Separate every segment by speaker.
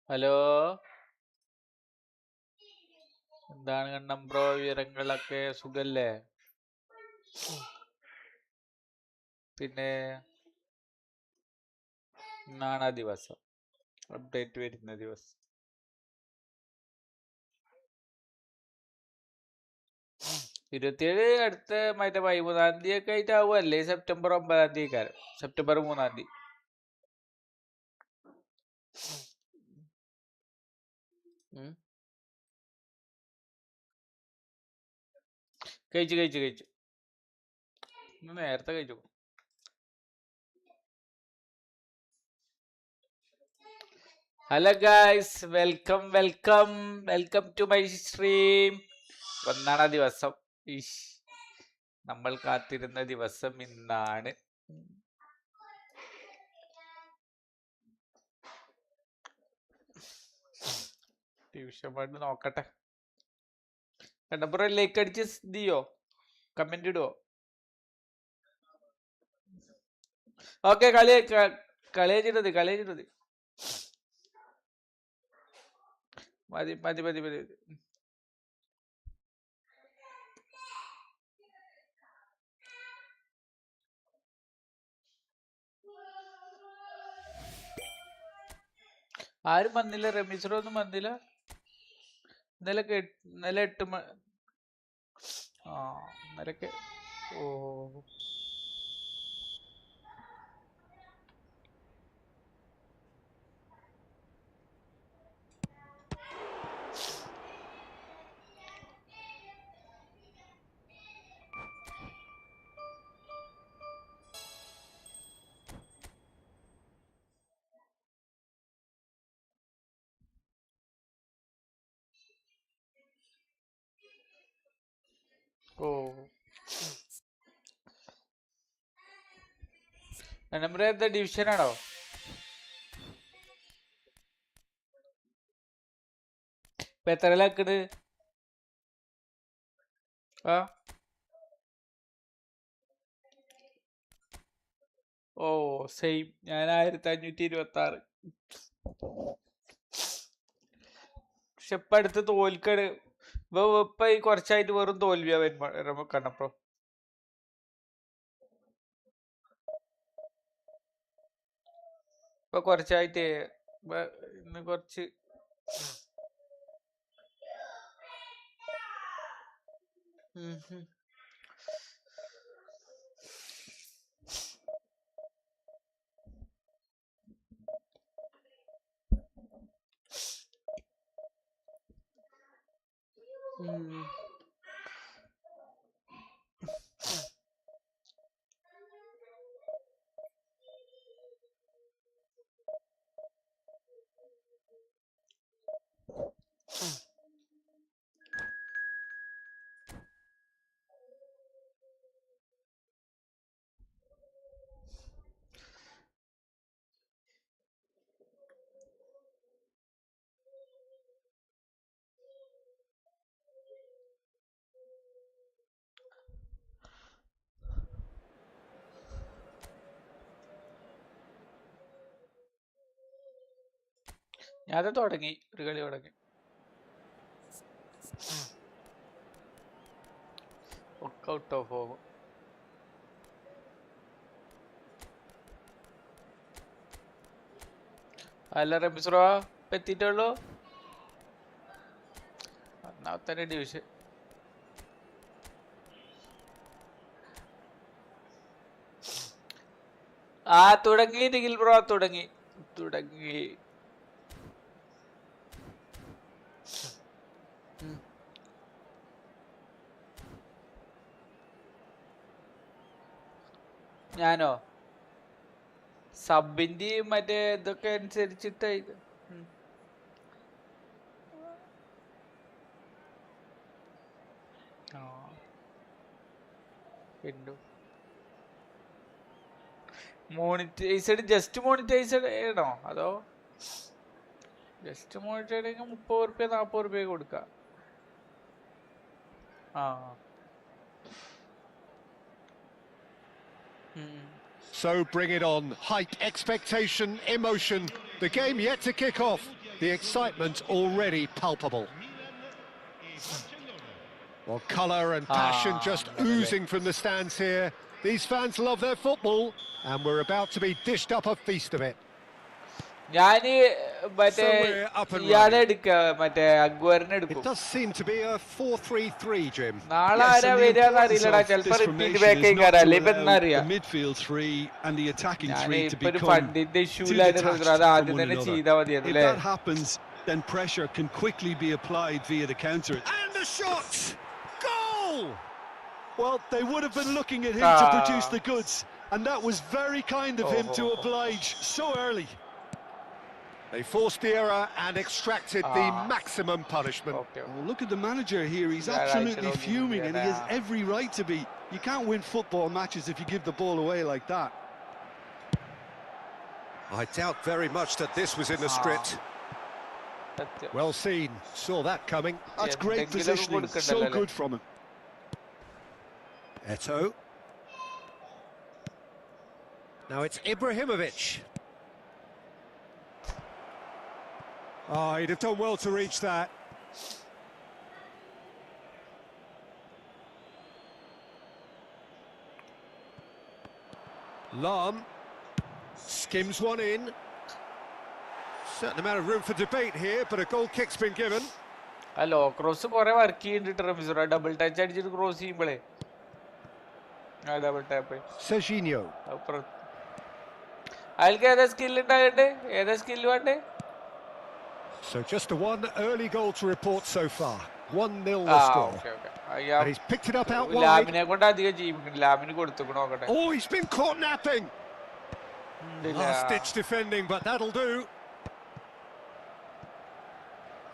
Speaker 1: Hello, എന്താണ് കണ്ണം bro, വിവരങ്ങളൊക്കെ സുഖല്ലേ? പിന്നെ ഇന്നാണ് ആ ദിവസം, അപ്ഡേറ്റ് വരുന്ന ദിവസം. ഇരുപത്തിയേഴ് അടുത്ത മറ്റേ 13-ാം തീയതി ഒക്കെ ആയിട്ട് ആവുമല്ലേ? സെപ്റ്റംബർ 9-ാം തീയതി, സെപ്റ്റംബർ 3-ാം തീയതി. കഴിച്ചു ഇന്ന് നേരത്തെ കഴിച്ചു. Hello guys, welcome to my stream. ഒന്നാണ് ദിവസം, നമ്മൾ കാത്തിരുന്ന ദിവസം ഇന്നാണ്. ട്യൂഷൻ ഫണ്ട് നോക്കട്ടെ. കണ്ടപ്പുറം ലൈക്ക് അടിച്ച് ചെയ്യോ, കമന്റ് ഇടുവോ? ഓക്കെ, കളിയിച്ചിട്ടത് മതി. ആരും വന്നില്ല, റമീസറോ ഒന്നും വന്നില്ല. ഇന്നലെ 8 മണി. ഇന്നലൊക്കെ ഓ നമ്മുടെ എന്താ ഡിവിഷൻ ആണോ? ഇപ്പൊ എത്രയിലാക്കണ്? സെയിം, ഞാൻ 1526. പക്ഷെ ഇപ്പൊ അടുത്ത് തോൽക്കണ്. ഇപ്പൊ ഈ കുറച്ചായിട്ട് വെറും തോൽവിയാ കണ്ടപ്പോ. ഇപ്പൊ കുറച്ചായിട്ട് ഇന്ന് കുറച്ച് ഞാൻ തുടങ്ങി, ഒരു കളി തുടങ്ങി. ഒക്കെ ഔട്ട് ഓഫ് പോകും. അല്ല റമീസറോ, എത്തിയിട്ടുള്ളൂ. ഒന്നാമത്തെ ഡിവിഷൻ. തുടങ്ങി നിഖിൽ ബ്രോ, തുടങ്ങി. ഞാനോ സബിന്റെയും മറ്റേ ഇതൊക്കെ അനുസരിച്ചിട്ട് മോണിറ്റൈസ്ഡ്, ജസ്റ്റ് മോണിറ്റൈസ്ഡ് ആണോ അതോ ജസ്റ്റ് മോണിറ്റൈഡ് 30 രൂപ 40 രൂപ കൊടുക്കാം.
Speaker 2: So bring it on. Height, expectation, emotion. The game yet to kick off. the excitement already palpable. Well, colour and passion just oozing from the stands here. These fans love their football, and we're about to be dished up a feast of it.
Speaker 1: It
Speaker 2: does seem to be a 4-3-3, Jim.
Speaker 3: Yes, and the importance of this formation is not to allow the midfield three and the attacking three to become too detached from one another. If that happens, then pressure can quickly be applied via the counter.
Speaker 2: And the shot! Goal!
Speaker 3: Well, they would have been looking at him to produce the goods, and that was very kind of him to oblige so early.
Speaker 2: They forced the error and extracted the maximum punishment.
Speaker 3: Well, look at the manager here. He's absolutely fuming, and he has every right to be. You can't win football matches if you give the ball away like that.
Speaker 2: I doubt very much that this was in the script. Well seen. Saw that coming.
Speaker 3: That's great positioning. So good from him.
Speaker 2: Eto'o. Now it's Ibrahimovic. Oh, he'd have done well to reach that. Lam skims one in. Certain amount of room for debate here, but a goal kick's been given.
Speaker 1: Hello, cross double touch cross double tap.
Speaker 2: Serginho.
Speaker 1: I'll get a skill.
Speaker 2: So just a one early goal to report so far. 1-0 the score.
Speaker 1: Okay.
Speaker 2: And he's picked it up out wide. Oh, he's been caught napping. Last-ditch defending, but that'll do.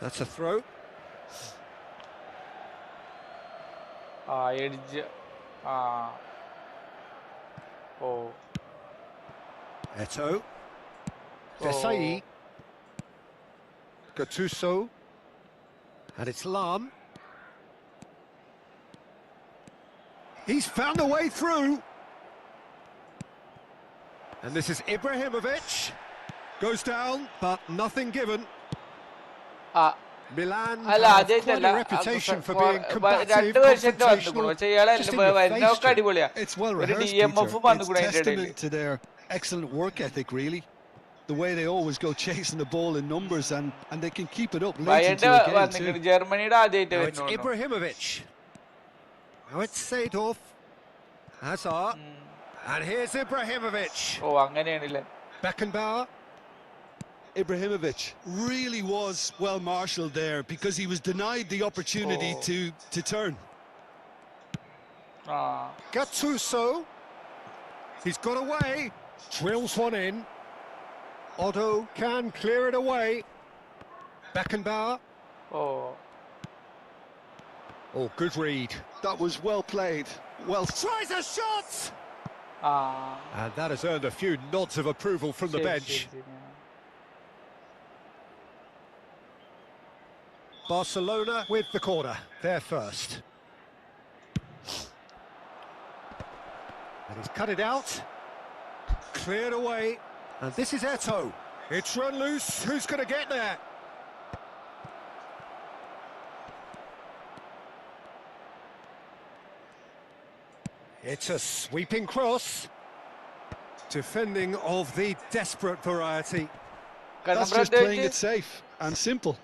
Speaker 2: That's a throw.
Speaker 1: Edge.
Speaker 2: Eto'o. Desai. Gattuso. And it's Lam. He's found a way through. And this is Ibrahimovic. Goes down, but nothing given. Milan have quite a reputation for being combative, confrontational, just in your face.
Speaker 3: It's well rehearsed, Peter. It's testament to their excellent work ethic, really. The way they always go chasing the ball in numbers, and they can keep it up late into the game too.
Speaker 2: Now it's Ibrahimovic. Now it's Seedorf. Hazard. And here's Ibrahimovic. Beckenbauer.
Speaker 3: Ibrahimovic really was well marshalled there because he was denied the opportunity to turn.
Speaker 2: Gattuso. He's got away. Drills one in. Otto can clear it away. Beckenbauer. Oh, good read.
Speaker 3: That was well played. Well,
Speaker 2: tries a shot. And that has earned a few nods of approval from the bench. Barcelona with the corner. They're first. And he's cut it out. Cleared away. And this is Eto'o. It's run loose. Who's going to get there? It's a sweeping cross. Defending of the desperate variety.
Speaker 3: That's just playing it safe and simple.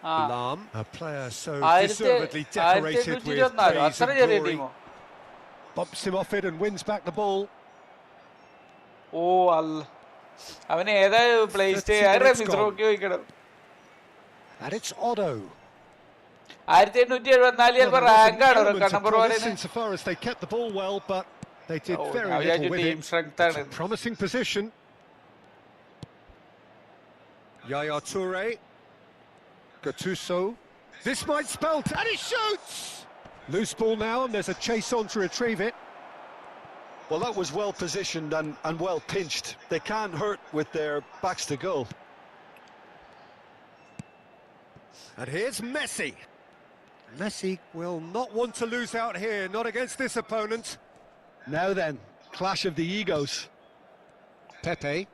Speaker 2: Lam, a player so deservedly decorated with praise and glory. Bumps him off it and wins back the ball.
Speaker 1: And
Speaker 2: it's Otto. Insofar as they kept the ball well, but they did very little with it. It's a promising position. Yaya Toure. Gattuso. This might spell, and he shoots! Loose ball now, and there's a chase on to retrieve it.
Speaker 3: Well, that was well positioned and well pinched. They can't hurt with their backs to goal.
Speaker 2: And here's Messi. Messi will not want to lose out here, not against this opponent.
Speaker 3: Now then, clash of the egos.
Speaker 2: Pepe.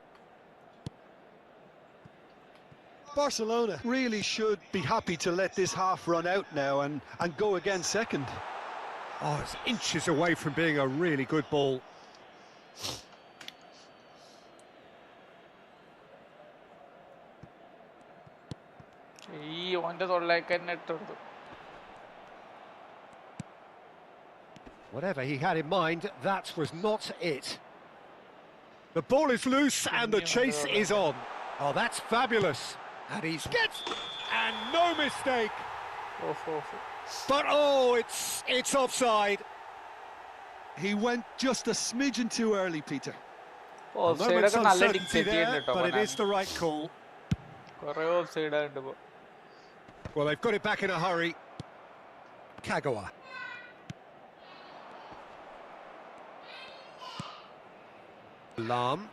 Speaker 3: Barcelona really should be happy to let this half run out now and go again second.
Speaker 2: Oh, it's inches away from being a really good ball. Whatever he had in mind, that was not it. The ball is loose and the chase is on. Oh, that's fabulous. And he's gets and no mistake. But oh, it's offside.
Speaker 3: He went just a smidgen too early, Peter.
Speaker 2: Moments uncertainty there, but it is the right call. Well, they've got it back in a hurry. Kagawa. Lam.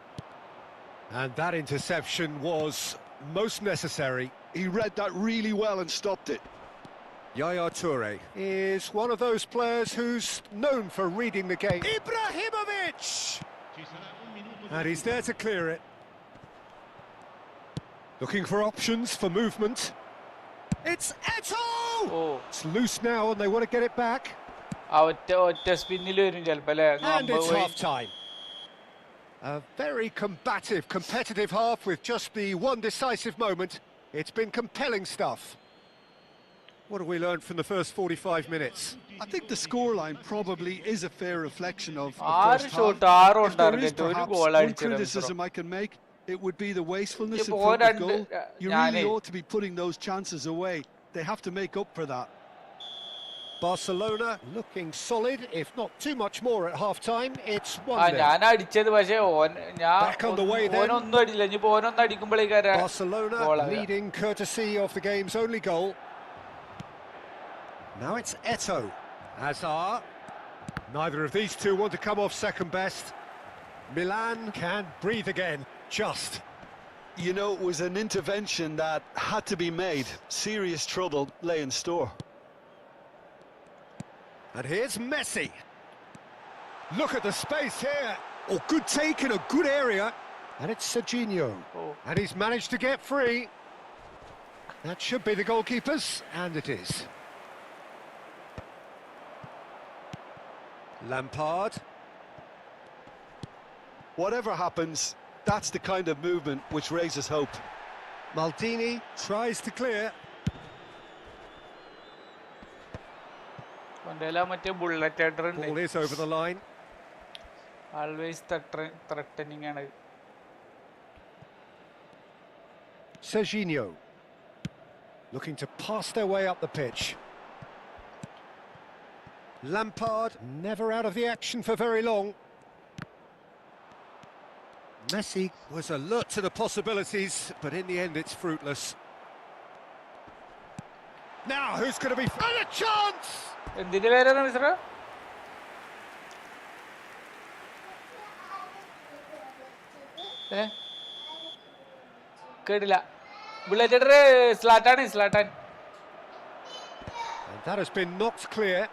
Speaker 2: And that interception was most necessary.
Speaker 3: He read that really well and stopped it.
Speaker 2: Yaya Toure is one of those players who's known for reading the game. Ibrahimovic! And he's there to clear it. Looking for options for movement. It's Eto!
Speaker 1: Oh.
Speaker 2: It's loose now and they want to get it back. And it's half-time. A very combative, competitive half with just the one decisive moment. It's been compelling stuff. What have we learned from the first 45 minutes?
Speaker 3: I think the scoreline probably is a fair reflection of
Speaker 1: If
Speaker 3: first half. If there is perhaps one criticism I can make, it would be the wastefulness in front of goal. You really ought to be putting those chances away. They have to make up for that.
Speaker 2: Barcelona looking solid, if not too much more at half-time. It's 1-0. Back on the way then. Barcelona leading courtesy of the game's only goal. Now it's Eto. Hazard. Neither of these two want to come off second best. Milan can breathe again, just.
Speaker 3: You know, it was an intervention that had to be made. Serious trouble lay in store.
Speaker 2: And here's Messi. Look at the space here. Oh, good take in a good area. And it's Serginho. And he's managed to get free. That should be the goalkeeper's, and it is. Lampard.
Speaker 3: Whatever happens, that's the kind of movement which raises hope.
Speaker 2: Maldini tries to clear. Ball is over the line.
Speaker 1: Always threatening and
Speaker 2: Serginho looking to pass their way up the pitch. Lampard never out of the action for very long. Messi was alert to the possibilities, but in the end it's fruitless. Now who's going to be... And a chance!
Speaker 1: Slatan.
Speaker 2: And that has been knocked clear.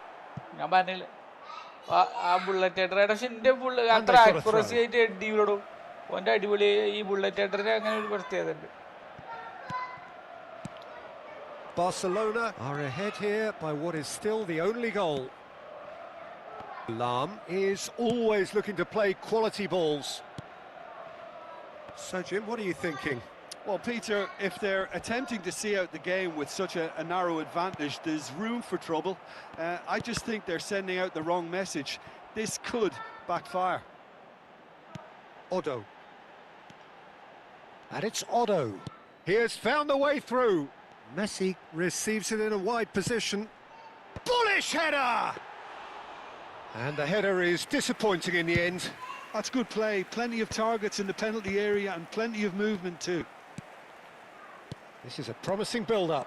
Speaker 2: Barcelona are ahead here by what is still the only goal. Lam is always looking to play quality balls. So, Jim, what are you thinking?
Speaker 3: Well, Peter, if they're attempting to see out the game with such a narrow advantage, there's room for trouble. I just think they're sending out the wrong message. This could backfire.
Speaker 2: Odo. And it's Odo. He has found the way through. Messi receives it in a wide position. Bullish header! And the header is disappointing in the end.
Speaker 3: That's good play. Plenty of targets in the penalty area and plenty of movement too.
Speaker 2: This is a promising build-up.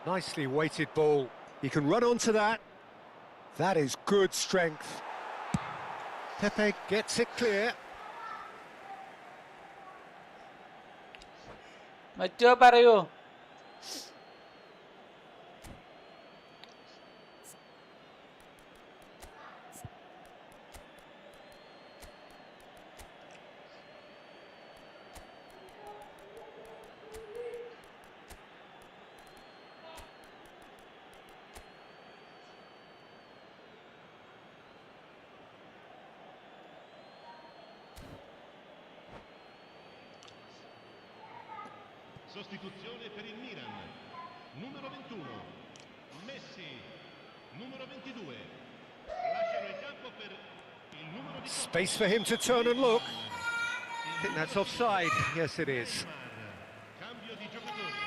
Speaker 2: Nicely weighted ball. He can run onto that. That is good strength. Pepe gets it clear.
Speaker 4: sostituzione per il Milan. Numero 21, Messi. Numero 22, lasciano il campo per il numero 18.
Speaker 2: Space for him to turn and look. I think that's offside. Yes, it is.
Speaker 4: Cambio di giocatore.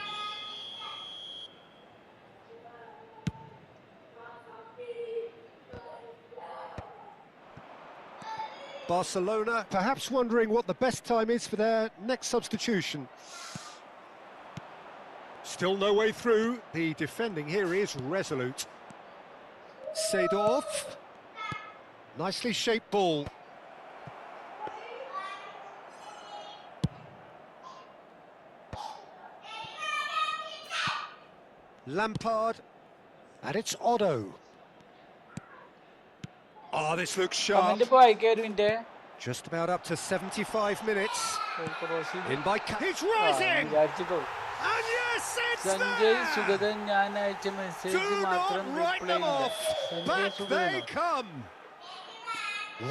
Speaker 2: Barcelona perhaps wondering what the best time is for their next substitution. Still no way through. The defending here is resolute. Seedorf. Nicely shaped ball. Lampard. And it's Otto. Oh, this looks sharp.
Speaker 1: Comment ഇപ്പൊ വായിക്കാം ഒരു minute.
Speaker 2: Just about up to 75 minutes. In by he's rising.
Speaker 1: വിചാരിച്ചിട്ടുള്ളൂ.
Speaker 2: And yes, it's
Speaker 1: Sanjay
Speaker 2: there.
Speaker 1: Sugathan ഞാൻ അയച്ച
Speaker 2: Do
Speaker 1: message മാത്രം
Speaker 2: not write
Speaker 1: reply
Speaker 2: them off.
Speaker 1: Sanjay
Speaker 2: Back they
Speaker 1: സുഗതനോ?
Speaker 2: come.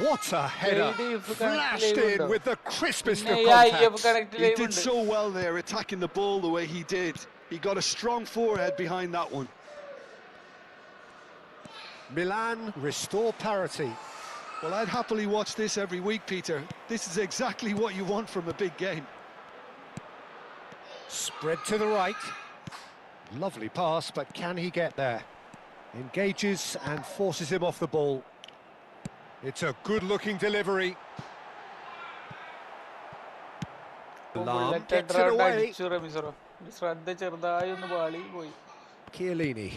Speaker 2: What a header. Flashed in with the crispest of
Speaker 1: പിന്നെ IF
Speaker 2: contacts.
Speaker 1: Connect
Speaker 3: He did
Speaker 1: ചെയ്യുന്നുണ്ട്.
Speaker 3: so well there, attacking the ball the way he did. He got a strong forehead behind that one.
Speaker 2: Milan restore parity.
Speaker 3: Well, I'd happily watch this every week, Peter. This is exactly what you want from a big game.
Speaker 2: Spread to the right. Lovely pass, but can he get there? Engages and forces him off the ball. It's a good-looking delivery. Lam gets it away.
Speaker 1: അടിച്ചു റമീസറോ. ശ്രദ്ധ ചെറുതായി ഒന്ന് പാളി പോയി.
Speaker 2: Chiellini.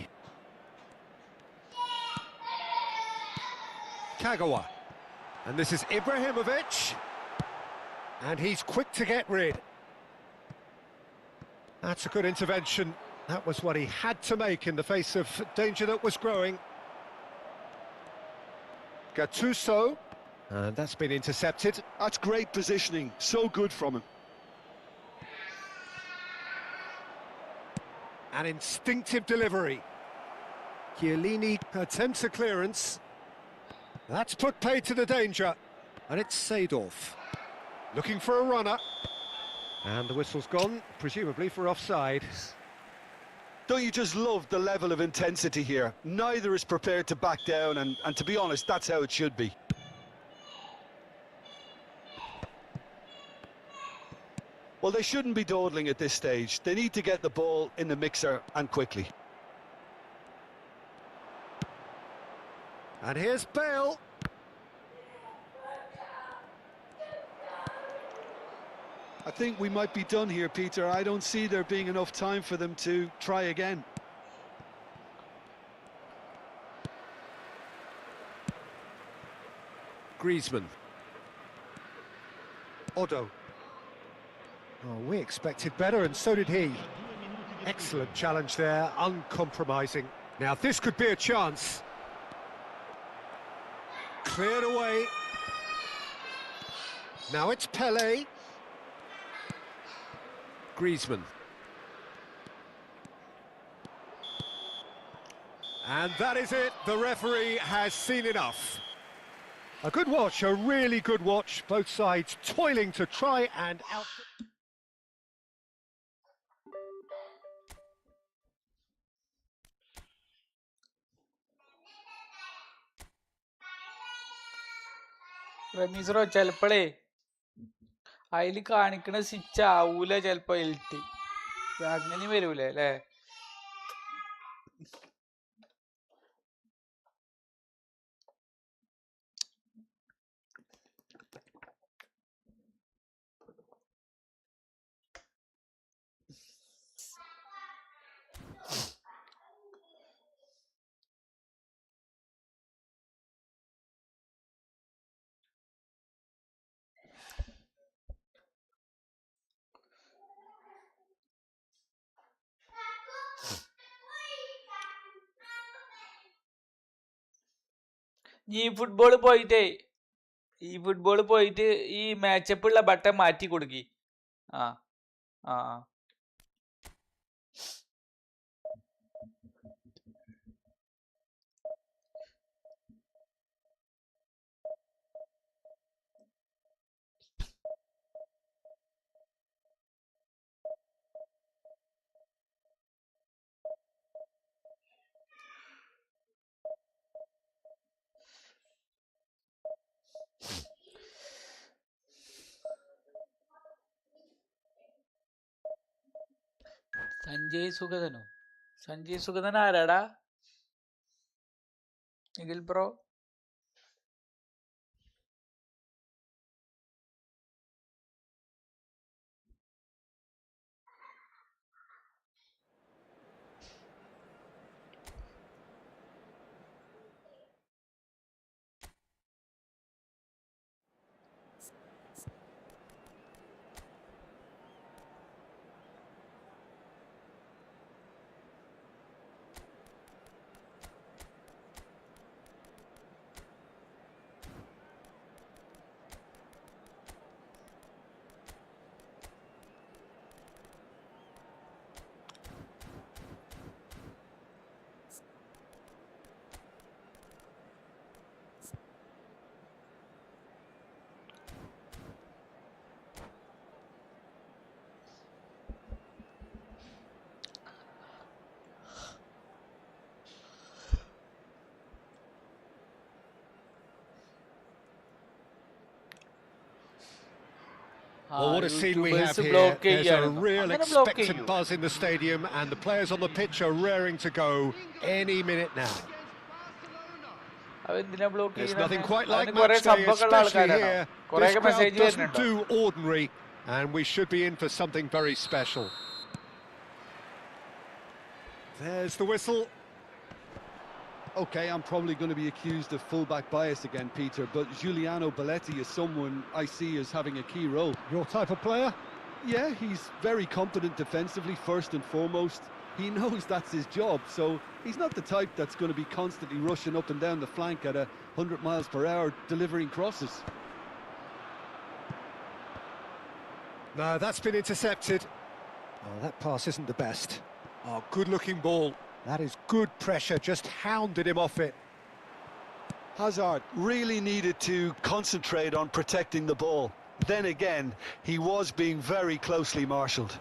Speaker 2: Kagawa. And this is Ibrahimovic. And he's quick to get rid. That's a good intervention. That was what he had to make in the face of danger that was growing. Gattuso. And that's been intercepted.
Speaker 3: That's great positioning. So good from him.
Speaker 2: An instinctive delivery. Chiellini attempts a clearance. That's put paid to the danger. And it's Seedorf. Looking for a runner. And the whistle's gone, presumably for offside.
Speaker 3: Don't you just love the level of intensity here? Neither is prepared to back down, and to be honest, that's how it should be. Well, they shouldn't be dawdling at this stage. They need to get the ball in the mixer, and quickly.
Speaker 2: And here's Bale.
Speaker 3: I think we might be done here, Peter. I don't see there being enough time for them to try again.
Speaker 2: Griezmann. Otto. Oh, we expected better, and so did he. Excellent challenge there, uncompromising. Now, this could be a chance. Cleared away. Now it's Pele. Griezmann. And that is it. The referee has seen enough. A good watch, a really good watch. Both sides toiling to try and out...
Speaker 1: റമീസറോ ചെലപ്പളേ അതിൽ കാണിക്കണ switch ആവൂല ചെലപ്പോ LT. അങ്ങനെ വരൂലേ അല്ലേ? ഈ football പോയിട്ട് ഈ മാച്ചപ്പ് ഉള്ള ബട്ടൺ മാറ്റി കൊടുക്കി. ആ ആ സഞ്ജയ് സുഗതനോ? സഞ്ജയ് സുഗതൻ ആരാടാ? Nikhil bro.
Speaker 2: Well, what a scene we have here. There's a real expectant buzz in the stadium and the players on the pitch are raring to go any minute now. There's nothing quite like match day, especially here. This crowd doesn't do ordinary and we should be in for something very special. There's the whistle.
Speaker 3: Okay, I'm probably going to be accused of fullback bias again, Peter, but Giuliano Belletti is someone I see as having a key role.
Speaker 2: Your type of player?
Speaker 3: Yeah, he's very competent defensively, first and foremost. He knows that's his job, so he's not the type that's going to be constantly rushing up and down the flank at 100 miles per hour, delivering crosses.
Speaker 2: No, that's been intercepted. Oh, that pass isn't the best. Oh, good-looking ball. That is good pressure, just hounded him off it.
Speaker 3: Hazard really needed to concentrate on protecting the ball. Then again, he was being very closely marshalled.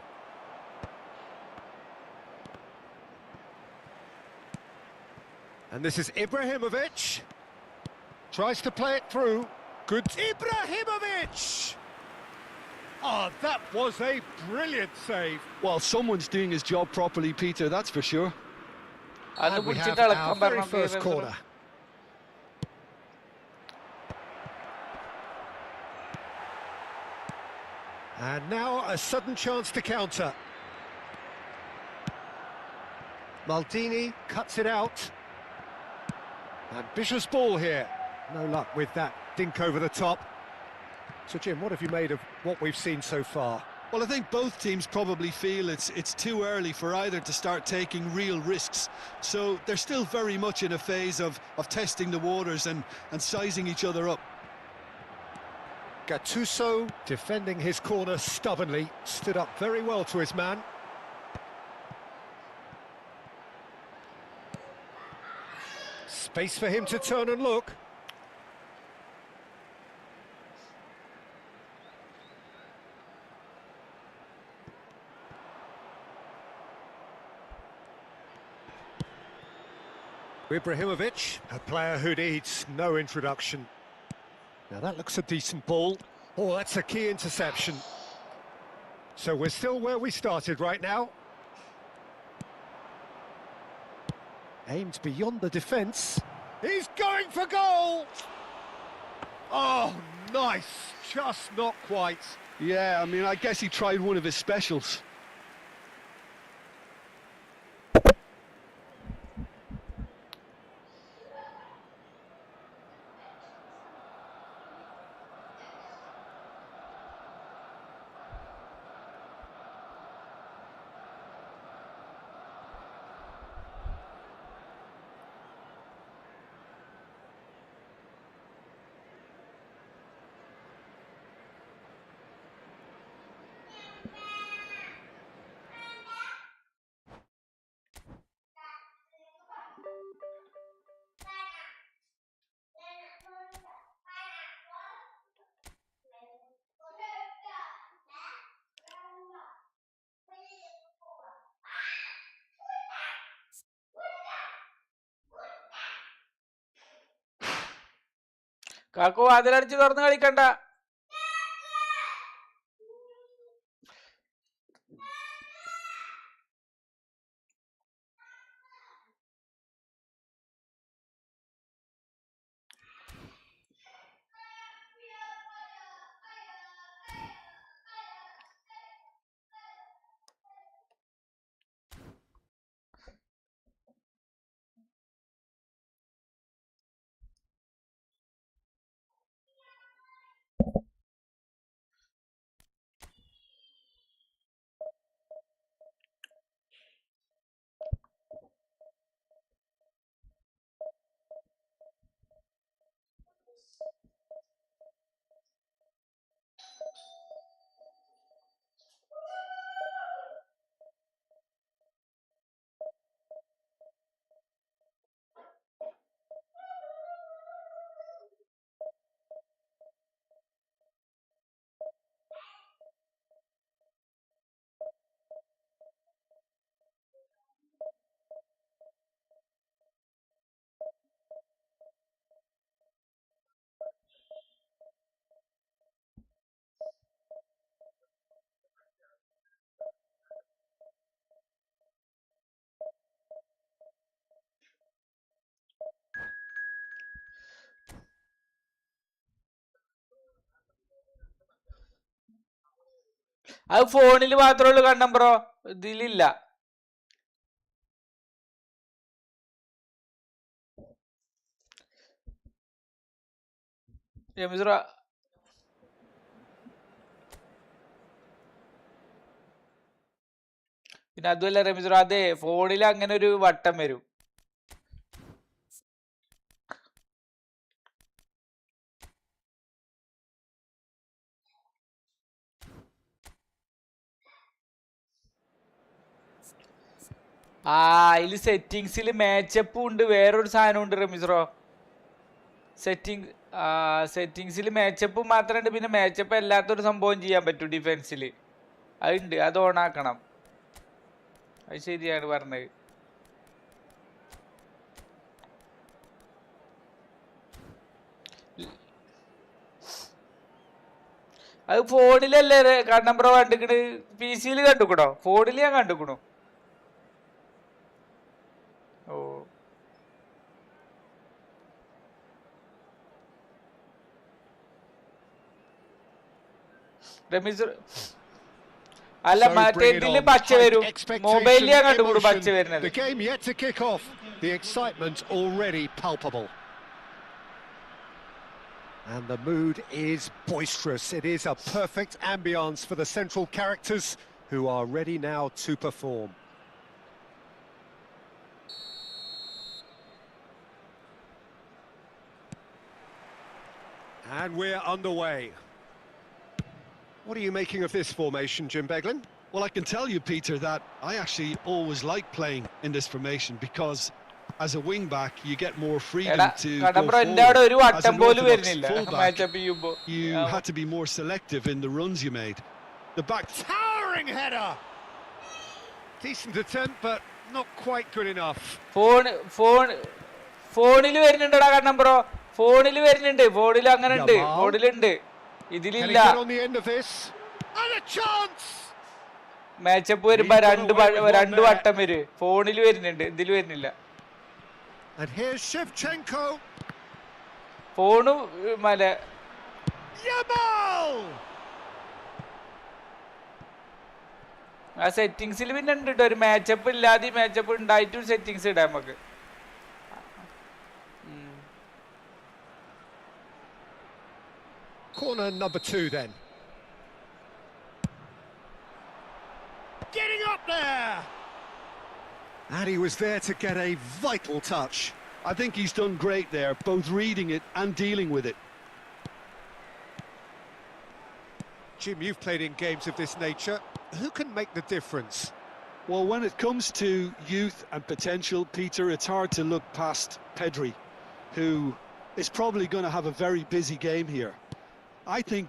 Speaker 2: And this is Ibrahimovic. Tries to play it through. Good. Ibrahimovic! Oh, that was a brilliant save.
Speaker 3: Well, someone's doing his job properly, Peter, that's for sure.
Speaker 2: And we have our very first corner. And now a sudden chance to counter. Maldini cuts it out. Ambitious ball here. No luck with that dink over the top. So, Jim, what have you made of what we've seen so far?
Speaker 3: Well, I think both teams probably feel it's too early for either to start taking real risks. So they're still very much in a phase of testing the waters and sizing each other up.
Speaker 2: Gattuso, defending his corner stubbornly, stood up very well to his man. Space for him to turn and look. Ibrahimovic, a player who needs no introduction. Now that looks a decent ball. Oh, that's a key interception. So we're still where we started right now. Aimed beyond the defence. He's going for goal! Oh, nice. Just not quite.
Speaker 3: Yeah, I mean, I guess he tried one of his specials.
Speaker 1: കാക്കു വാതിലടിച്ച് തുറന്ന് കളിക്കണ്ട. അത് ഫോണിൽ മാത്രമേ ഉള്ളൂ കണ്ണം bro, ഇതിലില്ല. Ramees bro പിന്നെ അതുമല്ല Ramees bro, അതെ ഫോണിൽ അങ്ങനെ ഒരു വട്ടം വരും. അതില് സെറ്റിങ്സിൽ മാച്ചപ്പും ഉണ്ട്, വേറൊരു സാധനം ഉണ്ട് രമീസ് ബ്രോ. സെറ്റിങ്സിൽ മാച്ചപ്പ് മാത്രമുണ്ട്, പിന്നെ മാച്ചപ്പ് അല്ലാത്തൊരു സംഭവം ചെയ്യാൻ പറ്റും ഡിഫൻസിൽ. അതുണ്ട്, അത് ഓണാക്കണം. അത് ശരിയാണ് പറഞ്ഞത്. അത് ഫോണിലല്ലേ കണ്ണം ബ്രോ കണ്ടിക്കണ്, പി സിയിൽ കണ്ടുക്കണോ? ഫോണിൽ ഞാൻ കണ്ടുക്കണു. ഓ രമീസ് അല്ല, മറ്റേ ഇതില് പച്ച വരും, മൊബൈലിൽ ഞാൻ കണ്ടുകൂടും പച്ച വരുന്നത്.
Speaker 2: The game yet to kick off. The excitement already palpable. And the mood is boisterous. It is a perfect ambience for the central characters who are ready now to perform. And we're underway. What are you making of this formation, Jim Beglin?
Speaker 3: Well, I can tell you, Peter, that I actually always like playing in this formation because as a wing-back, you get more freedom to go forward. As an orthodox full-back, you had to be more selective in the runs you made.
Speaker 2: The back towering header! Decent attempt, but not quite good enough.
Speaker 1: ഫോണിൽ വരുന്നുണ്ടടാ കണ്ണം bro, ഫോണിൽ വരുന്നുണ്ട്, ഫോണിൽ അങ്ങനെ ഉണ്ട്, ഫോണിലുണ്ട്, ഇതിലില്ല. Matchup വരുമ്പോ രണ്ട് വട്ടം വരും, ഫോണിൽ വരുന്നുണ്ട്, ഇതിൽ വരുന്നില്ല. ഫോണ് മല ആ സെറ്റിങ്സിൽ പിന്നെ ഉണ്ട് കേട്ടോ, ഒരു മാച്ചപ്പ് ഇല്ലാതെ മാച്ചപ്പ് ഉണ്ടായിട്ടും സെറ്റിങ്സ് ഇടാം നമുക്ക്.
Speaker 2: Corner number 2 then. Getting up there! And he was there to get a vital touch.
Speaker 3: I think he's done great there, both reading it and dealing with it.
Speaker 2: Jim, you've played in games of this nature. Who can make the difference?
Speaker 3: Well, when it comes to youth and potential, Peter, it's hard to look past Pedri, who is probably going to have a very busy game here. I think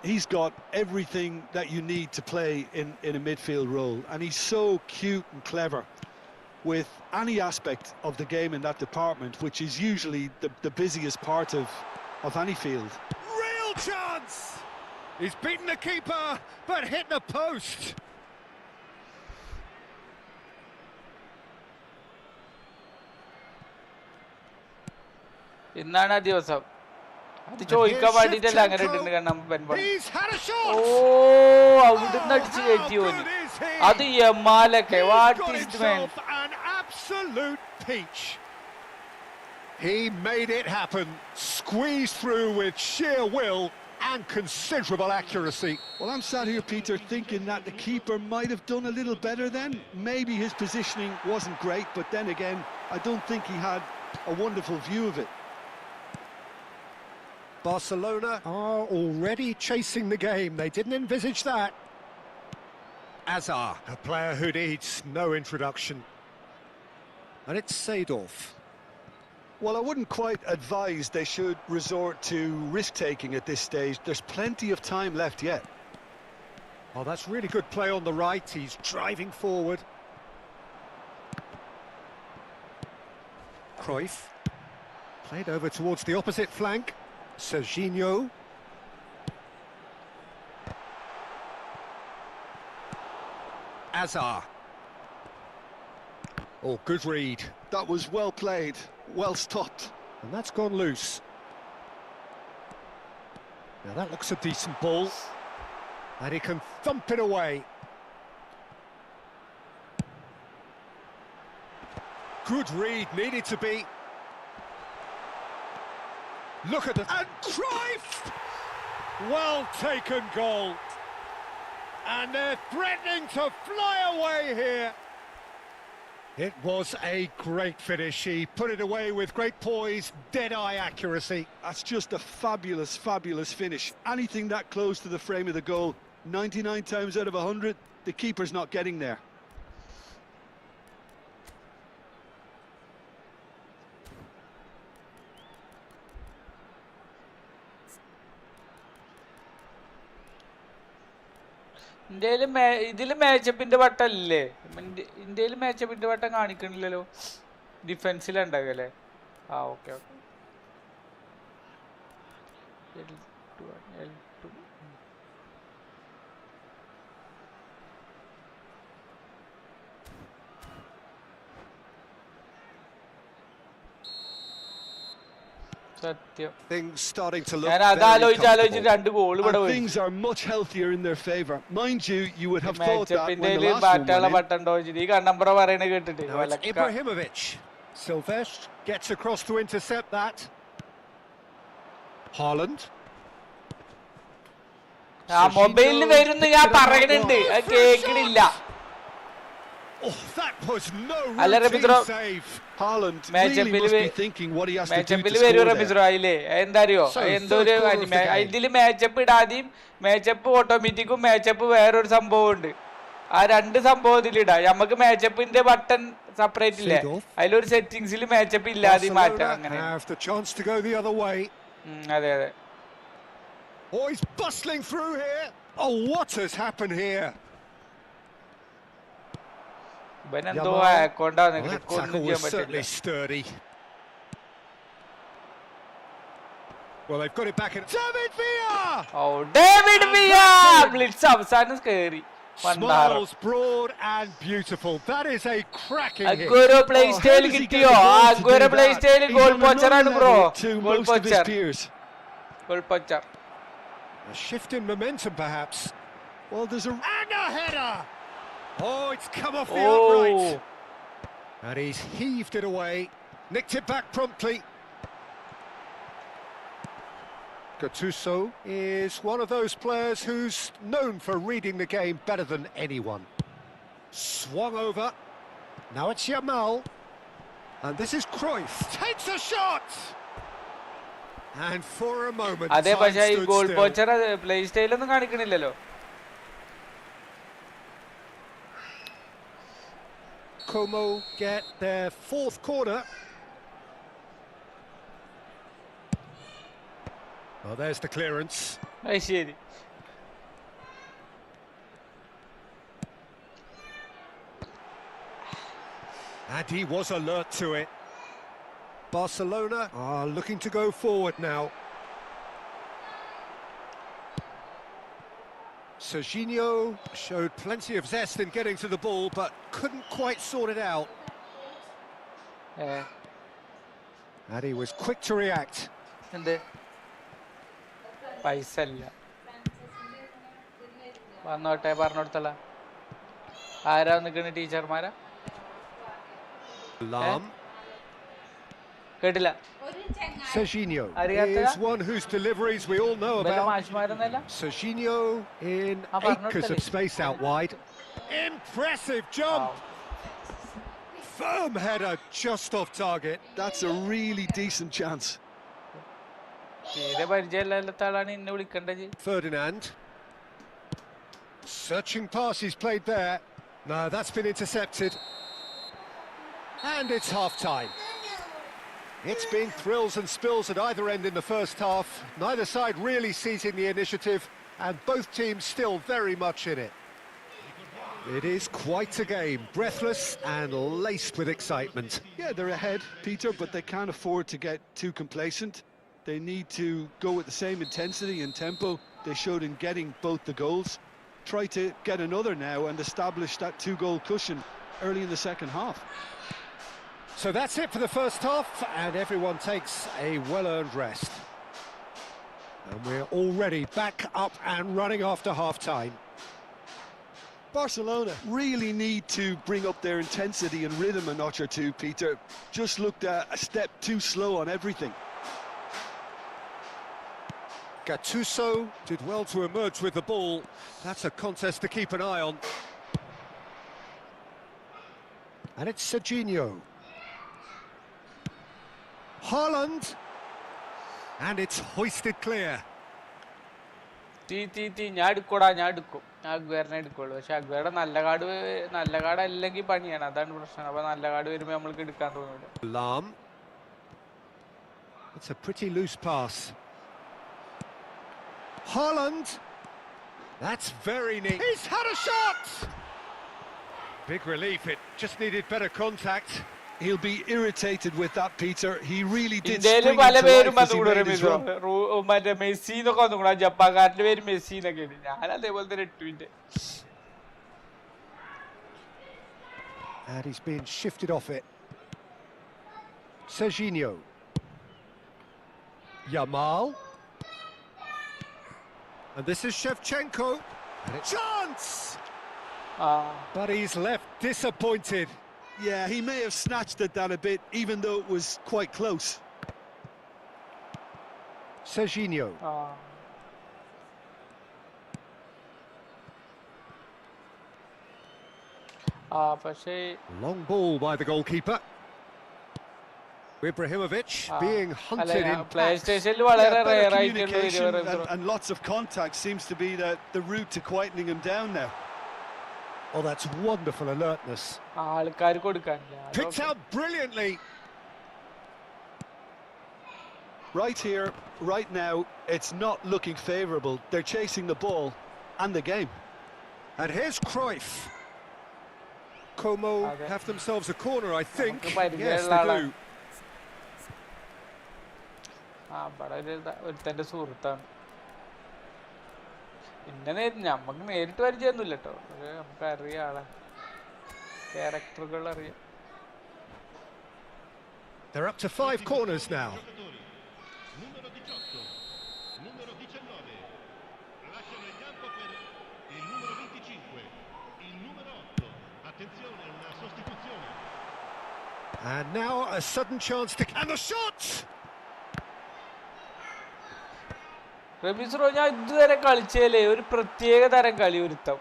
Speaker 3: he's got everything that you need to play in a midfield role, and he's so cute and clever with any aspect of the game in that department, which is usually the busiest part of any field.
Speaker 2: Real chance! He's beaten the keeper, but hit the post.
Speaker 1: ഇന്നാണ് ആ ദിവസം, അത് ചോദിക്കാൻ വേണ്ടിട്ടല്ല അങ്ങനെ ഇട്ടുണ്ട്. കാരണം ഓ അവിടുന്ന് അടിച്ച് കയറ്റി പോയി, അത് യമാലൊക്കെ. What is the man?
Speaker 2: Absolute peach. He made it happen, squeezed through with sheer will and considerable accuracy.
Speaker 3: Well, I'm sat here, Peter, thinking that the keeper might have done a little better then. Maybe his positioning wasn't great, but then again, I don't think he had a wonderful view of it.
Speaker 2: Barcelona are already chasing the game. They didn't envisage that. Azar, a player who needs no introduction. And it's Seedorf.
Speaker 3: Well, I wouldn't quite advise they should resort to risk-taking at this stage. There's plenty of time left yet.
Speaker 2: Oh, that's really good play on the right. He's driving forward. Cruyff. Played over towards the opposite flank. Serginho. Azar. Oh, good read.
Speaker 3: That was well played, well stopped.
Speaker 2: And that's gone loose. Now that looks a decent ball. And he can thump it away. Good read, needed to be. Look at the... And Cruyff! Well taken goal. And they're threatening to fly away here. It was a great finish. He put it away with great poise, dead-eye accuracy.
Speaker 3: That's just a fabulous, fabulous finish. Anything that close to the frame of the goal, 99 times out of 100, the keeper's not getting there.
Speaker 1: ഇതില് മാച്ചപ്പിന്റെ വട്ടല്ലേ? ഇന്ത്യയിൽ മാച്ചപ്പിന്റെ വട്ടം കാണിക്കണില്ലല്ലോ. ഡിഫൻസിലുണ്ടാകല്ലേ? ആ okay okay. L2. സത്യം.
Speaker 2: Things starting to look
Speaker 1: ഞാൻ ആലോചിച്ച് 2 goal ഇവിടെ പോയി.
Speaker 3: Things are much healthier in their favor. Mind you, you would have thought that when the last
Speaker 1: ബാറ്റാള ബട്ടണ്ടോ ഈ കണ്ണമ്പറ പറയണ കേട്ടിട്ട്.
Speaker 2: Ibrahimovic. Silvestre gets across to intercept that. Haaland.
Speaker 1: ആ മൊബൈലിൽ വരുന്നു ഞാൻ പറയുന്നുണ്ട്, അത് കേൾക്കണില്ല.
Speaker 2: Oh, that was no routine save.
Speaker 3: Haaland really must be thinking what he has to do to score there.
Speaker 1: എന്താ അറിയോ, എന്തൊരു ഇതില് മാച്ചപ്പ് ഇടാതെയും മാച്ചപ്പ് ഓട്ടോമാറ്റിക്കും മാച്ചപ്പ് വേറൊരു സംഭവം ഉണ്ട്. ആ 2 സംഭവം ഇതിലിടാം. നമുക്ക് മാച്ചപ്പിന്റെ ബട്ടൺ സെപ്പറേറ്റ് ഇല്ലേ, അതിലൊരു സെറ്റിംഗ്സിൽ മാച്ചപ്പ് ഇല്ലാതെ മാറ്റാം. അങ്ങനെ അതെ അതെ.
Speaker 2: Oh, he's bustling through here. Oh, what has happened here?
Speaker 1: ഇവനെന്തോ കൊണ്ടാന്ന് ഒന്നും ചെയ്യാൻ പറ്റില്ല.
Speaker 2: Sturdy. Well, they've got it back in. David Villa!
Speaker 1: Oh, David Villa! Blitz അവസാനം കേറി.
Speaker 2: Smiles broad and beautiful. That is a cracking hit.
Speaker 1: Aguero play style കിട്ടിയോ? Aguero play style goal poacher ആണ് bro. Goal poacher. Goal poacher.
Speaker 2: A shift in momentum perhaps.
Speaker 3: Well, there's
Speaker 2: and a header. Oh, it's come off the upright. And he's heaved it away. Nicked it back promptly. Gattuso is one of those players who's known for reading the game better than anyone. Swung over. Now it's Yamal. And this is Cruyff. Takes a shot! And for a moment,
Speaker 1: അതെ, പക്ഷേ ഈ goal poacher play style ഒന്നും കാണിക്കണില്ലല്ലോ.
Speaker 2: Como get their 4th corner. Oh, there's the clearance.
Speaker 1: ശരി.
Speaker 2: And he was alert to it. Barcelona are looking to go forward now. Serginho showed plenty of zest in getting to the ball, but couldn't quite sort it out. And he was quick to react.
Speaker 1: പൈസ ഇല്ല, വന്നോട്ടെ പറഞ്ഞോടത്തല്ല. ആരാ നിൽക്കുന്ന ടീച്ചർമാരാ? കേട്ടില്ല.
Speaker 2: Serginho is one whose deliveries we all know about. Serginho in acres of space out wide. Impressive jump. Firm header just off target.
Speaker 3: That's a really decent chance.
Speaker 2: Ferdinand. Searching pass he's played there. No, that's been intercepted. And it's half-time. It's been thrills and spills at either end in the first half. Neither side really seizing the initiative, and both teams still very much in it. It is quite a game, breathless and laced with excitement.
Speaker 3: Yeah, they're ahead, Peter, but they can't afford to get too complacent. They need to go with the same intensity and tempo they showed in getting both the goals. Try to get another now and establish that 2-goal cushion early in the second half.
Speaker 2: So that's it for the first half, and everyone takes a well-earned rest. And we're already back up and running after half-time.
Speaker 3: Barcelona really need to bring up their intensity and rhythm a notch or two, Peter. Just looked a step too slow on everything.
Speaker 2: Gattuso did well to emerge with the ball. That's a contest to keep an eye on. And it's Serginho. Haaland. And it's hoisted clear.
Speaker 1: ഞാൻ എടുക്കൂടാ, ഞാൻ എടുക്കും. ഞാൻ അഗ്വേറിനെ എടുക്കുള്ളൂ. പക്ഷെ അഗ്വേറെ നല്ല card അല്ലെങ്കിൽ പണിയാണ്, അതാണ് പ്രശ്നം. അപ്പൊ നല്ല കാർഡ് വരുമ്പോ നമ്മൾക്ക് എടുക്കാൻ തോന്നില്ല.
Speaker 2: Lam. It's a pretty loose pass. Haaland. That's very neat. He's had a shot! Big relief, it just needed better contact.
Speaker 3: He'll be irritated with that, Peter. He really did
Speaker 1: spring
Speaker 3: into life as he made his run.
Speaker 1: Messi എന്നൊക്കെ വന്നു, ജപ്പാൻകാരന്റെ പേര് Messi എന്നൊക്കെയാണ്. ഞാൻ അതേപോലെ തന്നെ ഇട്ടുവിന്റെ.
Speaker 2: And he's being shifted off it. Serginho. Yamal. And this is Shevchenko. Chance! But he's left disappointed.
Speaker 3: Yeah, he may have snatched at that a bit, even though it was quite close.
Speaker 2: Serginho. Long ball by the goalkeeper. Ibrahimovic being hunted in
Speaker 1: PlayStation
Speaker 3: and lots of contact seems to be the route to quietening him down now.
Speaker 2: Oh, that's wonderful alertness. Picked out brilliantly.
Speaker 3: Right here, right now, it's not looking favourable. They're chasing the ball and the game.
Speaker 2: And here's Cruyff. Como have themselves a corner, I think. Yes, they do.
Speaker 1: നമുക്ക് നേരിട്ട് പരിചയമൊന്നുമില്ല കേട്ടോ, നമുക്ക് അറിയാം ആളെ, ക്യാരക്ടറുകൾ അറിയാം.
Speaker 2: They're up to 5 corners now.
Speaker 4: Numero 18, numero 19. Lasciano il campo per il numero 25, il numero 8. Attenzione, una sostituzione.
Speaker 2: And now a sudden chance to... And the shot!
Speaker 1: Ramees, ഞാൻ ഇതുവരെ കളിച്ചേലേ ഒരു പ്രത്യേക തരം കളി ഒരുത്തം.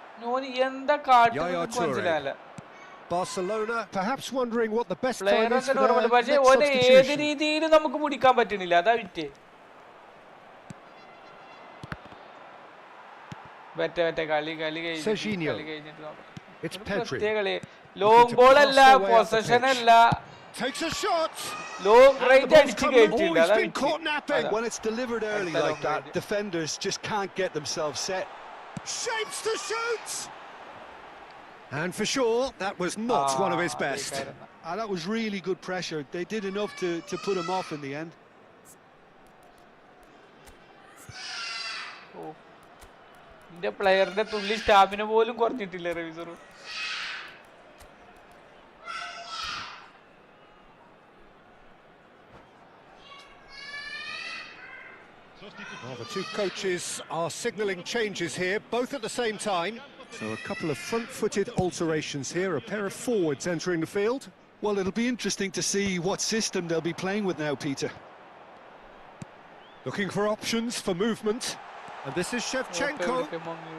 Speaker 1: എന്താ കാട്ടി മനസ്സിലായില്ല.
Speaker 2: Barcelona perhaps wondering what the best
Speaker 1: player
Speaker 2: time is for their
Speaker 1: പക്ഷേ ഓനെ ഏത് രീതിയിലും നമുക്ക് മുടിക്കാൻ പറ്റണില്ല, അതാ വിറ്റേ. കളി കഴിഞ്ഞിട്ട് കളി ലോങ് ബോൾ അല്ല, പൊസഷൻ അല്ല,
Speaker 2: takes a shot.
Speaker 1: Long range അടിച്ചു കേട്ടില്ല.
Speaker 3: When it's delivered early like that, defenders just can't get themselves set.
Speaker 2: Shapes to shoot. And for sure, that was not one of his best.
Speaker 3: That was really good pressure. They did enough to put him off in the end.
Speaker 1: India പ്ലെയറിന്റെ തുള്ളി stamina പോലും കുറഞ്ഞിട്ടില്ല Ramees.
Speaker 2: Well, the two coaches are signalling changes here, both at the same time. So a couple of front-footed alterations here, a pair of forwards entering the field.
Speaker 3: Well, it'll be interesting to see what system they'll be playing with now, Peter.
Speaker 2: Looking for options for movement. And this is Shevchenko.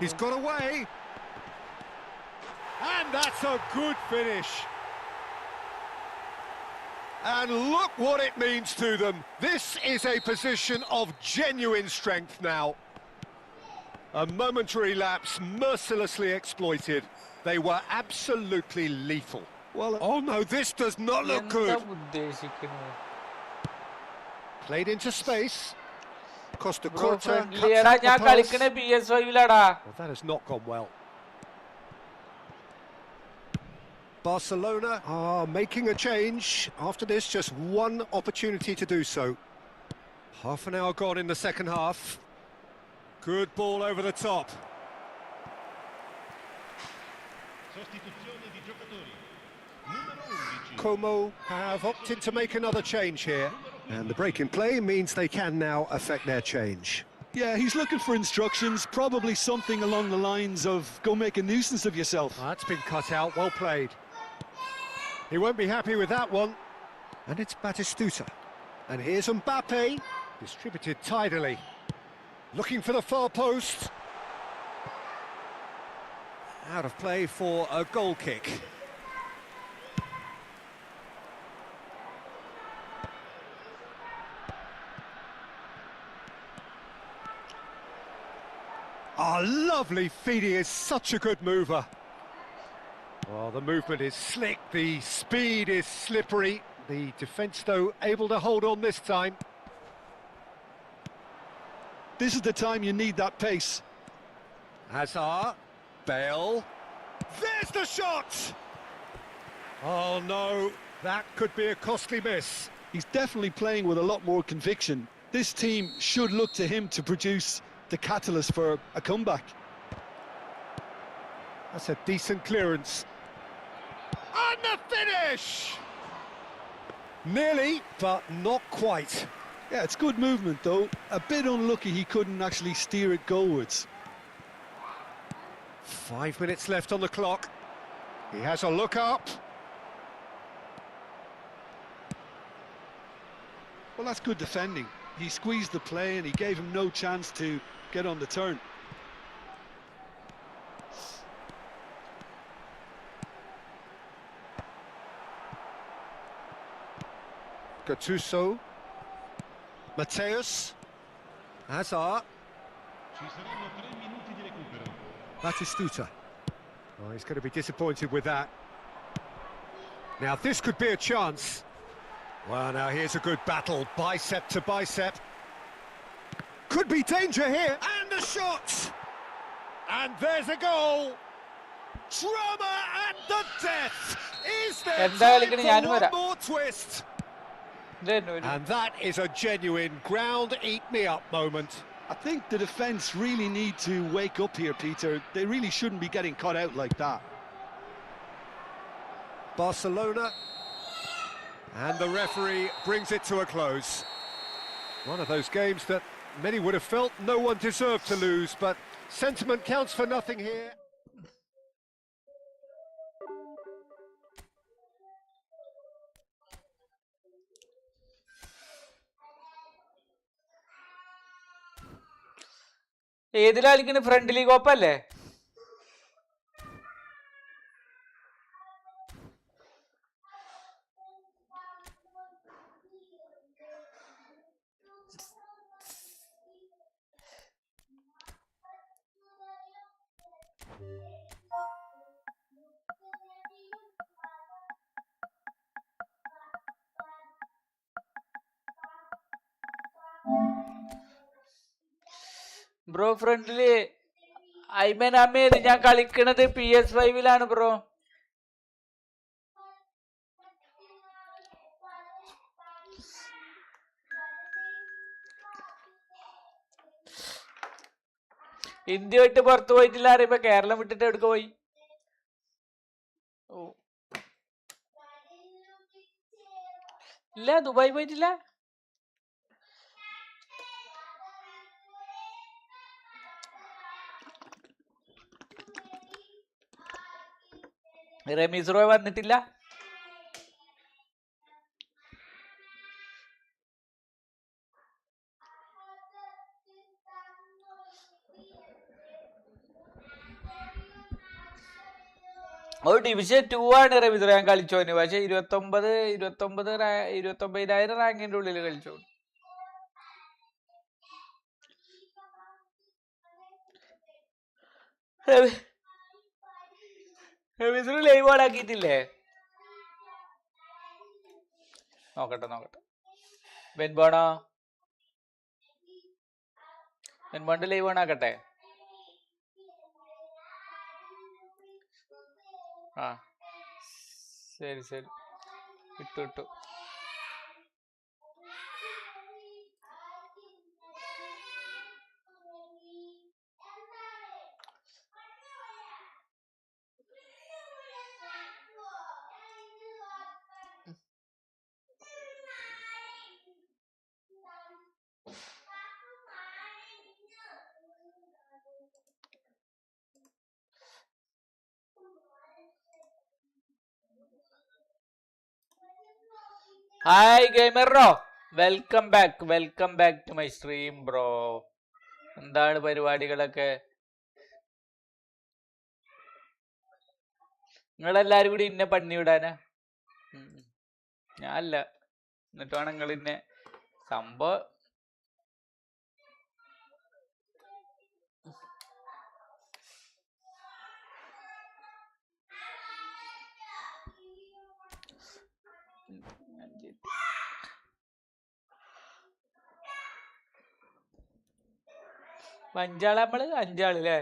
Speaker 2: He's got away. And that's a good finish. And look what it means to them. This is a position of genuine strength now. A momentary lapse mercilessly exploited. They were absolutely lethal. Well, oh no, this does not look good. Played into space. Costa Corta cuts out the pass. Well, that has not gone well. Barcelona are making a change. After this, just one opportunity to do so. Half an hour gone in the second half. Good ball over the top. Como have opted to make another change here. And the break in play means they can now affect their change.
Speaker 3: Yeah, he's looking for instructions, probably something along the lines of go make a nuisance of yourself.
Speaker 2: That's been cut out, well played. He won't be happy with that one. And it's Batistuta. And here's Mbappe, distributed tidily. Looking for the far post. Out of play for a goal kick. Oh, lovely feed, he is such a good mover. Well, the movement is slick, the speed is slippery. The defence, though, able to hold on this time.
Speaker 3: This is the time you need that pace.
Speaker 2: Hazard, Bale, there's the shot! Oh no, that could be a costly miss.
Speaker 3: He's definitely playing with a lot more conviction. This team should look to him to produce the catalyst for a comeback.
Speaker 2: That's a decent clearance. And the finish! Nearly, but not quite.
Speaker 3: Yeah, it's good movement though. A bit unlucky he couldn't actually steer it goalwards.
Speaker 2: 5 minutes left on the clock. He has a look up.
Speaker 3: Well, that's good defending. He squeezed the play and he gave him no chance to get on the turn.
Speaker 2: Gattuso. Mateus. Hazard.
Speaker 4: Ci saranno 3 minuti di recupero.
Speaker 2: Batistuta. Oh, he's going to be disappointed with that. Now, this could be a chance. Well, now here's a good battle, bicep to bicep. Could be danger here, and a shot! And there's a goal! Drama at the death! Is there time for one more twist? And that is a genuine ground-eat-me-up moment.
Speaker 3: I think the defence really need to wake up here, Peter. They really shouldn't be getting caught out like that.
Speaker 2: Barcelona. And the referee brings it to a close. One of those games that many would have felt no one deserved to lose, but sentiment counts for nothing here.
Speaker 1: ഏതിലാ കളിക്കണ friendly കോപ്പല്ലേ? Bro friendly അയ്മനാമേത് ഞാൻ കളിക്കണത് PS5-ലാണ് bro. India വിട്ട് പുറത്തു പോയിട്ടില്ല അറിയുമ്പോ കേരളം വിട്ടിട്ട് എവിടേക്ക് പോയി? ഓ ഇല്ല, ദുബായ് പോയിട്ടില്ല. റമീസ് റോയ് വന്നിട്ടില്ല. ഒരു ഡിവിഷൻ 2 ആണ് റമീസ് റോയ് ഞാൻ കളിച്ചോന്. പക്ഷെ 29,000 റാങ്കിന്റെ ഉള്ളിൽ കളിച്ചോ. റമീസ് റോയ് ലൈവ് ഓൺ ആക്കിയിട്ടില്ലേ? നോക്കട്ടെ. വെൻബോണ്ട് ലൈവ് ഓൺ ആക്കട്ടെ. ആ ശരി ഇട്ടു. ഹായ് ഗെയിമറോ, welcome back to my stream bro. എന്താണ് പരിപാടികളൊക്കെ? നിങ്ങളെല്ലാരും കൂടി ഇന്നെ പണി വിടാനാ? ഞാനല്ല, എന്നിട്ട് വേണം നിങ്ങൾ ഇന്നെ സംഭവം. അഞ്ചാള്, നമ്മള് അഞ്ചാള് അല്ലേ?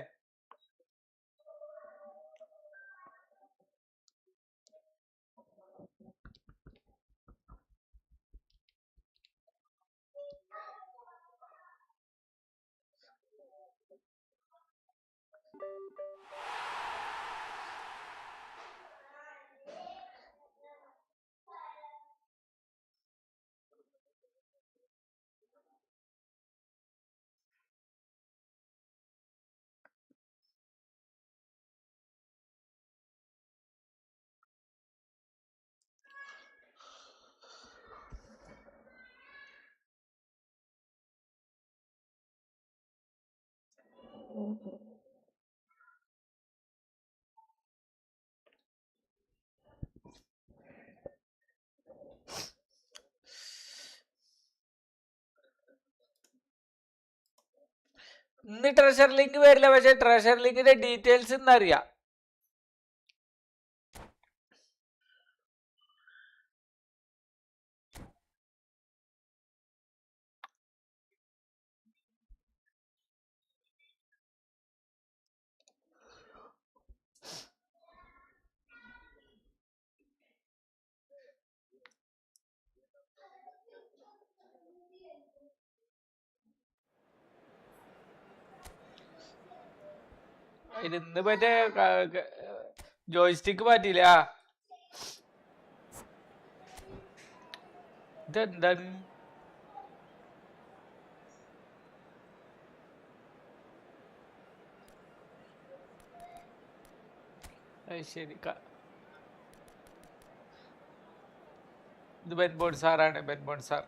Speaker 1: ഇന്ന് ട്രഷർ ലിങ്ക് വരില്ല, പക്ഷെ ട്രഷർ ലിങ്കിന്റെ ഡീറ്റെയിൽസ് ഇന്നറിയാം. ഇന്ന് മറ്റേ ജോയ്സ്റ്റിക്ക് പറ്റിയില്ല. ഇതെന്താണ്? ശരി, ഇത് ബെൻബോൺ സാറാണ്, ബെൻബോൺ സാർ.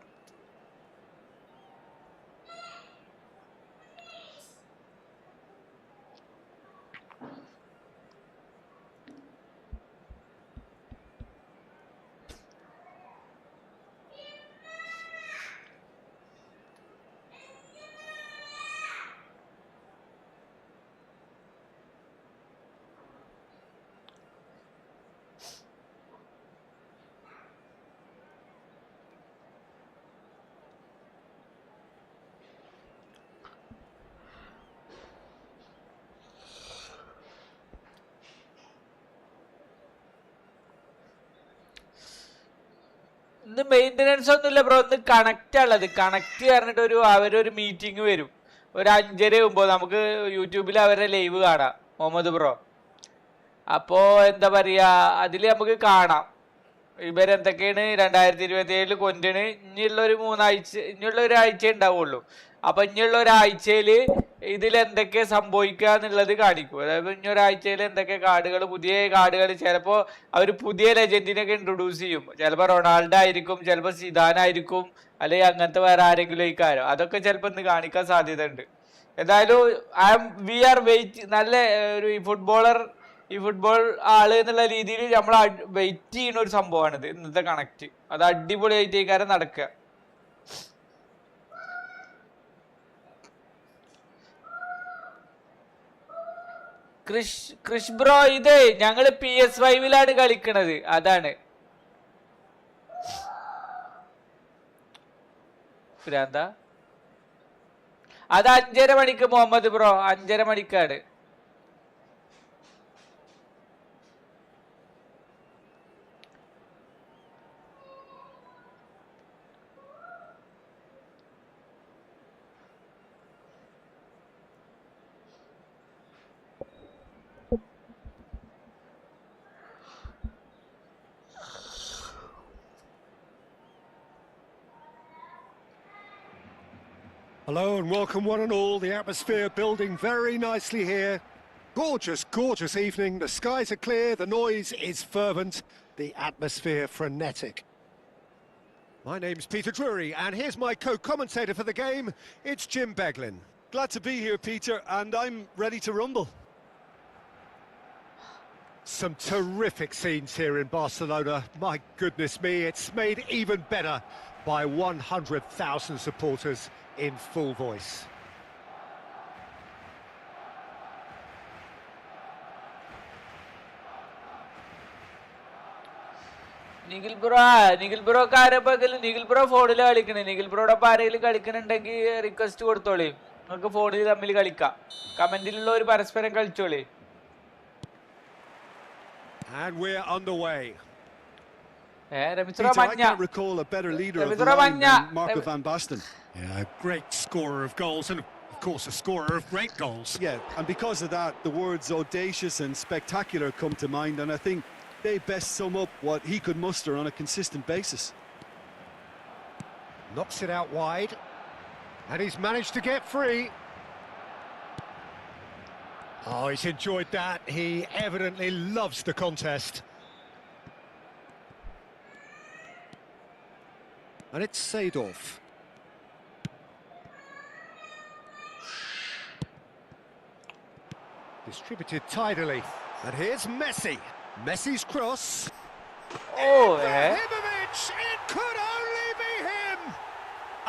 Speaker 1: ഇന്ന് മെയിൻ്റനൻസ് ഒന്നുമില്ല ബ്രോ, ഇന്ന് കണക്റ്റ് ഉള്ളത്. കണക്റ്റ് പറഞ്ഞിട്ട് അവരൊരു മീറ്റിംഗ് വരും ഒരു 5:30 നമുക്ക് യൂട്യൂബിൽ അവരുടെ ലൈവ് കാണാം, മുഹമ്മദ് ബ്രോ. അപ്പോ എന്താ പറയാ, അതിൽ നമുക്ക് കാണാം ഇവരെന്തൊക്കെയാണ് 2027 കൊണ്ടുവന്ന്. ഇനിയുള്ള ഒരാഴ്ച ഉണ്ടാവുള്ളൂ. അപ്പൊ ഇനിയുള്ള ഒരാഴ്ചയിൽ ഇതിലെന്തൊക്കെ സംഭവിക്കുക എന്നുള്ളത് കാണിക്കും. അതായത് ഇനി ഒരാഴ്ചയിൽ എന്തൊക്കെ പുതിയ കാർഡുകൾ, ചിലപ്പോൾ അവർ പുതിയ ലെജൻഡിനൊക്കെ ഇൻട്രൊഡ്യൂസ് ചെയ്യും. ചിലപ്പോൾ റൊണാൾഡോ ആയിരിക്കും, ചിലപ്പോൾ സിദാനായിരിക്കും, അല്ലെങ്കിൽ അങ്ങനത്തെ വേറെ ആരെങ്കിലും ആയിരിക്കും. അതൊക്കെ ചിലപ്പോൾ ഇന്ന് കാണിക്കാൻ സാധ്യത ഉണ്ട്. എന്തായാലും വി ആർ വെയിറ്റ്. നല്ല ഒരു ഈ ഫുട്ബോൾ ആള് എന്നുള്ള രീതിയിൽ നമ്മൾ വെയിറ്റ് ചെയ്യുന്ന ഒരു സംഭവമാണിത് ഇന്നത്തെ കണക്ട്. അത് അടിപൊളിയായിട്ട് നടക്കുക. ക്രിഷ് ബ്രോ, ഇത് ഞങ്ങള് PS5 കളിക്കണത്, അതാണ്. അത് 5:30 മണിക്ക് മുഹമ്മദ് ബ്രോ, 5:30 മണിക്കാണ്.
Speaker 2: Hello and welcome one and all. The atmosphere building very nicely here. Gorgeous evening. The skies are clear, the noise is fervent, the atmosphere frenetic. My name's Peter Drury, and here's my co-commentator for the game. It's Jim Beglin.
Speaker 3: Glad to be here, Peter, and I'm ready to rumble.
Speaker 2: Some terrific scenes here in Barcelona. My goodness me, it's made even better by 100,000 supporters in full voice.
Speaker 1: Nigel bro കാരപ്പകൽ Nikhil bro ഫോണിൽ കളിക്കണേ. നിഖിൽ ബ്രോയുടെ ആരെങ്കിലും കളിക്കണുണ്ടെങ്കിൽ request കൊടുത്തോളി. നമുക്ക് ഫോണിൽ തമ്മിൽ കളിക്കാം. കമന്റിലുള്ള ഒരു പരസ്പരം കളിച്ചോളി.
Speaker 3: And we're underway.
Speaker 1: Peter,
Speaker 3: I can't recall a better leader of the line than Marco van Basten.
Speaker 2: Yeah, a great scorer of goals and, of course, a scorer of great goals.
Speaker 3: Yeah, and because of that, the words audacious and spectacular come to mind, and I think they best sum up what he could muster on a consistent basis.
Speaker 2: Knocks it out wide, and he's managed to get free. Oh, he's enjoyed that. He evidently loves the contest. And it's Seedorf. Distributed tidily. And here's Messi. Messi's cross.
Speaker 1: Oh,
Speaker 2: Ibrahimovic! It could only be him!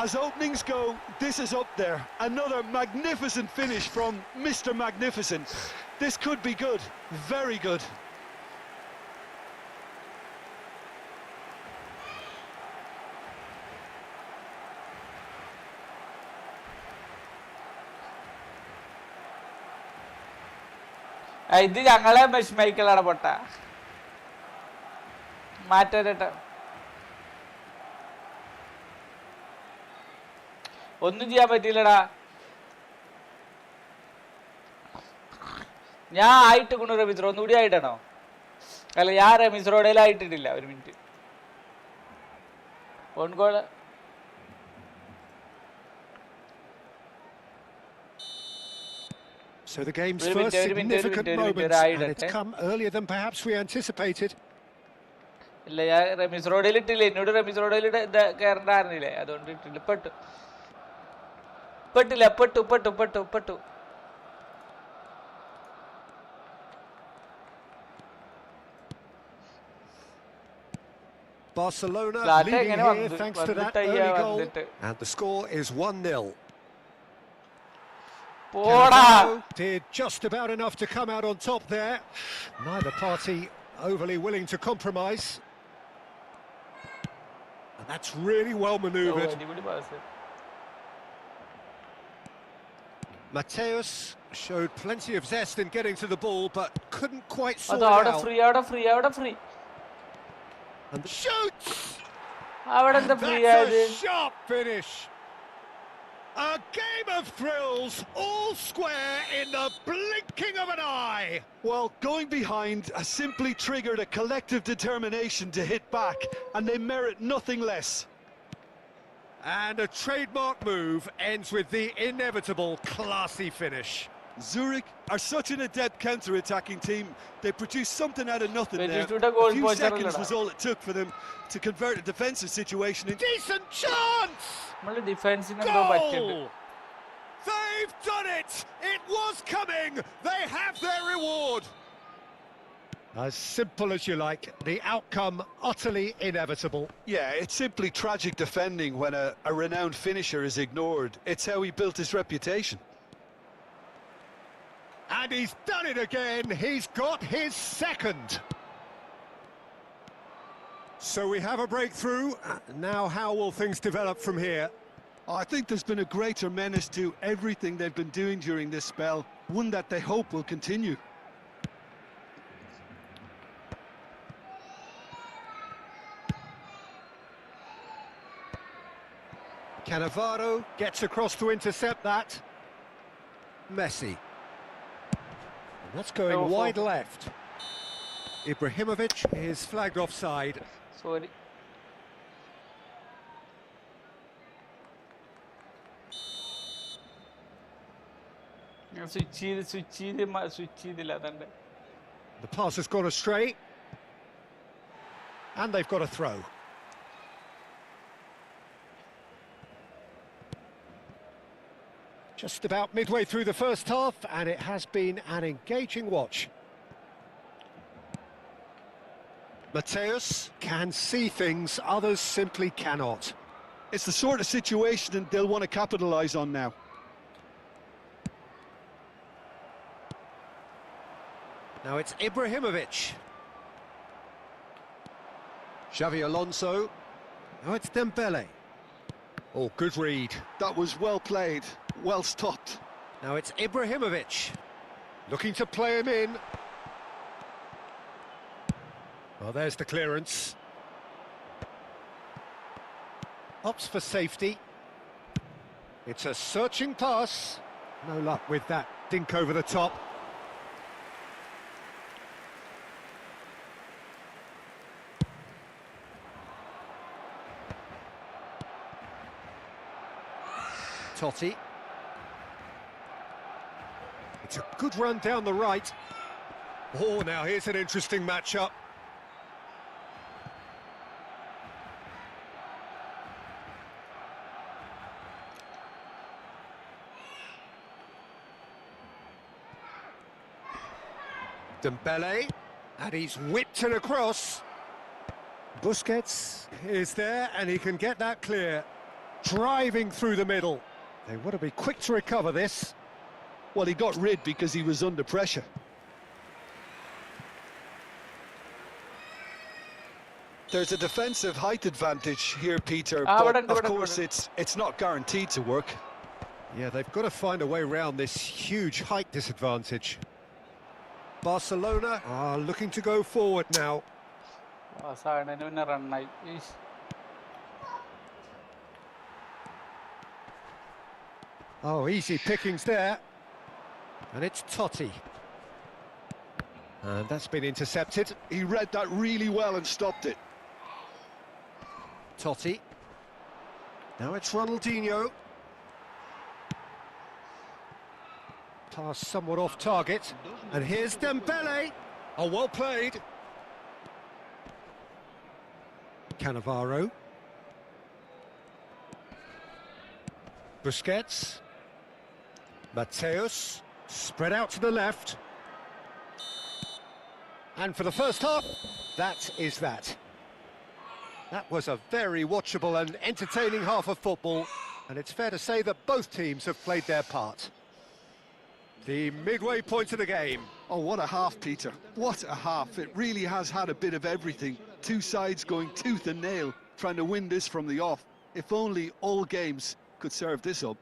Speaker 3: As openings go, this is up there. Another magnificent finish from Mr. Magnificent. This could be good. Very good.
Speaker 1: ഇത് ഞങ്ങളെ വിഷമിക്കലാണ് പൊട്ട. മാറ്റേട്ട ഒന്നും ചെയ്യാൻ പറ്റില്ലടാ. ഞാൻ ആയിട്ട് കൊണ്ടു Ramees raw ഒന്നുകൂടി ആയിട്ടാണോ? അല്ല, ഞാൻ റമീസ് റോഡേൽ ആയിട്ടിട്ടില്ല. ഒരു minute. On goal.
Speaker 2: So the game's first significant moment, and it's come earlier than perhaps we anticipated.
Speaker 1: ഇല്ല, ഞാൻ റമീസ് റോഡിൽ ഇട്ടില്ല. എന്നോട് റമീസ് റോഡിൽ കയറണ്ടായിരുന്നില്ലേ, അതുകൊണ്ട് ഇട്ടില്ല. പെട്ടു.
Speaker 2: Barcelona leading here thanks to that early goal, and the score is 1-0. Did just about enough to come out on top there. Neither party overly willing to compromise. And that's really well manoeuvred. Mateus showed plenty of zest in getting to the ball, but couldn't quite sort it out.
Speaker 1: Out of free.
Speaker 2: And shoots!
Speaker 1: That's
Speaker 2: a sharp finish. A game of thrills, all square in the blinking of an eye.
Speaker 3: Well, going behind has simply triggered a collective determination to hit back, and they merit nothing less.
Speaker 2: And a trademark move ends with the inevitable classy finish.
Speaker 3: Zurich are such an adept counter-attacking team. They produced something out of nothing there. A few seconds was all it took for them to convert a defensive situation into...
Speaker 2: Decent chance! Goal! They've done it! It was coming! They have their reward! As simple as you like, the outcome utterly inevitable.
Speaker 3: Yeah, it's simply tragic defending when a renowned finisher is ignored. It's how he built his reputation.
Speaker 2: And he's done it again. He's got his second. So we have a breakthrough. Now how will things develop from here?
Speaker 3: I think there's been a greater menace to everything they've been doing during this spell, one that they hope will continue.
Speaker 2: Cannavaro gets across to intercept that. Messi. And that's going wide left. Ibrahimovic is flagged offside.
Speaker 1: Sorry.
Speaker 2: The pass has gone astray. And they've got a throw. Just about midway through the first half, and it has been an engaging watch. Mateus can see things others simply cannot.
Speaker 3: It's the sort of situation that they'll want to capitalise on now.
Speaker 2: Now it's Ibrahimovic. Xavi Alonso. Now it's Dembele. Oh, good read.
Speaker 3: That was well played, well stopped.
Speaker 2: Now it's Ibrahimovic. Looking to play him in. Well, there's the clearance. Opts for safety. It's a searching pass. No luck with that dink over the top. Totti. It's a good run down the right. Oh, now here's an interesting matchup. Dembele, and he's whipped it across. Busquets is there, and he can get that clear. Driving through the middle. They want to be quick to recover this.
Speaker 3: Well, he got rid because he was under pressure. There's a defensive height advantage here, Peter, but of course it's not guaranteed to work.
Speaker 2: Yeah, they've got to find a way around this huge height disadvantage. Barcelona are looking to go forward now. Oh, easy pickings there. And it's Totti. And that's been intercepted.
Speaker 3: He read that really well and stopped it.
Speaker 2: Totti. Now it's Ronaldinho. Pass somewhat off target. And here's Dembele. Oh, well played. Cannavaro. Busquets. Mateus. Spread out to the left. And for the first half, that is that. That was a very watchable and entertaining half of football, and it's fair to say that both teams have played their part. The midway point of the game.
Speaker 3: Oh, what a half, Peter. What a half. It really has had a bit of everything. Two sides going tooth and nail, trying to win this from the off. If only all games could serve this up.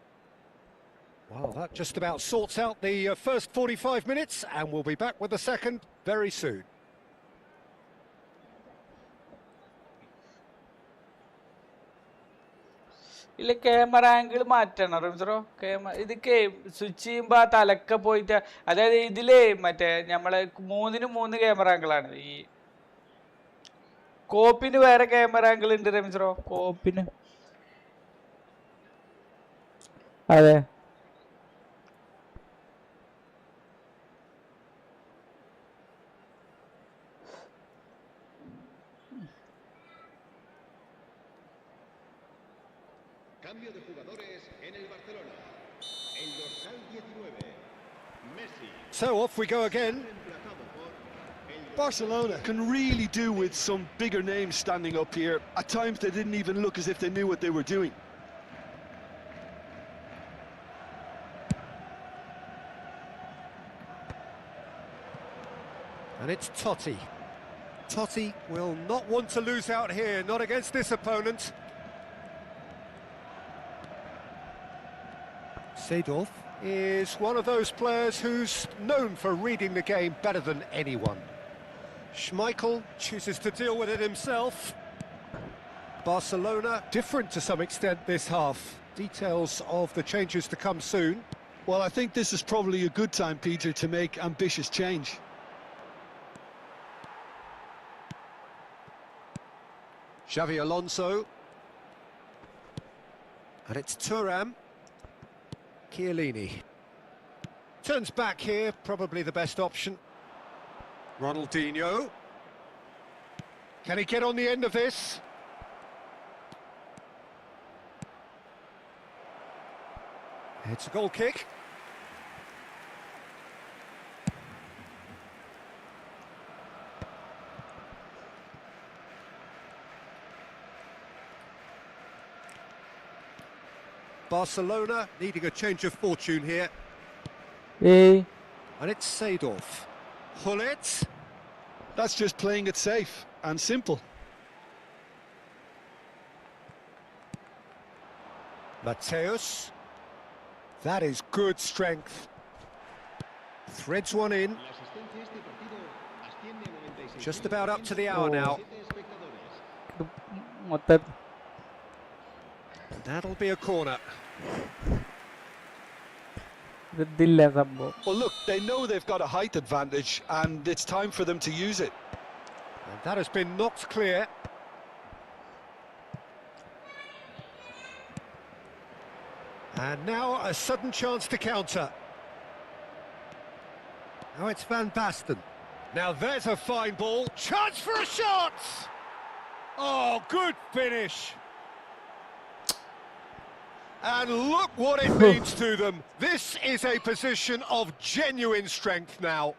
Speaker 2: Well, that just about sorts out the first 45 minutes, and we'll be back with the second very soon.
Speaker 1: ഇല്ല camera angle മാറ്റണം റിംസറോ. ഇത് switch ചെയ്യുമ്പോൾ ആ തലക്ക പോയിട്ട്, അതായത് ഇതില് മറ്റേ നമ്മളെ 3 ക്യാമറ ആംഗിളാണ്. ഈ കോപ്പിന് വേറെ ക്യാമറ ആംഗിൾ ഉണ്ട് റിംസറോ, കോപ്പിന്. അതെ,
Speaker 4: Cambio de jugadores en el Barcelona. El dorsal 19, Messi.
Speaker 2: So off we go again.
Speaker 3: Barcelona can really do with some bigger names standing up here. At times they didn't even look as if they knew what they were doing.
Speaker 2: And it's Totti. Totti will not want to lose out here, not against this opponent. Seedorf is one of those players who's known for reading the game better than anyone. Schmeichel chooses to deal with it himself. Barcelona different to some extent this half. Details of the changes to come soon.
Speaker 3: Well, I think this is probably a good time, Peter, to make ambitious change.
Speaker 2: Xavi Alonso. And it's Thuram. Chiellini. Turns back here, probably the best option. Ronaldinho. Can he get on the end of this? It's a goal kick. Barcelona needing a change of fortune here.
Speaker 1: Hey.
Speaker 2: And it's Seedorf. Hullet.
Speaker 3: That's just playing it safe and simple.
Speaker 2: Mateus. That is good strength. Threads one in. Just about up to the hour now. That'll be a corner.
Speaker 3: Well, look, they know they've got a height advantage and it's time for them to use it.
Speaker 2: And that has been knocked clear. And now a sudden chance to counter. Now it's Van Basten. Now there's a fine ball. Chance for a shot! Oh, good finish. And look what it means to them. This is a position of genuine strength now.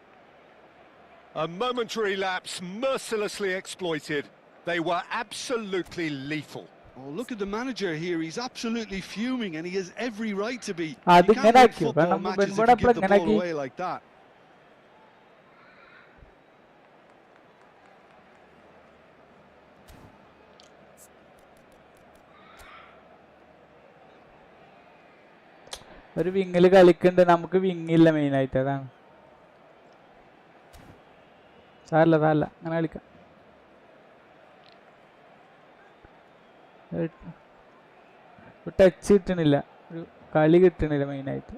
Speaker 2: A momentary lapse mercilessly exploited. They were absolutely lethal.
Speaker 3: Oh, look at the manager here. He's absolutely fuming and he has every right to be.
Speaker 1: I
Speaker 3: You can't win football matches if you give the ball away like that.
Speaker 1: ഒരു വിങ്ങിൽ കളിക്കണ്ട് നമുക്ക് വിങ്ങില്ല മെയിനായിട്ട് അതാണ് സാരല്ല അങ്ങനെ കളിക്കാം touch കിട്ടണില്ല ഒരു കളി കിട്ടണില്ല മെയിനായിട്ട്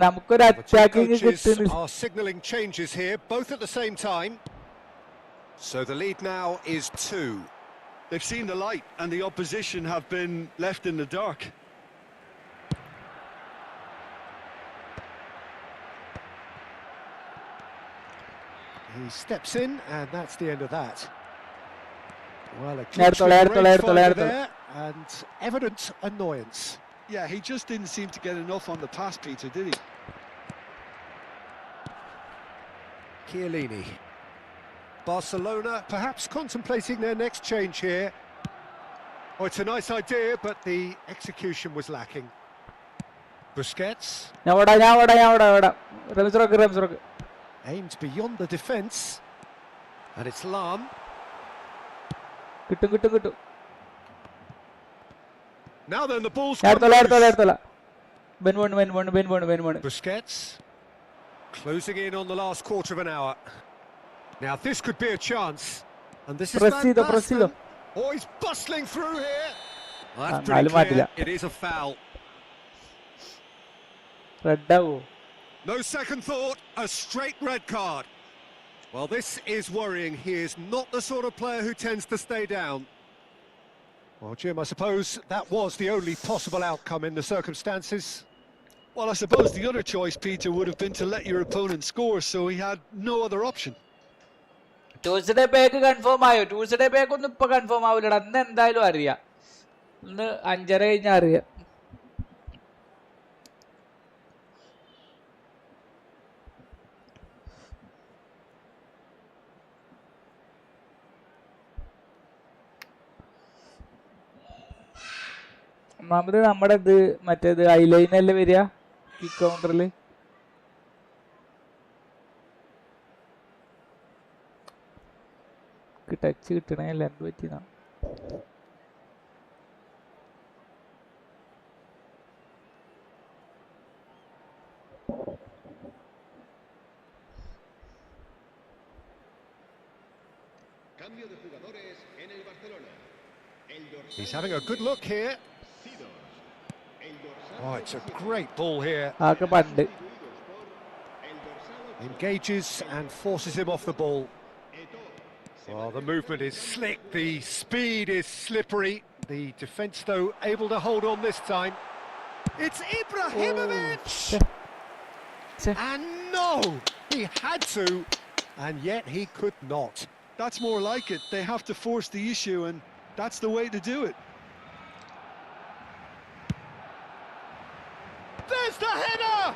Speaker 1: നമുക്കൊരു അറ്റാക്കിംഗ് കിട്ടുന്നില്ല.
Speaker 2: Are signalling changes here, both at the same time. So the lead now is 2.
Speaker 3: They've seen the light and the opposition have been left in the dark.
Speaker 2: He steps in and that's the end of that. Well, a great there and evident annoyance.
Speaker 3: Yeah, he just didn't seem to get enough on the pass, Peter, did he?
Speaker 2: Chiellini. Barcelona perhaps contemplating their next change here. Oh, it's a nice idea, but the execution was lacking. Busquets. Aimed beyond the defence. And it's Lam.
Speaker 1: കിട്ടും
Speaker 2: Now then, the ball's Busquets closing in on the last quarter of an hour. Now this could be a chance, and this is
Speaker 1: Presido.
Speaker 2: Oh, he's bustling through here. Well, that's pretty clear. It is a foul. No second thought, a straight red card. Well, this is worrying. He is not the sort of player who tends to stay down. Well, Jim, I suppose that was the only possible outcome in the circumstances.
Speaker 3: Well, I suppose the other choice, Peter, would have been to let your opponent score, so he had no other option.
Speaker 1: Tuesday back confirm ആയോ? Tuesday back ഒന്നും ഇപ്പൊ confirm ആവില്ലടാ. അന്ന് എന്തായാലും അറിയാം. ഇന്ന് 5:30 കഴിഞ്ഞാൽ അറിയാം. ഒന്നാമത് നമ്മുടെ ഇത് മറ്റേത് ഐലൈനല്ലേ വരിക കിക്ക് കൗണ്ടറിൽ. ടച്ച് കിട്ടണേല്ല, എന്ത് പറ്റിയതാ?
Speaker 2: He's having a good look here. Oh, it's a great ball here. Engages and forces him off the ball. Well, the movement is slick, the speed is slippery. The defence, though, able to hold on this time. It's Ibrahimovic! And no! He had to, and yet he could not.
Speaker 3: That's more like it. They have to force the issue, and that's the way to do it.
Speaker 2: There's the header!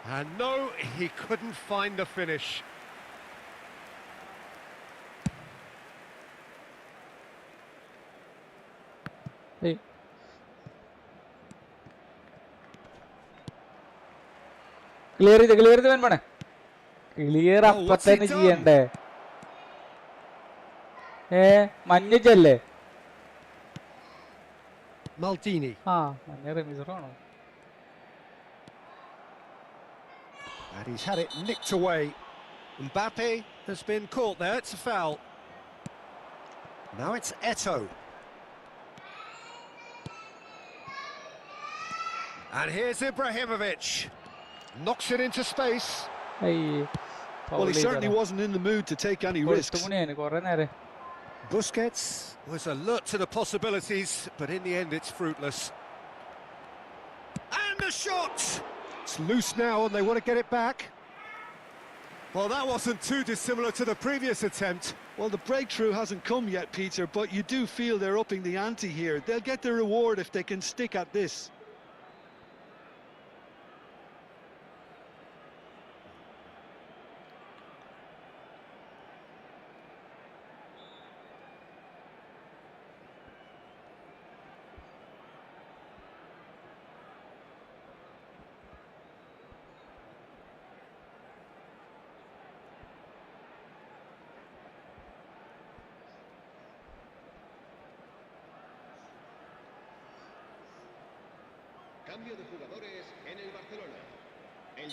Speaker 2: And no, he couldn't find the finish.
Speaker 1: Clear it, man. Clear up,
Speaker 2: what's he done?
Speaker 1: Manjale.
Speaker 2: Maldini. And he's had it nicked away. Mbappe has been caught there, it's a foul. Now it's Eto'o. And here's Ibrahimovic. Knocks it into space.
Speaker 3: Well, he certainly wasn't in the mood to take any risks.
Speaker 2: Busquets was alert to the possibilities, but in the end it's fruitless. And the shot! It's loose now and they want to get it back. Well, that wasn't too dissimilar to the previous attempt.
Speaker 3: Well, the breakthrough hasn't come yet, Peter, but you do feel they're upping the ante here. They'll get their reward if they can stick at this.
Speaker 4: Cambio de jugadores en el Barcelona.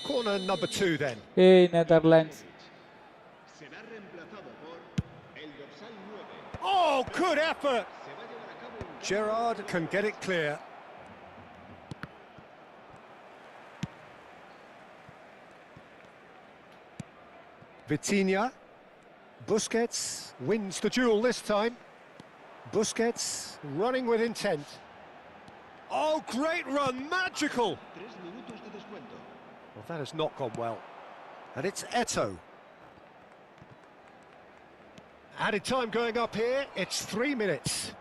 Speaker 2: Corner number 2 then.
Speaker 1: Hey, Netherlands.
Speaker 4: Será reemplazado por el dorsal 9.
Speaker 2: Oh, good effort!
Speaker 4: Se va a llevar a cabo un
Speaker 2: Gerrard can get it clear. Vitinha. Busquets wins the duel this time. Busquets running with intent. Oh, great run, magical!
Speaker 4: 3 minutos de descuento.
Speaker 2: Well, that has not gone well. And it's Eto'o. Added time going up here, it's 3 minutes.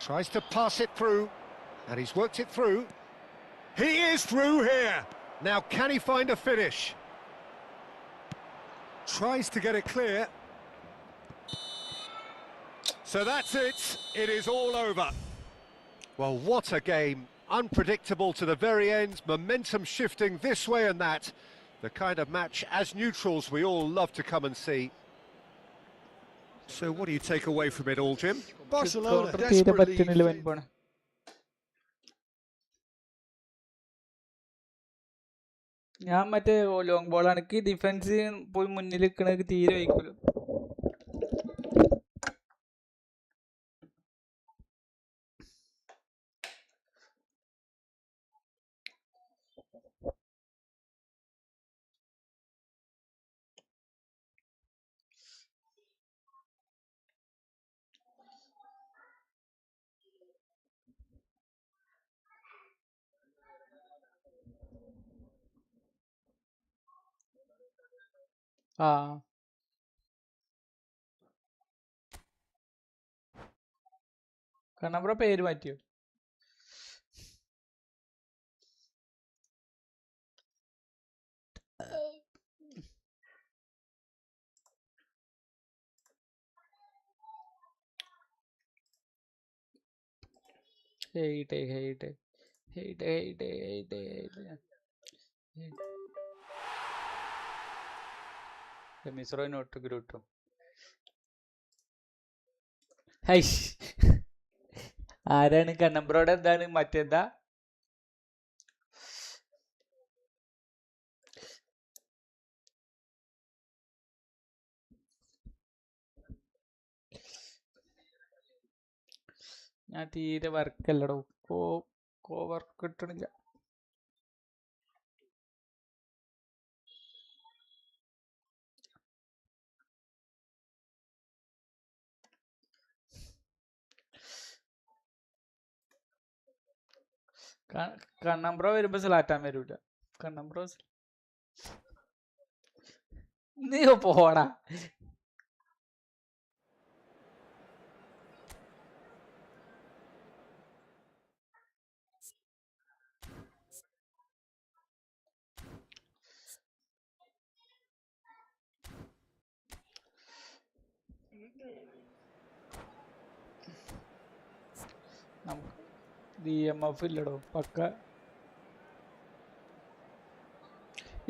Speaker 2: Tries to pass it through, and he's worked it through. He is through here! Now, can he find a finish? Tries to get it clear. So that's it, it is all over. Well, what a game. Unpredictable to the very end, momentum shifting this way and that. The kind of match, as neutrals, we all love to come and see. So what do you take away from it all, Jim?
Speaker 3: Barcelona desperately...
Speaker 1: ഞാൻ മറ്റേ long ball ആണെങ്കിൽ defence പോയി മുന്നിൽ നിൽക്കണത് തീരെ വയ്ക്കൂല. കണ്ണമ്പ്ര പേര് മാറ്റിയോ? മിസ്രോ not ഗ്രൂട്ടും ആരാണ് കണ്ണമ്പ്രോടെ? എന്താണ് മറ്റെന്താ? ഞാൻ തീരെ വർക്കല്ലടോ, വർക്ക് കിട്ടണില്ല. കണ്ണമ്പ്രോ വരുമ്പോ സ്ലാറ്റാൻ വരൂല. കണ്ണമ്പ്രോ നീ പോടാ. നമുക്ക് DMF ഇല്ലടോ പക്ക.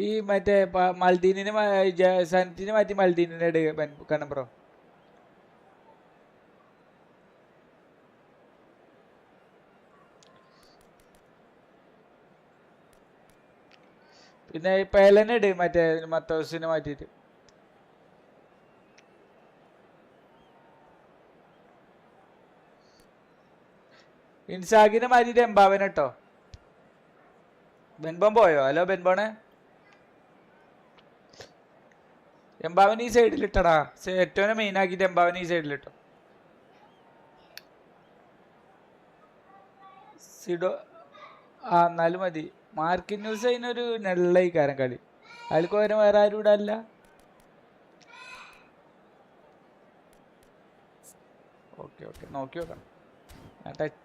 Speaker 1: ഈ മറ്റേ മൽദീനിന് സനറ്റിന് മാറ്റി മൽദീനിനെ കണ്ണമ്പ്രോ. പിന്നെ പേലനെ ഇട് മറ്റേ മത്തോസിനെ മാറ്റിയിട്ട്. ഇൻസാഗിനെ മാറ്റിയിട്ട് എംബാവനെ ഇട്ടോ. ബെൻബോൺ പോയോ? ഹലോ ബെൻബോണെ, എംബാവൻ ഈ സൈഡിലിട്ടടാ. ഏറ്റവും മെയിൻ ആക്കിയിട്ട് എംബാവൻ ഈ സൈഡിലിട്ടോ. സിഡോ എന്നാലും മതി. മാർക്കിൻ ന്യൂസ് അതിനൊരു നെള്ളയിക്കാരൻ കളി. അതിൽക്ക് പകരം വേറെ ആരും ഇവിടെ അല്ല. ഓക്കെ ഓക്കെ നോക്കി നോക്കാം.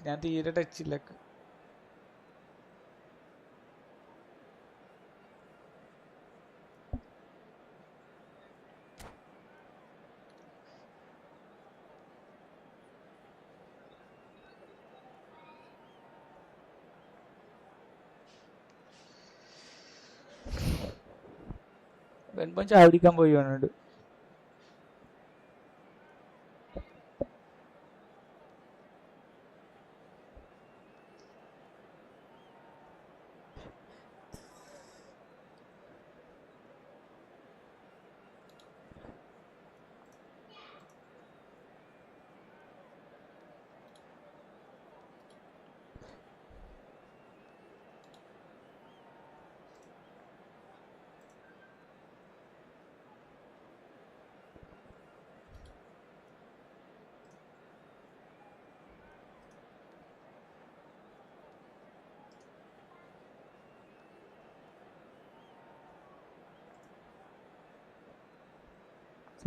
Speaker 1: ഞാൻ തീരെ ടച്ചില്ല. ബെൻബോൺ ചാവടിക്കാൻ പോയി വന്നിട്ട്.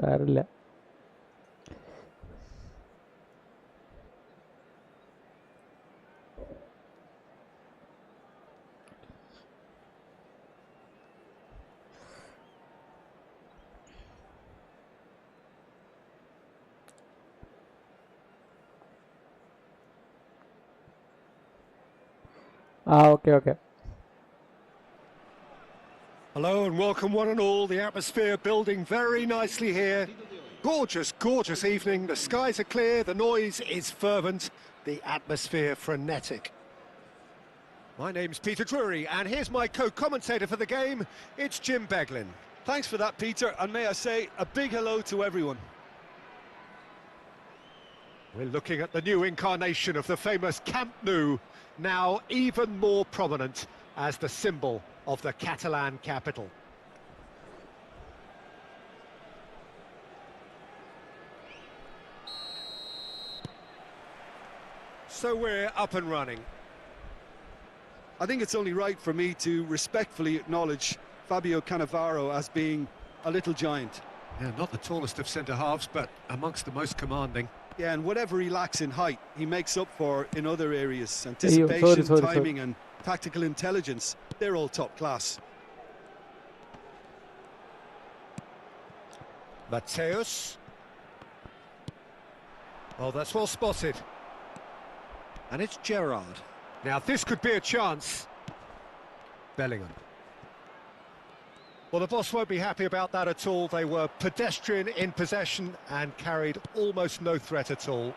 Speaker 1: സാറില്ല. Okay, okay.
Speaker 2: Hello and welcome one and all. The atmosphere building very nicely here. Gorgeous, gorgeous evening. The skies are clear, the noise is fervent, the atmosphere frenetic. My name's Peter Drury and here's my co-commentator for the game. It's Jim Beglin.
Speaker 3: Thanks for that, Peter, and may I say a big hello to everyone.
Speaker 2: We're looking at the new incarnation of the famous Camp Nou, now even more prominent as the symbol of the Catalan capital. So we're up and running.
Speaker 3: I think it's only right for me to respectfully acknowledge Fabio Cannavaro as being a little giant.
Speaker 2: Yeah, not the tallest of centre-halves, but amongst the most commanding.
Speaker 3: Yeah, and whatever he lacks in height, he makes up for in other areas. Anticipation, timing and tactical intelligence, they're all top class.
Speaker 2: Mateus. Oh, that's well spotted. And it's Gerrard. Now, this could be a chance. Bellingham. Well, the boss won't be happy about that at all. They were pedestrian in possession and carried almost no threat at all.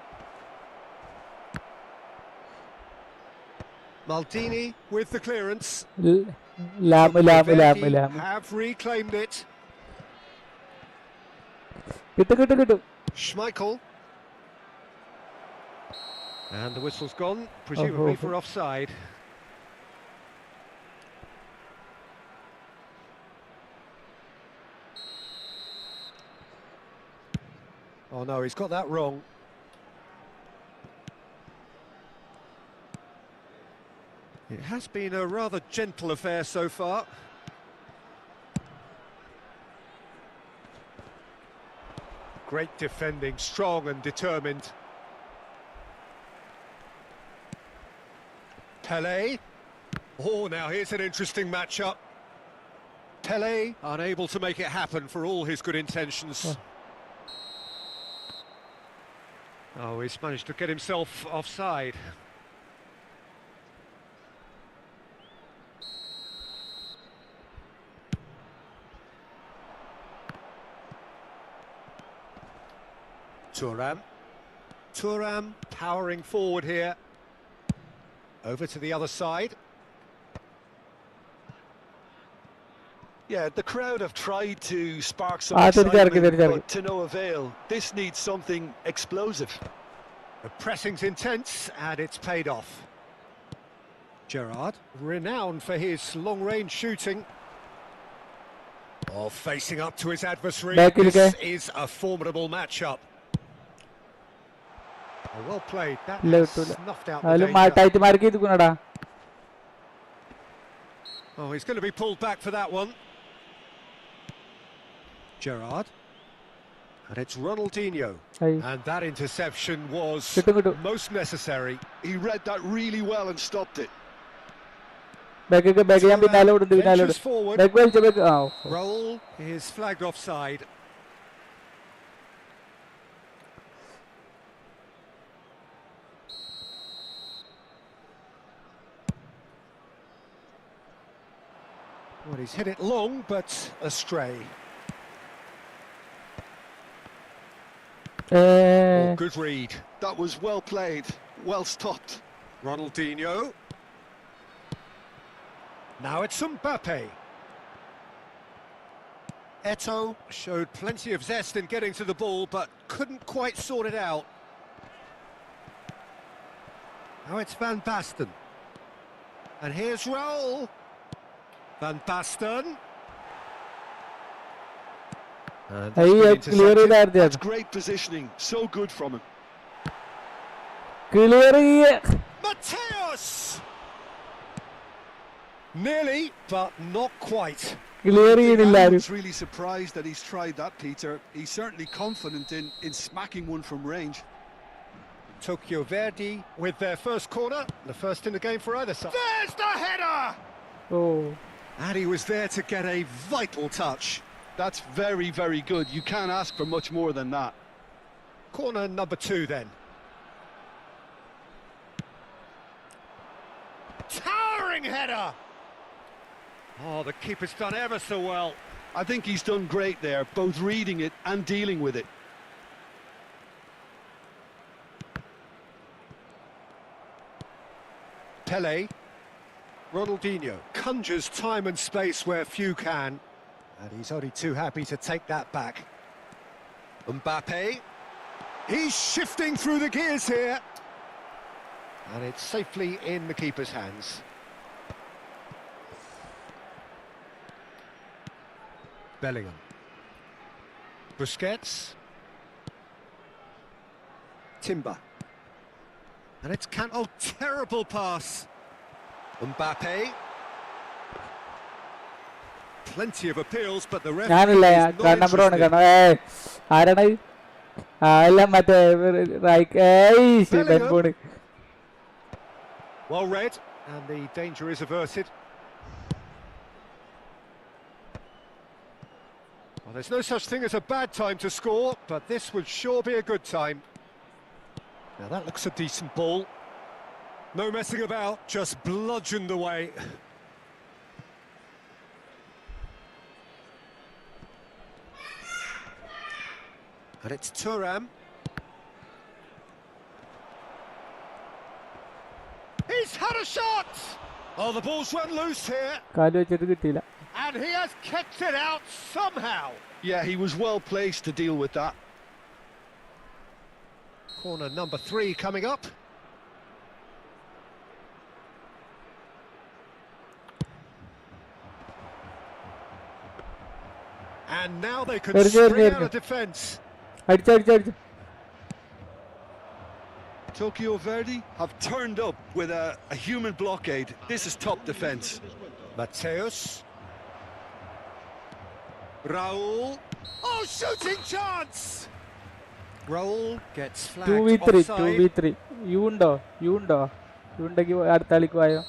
Speaker 2: Maldini with the clearance. Have reclaimed it. Schmeichel. And the whistle's gone, presumably for offside. Oh no, he's got that wrong. It has been a rather gentle affair so far. Great defending, strong and determined. Pele. Oh, now here's an interesting matchup. Pele unable to make it happen for all his good intentions. Oh, he's managed to get himself offside. Thuram powering forward here. Over to the other side.
Speaker 3: Yeah, the crowd have tried to spark some excitement, but to no avail. This needs something explosive.
Speaker 2: The pressing's intense, and it's paid off. Gerrard, renowned for his long-range shooting. Oh, facing up to his adversary. This is a formidable matchup. Oh, well played. That has snuffed out the danger. Oh, he's going to be pulled back for that one. Gerrard. And it's Ronaldinho. And that interception was most necessary.
Speaker 3: He read that really well and stopped it.
Speaker 2: Ventures forward. Roll is flagged offside. Well, he's hit it long, but astray. Oh, good read.
Speaker 3: That was well played, well stopped.
Speaker 2: Ronaldinho. Now it's Mbappe. Eto'o showed plenty of zest in getting to the ball, but couldn't quite sort it out. Now it's Van Basten. And here's Raul. Van Basten.
Speaker 3: That's great positioning, so good from him.
Speaker 2: Mateus! Nearly, but not quite.
Speaker 3: I'm really surprised that he's tried that, Peter. He's certainly confident in smacking one from range.
Speaker 2: Tokyo Verdy with their first corner, the first in the game for either side. There's the header!
Speaker 1: Oh.
Speaker 2: And he was there to get a vital touch.
Speaker 3: That's very, very good. You can't ask for much more than that.
Speaker 2: Corner number 2 then. Towering header! Oh, the keeper's done ever so well.
Speaker 3: I think he's done great there, both reading it and dealing with it.
Speaker 2: Pele. Ronaldinho conjures time and space where few can. And he's only too happy to take that back. Mbappe. He's shifting through the gears here. And it's safely in the keeper's hands. Bellingham. Busquets. Timber. And it's oh, terrible pass. Mbappe. Plenty of appeals, but the referee is not interested. Well read, and the danger is averted. Well, there's no such thing as a bad time to score, but this would sure be a good time. Now that looks a decent ball. No messing about, just bludgeoned away. And it's Thuram. He's had a shot! Oh, the ball's run loose here. And he has kept it out somehow.
Speaker 3: Yeah, he was well placed to deal with that.
Speaker 2: Corner number 3 coming up. And now they can spring out of defence.
Speaker 3: To Tokyo Verdy have turned up with a human blockade. This is top defence.
Speaker 2: Mateus. Raul. Oh, shooting chance! Raul gets flagged
Speaker 1: 2v3
Speaker 2: offside.
Speaker 1: 2v3 യുണ്ടോ യുണ്ടെങ്കിൽ അടുത്ത കളിക്ക് വായോ.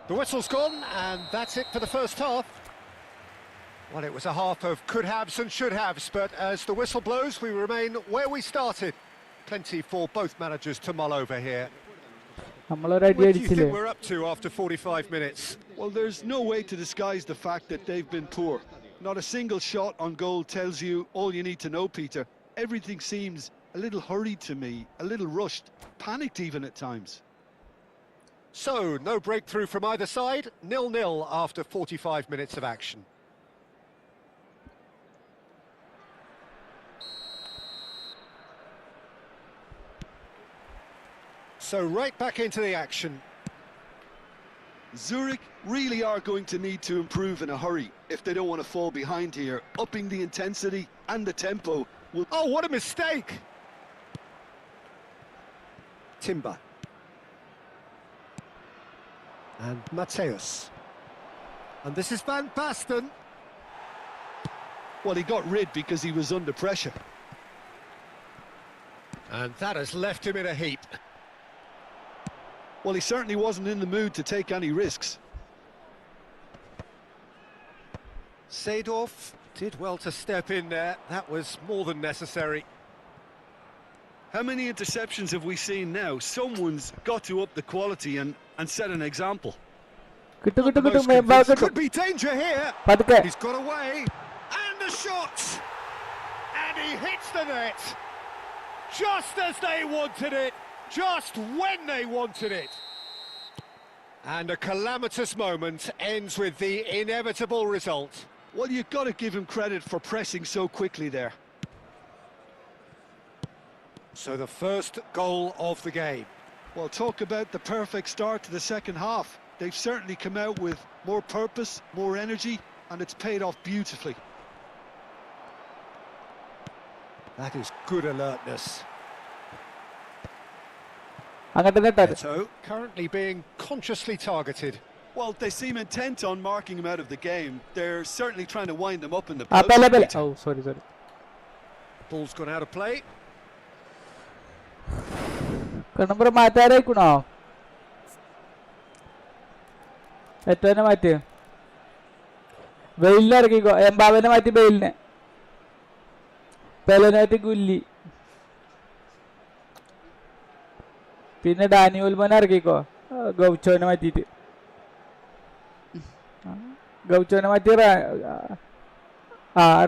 Speaker 2: The whistle's gone, and that's it for the first half. Well, it was a half of could-haves and should-haves, but as the whistle blows, we remain where we started. Plenty for both managers to mull over here. What do you think we're up to after 45 minutes?
Speaker 3: Well, there's no way to disguise the fact that they've been poor. Not a single shot on goal tells you all you need to know, Peter. Everything seems a little hurried to me, a little rushed, panicked even at times.
Speaker 2: So, no breakthrough from either side, 0-0 after 45 minutes of action. So, right back into the action.
Speaker 3: Zurich really are going to need to improve in a hurry if they don't want to fall behind here. Upping the intensity and the tempo will...
Speaker 2: Oh, what a mistake! Timber. And Mateus. And this is Van Basten.
Speaker 3: Well, he got rid because he was under pressure.
Speaker 2: And that has left him in a heap.
Speaker 3: Well, he certainly wasn't in the mood to take any risks.
Speaker 2: Seedorf did well to step in there. That was more than necessary.
Speaker 3: How many interceptions have we seen now? Someone's got to up the quality and set an example.
Speaker 2: Could be danger here. He's got away. And the shot! And he hits the net. Just as they wanted it. Just when they wanted it. And a calamitous moment ends with the inevitable result.
Speaker 3: Well, you've got to give him credit for pressing so quickly there.
Speaker 2: So the first goal of the game.
Speaker 3: Well, talk about the perfect start to the second half. They've certainly come out with more purpose, more energy, and it's paid off beautifully.
Speaker 2: That is good alertness.
Speaker 1: Neto
Speaker 2: currently being consciously targeted.
Speaker 3: Well, they seem intent on marking him out of the game. They're certainly trying to wind them up in the post.
Speaker 1: Oh, sorry.
Speaker 2: Ball's gone out of play.
Speaker 1: Number മാറ്റാറായിക്കണോ ഏറ്റവും മാറ്റി വെയിലിറക്കിക്കോ എംബാബനെ മാറ്റി ബെയിലിനെ പെലനെ മാറ്റി ഗുല്ലി പിന്നെ Dani ഉൽമനെ ഇറക്കിക്കോ ഗൗച്ചോനെ മാറ്റിയിട്ട് ഗൗച്ചോനെ മാറ്റി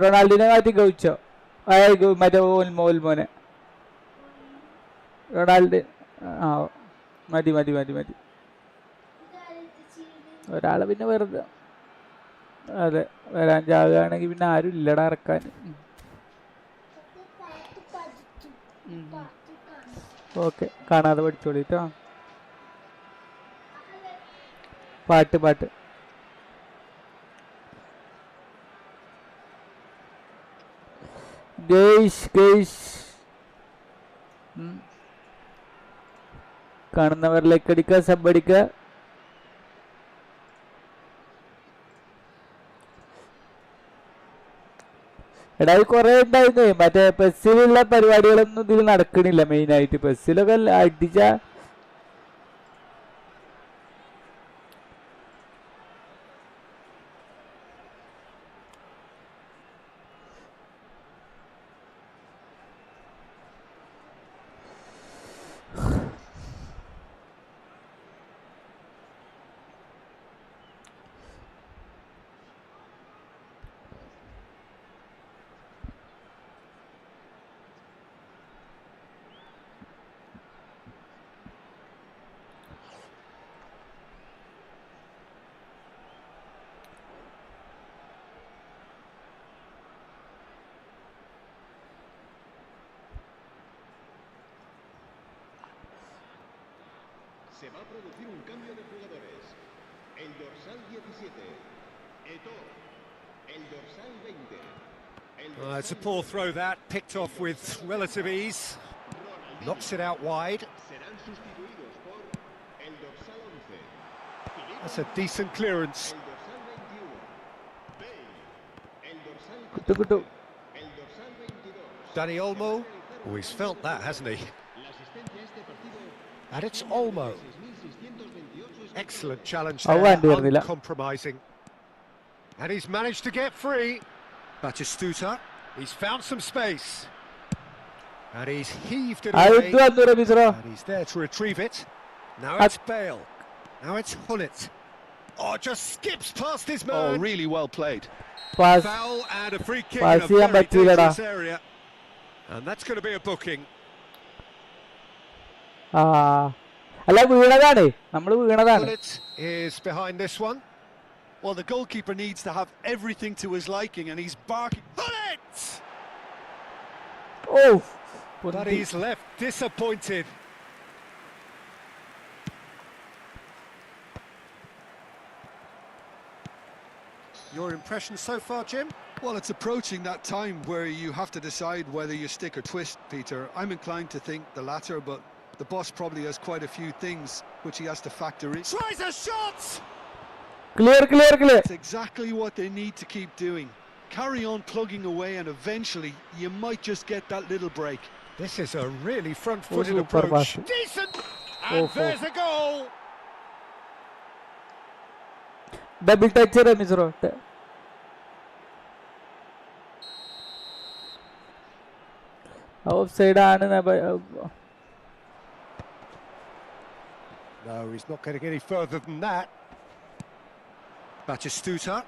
Speaker 1: റൊണാൾഡിനെ മാറ്റി Gaucho മറ്റേ ഉൽമോനെ Ronald മതി ഒരാളെ പിന്നെ വെറുതെ അതെ വരാൻ ചാകുകയാണെങ്കിൽ പിന്നെ ആരും ഇല്ലടാ ഇറക്കാൻ. ഓക്കെ കാണാതെ പഠിച്ചോളിട്ടോ. പാട്ട് ഗേഷ് കാണുന്നവരിലേക്ക് അടിക്കുക, സബ് അടിക്കുക. എടാ കുറെ ഉണ്ടായിരുന്നേ മറ്റേ പെസ്സിലുള്ള പരിപാടികളൊന്നും ഇതിൽ നടക്കണില്ല. മെയിനായിട്ട് പെസ്സിലൊക്കെ അടിച്ച
Speaker 4: Se va a producir un cambio de jugadores. El dorsal 17,
Speaker 2: It's a poor throw that, picked off with relative ease. Knocks it out wide. That's a decent clearance. Danny Olmo. Oh, he's felt that, hasn't he? And it's Olmo. Excellent challenge there, uncompromising. And he's managed to get free. Batistuta. He's found some space. And he's heaved it away. And he's there to retrieve it. Now it's Bale. Now it's Hullet. Oh, just skips past his man.
Speaker 3: Oh, really well played.
Speaker 2: Foul and a free kick in a very dangerous area. And that's going to be a booking. Hullet is behind this one.
Speaker 3: Well, the goalkeeper needs to have everything to his liking, and he's barking.
Speaker 2: Hullet!
Speaker 1: Oh!
Speaker 2: But he's left disappointed. Your impression so far, Jim?
Speaker 3: Well, it's approaching that time where you have to decide whether you stick or twist, Peter. I'm inclined to think the latter, but the boss probably has quite a few things which he has to factor in.
Speaker 2: Tries a shot!
Speaker 1: Clear.
Speaker 3: It's exactly what they need to keep doing. Carry on plugging away, and eventually you might just get that little break.
Speaker 2: This is a really front-footed approach. Decent! And there's a goal!
Speaker 1: Double touch Ramiro. Offside.
Speaker 2: No, he's not getting any further than that. Batistuta.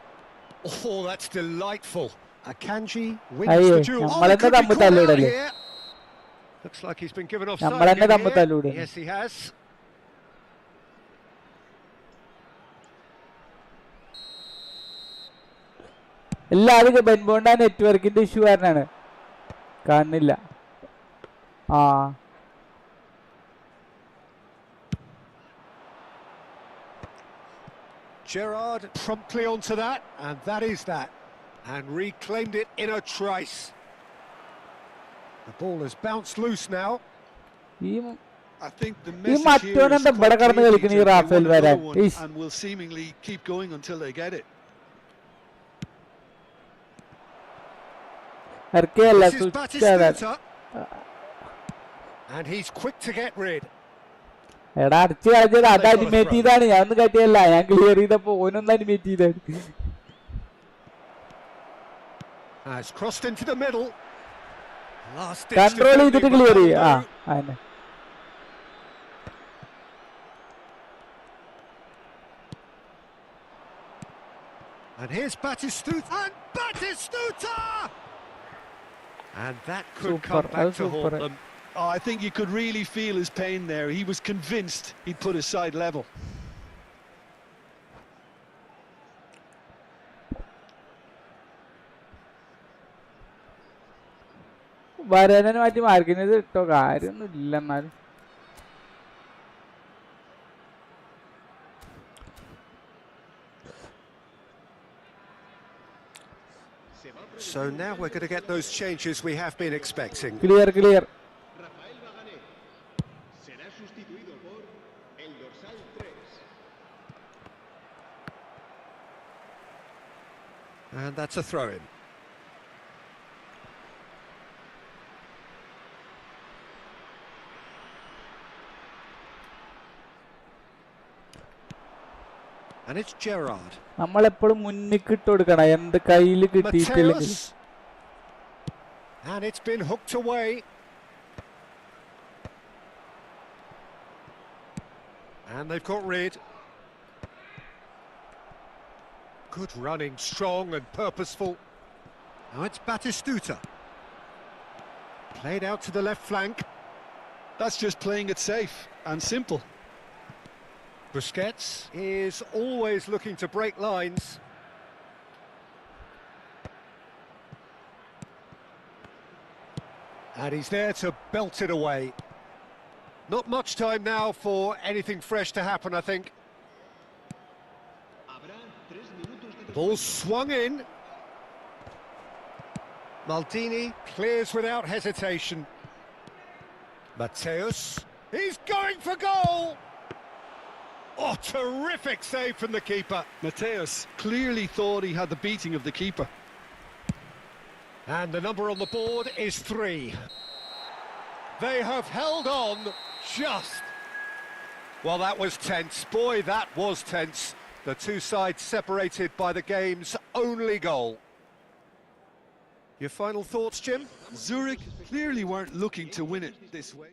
Speaker 2: Oh, that's delightful. Akanji wins the duel. Oh, could be caught out here. Looks like he's been given offside here. Yes, he has.
Speaker 1: എല്ലാവർക്കും ബെൻബോണ്ട നെറ്റ്വർക്കിന്റെ issue കാരണമാണ് കാണുന്നില്ല.
Speaker 2: Gerrard promptly onto that, and that is that. And reclaimed it in a trice. The ball has bounced loose now.
Speaker 3: I think the message here is quite clear, and will seemingly keep going until they get it.
Speaker 2: This is Batistuta. And he's quick to get rid.
Speaker 1: Animate ചെയ്താണ്, ഞാൻ ഒന്നും കട്ടിയല്ല, ഞാൻ clear ചെയ്തപ്പോ ഓനൊന്ന് animate ചെയ്താണ്.
Speaker 2: Has crossed into the middle.
Speaker 1: Control ചെയ്തിട്ട് clear ചെയ്യാ.
Speaker 2: And here's Batistuta. And Batistuta! And that could come back to haunt them.
Speaker 3: Oh, I think you could really feel his pain there. He was convinced he'd put his side level.
Speaker 1: വരാനെ മാറ്റി മാർക്കിനത് ഇട്ടോ, കാര്യമൊന്നും ഇല്ല. എന്നാലും
Speaker 2: So now we're going to get those changes we have been expecting.
Speaker 1: Clear.
Speaker 2: And that's a throw-in. And it's Gerrard.
Speaker 1: നമ്മളെപ്പോഴും മുന്നിക്ക് ഇട്ട് കൊടുക്കണം, എന്ത് കയ്യിൽ കിട്ടിയിട്ടില്ലെങ്കിൽ.
Speaker 2: And it's been hooked away. And they've got rid. Good running, strong and purposeful. Now it's Batistuta. Played out to the left flank.
Speaker 3: That's just playing it safe and simple.
Speaker 2: Busquets is always looking to break lines. And he's there to belt it away. Not much time now for anything fresh to happen, I think. Ball swung in. Maldini clears without hesitation. Mateus, he's going for goal! Oh, terrific save from the keeper.
Speaker 3: Mateus clearly thought he had the beating of the keeper.
Speaker 2: And the number on the board is 3. They have held on just. Well, that was tense. Boy, that was tense. The two sides separated by the game's only goal. Your final thoughts, Jim?
Speaker 3: Zurich clearly weren't looking to win it this way.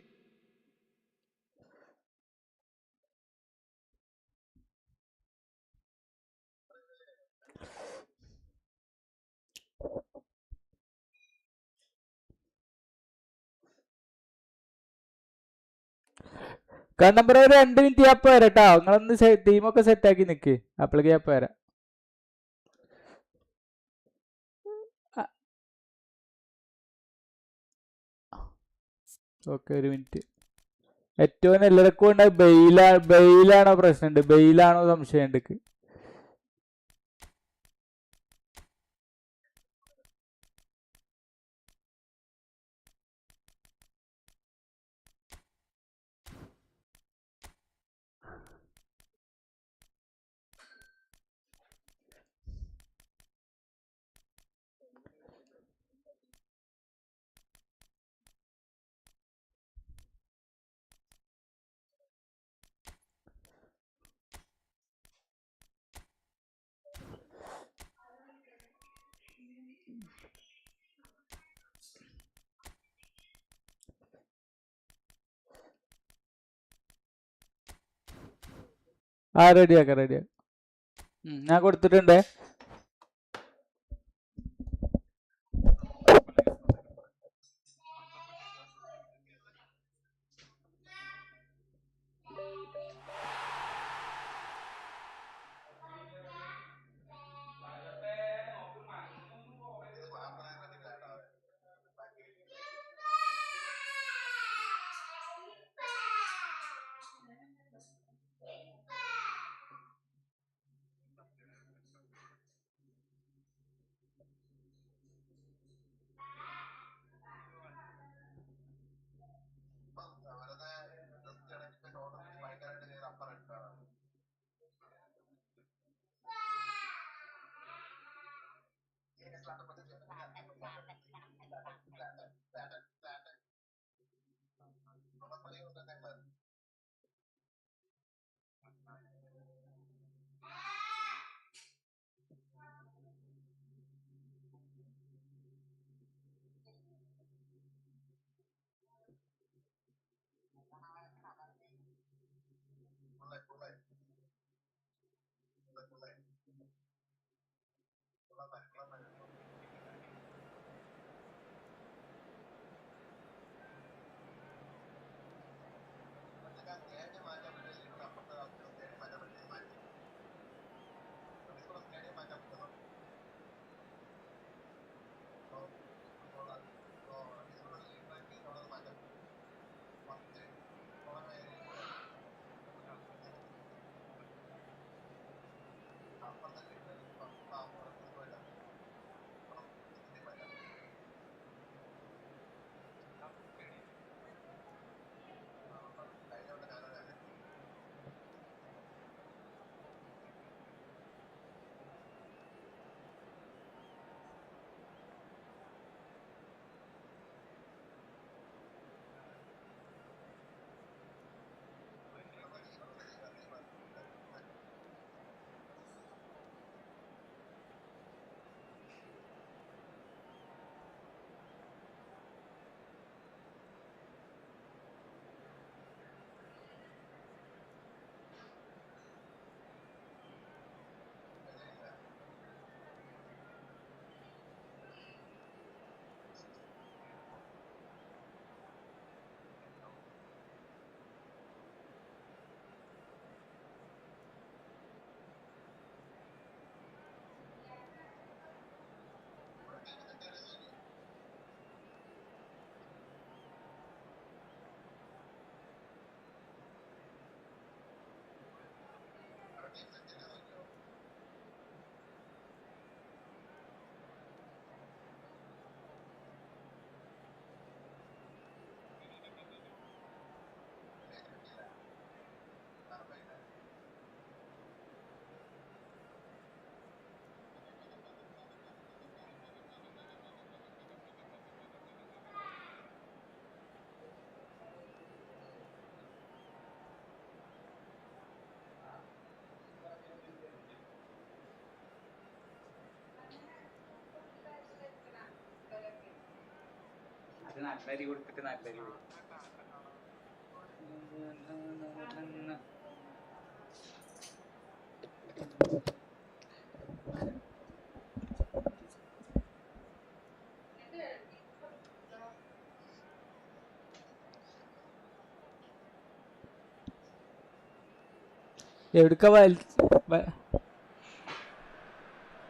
Speaker 1: Number ഒരു 2 minute ഞാൻ പോരാ കേട്ടോ. നിങ്ങളൊന്ന് ടീമൊക്കെ സെറ്റാക്കി നിൽക്ക്. അപ്പോഴേക്ക് ഞാൻ പോരാ. ഓക്കെ, ഒരു മിനിറ്റ്. ഏറ്റവും എല്ലാവർക്കും ഉണ്ട് ബെയിലാണോ പ്രശ്നമുണ്ട്, ബെയിലാണോ സംശയമുണ്ട്. റെഡിയാക്കാം. ഞാൻ കൊടുത്തിട്ടുണ്ട്.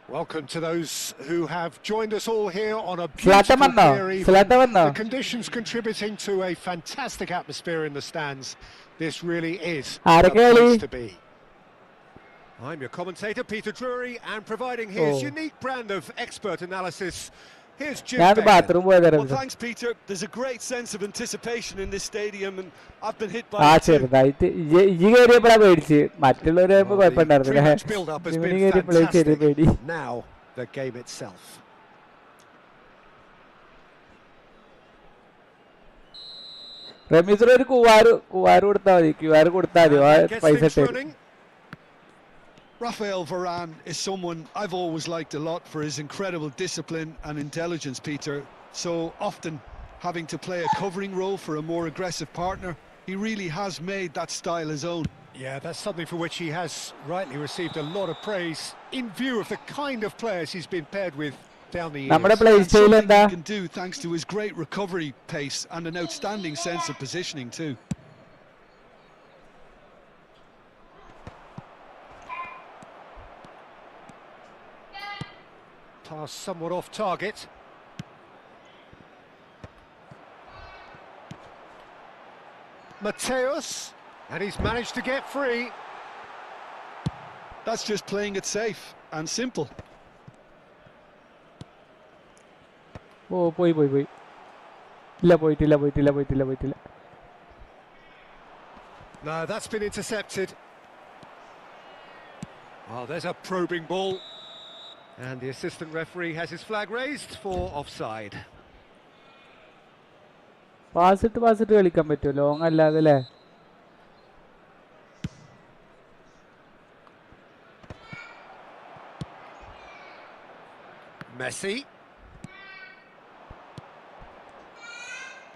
Speaker 2: Welcome to those who have joined us all here on a beautiful clear evening. The conditions contributing to a fantastic atmosphere in the stands. This really is the place to be. I'm your commentator, Peter Drury, and providing his unique brand of expert analysis, here's Jim Beckman.
Speaker 3: Well, thanks, Peter. There's a great sense of anticipation in this stadium, and I've been hit by it too.
Speaker 2: Pre-match build-up has been fantastic. Now, the game itself.
Speaker 1: Ramees ഒരു കുവാറ് കൊടുത്താൽ മതി, QR കൊടുത്താൽ മതി, പൈസ തരും.
Speaker 3: Rafael Varane is someone I've always liked a lot for his incredible discipline and intelligence, Peter. So often having to play a covering role for a more aggressive partner, he really has made that style his own.
Speaker 2: Yeah, that's something for which he has rightly received a lot of praise in view of the kind of players he's been paired with down the years.
Speaker 3: Something he can do thanks to his great recovery pace and an outstanding sense of positioning too.
Speaker 2: Pass somewhat off target. Mateus, and he's managed to get free.
Speaker 3: That's just playing it safe and simple.
Speaker 1: Oh, boy. Illa.
Speaker 2: No, that's been intercepted. Oh, there's a probing ball. And the assistant referee has his flag raised for offside.
Speaker 1: Pass it കളിക്കാൻ പറ്റുമോ long അല്ലാതെ അല്ലേ?
Speaker 2: Messi.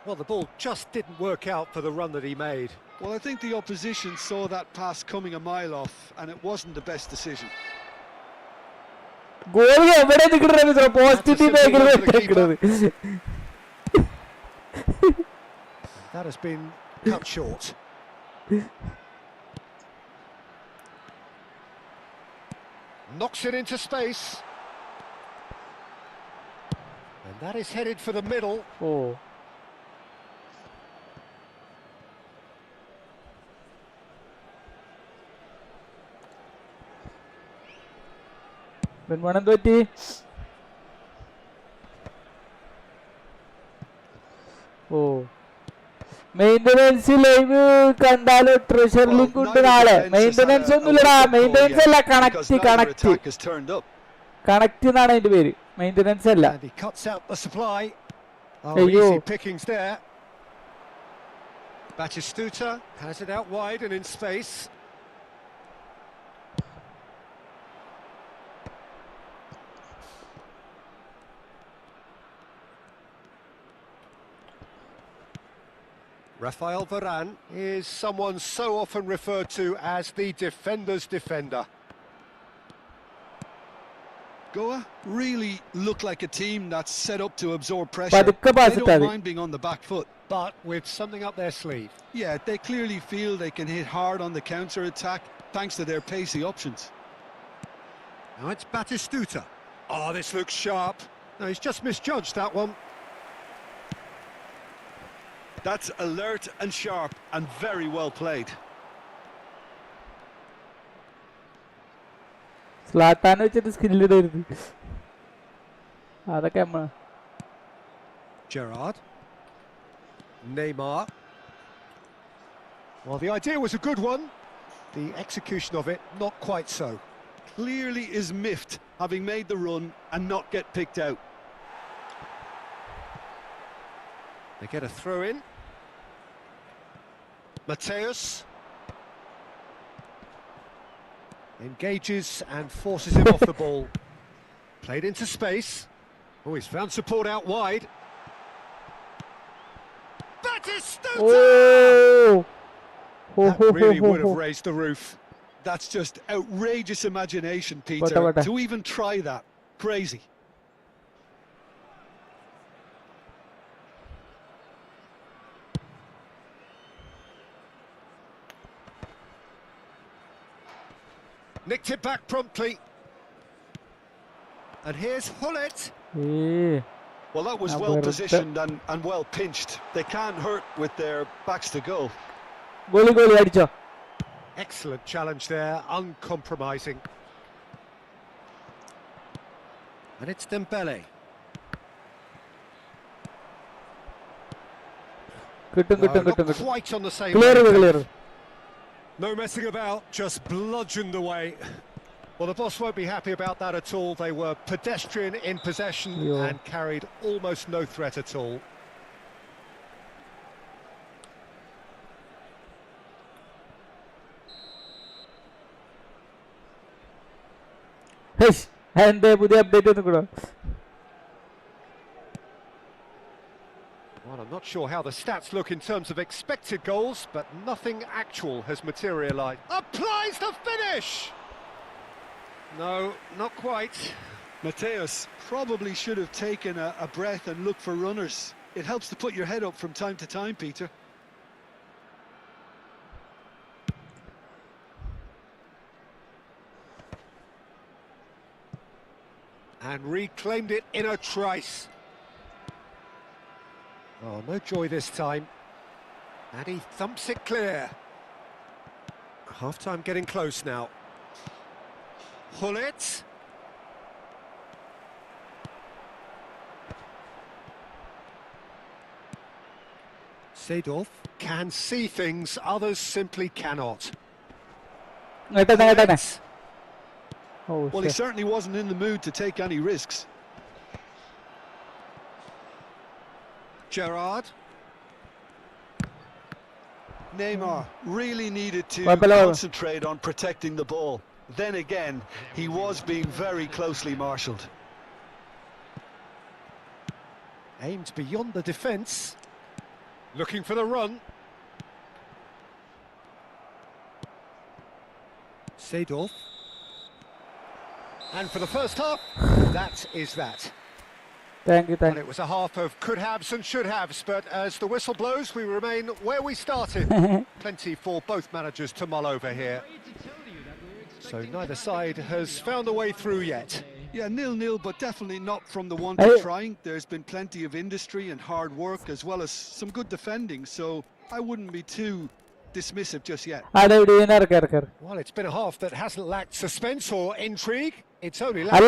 Speaker 2: Well, the ball just didn't work out for the run that he made.
Speaker 3: Well, I think the opposition saw that pass coming a mile off, and it wasn't the best decision.
Speaker 1: Goal എവിടെ നിൽക്കുന്നത്? Post മേഖല.
Speaker 2: That has been cut short. Knocks it into space. And that is headed for the middle.
Speaker 1: Oh. Benmanan തോറ്റി. ഓ maintenance live കണ്ടാലോ treasure link ഉണ്ട് നാളെ. Maintenance ഒന്നുമില്ലടാ, maintenance അല്ല, കണക്ട് എന്നാണ് അതിന്റെ പേര്, മെയിൻ്റനൻസ് അല്ല.
Speaker 2: അയ്യോ, pickings there. Batistuta has it out wide and in space. Rafael Varane is someone so often referred to as the defender's defender.
Speaker 3: Goa really look like a team that's set up to absorb pressure. They don't mind being on the back foot.
Speaker 2: But with something up their sleeve.
Speaker 3: Yeah, they clearly feel they can hit hard on the counter-attack thanks to their pacey options.
Speaker 2: Now it's Batistuta. Oh, this looks sharp. No, he's just misjudged that one.
Speaker 3: That's alert and sharp and very well played.
Speaker 1: സ്ലാത്താൻ വെച്ചിട്ട് skill ഇടരുത്, അതൊക്കെ നമ്മ.
Speaker 2: Gerrard. Neymar. Well, the idea was a good one. The execution of it, not quite so.
Speaker 3: Clearly is miffed, having made the run and not get picked out.
Speaker 2: They get a throw in. Mateus engages and forces him off the ball. Played into space. Oh, he's found support out wide. Batistuta! That really would have raised the roof.
Speaker 3: That's just outrageous imagination, Peter. To even try that. Crazy.
Speaker 2: Nicked it back promptly. And here's Hullet.
Speaker 3: Well, that was well positioned and well pinched. They can't hurt with their backs to goal.
Speaker 2: Excellent challenge there, uncompromising. And it's Dembele. Not quite on the same
Speaker 5: Clear.
Speaker 2: No messing about, just bludgeoned away. Well, the boss won't be happy about that at all. They were pedestrian in possession and carried almost no threat at all.
Speaker 5: And they put the update on the ground.
Speaker 2: Well, I'm not sure how the stats look in terms of expected goals, but nothing actual has materialised. Applies the finish! No, not quite.
Speaker 3: Mateus probably should have taken a breath and looked for runners. It helps to put your head up from time to time, Peter.
Speaker 2: And reclaimed it in a trice. Oh, no joy this time. And he thumps it clear. Half-time getting close now. Hullet. Seedorf can see things others simply cannot. Hullet.
Speaker 3: Well, he certainly wasn't in the mood to take any risks.
Speaker 2: Gerrard.
Speaker 3: Neymar really needed to concentrate on protecting the ball. Then again, he was being very closely marshalled.
Speaker 2: Aimed beyond the defence. Looking for the run. Seedorf. And for the first half, that is that.
Speaker 5: Thank you.
Speaker 2: And it was a half of could-haves and should-haves, but as the whistle blows, we remain where we started. Plenty for both managers to mull over here. So neither side has found a way through yet.
Speaker 3: Yeah, 0-0, but definitely not from the want of trying. There's been plenty of industry and hard work, as well as some good defending, so I wouldn't be too dismissive just yet.
Speaker 2: Well, it's been a half that hasn't lacked suspense or intrigue. It's only lacked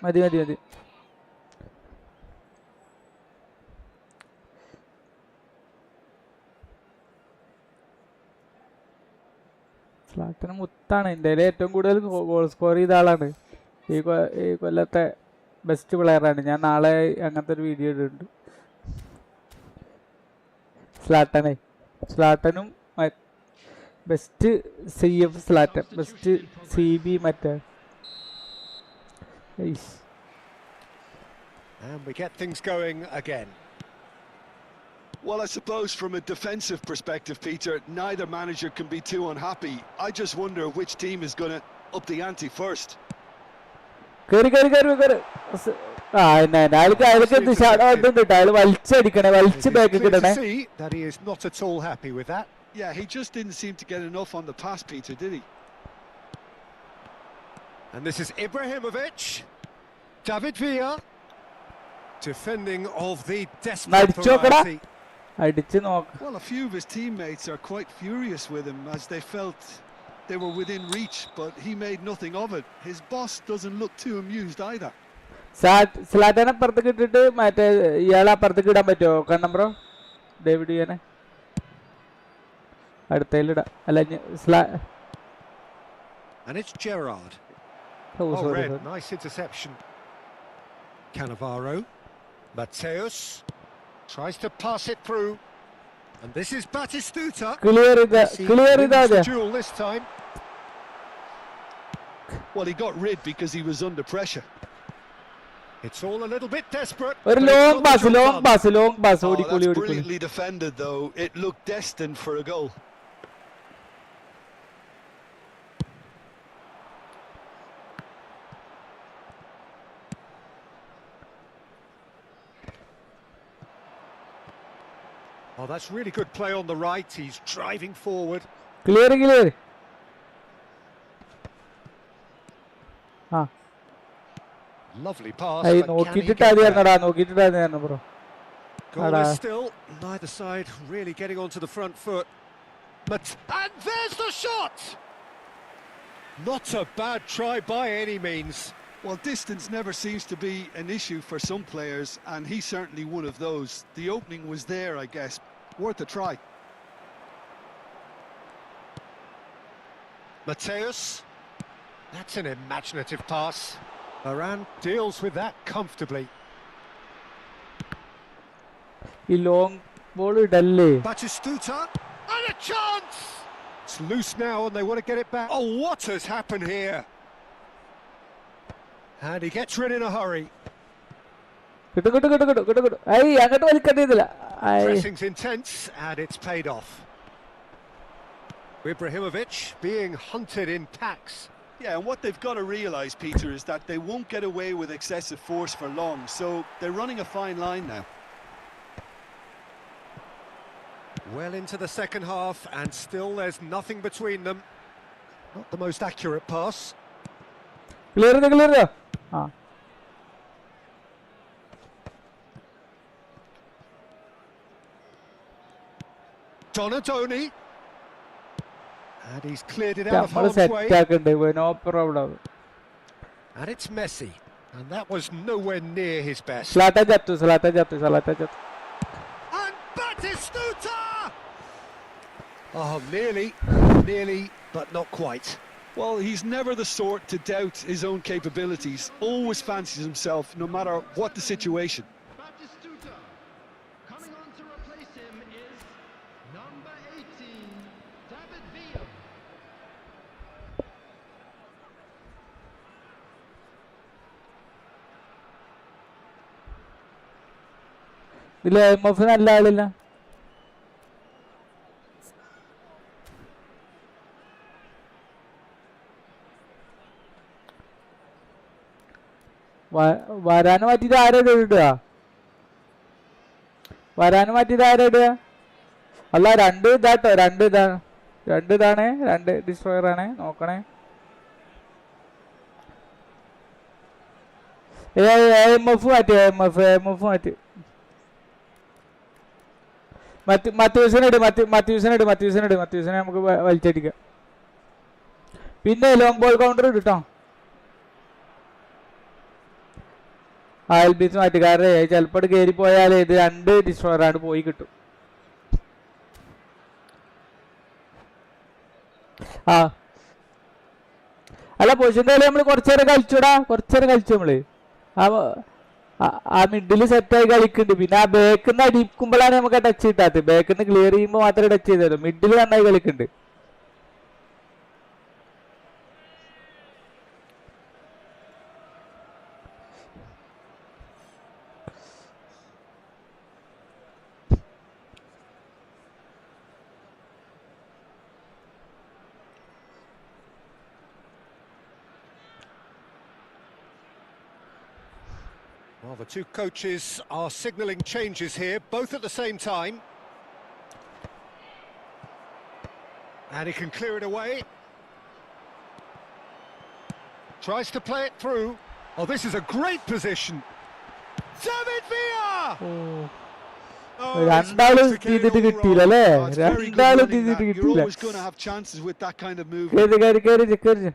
Speaker 5: മതി. സ്ലാട്ടന് മുത്താണ്. ഇന്ത്യയിലെ ഏറ്റവും കൂടുതൽ goal score ചെയ്ത ആളാണ്. ഈ കൊല്ലത്തെ best പ്ലെയറാണ്. ഞാൻ നാളെ അങ്ങനത്തെ ഒരു വീഡിയോ ഇടുന്നുണ്ട്. സ്ലാട്ടനും best CF Zlatan, best CB മറ്റേ.
Speaker 2: And we get things going again.
Speaker 3: Well, I suppose from a defensive perspective, Peter, neither manager can be too unhappy. I just wonder which team is going to up the ante first.
Speaker 2: That he is not at all happy with that.
Speaker 3: Yeah, he just didn't seem to get enough on the pass, Peter, did he?
Speaker 2: And this is Ibrahimovic. David Villa. Defending of the desperate variety.
Speaker 3: Well, a few of his teammates are quite furious with him as they felt they were within reach, but he made nothing of it. His boss doesn't look too amused either.
Speaker 5: സ്ലാറ്റനെ അപ്പുറത്തേക്ക് ഇട്ടിട്ട് മറ്റേ ഇയാളെ അപ്പുറത്തേക്ക് ഇടാൻ പറ്റുമോ? കണ്ണമ്പ്രോ David ചെയ്യാനെ അടുത്തയിലിടാം. അല്ല
Speaker 2: And it's Gerrard. Red, nice interception. Cannavaro. Mateus tries to pass it through. And this is Batistuta.
Speaker 5: Clear it.
Speaker 2: Duel this time.
Speaker 3: Well, he got rid because he was under pressure.
Speaker 2: It's all a little bit desperate.
Speaker 5: ഒരു
Speaker 2: but it's
Speaker 5: long
Speaker 2: got the
Speaker 5: pass
Speaker 2: job done.
Speaker 5: Long pass
Speaker 3: Oh,
Speaker 5: ഓടിക്കൂലി
Speaker 3: that's
Speaker 5: ഓടിക്കൂലി.
Speaker 3: brilliantly defended, though. It looked destined for a goal.
Speaker 2: Oh, that's really good play on the right. He's driving forward.
Speaker 5: Clear clear. ആ
Speaker 2: Lovely pass.
Speaker 5: I
Speaker 2: but can he get
Speaker 5: നോക്കിയിട്ടായിരുന്നടാ
Speaker 2: there?
Speaker 5: നോക്കിയിട്ടായിരുന്നു bro.
Speaker 2: Goalless still. Neither side really getting onto the front foot. And there's the shot! Not a bad try by any means.
Speaker 3: Well, distance never seems to be an issue for some players, and he's certainly one of those. The opening was there, I guess. Worth a try.
Speaker 2: Mateus. That's an imaginative pass. Varane deals with that comfortably.
Speaker 5: ഈ long ball ഇടല്ലേ.
Speaker 2: Batistuta. And a chance! It's loose now and they want to get it back. Oh, what has happened here? And he gets rid in a hurry.
Speaker 5: കിട്ടും കിട്ടും കിട്ടും കിട്ടും കിട്ടും കിട്ടും. I അങ്ങോട്ട് വലിക്കണ്ടിയതില്ല.
Speaker 2: Pressing's intense and it's paid off. Ibrahimovic being hunted in packs.
Speaker 3: Yeah, and what they've got to realise, Peter, is that they won't get away with excessive force for long, so they're running a fine line now.
Speaker 2: Well into the second half and still there's nothing between them. Not the most accurate pass.
Speaker 5: Clear clear. ആ
Speaker 2: Donadoni. And he's cleared it out of
Speaker 5: നമ്മൾ
Speaker 2: harm's way.
Speaker 5: Set ആക്കണ്ട് no problem.
Speaker 2: And it's Messi. And that was nowhere near his best.
Speaker 5: സ്ലാറ്റ ചത്തു.
Speaker 2: And Batistuta! Oh, nearly, but not quite.
Speaker 3: Well, he's never the sort to doubt his own capabilities. Always fancies himself, no matter what the situation.
Speaker 4: Batistuta. Coming on to replace him is number 18, David Villa.
Speaker 5: ഇതിൽ MF നല്ല ആളില്ല. വരാന് മാറ്റിയിട്ട് ആരാ ഇടുക? വരാന് മാറ്റിയിട്ട് ആരാ ഇടുക? അല്ല രണ്ട് ഇതാട്ടോ, രണ്ട് ഇതാണ്, രണ്ട് ഡിസ്ട്രോയർ ആണ്. നോക്കണേ. MF മാറ്റി. മത്യൂസിനെ നമുക്ക് വലിച്ചടിക്കാം. പിന്നെ ലോങ് ബോൾ കൗണ്ടർ കിട്ടോ. എൽബിസ് മാറ്റി. കാരണം ചിലപ്പോൾ കയറി പോയാൽ ഇത് രണ്ട് ഡിസ്ട്രോയറാണ് പോയി കിട്ടും. ആ അല്ല പൊസിഷൻ്റെ കളി നമ്മൾ കുറച്ചേരം കളിച്ചു നമ്മള്. ആ മിഡിൽ സെറ്റായി കളിക്കുന്നുണ്ട്. പിന്നെ ആ ബേക്കിന്ന് അടിക്കുമ്പോഴാണ് നമുക്ക് ടച്ച് കിട്ടാത്തത്. ബേക്കിന്ന് ക്ലിയർ ചെയ്യുമ്പോൾ മാത്രമേ ടച്ച് ചെയ്തല്ലോ. മിഡിൽ നന്നായി കളിക്കുന്നുണ്ട്.
Speaker 2: Well, the two coaches are signalling changes here, both at the same time. And he can clear it away. Tries to play it through. Oh, this is a great position. David Villa!
Speaker 5: രണ്ടാളും ചെയ്തിട്ട് കിട്ടിയില്ല അല്ലേ? രണ്ടാളും ചെയ്തിട്ട്
Speaker 3: You're
Speaker 5: കിട്ടിയില്ല.
Speaker 3: always going to have chances with that kind of movement.
Speaker 5: കയറി.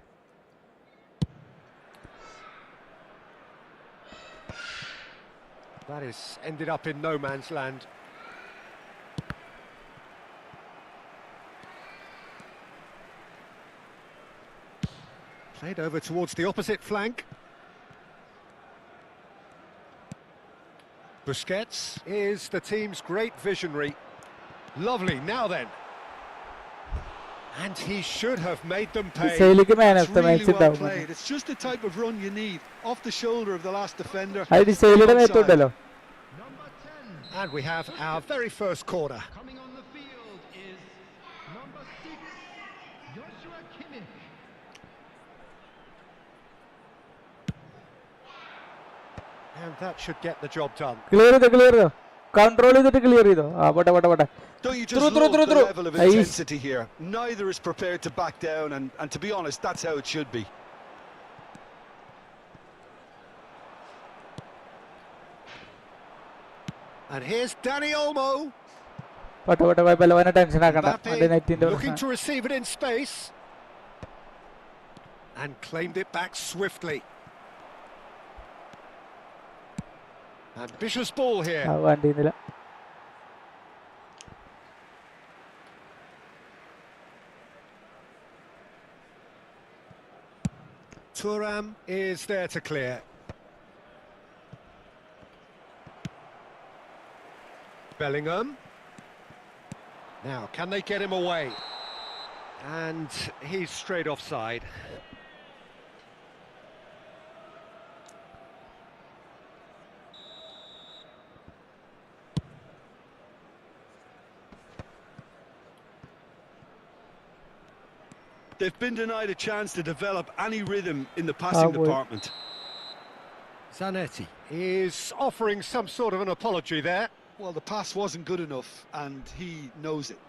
Speaker 2: That is ended up in no man's land. Played over towards the opposite flank. Busquets is the team's great visionary. Lovely, now then. And he should have made them pay.
Speaker 5: ഡിസൈലിക്ക് man
Speaker 3: It's
Speaker 5: of the
Speaker 3: really
Speaker 5: match
Speaker 3: well
Speaker 5: ഉണ്ടാവും.
Speaker 3: played. It's just the type of run you need. Off the shoulder of the last defender.
Speaker 5: അത് ഡിസൈലിയുടെ
Speaker 3: Onside.
Speaker 5: മേത്തുണ്ടല്ലോ.
Speaker 4: Number 10.
Speaker 2: And we have our very first corner.
Speaker 4: Coming on the field is number 6, Joshua Kimmich.
Speaker 2: And that should get the job done.
Speaker 5: Clear ചെയ്തോ control ചെയ്തിട്ട് clear ചെയ്തോ. ആ പോട്ടെ.
Speaker 3: Don't you just
Speaker 5: Through,
Speaker 3: love the
Speaker 5: through.
Speaker 3: level of
Speaker 5: Aye.
Speaker 3: intensity here? Neither is prepared to back down, and to be honest, that's how it should be.
Speaker 2: And here's Danny Olmo.
Speaker 5: പോട്ടെ കുഴപ്പമില്ല, അവനെ tension ആക്കണ്ട.
Speaker 2: Mbappe looking to receive it in space. And claimed it back swiftly. Ambitious ball here.
Speaker 5: വണ്ടിന്നില്ല.
Speaker 2: Thuram is there to clear. Bellingham. Now, can they get him away? And he's straight offside.
Speaker 3: They've been denied a chance to develop any rhythm in the passing department.
Speaker 2: Zanetti is offering some sort of an apology there.
Speaker 3: Well, the pass wasn't good enough, and he knows it.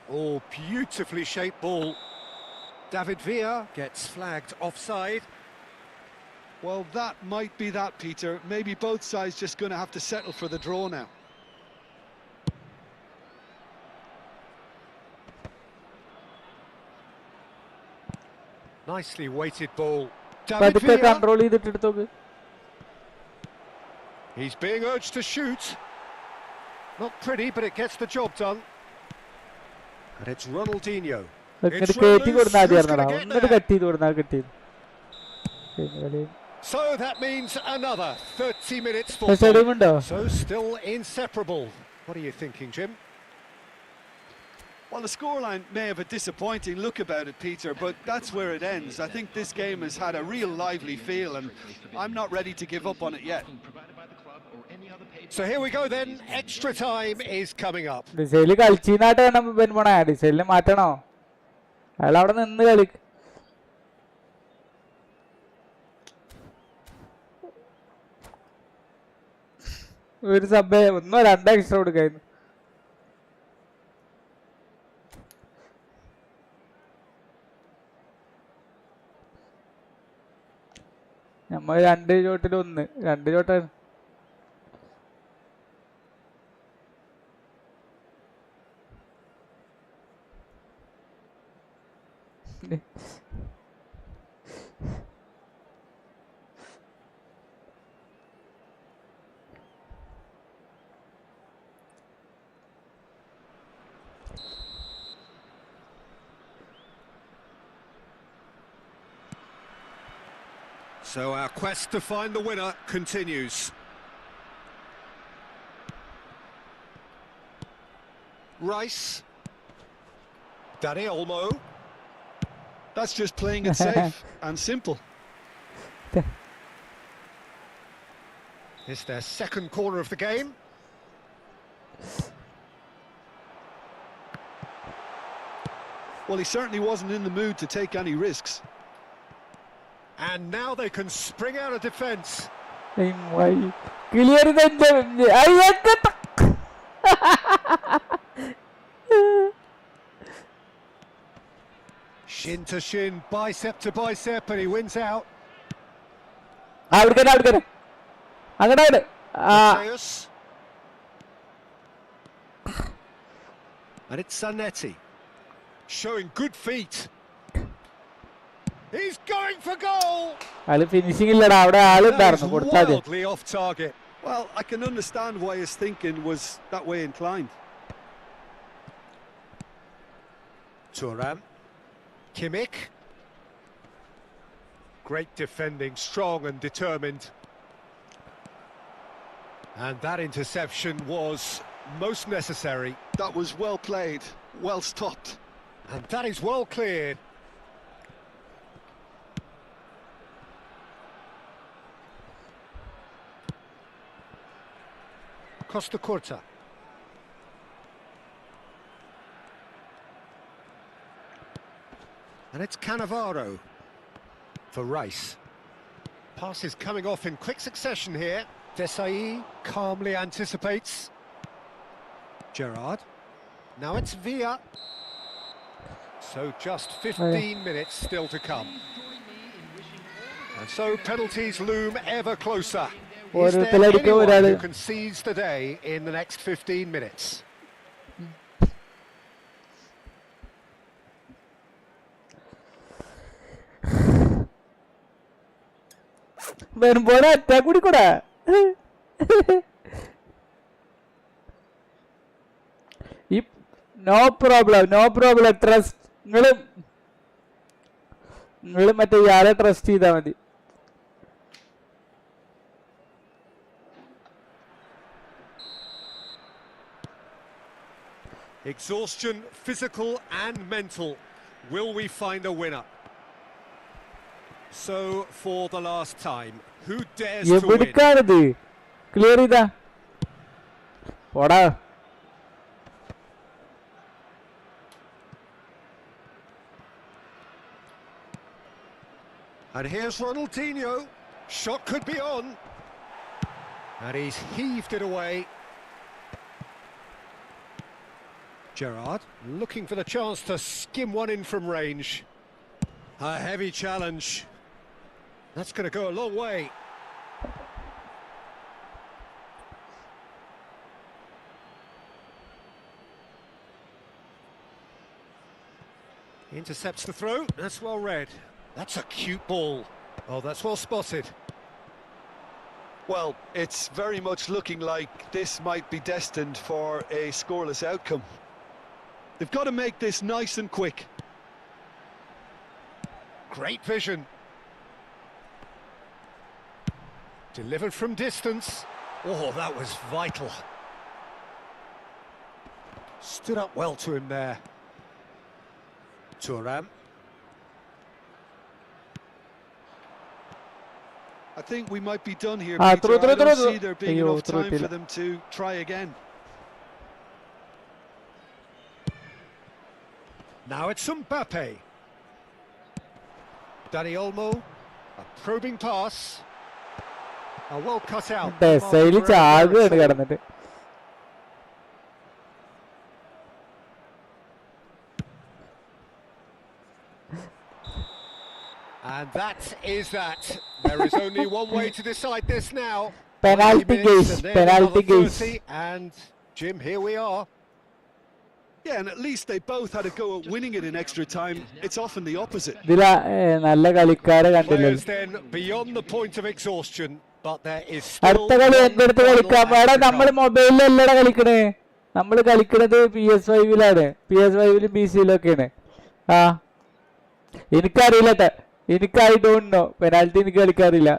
Speaker 2: Oh, beautifully shaped ball. David Villa gets flagged offside.
Speaker 3: Well, that might be that, Peter. Maybe both sides just going to have to settle for the draw now.
Speaker 2: Nicely weighted ball. David
Speaker 5: പതുക്കെ
Speaker 2: Villa.
Speaker 5: Control ചെയ്തിട്ട് എടുത്തോക്ക്.
Speaker 2: He's being urged to shoot. Not pretty, but it gets the job done. And it's Ronaldinho.
Speaker 5: എന്നിട്ട് കയറ്റി കൊടുത്താൽ മതിയായിരുന്നടാ. എന്നിട്ട് cut ചെയ്ത് കൊടുത്താൽ കിട്ടി.
Speaker 2: So that means another 30 minutes for
Speaker 5: stadium ഉണ്ടോ?
Speaker 2: So still inseparable. What are you thinking, Jim?
Speaker 3: Well, the scoreline may have a disappointing look about it, Peter, but that's where it ends. I think this game has had a real lively feel, and I'm not ready to give up on it yet.
Speaker 2: So here we go then. Extra time is coming up.
Speaker 5: ഡിസൈല് കളിച്ചീനായിട്ട് വേണം പോണേ. ഡിസൈലിന് മാറ്റണോ? അയാൾ അവിടെ നിന്ന് കളി. ഒരു sub ഒന്നോ രണ്ടോ extra കൊടുക്കായിരുന്നു. നമ്മൾ രണ്ട് ചോട്ടായിരുന്നു.
Speaker 2: So our quest to find the winner continues. Rice. Danny Olmo.
Speaker 3: That's just playing it safe and simple.
Speaker 2: It's their second corner of the game.
Speaker 3: Well, he certainly wasn't in the mood to take any risks.
Speaker 2: And now they can spring out of defence.
Speaker 5: Clear
Speaker 2: Shin to shin, bicep to bicep, and he wins out.
Speaker 5: അങ്ങോട്ട്
Speaker 2: Mateus. And it's Zanetti. Showing good feet. He's going for goal.
Speaker 5: അയാള് finishing ഇല്ലടാ. അവിടെ ആളുണ്ടായിരുന്നു.
Speaker 2: That is
Speaker 5: കൊടുത്താൽ
Speaker 2: wildly off target.
Speaker 3: Well, I can understand why his thinking was that way inclined.
Speaker 2: Thuram. Kimmich. Great defending, strong and determined. And that interception was most necessary.
Speaker 3: That was well played, well stopped.
Speaker 2: And that is well cleared. Costa Curta. And it's Cannavaro for Rice. Passes coming off in quick succession here. Desai calmly anticipates. Gerrard. Now it's Villa. So just 15 minutes still to come. And so penalties loom ever closer. Is there anyone who concedes the day in the next 15 minutes?
Speaker 5: No problem, trust. മറ്റേ ഇയാളെ trust ചെയ്താൽ മതി.
Speaker 2: Exhaustion, physical and mental. Will we find a winner? So, for the last time, who dares to win?
Speaker 5: Clear ചെയ്താ പോടാ.
Speaker 2: And here's Ronaldinho. Shot could be on. And he's heaved it away. Gerrard looking for the chance to skim one in from range. A heavy challenge. That's going to go a long way. Intercepts the throw. That's well read. That's a cute ball. Oh, that's well spotted.
Speaker 3: Well, it's very much looking like this might be destined for a scoreless outcome. They've got to make this nice and quick.
Speaker 2: Great vision. Delivered from distance. Oh, that was vital. Stood up well to him there. Thuram.
Speaker 3: I think we might be done here, Peter. I don't see there being enough time for them to try again.
Speaker 2: Now it's Mbappe. Dani Olmo, a probing pass. A well cut out. And that is that. There is only one way to decide this now.
Speaker 5: Penalty case.
Speaker 2: And Jim, here we are.
Speaker 3: Yeah, and at least they both had a go at winning it in extra time. It's often the opposite.
Speaker 2: Players then beyond the point of exhaustion, but there is still
Speaker 5: നമ്മൾ മൊബൈലിലല്ലടാ കളിക്കണേ. നമ്മൾ കളിക്കണത് PS5-ലാണ്. PS5-ലും PC-ലൊക്കെയാണ്. ആ എനിക്കറിയില്ല. I don't know. Penalty എനിക്ക് കളിക്കാറില്ല.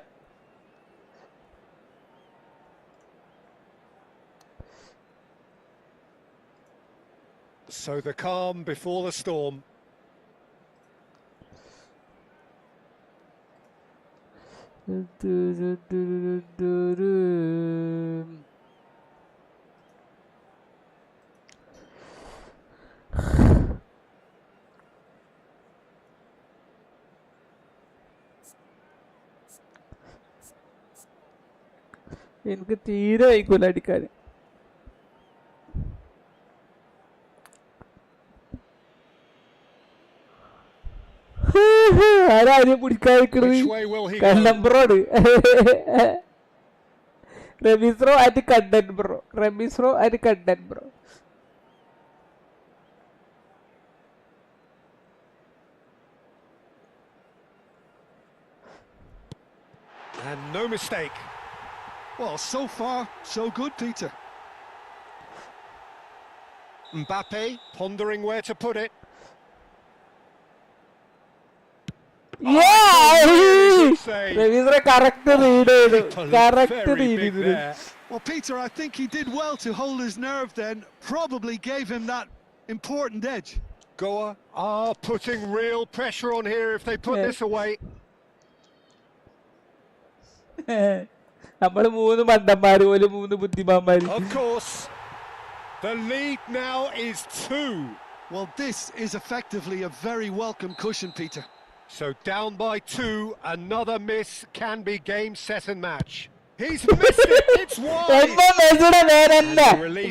Speaker 2: So the calm before the storm.
Speaker 5: എനിക്ക് തീരെ വൈക്കൂല അടിക്കാൻ. ആരാദ്യം പിടിക്കാതിരിക്കണത്? കണ്ടംബ്രോട്. Rameez bro and Kandan bro. Rameez bro and Kandan bro.
Speaker 2: And no mistake.
Speaker 3: Well, so far, so good, Peter.
Speaker 2: Mbappe pondering where to put it.
Speaker 5: Yeah! Ravindra correct read ചെയ്തു, correct
Speaker 2: Very
Speaker 5: read
Speaker 2: big
Speaker 5: ചെയ്തു.
Speaker 2: there.
Speaker 3: Well, Peter, I think he did well to hold his nerve then. Probably gave him that important edge.
Speaker 2: Goa are putting real pressure on here if they put this away.
Speaker 5: നമ്മള് 3 മണ്ടന്മാര് പോലും 3 ബുദ്ധിമാന്മാര്.
Speaker 2: Of course, the lead now is 2.
Speaker 3: Well, this is effectively a very welcome cushion, Peter.
Speaker 2: So down by 2, another miss can be game, set and match. He's missed it, it's wide!
Speaker 5: വെമ്പം മെസ്സിയുടെ ഫാനല്ല,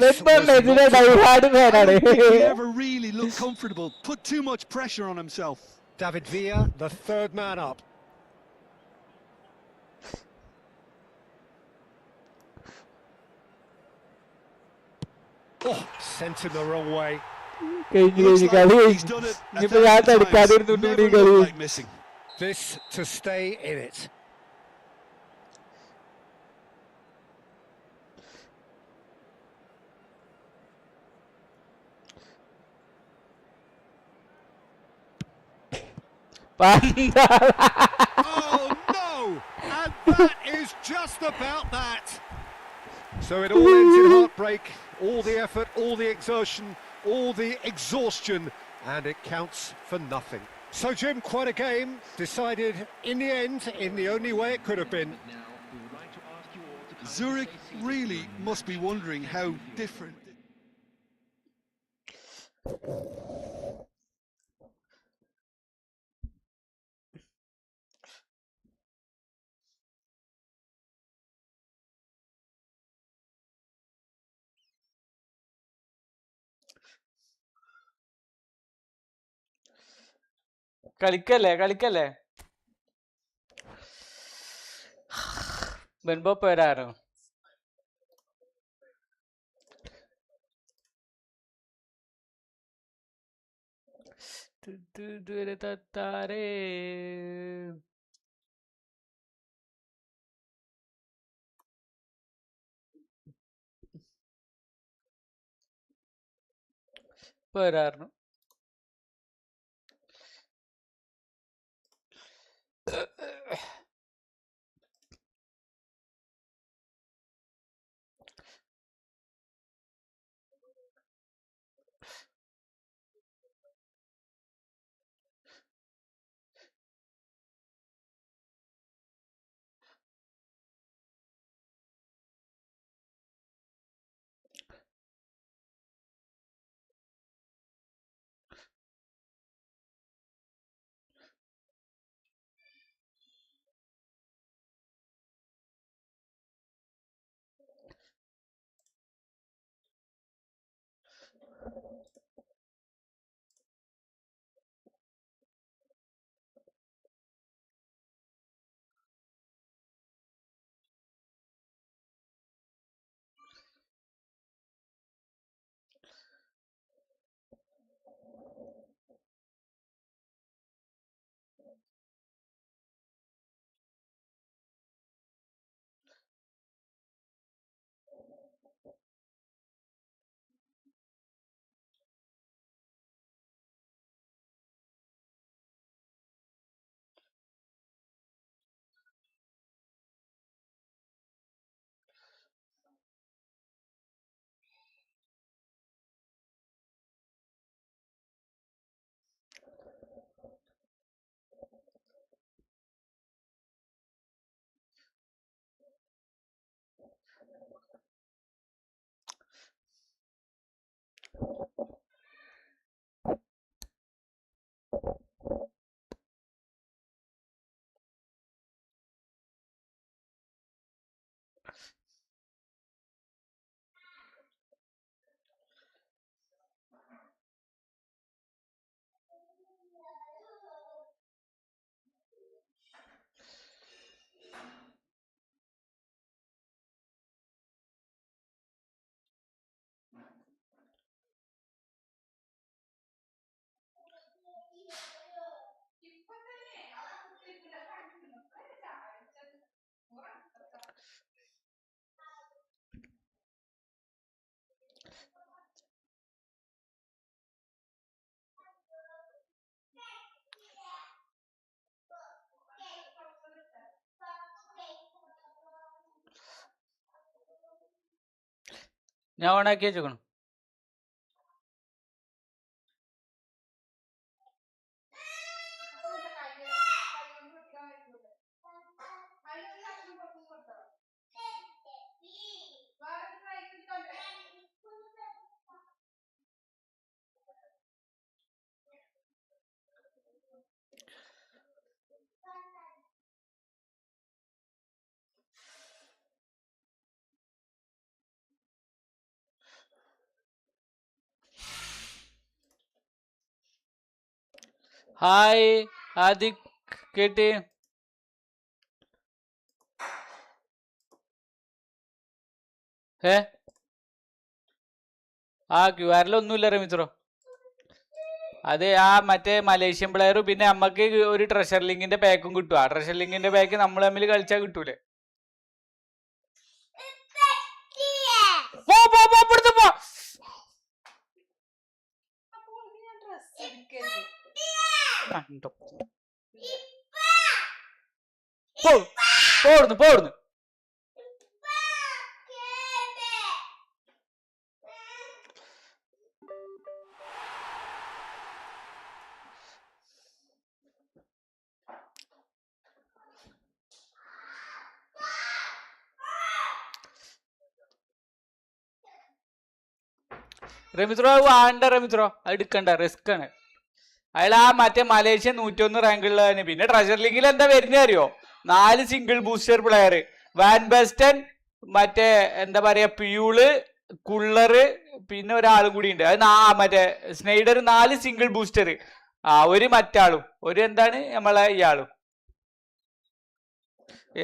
Speaker 5: വെമ്പം മെസ്സിയുടെ diehard ഫാനാണ്.
Speaker 3: I don't think he ever really looked comfortable, put too much pressure on himself.
Speaker 2: David Villa, the third man up. Oh, sent him the wrong way.
Speaker 5: കഴിഞ്ഞു
Speaker 3: Looks
Speaker 5: കളി
Speaker 3: like
Speaker 5: കഴിഞ്ഞു.
Speaker 3: he's done it a
Speaker 5: ഇനിയിപ്പോ ഞാൻ
Speaker 3: thousand times.
Speaker 5: തടുക്കാതിരുന്നുണ്ട്
Speaker 3: Never
Speaker 5: ഈ കളി.
Speaker 3: looked like missing.
Speaker 2: This to stay in it. Oh no! And that is just about that. So it all ends in heartbreak, all the effort, all the exertion, all the exhaustion, and it counts for nothing. So Jim, quite a game, decided in the end in the only way it could have been.
Speaker 3: Zurich really must be wondering how different.
Speaker 1: കളിക്കല്ലേ Benbow പേരാരോ തത്താരേ പേരായിരുന്നു. ഞാൻ ഓണാക്കി വെച്ചേക്കണം. Hi Adhik കേട്ടി. ആ QR ഒന്നുമില്ല റമിത്രോ. അത് ആ മറ്റേ മലേഷ്യൻ പ്ലെയറും പിന്നെ നമ്മക്ക് ഒരു ട്രഷർ ലിങ്കിന്റെ പാക്കും കിട്ടും. ആ ട്രഷർ ലിങ്കിന്റെ പാക്ക് നമ്മൾ തമ്മിൽ കളിച്ചാൽ കിട്ടൂലേ. പോടുന്നു റമിത്രോ റമിത്രോ എടുക്കണ്ട, റിസ്ക് ആണ്. അയാൾ ആ മറ്റേ മലേഷ്യ 101 റാങ്കുള്ളതാണ്. പിന്നെ ട്രഷർ ലീഗിൽ എന്താ വരുന്നത് അറിയോ? 4 സിംഗിൾ ബൂസ്റ്റർ പ്ലെയർ, വാൻ ബെസ്റ്റൻ, മറ്റേ എന്താ പറയാ പ്യൂള്, കുള്ളറ്, പിന്നെ ഒരാളും കൂടി ഉണ്ട്. അത് മറ്റേ സ്നൈഡർ 4 സിംഗിൾ ബൂസ്റ്റർ. ഒരു മറ്റാളും ഒരു എന്താണ് നമ്മളെ ഇയാളും.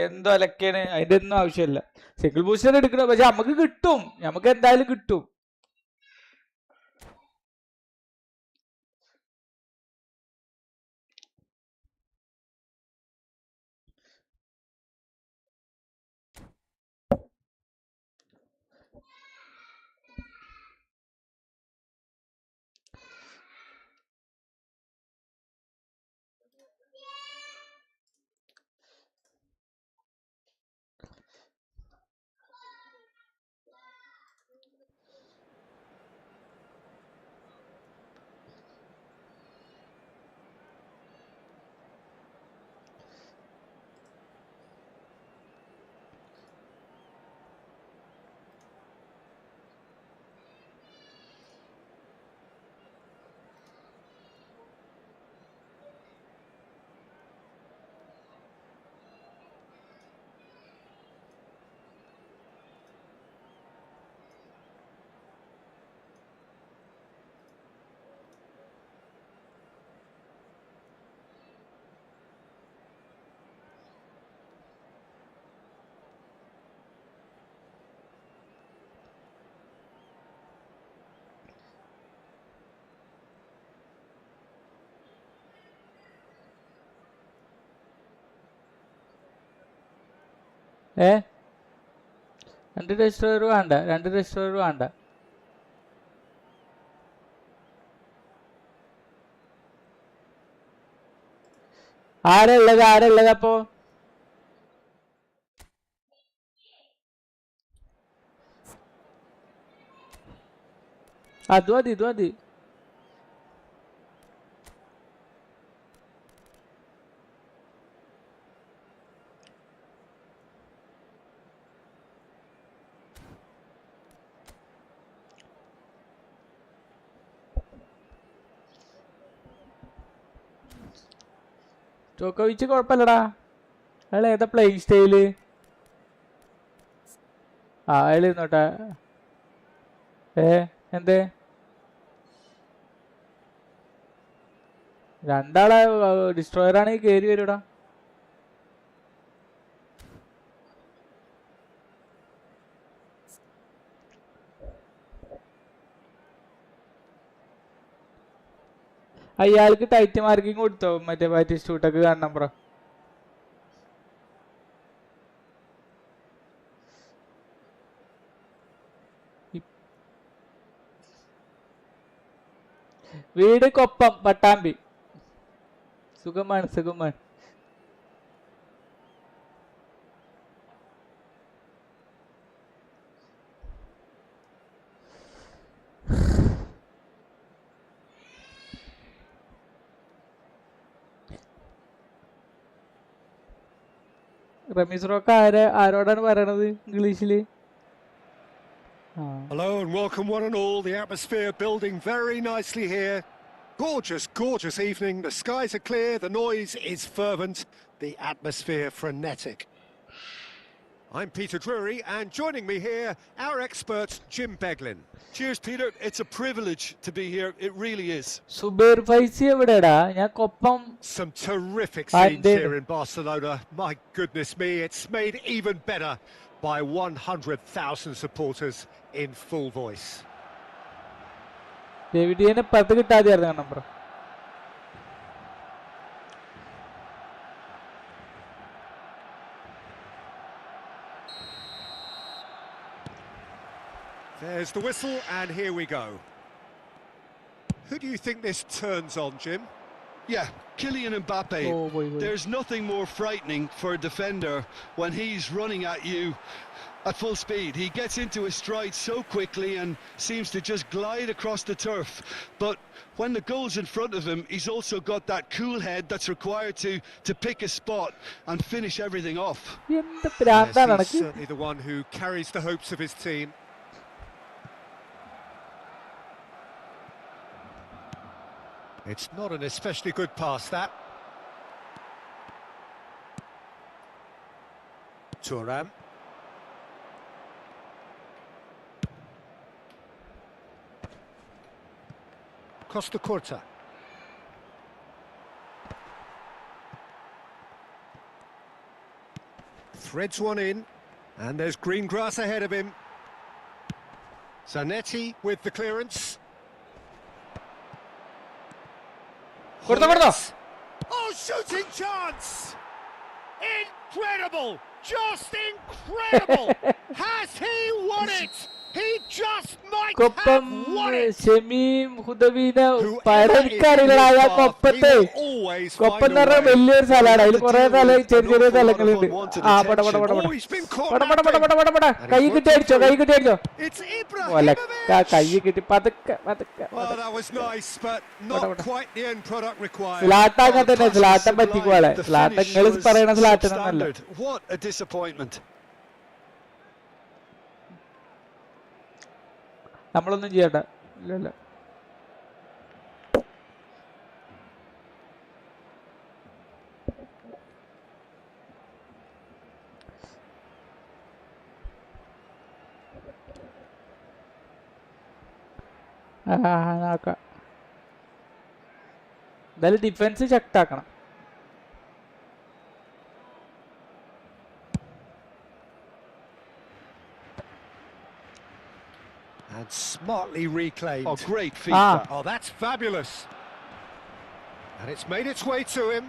Speaker 1: എന്തോ അലക്കാണ്, അതിന്റെ ഒന്നും ആവശ്യമില്ല. സിംഗിൾ ബൂസ്റ്റർ എടുക്കണം, പക്ഷെ നമുക്ക് കിട്ടും, നമുക്ക് എന്തായാലും കിട്ടും. രണ്ട് രജിസ്റ്റർ വേണ്ട. ആരാ ഉള്ളത് അപ്പോ? ഇത് മതി. ജോക്കോവിച്ച് കുഴപ്പമില്ലടാ. അയാൾ ഏതാ പ്ലേയിങ് സ്റ്റൈല്? അയാൾ ഇരുന്നോട്ടെ. എന്തേ രണ്ടാളെ ഡിസ്ട്രോയർ ആണെങ്കിൽ കയറി വരൂടാ. അയാൾക്ക് ടൈറ്റ് മാർക്കിങ് കൊടുത്തോ മറ്റേ ബാറ്റിസ്റ്റൂട്ടൊക്കെ കാണണം ബ്രോ? വീട് കൊപ്പം പട്ടാമ്പി. സുഖമാണ്.
Speaker 5: റമീസ് റോക്ക് ആരോടാണ് പറയണത് ഇംഗ്ലീഷില്?
Speaker 2: Hello and welcome one and all. The atmosphere building very nicely here. Gorgeous, gorgeous evening. The skies are clear, the noise is fervent, the atmosphere frenetic. I'm Peter Drury, and joining me here, our expert Jim Beglin.
Speaker 3: Cheers, Peter. It's a privilege to be here. It really is.
Speaker 5: Zubair Faizy എവിടെടാ? ഞാൻ Koppam.
Speaker 2: Some terrific scenes here in Barcelona. My goodness me, it's made even better by 100,000 supporters in full voice.
Speaker 5: ഡേവിഡിയനെ 10 കിട്ടാതെയായിരുന്നു number.
Speaker 2: There's the whistle, and here we go. Who do you think this turns on, Jim?
Speaker 3: Yeah, Kylian Mbappe.
Speaker 5: Oh, boy.
Speaker 3: There's nothing more frightening for a defender when he's running at you at full speed. He gets into his stride so quickly and seems to just glide across the turf. But when the goal's in front of him, he's also got that cool head that's required to pick a spot and finish everything off.
Speaker 5: എന്ത്
Speaker 2: Yes,
Speaker 5: പ്രാന്താണ്
Speaker 2: he's
Speaker 5: അനക്ക്?
Speaker 2: certainly the one who carries the hopes of his team. It's not an especially good pass, that. Thuram. Costa Curta. Threads one in, and there's green grass ahead of him. Zanetti with the clearance.
Speaker 5: കൊടുത്തോ.
Speaker 2: Oh, shooting chance! Incredible! Just incredible! Has he won it? He just might
Speaker 5: Koppam
Speaker 2: have won it!
Speaker 5: Shameem ഹുദവീനെ
Speaker 2: Whoever it is
Speaker 5: എനിക്കറിയില്ല
Speaker 2: in
Speaker 5: ആ
Speaker 2: his
Speaker 5: കൊപ്പത്തെ.
Speaker 2: path, he will always
Speaker 5: Koppam
Speaker 2: find
Speaker 5: എന്ന്
Speaker 2: a
Speaker 5: പറഞ്ഞാൽ
Speaker 2: way.
Speaker 5: വലിയൊരു സ്ഥലമാണ്. അതിൽ കുറെ ചെറിയ സ്ഥലങ്ങളുണ്ട്. ആ പട
Speaker 2: Oh, he's been caught
Speaker 5: കൈ കിട്ടി അടിച്ചോ, കൈ കിട്ടി അടിച്ചോ.
Speaker 2: It's
Speaker 5: ഒലക്ക
Speaker 2: Ibrahimovic!
Speaker 5: കൈ കിട്ടി പതുക്കെ.
Speaker 2: Well, that was nice, but not quite the end product required.
Speaker 5: സ്ലാട്ട അങ്ങനെ തന്നെ. സ്ലാട്ടൻ പറ്റിക്കോളെ. സ്ലാട്ടൻ നിങ്ങൾ പറയണ സ്ലാട്ടനല്ല.
Speaker 3: What a disappointment.
Speaker 5: നമ്മളൊന്നും ചെയ്യണ്ട. ഇല്ലല്ല. നോക്കാം. എന്തായാലും defence ശക്താക്കണം.
Speaker 2: And smartly reclaimed.
Speaker 3: Oh, great feedback.
Speaker 2: Oh, that's fabulous. And it's made its way to him.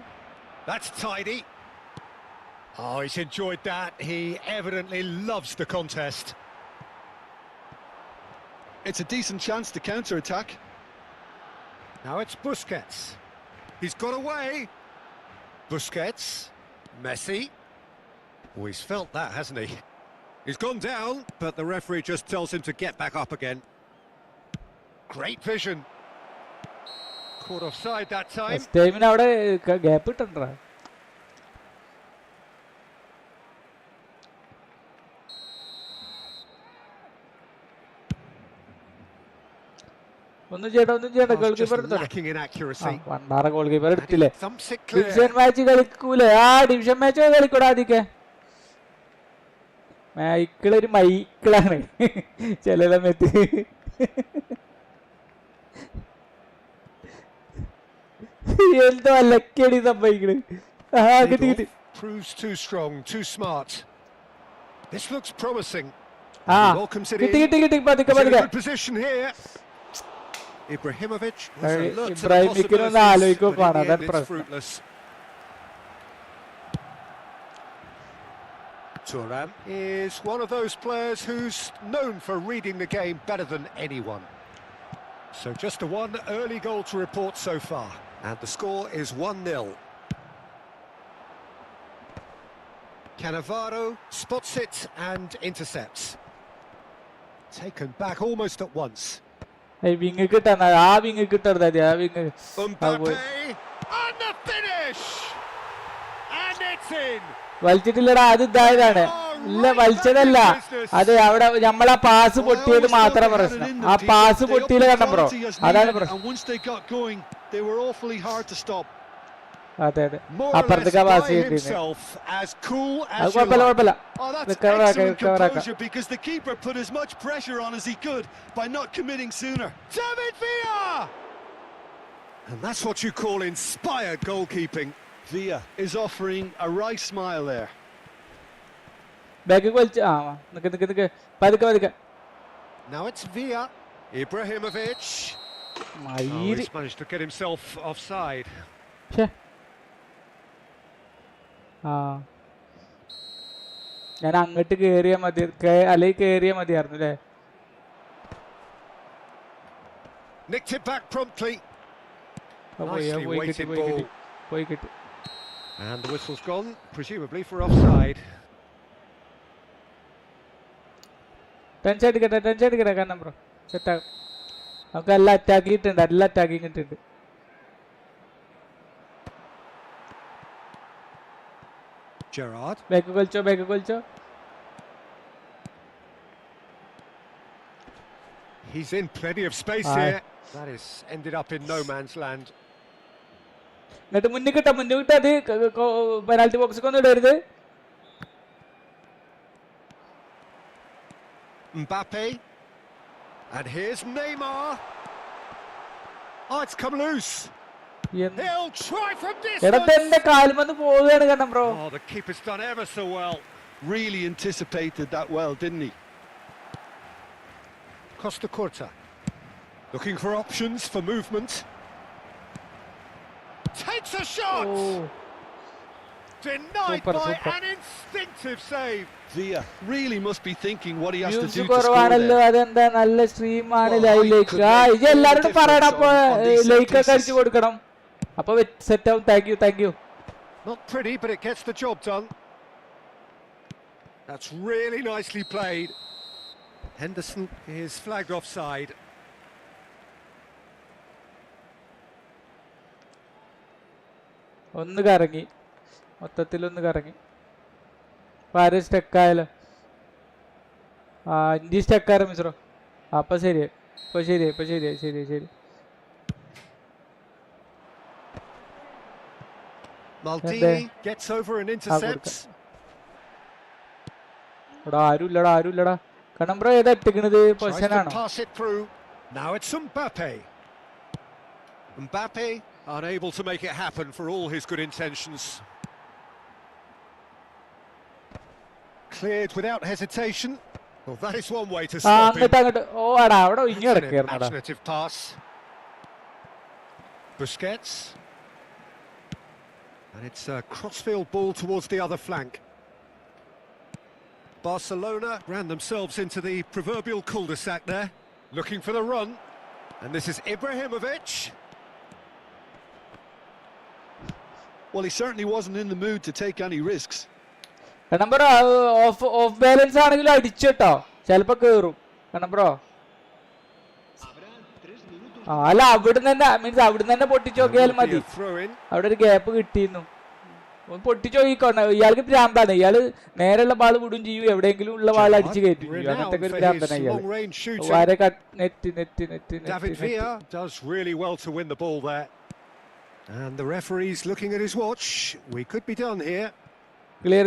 Speaker 2: That's tidy. Oh, he's enjoyed that. He evidently loves the contest.
Speaker 3: It's a decent chance to counter-attack.
Speaker 2: Now it's Busquets. He's got away. Busquets. Messi. Oh, he's felt that, hasn't he? He's gone down, but the referee just tells him to get back up again. Great vision. Caught offside that time.
Speaker 5: ടൈമിന് അവിടെ gap ഇട്ടുണ്ടാ. ഒന്നും ചെയ്യണ്ട goalkeeper പണ്ടാറ goalkeeper എടുത്തില്ലേ. Division match കളിക്കൂലേ? ആ division match കളിക്കൂടാ. ആദ്യമൊക്കെ മൈക്കിളൊരു മൈക്കിളാണ് ചില സമയത്ത്. എന്തോ അലക്കടി സംഭവിക്കണ്. ആ കിട്ടി കിട്ടി.
Speaker 2: Proves too strong, too smart. This looks promising.
Speaker 5: ആ കിട്ടി പതുക്കെ.
Speaker 2: Good position here. Ibrahimovic was alert to the
Speaker 5: possibilities,
Speaker 2: but in the end it's fruitless. Thuram is one of those players who's known for reading the game better than anyone. So just the one early goal to report so far, and the score is 1-0. Cannavaro spots it and intercepts. Taken back almost at once.
Speaker 5: Wing കിട്ടാ. ആ wing കിട്ടരുത്. ആ wing
Speaker 2: Mbappe and the finish, and it's in.
Speaker 5: വലിച്ചിട്ടില്ലടാ, അത് ഇതായതാണ്. ഇല്ല, വലിച്ചതല്ല അത്. അവിടെ നമ്മളാ pass പൊട്ടിയത് മാത്രം പ്രശ്നം. ആ പാസ് പൊട്ടിയില്ല കണ്ടം ബ്രോ, അതാണ് പ്രശ്നം. അതെ അതെ, അപ്പുറത്തേക്കാ പാസ് ചെയ്തിരുന്നത്. അത് കുഴപ്പമില്ല കുഴപ്പമില്ല, റിക്കവർ ആക്കാം റിക്കവർ ആക്കാം.
Speaker 2: And that's what you call inspired goalkeeping.
Speaker 3: Villa is offering a right smile there.
Speaker 5: Back വലിച്ച് നിക്ക് പതുക്കെ പതുക്കെ.
Speaker 2: Now it's Villa. Ibrahimovic. He's managed to get himself offside.
Speaker 5: ഞാൻ അങ്ങോട്ട് കേറിയാ മതി, അല്ലെങ്കിൽ കേറിയാ മതിയായിരുന്നു അല്ലേ.
Speaker 2: Nicked it back promptly.
Speaker 5: പോയി കിട്ടി.
Speaker 2: And the whistle's gone, presumably for offside.
Speaker 5: Tension അടിക്കട്ടെ കാരണം ബ്രോ സെറ്റാകും. നമുക്ക് എല്ലാം അറ്റാക്കിംഗ് ഇട്ടുണ്ട്.
Speaker 2: Gerrard.
Speaker 5: ബാക്ക് കൊലിച്ചോ.
Speaker 2: He's in plenty of space here. That is ended up in no man's land.
Speaker 5: എന്നിട്ട് മുന്നിൽ കിട്ടാ അത് പെനാൽറ്റി ബോക്സിൽ ഒന്നും ഇടരുത്.
Speaker 2: Mbappe. And here's Neymar. Oh, it's come loose. He'll try from distance.
Speaker 5: എന്റെ കാൽമന്ന് പോവുകയാണ് കാരണം bro.
Speaker 2: Oh, the keeper's done ever so well.
Speaker 3: Really anticipated that well, didn't he?
Speaker 2: Costa Curta. Looking for options for movement. Takes a shot. Denied by an instinctive save.
Speaker 3: Villa really must be thinking what he has to do to score
Speaker 5: കുറവാണല്ലോ, അതെന്താ നല്ല സ്ട്രീമാണ് ലൈവിലേക്ക്. ഇത് എല്ലാവരോടും പറയണം, അപ്പൊ like ഒക്കെ അടിച്ചു കൊടുക്കണം, അപ്പൊ സെറ്റ് ആവും. Thank you.
Speaker 2: Not pretty, but it gets the job done. That's really nicely played. Henderson is flagged offside.
Speaker 5: ഒന്ന് കറങ്ങി, മൊത്തത്തിലൊന്ന് കറങ്ങി. ആര് സ്റ്റക്കായാലോ? ഇന്ത്യ സ്റ്റക്കാര മിശ്രോ. അപ്പൊ ശരിയായി.
Speaker 2: Maldini gets over and intercepts.
Speaker 5: ആരുമില്ലടാ കാരണം ബ്രോ ഏതാ ഇട്ടിക്കണത്? പൊസിഷനാണോ?
Speaker 2: Now it's Mbappe unable to make it happen for all his good intentions. Cleared without hesitation. Well, that is one way to stop him.
Speaker 5: അവിടെ ഇനി കിടക്കായിരുന്നു.
Speaker 2: Imaginative pass. Busquets. And it's a crossfield ball towards the other flank. Barcelona ran themselves into the proverbial cul-de-sac there, looking for the run. And this is Ibrahimovic.
Speaker 3: Well, he certainly wasn't in the mood to take any risks.
Speaker 5: കാരണം bro of balance ആണെങ്കിലും അടിച്ചോ, ചിലപ്പോ കേറും. കാരണം bro അല്ല, അവിടുന്ന് തന്നെ പൊട്ടിച്ചു നോക്കിയാലും മതി. അവിടെ ഒരു ഗ്യാപ്പ് കിട്ടിയിരുന്നു, പൊട്ടിച്ചു നോക്കിക്കോണ്ട. ഇയാൾക്ക് ഭ്രാന്താണ്, ഇയാള് നേരെയുള്ള ബാൾ വിടും ചെയ്യും, എവിടെയെങ്കിലും ഉള്ള ബാൾ അടിച്ചു കയറ്റും ചെയ്യും. അങ്ങനത്തെ ഒരു ഭ്രാന്തനാണ് ഇയാള്.
Speaker 2: And the referee's looking at his watch. We could be done here.
Speaker 5: Clear.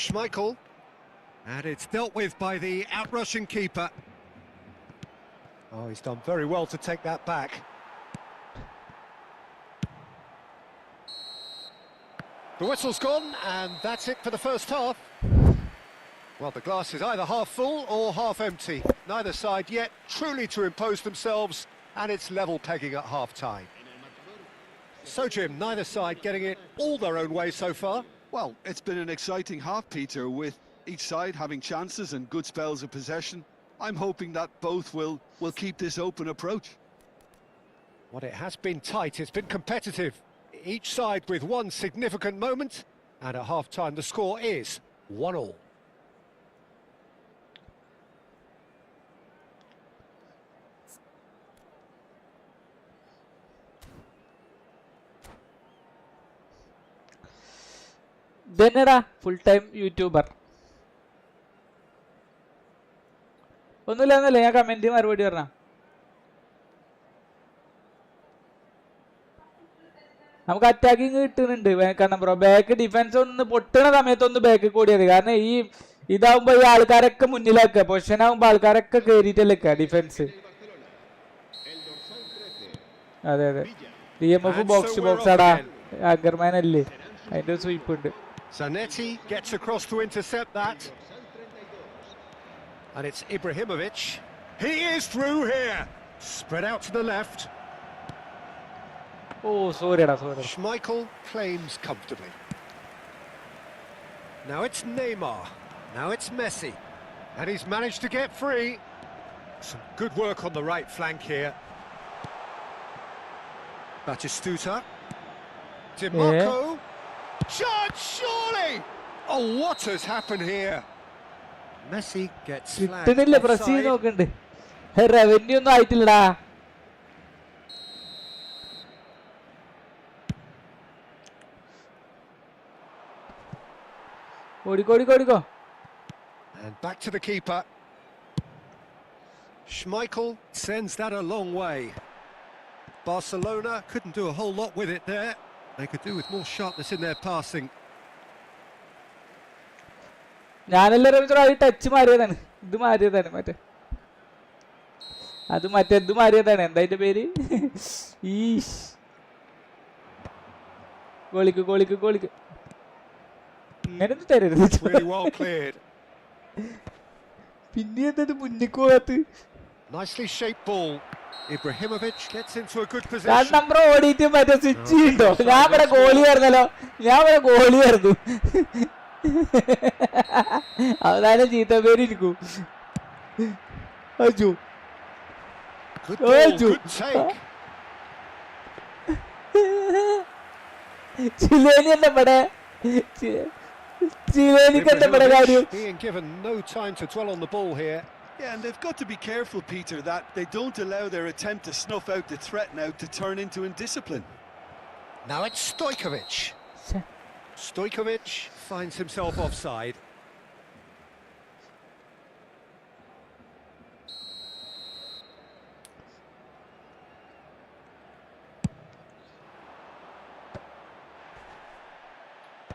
Speaker 2: Schmeichel. And it's dealt with by the outrushing keeper. Oh, he's done very well to take that back. The whistle's gone, and that's it for the first half. Well, the glass is either half full or half empty. Neither side yet truly to impose themselves, and it's level pegging at half-time. So, Jim, neither side getting it all their own way so far.
Speaker 3: Well, it's been an exciting half, Peter, with each side having chances and good spells of possession. I'm hoping that both will keep this open approach.
Speaker 2: Well, it has been tight, it's been competitive. Each side with one significant moment, and at half-time the score is 1-1.
Speaker 5: ഇതെന്നെടാ full time YouTuber. ഒന്നുമില്ല ഞാൻ comment മറുപടി പറഞ്ഞ. നമുക്ക് attacking കിട്ടുന്നുണ്ട് കാരണം bro. Back defence ഒന്ന് പൊട്ടണ സമയത്തൊന്ന് back കൂടിയത്. കാരണം ഈ ഇതാവുമ്പോ ഈ ആൾക്കാരൊക്കെ മുന്നിലാക്കുക. പൊസിഷൻ ആവുമ്പോ ആൾക്കാരൊക്കെ കേറിയിട്ടല്ലേ ഡിഫൻസ്. അതെ DMF ബോക്സ് ആടാ. അഗർമാൻ അല്ലേ, അതിന്റെ സ്വീപ്പ് ഉണ്ട്.
Speaker 2: Zanetti gets across to intercept that. And it's Ibrahimovic. He is through here. Spread out to the left.
Speaker 5: Oh, sorry.
Speaker 2: Schmeichel claims comfortably. Now it's Neymar. Now it's Messi. And he's managed to get free. Some good work on the right flank here. Batistuta. Dimarco. Shot, surely! Oh, what has happened here? Messi gets flagged
Speaker 5: കിട്ടുന്നില്ല. Press ചെയ്ത് നോക്കണ്ട്. Revenue ഒന്നും ആയിട്ടില്ലടാ. ഓടിക്കോ.
Speaker 2: And back to the keeper. Schmeichel sends that a long way. Barcelona couldn't do a whole lot with it there. They could do with more sharpness in their passing.
Speaker 5: ഞാനെല്ലാരും touch മാറിയതാണ്. ഇത് മാറിയതാണ് ഇത് മാറിയതാണ്. എന്താ അതിന്റെ പേര്? ഈശ്. ഗോളിക്ക് ഇങ്ങനൊന്നും തരരുത്. പിന്നെ എന്തത് മുന്നിക്ക് പോകാത്ത?
Speaker 2: Nicely shaped ball. Ibrahimovic gets into a good position.
Speaker 5: കാരണം ബ്രോ ഓടിയിട്ട് മറ്റേ സ്വിച്ച് ഉണ്ടോ? ഞാൻ ഇവിടെ ഗോളിയായിരുന്നല്ലോ. അവസാനം ചീത്ത പേരിരിക്കും.
Speaker 2: Being given no time to dwell on the ball here.
Speaker 3: Yeah, and they've got to be careful, Peter, that they don't allow their attempt to snuff out the threat now to turn into indiscipline.
Speaker 2: Now it's Stojkovic. Stojkovic finds himself offside.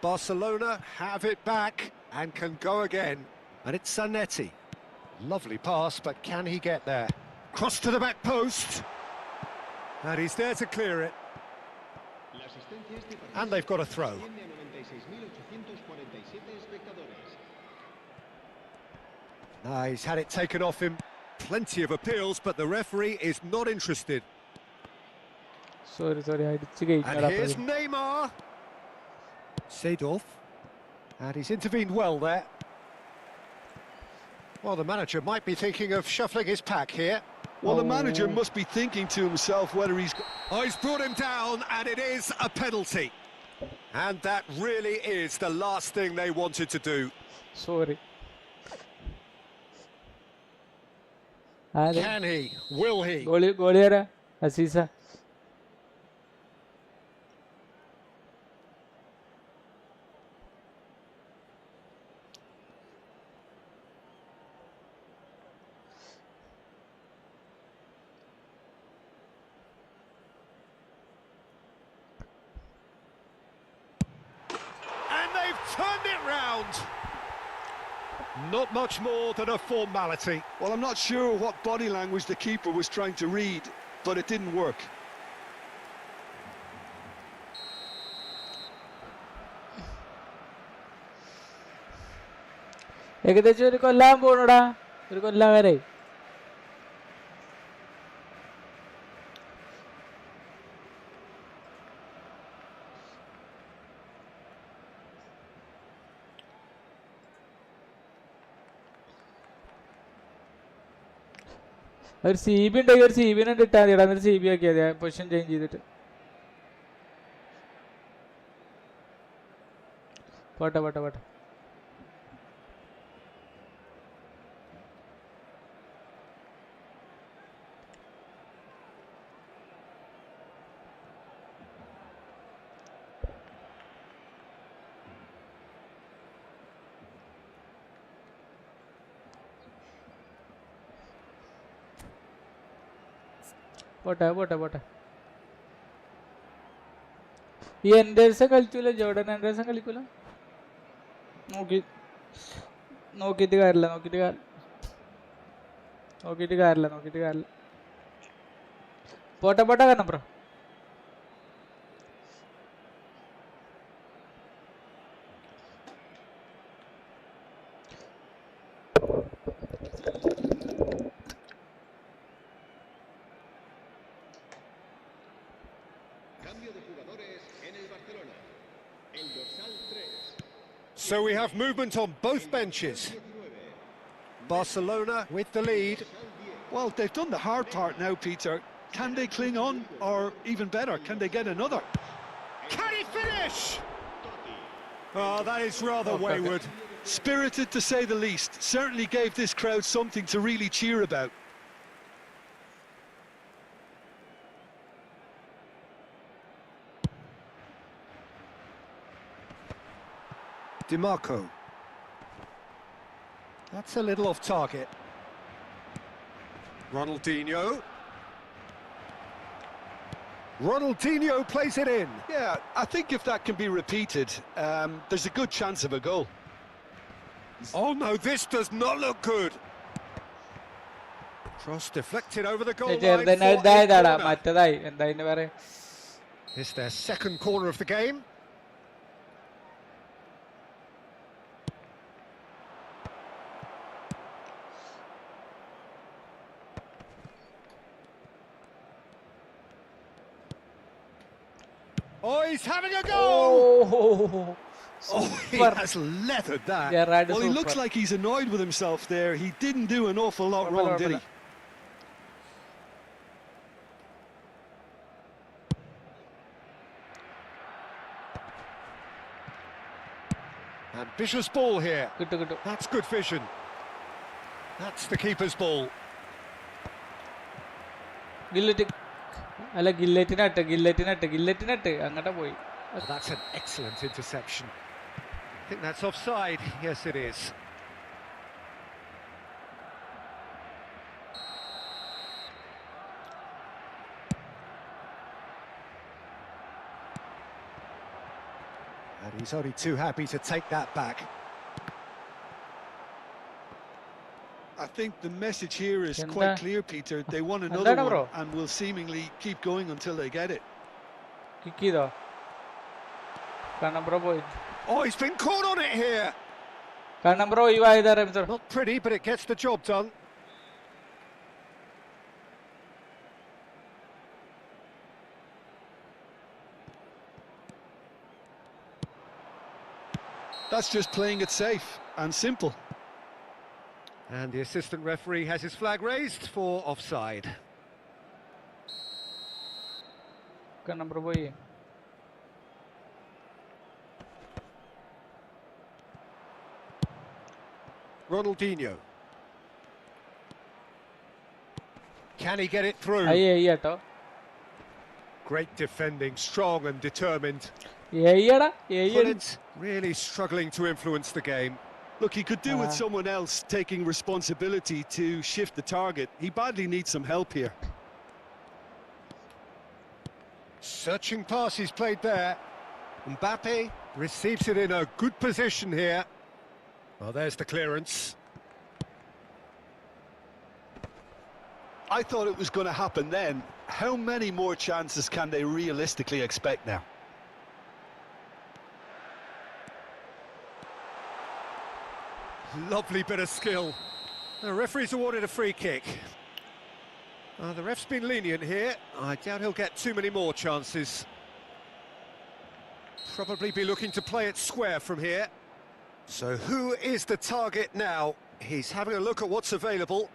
Speaker 2: Barcelona have it back and can go again. And it's Zanetti. Lovely pass, but can he get there? Cross to the back post. And he's there to clear it. And they've got a throw. He's had it taken off him. Plenty of appeals, but the referee is not interested.
Speaker 5: Sorry.
Speaker 2: And here's Neymar. Seedorf. And he's intervened well there. Well, the manager might be thinking of shuffling his pack here.
Speaker 3: Well, the manager must be thinking to himself whether he's...
Speaker 2: Oh, he's brought him down, and it is a penalty. And that really is the last thing they wanted to do.
Speaker 5: Sorry.
Speaker 2: Can he? Will he?
Speaker 5: Goaliera, Asisa.
Speaker 2: Turned it round. Not much more than a formality.
Speaker 3: Well, I'm not sure what body language the keeper was trying to read, but it didn't work.
Speaker 5: ഏകദേശം ഒരു കൊല്ലാൻ പോണടാ. ഒരു കൊല്ലം വരെ. ഒരു CB ഉണ്ടെങ്കിൽ ഒരു CB നെ ഇട്ടാൽ മതി. എന്നിട്ട് CB ആക്കിയാൽ മതി. പൊസിഷൻ ചേഞ്ച് ചെയ്തിട്ട് പോട്ടെ. പോട്ടെ പോട്ടെ പോട്ടെ. ഈ എൻഡേഴ്സൺ കളിക്കൂല, ജോർഡൻ എൻഡേഴ്സൺ കളിക്കൂല. നോക്കിയിട്ട് കാര്യമില്ല. പോട്ടെ പോട്ടെ കാരണം bro.
Speaker 2: So we have movement on both benches. Barcelona with the lead.
Speaker 3: Well, they've done the hard part now, Peter. Can they cling on, or even better, can they get another?
Speaker 2: Can he finish? Oh, that is rather wayward.
Speaker 3: Spirited to say the least. Certainly gave this crowd something to really cheer about.
Speaker 2: DiMarco. That's a little off target. Ronaldinho plays it in.
Speaker 3: Yeah, I think if that can be repeated, there's a good chance of a goal.
Speaker 2: Oh no, this does not look good. Cross deflected over the goal line for a corner. It's their second corner of the game. Oh, he's having a goal! Oh, he has leathered that.
Speaker 5: Yeah, right.
Speaker 3: Well, he looks like he's annoyed with himself there. He didn't do an awful lot wrong, did he?
Speaker 2: Ambitious ball here. That's good vision. That's the keeper's ball.
Speaker 5: അങ്ങോട്ടാ പോയി.
Speaker 2: That's an excellent interception. I think that's offside. Yes, it is. And he's only too happy to take that back.
Speaker 3: I think the message here is quite clear, Peter. They want another one and will seemingly keep going until they get it.
Speaker 2: Oh, he's been caught on it here. Not pretty, but it gets the job done.
Speaker 3: That's just playing it safe and simple.
Speaker 2: And the assistant referee has his flag raised for offside. Ronaldinho. Can he get it through? Great defending, strong and determined. Pullins really struggling to influence the game.
Speaker 3: Look, he could do with someone else taking responsibility to shift the target. He badly needs some help here.
Speaker 2: Searching pass he's played there. Mbappe receives it in a good position here. Oh, there's the clearance.
Speaker 3: I thought it was going to happen then. How many more chances can they realistically expect now?
Speaker 2: Lovely bit of skill. The referee's awarded a free kick. The ref's been lenient here. I doubt he'll get too many more chances. Probably be looking to play it square from here. So who is the target now? He's having a look at what's available.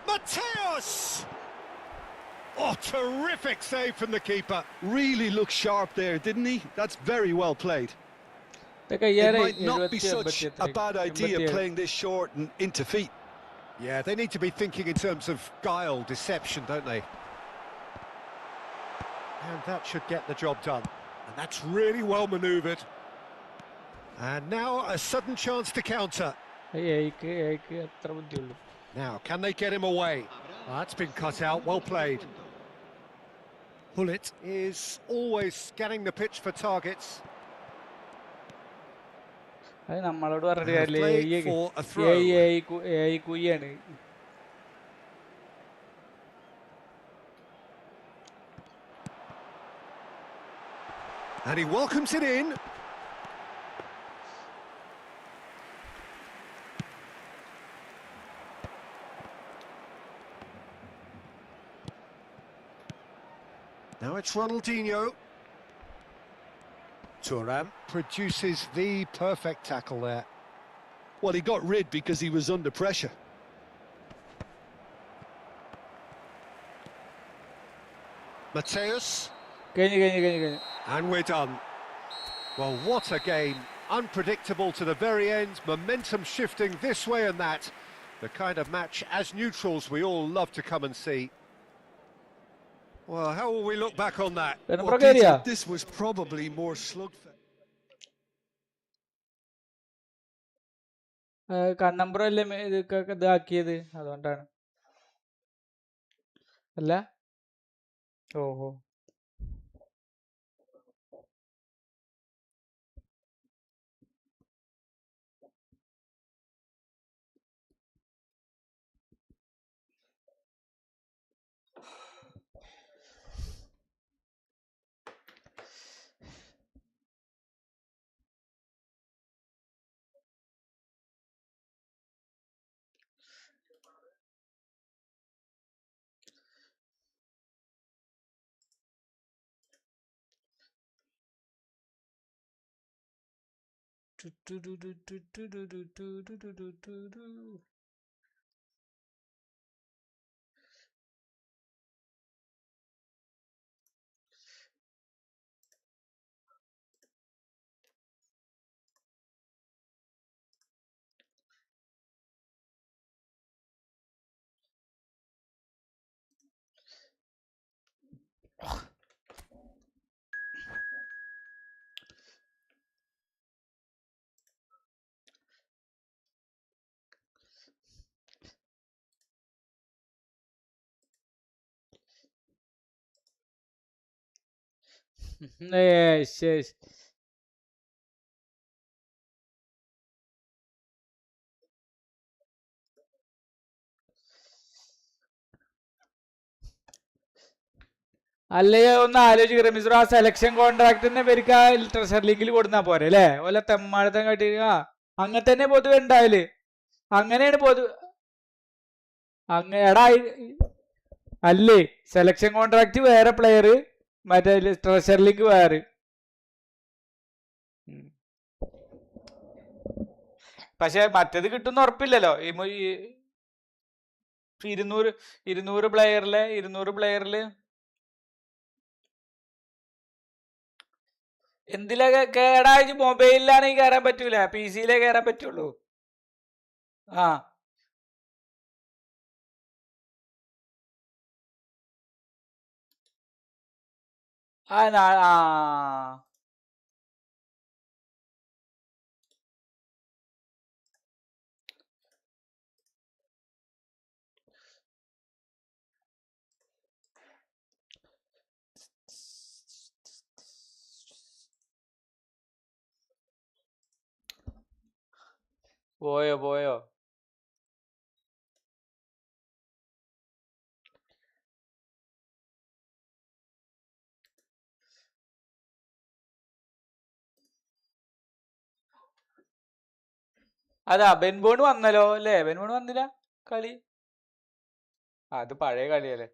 Speaker 2: Mateos! Oh, terrific save from the keeper.
Speaker 3: Really looked sharp there, didn't he? That's very well played. It might not be such a bad idea playing this short and into feet.
Speaker 2: Yeah, they need to be thinking in terms of guile, deception, don't they? And that should get the job done. And that's really well manoeuvred. And now a sudden chance to counter. Now, can they get him away? That's been cut out, well played. Pullet is always scanning the pitch for targets.
Speaker 5: അത് നമ്മളോട് പറഞ്ഞിട്ട്
Speaker 2: And
Speaker 5: കാര്യമില്ല.
Speaker 2: play for a throw.
Speaker 5: കുയ്യാണ്.
Speaker 2: And he welcomes it in. Now it's Ronaldinho. Thuram produces the perfect tackle there.
Speaker 3: Well, he got rid because he was under pressure.
Speaker 2: Mateus.
Speaker 5: കഴിഞ്ഞു.
Speaker 2: And we're done. Well, what a game. Unpredictable to the very end. Momentum shifting this way and that. The kind of match, as neutrals, we all love to come and see. Well, how will we look back on that?
Speaker 3: This was probably more slugfest.
Speaker 5: കണ്ണമ്പുറല്ലേ ഇതാക്കിയത്, അതുകൊണ്ടാണ്. അല്ല, ഓഹോ. Yes. അല്ലേ ഒന്ന് ആലോചിക്കുക മിസ്രോ, ആ selection contract തന്നെ ഇവർക്ക് ആ ട്രഷർ ലീഗിൽ കൊടുത്താൽ പോരെ അല്ലേ? ഓല തെമ്മാടത്തം കാട്ടി അങ്ങനെ തന്നെ പൊതുവെ ഉണ്ടാവില്ലേ? അങ്ങനെയാണ് എടാ അല്ലേ, സെലക്ഷൻ കോൺട്രാക്ട് വേറെ, പ്ലെയർ മറ്റേ ട്രഷർ ലീഗ് വേറെ. പക്ഷെ മറ്റേത് കിട്ടുന്ന ഉറപ്പില്ലല്ലോ. 200 പ്ലെയറില് എന്തിലാ കേടായി? മൊബൈലിലാണെങ്കിൽ കയറാൻ പറ്റൂല, PC-യിലേ കയറാൻ പറ്റുള്ളൂ. ആ ആ പോയോ. അതാ ബെൻബോൺ വന്നല്ലോ അല്ലേ? ബെൻബോൺ വന്നില്ല കളി. അത് പഴയ കളിയല്ലേ.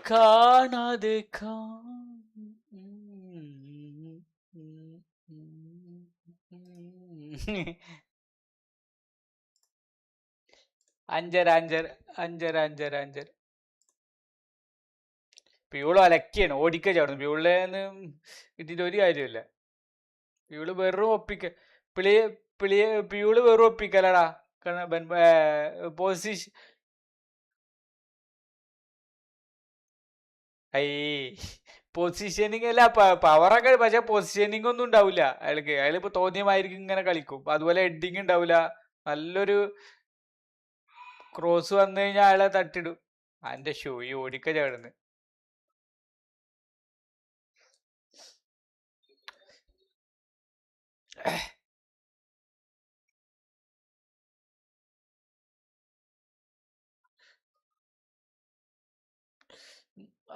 Speaker 1: കാണാതെ അഞ്ചര അഞ്ചര അഞ്ചര അഞ്ചര അഞ്ചര പ്യൂള് അലക്കിയാണ് ഓടിക്ക ചവിടുന്നു പ്യൂളിന്ന് കിട്ടിയിട്ട് ഒരു കാര്യമില്ല. പ്യൂള് വെറും ഒപ്പിക്ക പ്യൂള് വെറും ഒപ്പിക്കലടാ. പൊസിഷൻ പൊസിഷനിങ് അല്ല, പവറൊക്കെ, പക്ഷെ പൊസിഷനിങ് ഒന്നും ഉണ്ടാവില്ല അയാൾക്ക്. അയാളിപ്പോ തോന്നിയമായിരിക്കും ഇങ്ങനെ കളിക്കും. അതുപോലെ ഹെഡിങ് ഉണ്ടാവില്ല. നല്ലൊരു ക്രോസ് വന്നു കഴിഞ്ഞാൽ അയാളെ തട്ടിടും. അതിന്റെ ഷൂ ഈ ഓടിക്ക ചാടുന്നു.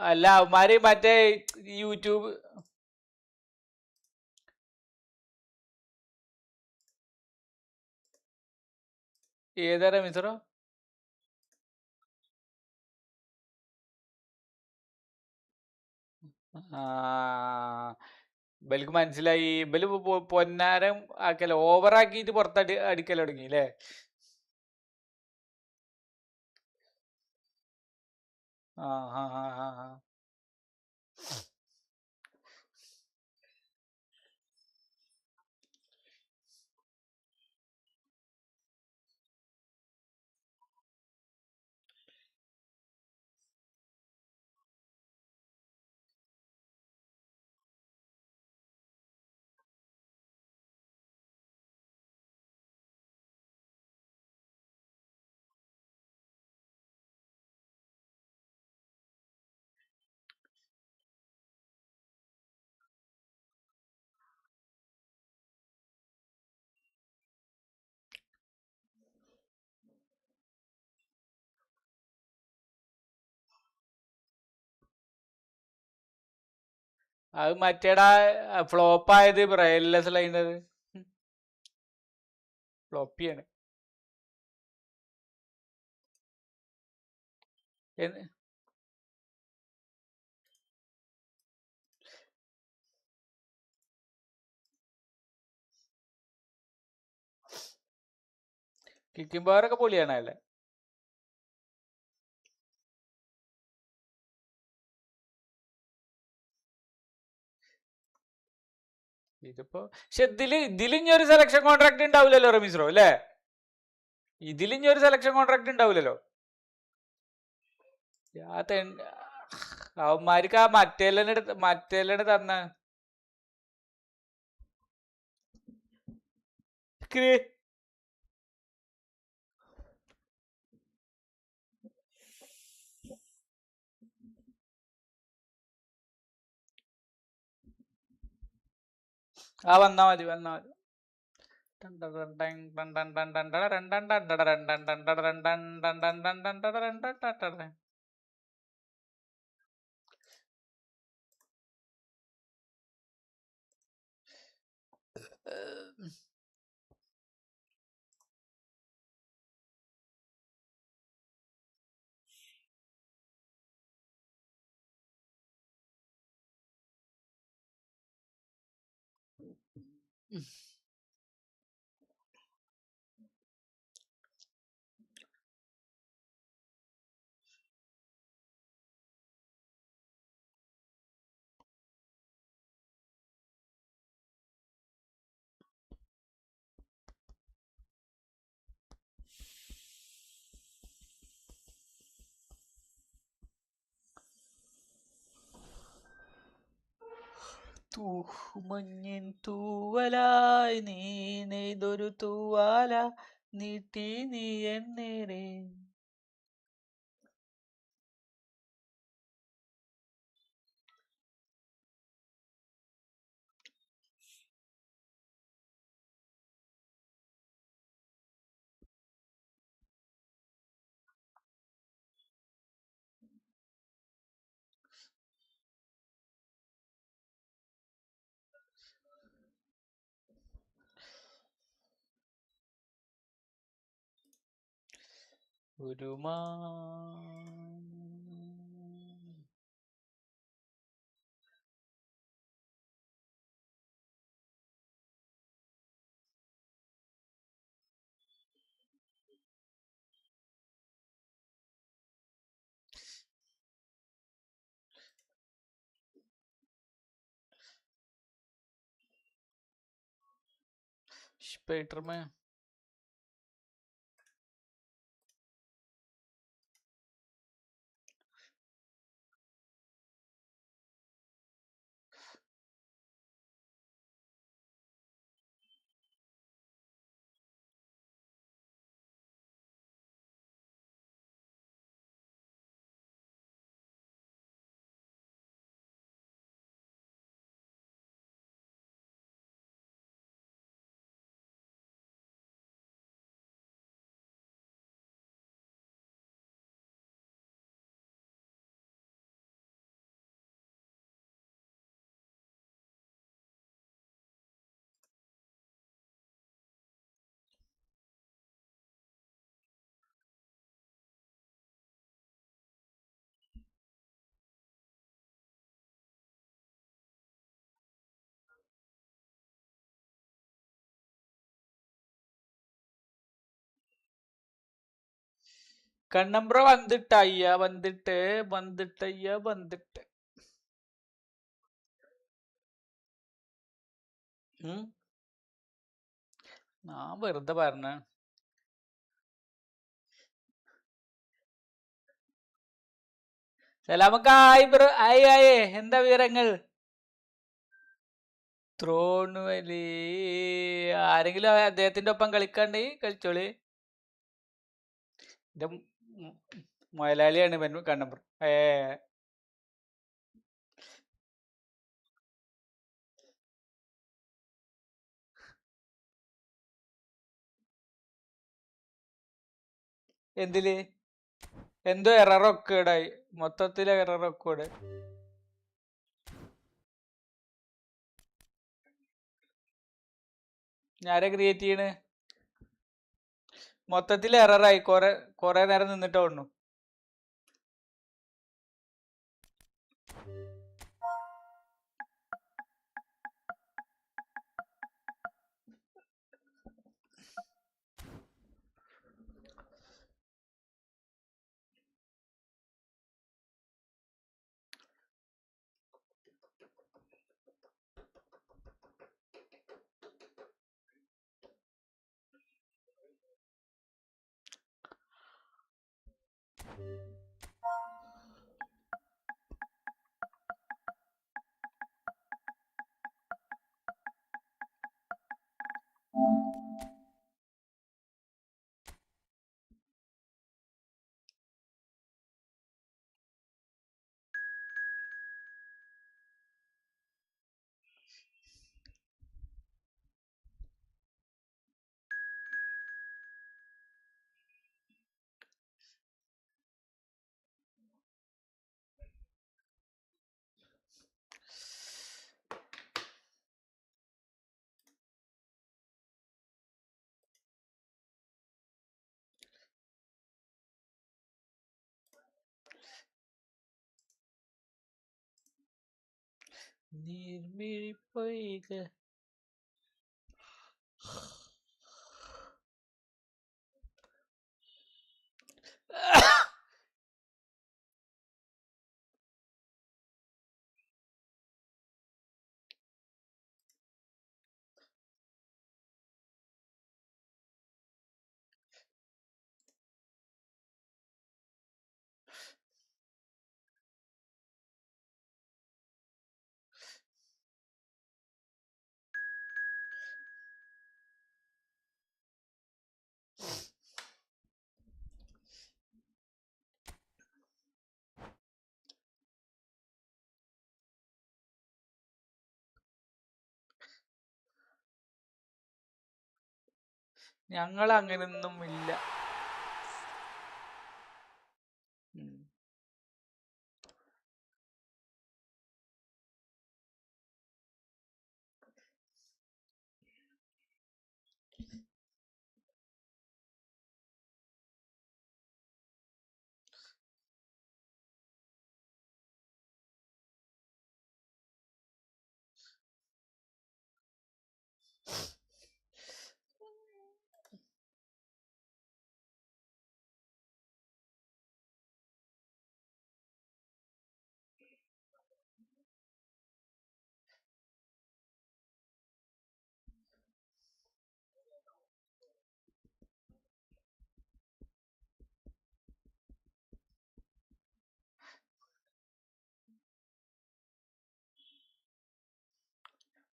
Speaker 1: അല്ല അവന്മാര് മറ്റേ യൂട്യൂബ് ഏതാ മിസറോ? ഇവർക്ക് മനസ്സിലായി. ഇവല് പൊന്നാരം ആക്കല, ഓവറാക്കിയിട്ട് പുറത്തടി അടിക്കൽ തുടങ്ങി അല്ലേ? ആ ആ ആ ആ ആ. അത് മറ്റേടാ ഫ്ലോപ്പായത് ബ്രെയിൻലെസ് ലൈനത് ഫ്ലോപ്പിയാണ്. കിക്കിംഗ് പവറൊക്കെ പൊളിയാണ് അല്ലേ? ഇതിപ്പോ പക്ഷെ ഇതിലിഞ്ഞ ഒരു സെലക്ഷൻ കോൺട്രാക്ട് ഉണ്ടാവില്ലല്ലോ റമീസ്രോ അല്ലേ? ഇതിലിഞ്ഞ ഒരു സെലക്ഷൻ കോൺട്രാക്ട് ഉണ്ടാവില്ലല്ലോ. അവന്മാർക്ക് ആ മറ്റേലെന്നെ തന്ന ആ വന്നാ മതി വന്നാ മതി. മഞ്ഞിൻ തൂവലായി നീ നെയ്തൊരു തൂവാല നീട്ടി നീ എന്നേരെ. ഒരു Spider-Man. കണ്ണമ്പ്ര വന്നിട്ട് അയ്യ വന്നിട്ട് അയ്യ വന്നിട്ട്. ഞാൻ വെറുതെ പറഞ്ഞ. സലാമക്കായ് ബ്രോ. ആയേ എന്താ വിവരങ്ങൾ? ത്രോണുവലി ആരെങ്കിലും അദ്ദേഹത്തിന്റെ ഒപ്പം കളിക്കാണ്ട് കളിച്ചോളി. എന്റെ മുതലാളിയാണ് കണ്ണമ്പ്ര. എന്തില് എന്തോ എററൊക്കെ ഇടായി, മൊത്തത്തില് എററൊക്കെ ഇവിടെ. ഞാരെ ക്രിയേറ്റ് ചെയ്യണ്? മൊത്തത്തിൽ എററായി. കൊറേ നേരം നിന്നിട്ട് ഓടുന്നു. നീർമിഴിപ്പൊയ്ക ഞങ്ങൾ അങ്ങനൊന്നും ഇല്ല.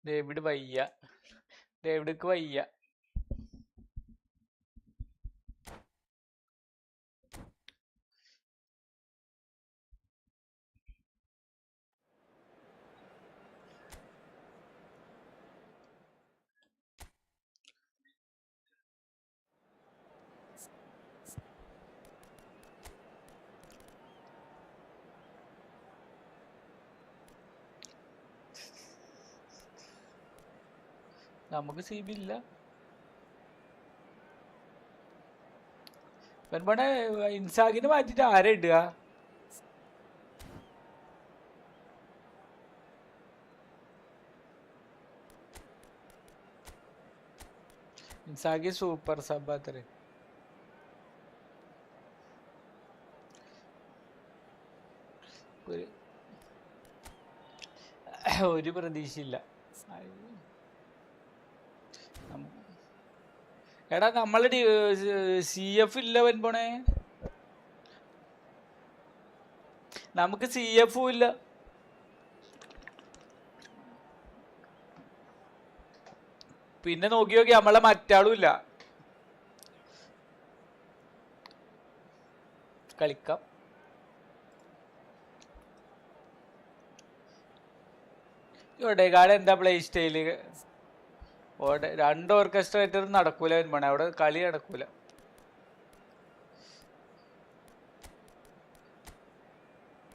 Speaker 1: ഡേവിഡ് വയ്യ. ഡേവിഡ്ക്ക് വയ്യ. നമുക്ക് CB ഇല്ല. വെൻപണെ ഇൻസാഗിനെ മാറ്റിട്ട് ആരെ ഇടുക? ഇൻസാഗി സൂപ്പർ സബ് അത്ര. ഒരു പ്രതീക്ഷയില്ല. എടാ നമ്മള് CF ഇല്ല വെൻപോണേ. നമുക്ക് CF ഇല്ല. പിന്നെ നോക്കി നമ്മളെ മറ്റാളും ഇല്ല. കളിക്കാം. ഒടേകാട് എന്താ പ്ലേ സ്റ്റൈല്? രണ്ട് ഓർക്കസ്ട്രേറ്ററും നടക്കൂല വെൻപോണേ. അവിടെ കളി നടക്കൂല.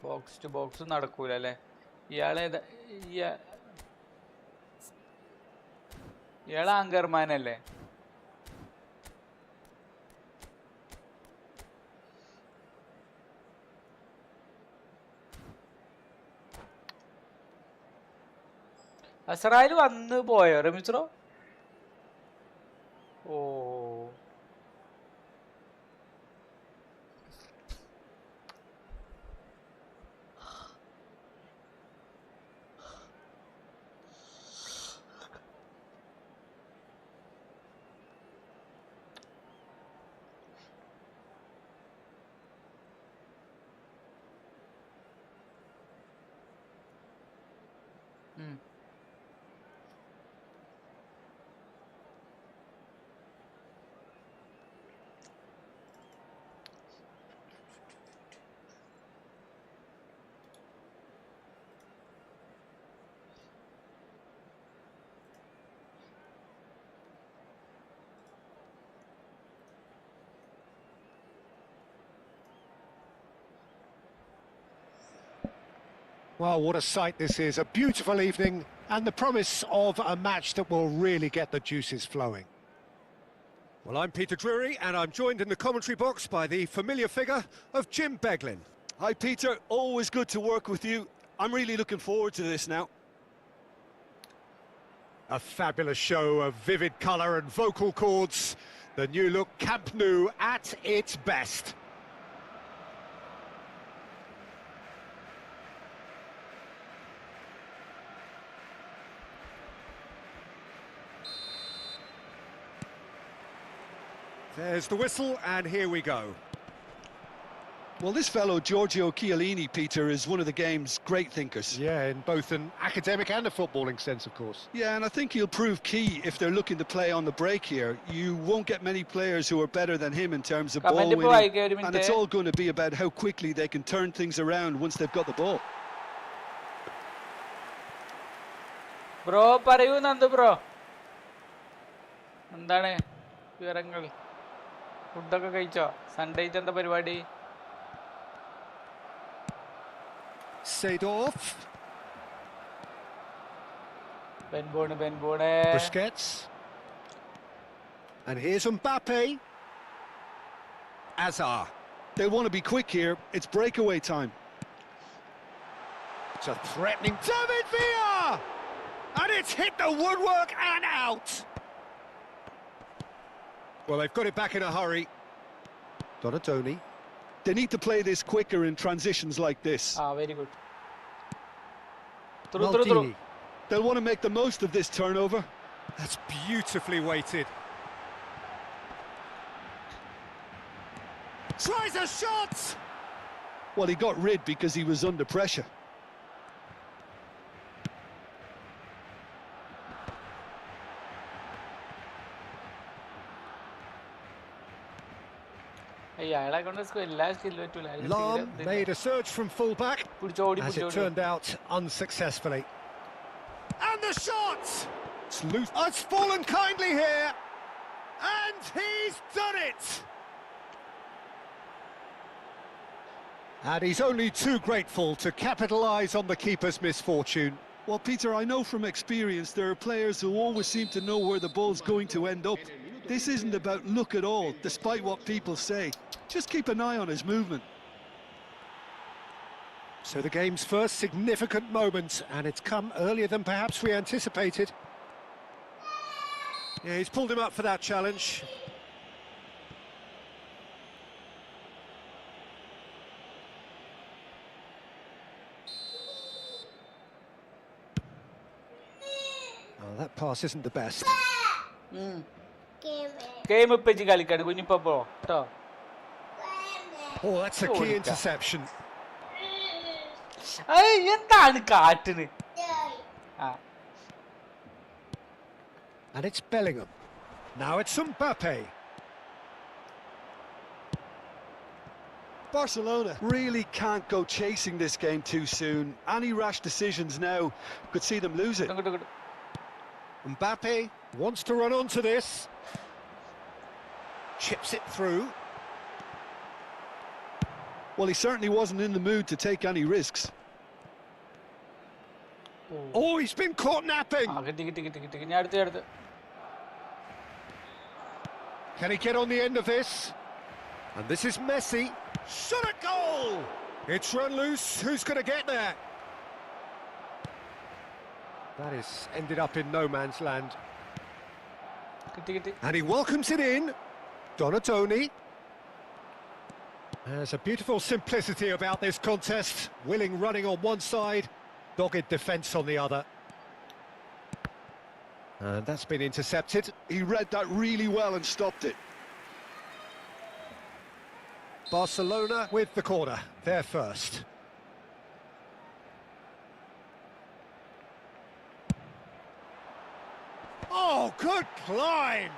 Speaker 1: ബോക്സ് ടു ബോക്സ് നടക്കൂല അല്ലേ? ഇയാളേതാ? ഇയാള് ആങ്കർമാനല്ലേ? അസറായിൽ വന്ന് പോയോ റമീസ്രോ? ഓ
Speaker 2: Well, what a sight this is. A beautiful evening and the promise of a match that will really get the juices flowing. Well, I'm Peter Drury and I'm joined in the commentary box by the familiar figure of Jim Beglin.
Speaker 3: Hi, Peter. Always good to work with you. I'm really looking forward to this now.
Speaker 2: A fabulous show of vivid colour and vocal cords. The new look Camp Nou at its best. There's the whistle, and here we go.
Speaker 3: Well, this fellow, Giorgio Chiellini, Peter, is one of the game's great thinkers.
Speaker 2: Yeah, in both an academic and a footballing sense, of course.
Speaker 3: Yeah, and I think he'll prove key if they're looking to play on the break here. You won't get many players who are better than him in terms of ball winning, and it's all going to be about how quickly they can turn things around once they've got the ball.
Speaker 1: Bro, parayu Nandu bro. Endane vivarangal? Foodokka കഴിച്ചോ? Sunday എന്താ പരിപാടി?
Speaker 2: Seedorf.
Speaker 1: Ben Bone.
Speaker 2: Busquets. And here's Mbappe. Azar.
Speaker 3: They want to be quick here. It's breakaway time.
Speaker 2: It's a threatening David Villa! And it's hit the woodwork and out. Well, they've got it back in a hurry. Donatoni.
Speaker 3: They need to play this quicker in transitions like this.
Speaker 1: Ah, very good. Through.
Speaker 3: They'll want to make the most of this turnover.
Speaker 2: That's beautifully weighted. Tries a shot!
Speaker 3: Well, he got rid because he was under pressure.
Speaker 2: Lam made a surge from fullback, as it turned out unsuccessfully. And the shot! It's loose. Oh, it's fallen kindly here. And he's done it! And he's only too grateful to capitalise on the keeper's misfortune.
Speaker 3: Well, Peter, I know from experience there are players who always seem to know where the ball's going to end up. This isn't about luck at all, despite what people say. Just keep an eye on his movement.
Speaker 2: So the game's first significant moment, and it's come earlier than perhaps we anticipated. Yeah, he's pulled him up for that challenge. Oh, that pass isn't the best. Oh, that's a key interception. And it's Bellingham. Now it's Mbappe.
Speaker 3: Barcelona really can't go chasing this game too soon. Any rash decisions now could see them lose it.
Speaker 2: Mbappe wants to run onto this. Chips it through.
Speaker 3: Well, he certainly wasn't in the mood to take any risks.
Speaker 2: Oh, he's been caught napping. Can he get on the end of this? And this is Messi. Shot at goal! It's run loose. Who's going to get there? That is ended up in no man's land. And he welcomes it in. Donatoni. There's a beautiful simplicity about this contest. Willing running on one side, dogged defence on the other. And that's been intercepted.
Speaker 3: He read that really well and stopped it.
Speaker 2: Barcelona with the corner, they're first. Oh, good climb!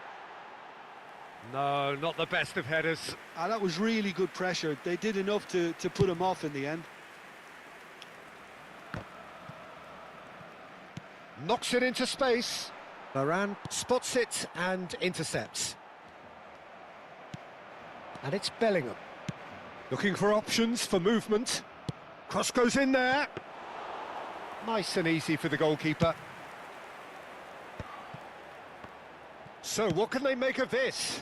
Speaker 2: No, not the best of headers.
Speaker 3: That was really good pressure. They did enough to put him off in the end.
Speaker 2: Knocks it into space. Varane spots it and intercepts. And it's Bellingham. Looking for options for movement. Cross goes in there. Nice and easy for the goalkeeper. So what can they make of this?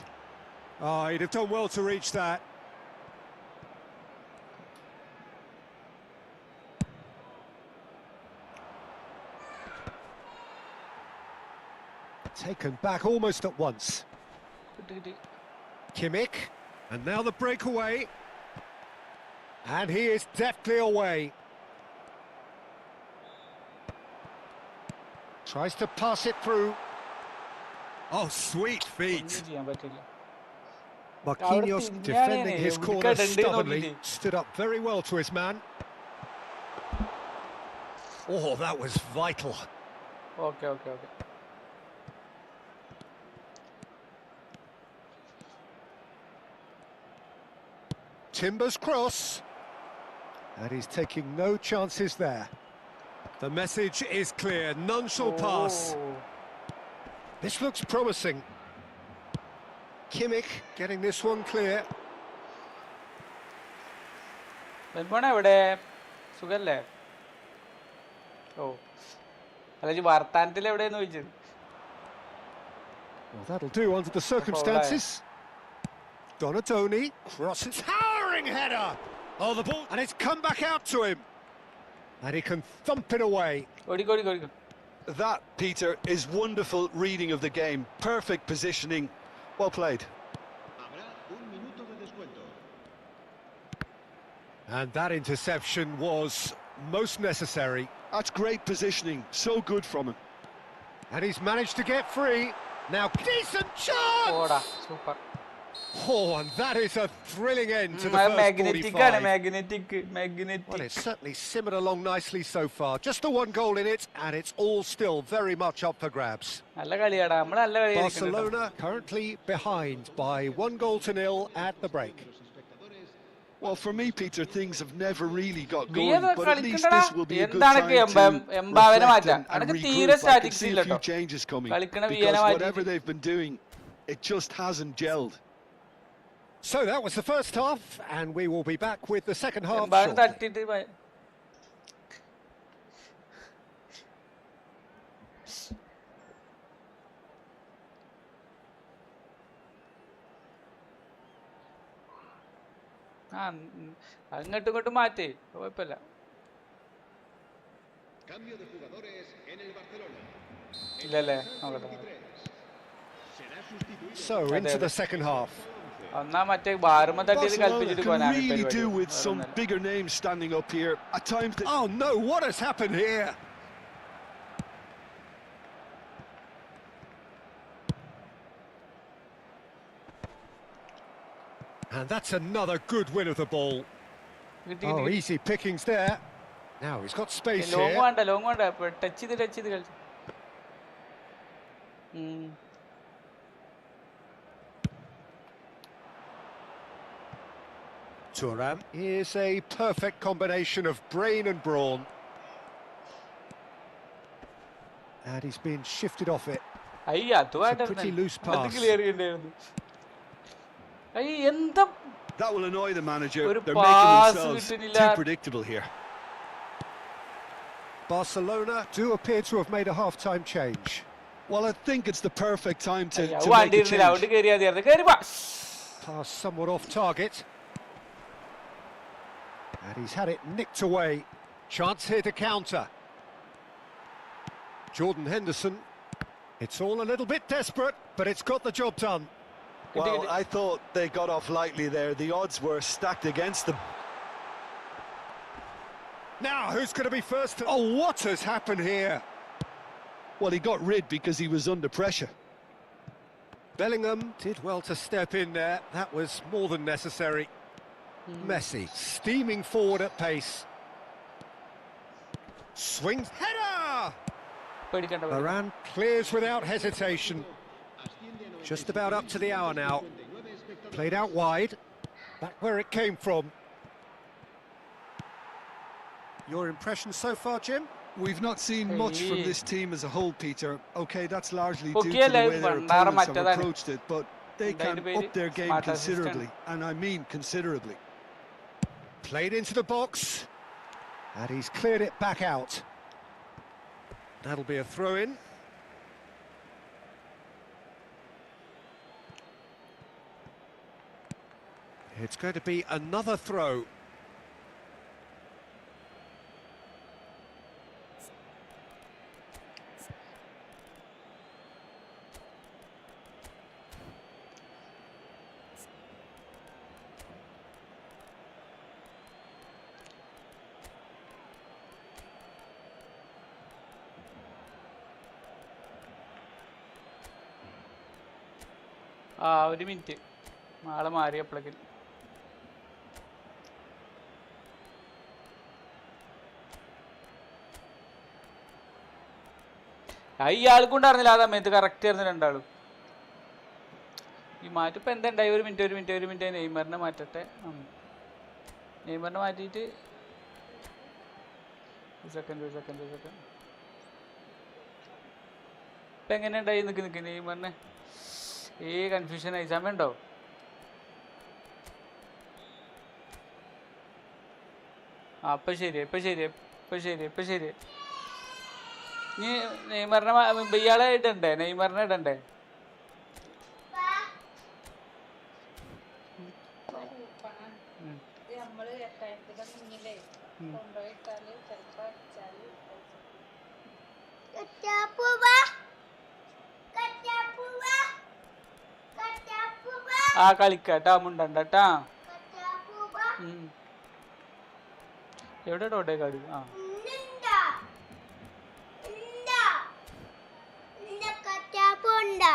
Speaker 2: Oh, he'd have done well to reach that. Taken back almost at once. Kimmich, and now the breakaway. And he is deftly away. Tries to pass it through. Oh, sweet feet. Marquinhos defending his corner stubbornly. Stood up very well to his man. Oh, that was vital.
Speaker 1: Okay.
Speaker 2: Timber's cross. And he's taking no chances there. The message is clear, none shall pass. This looks promising. Kimmich getting this one clear.
Speaker 1: Oh, well,
Speaker 2: that'll do under the circumstances. Donatoni crosses, towering header. Oh, the ball, and it's come back out to him. And he can thump it away.
Speaker 3: That, Peter, is wonderful reading of the game. Perfect positioning. Well played.
Speaker 2: And that interception was most necessary.
Speaker 3: That's great positioning. So good from him.
Speaker 2: And he's managed to get free. Now, decent chance!
Speaker 1: Super.
Speaker 2: Oh, and that is a thrilling end to the first 45.
Speaker 1: Magnetic.
Speaker 2: Well, it's certainly simmered along nicely so far. Just the one goal in it, and it's all still very much up for grabs. Barcelona currently behind by 1-0 at the break.
Speaker 3: Well, for me, Peter, things have never really got going, but at least this will be a good time to reflect and regroup. I can see a few changes coming because whatever they've been doing, it just hasn't gelled.
Speaker 2: So that was the first half, and we will be back with the second half shortly.
Speaker 1: അങ്ങോട്ടും ഇങ്ങോട്ടും മാറ്റി കുഴപ്പമില്ല. ഇല്ലല്ലേ
Speaker 2: So into the second half.
Speaker 1: ഒന്നാ മറ്റേ ബാർമ തട്ടിയത് കൽപ്പിച്ചിട്ട് പോകാനാണ്
Speaker 3: really do with some bigger names standing up here at times.
Speaker 2: Oh no, what has happened here? And that's another good win of the ball. Oh, easy pickings there. Now he's got space here.
Speaker 1: Long one, touch it,
Speaker 2: Thuram is a perfect combination of brain and brawn. And he's been shifted off it. It's a pretty loose pass.
Speaker 3: That will annoy the manager. They're making themselves too predictable here.
Speaker 2: Barcelona do appear to have made a half-time change.
Speaker 3: Well, I think it's the perfect time to make a change.
Speaker 2: Pass somewhat off target. And he's had it nicked away. Chance here to counter. Jordan Henderson. It's all a little bit desperate, but it's got the job done.
Speaker 3: Well, I thought they got off lightly there. The odds were stacked against them.
Speaker 2: Now, who's going to be first? Oh, what has happened here?
Speaker 3: Well, he got rid because he was under pressure.
Speaker 2: Bellingham did well to step in there. That was more than necessary. Messi steaming forward at pace. Swings. Header! Varane clears without hesitation. Just about up to the hour now. Played out wide. Back where it came from. Your impression so far, Jim?
Speaker 3: We've not seen much from this team as a whole, Peter. Okay, that's largely due to the way their opponents have approached it, but they can up their game considerably, and I mean considerably.
Speaker 2: Played into the box, and he's cleared it back out. That'll be a throw-in. It's going to be another throw.
Speaker 1: ഒരു minute ആളെ മാറിയപ്പോഴേക്കും ഇയാൾക്കുണ്ടായിരുന്നില്ല ആ സമയത്ത് correct ആയിരുന്നു രണ്ടാളും. ഈ മാറ്റിപ്പോൾ എന്താ ഉണ്ടായി? ഒരു മിനിറ്റ് നെയ്മറിനെ മാറ്റട്ടെ. നെയ്മറിനെ മാറ്റിയിട്ട് സെക്കൻഡ് ഇപ്പം എങ്ങനെ ഉണ്ടായി? നിൽക്ക് നെയ്മറിനെ കൺഫ്യൂഷനായി. സമയമുണ്ടോ? ഇപ്പം ശരി. ഇനി നെയ്മറിനെ ഇയാളെ ഇടണ്ടേ? നെയ്മറിനെ ഇടണ്ടേ? കളിക്കാട്ടാ മുണ്ടണ്ടാ. എവിടെ ഡോട്ടേ കാട്?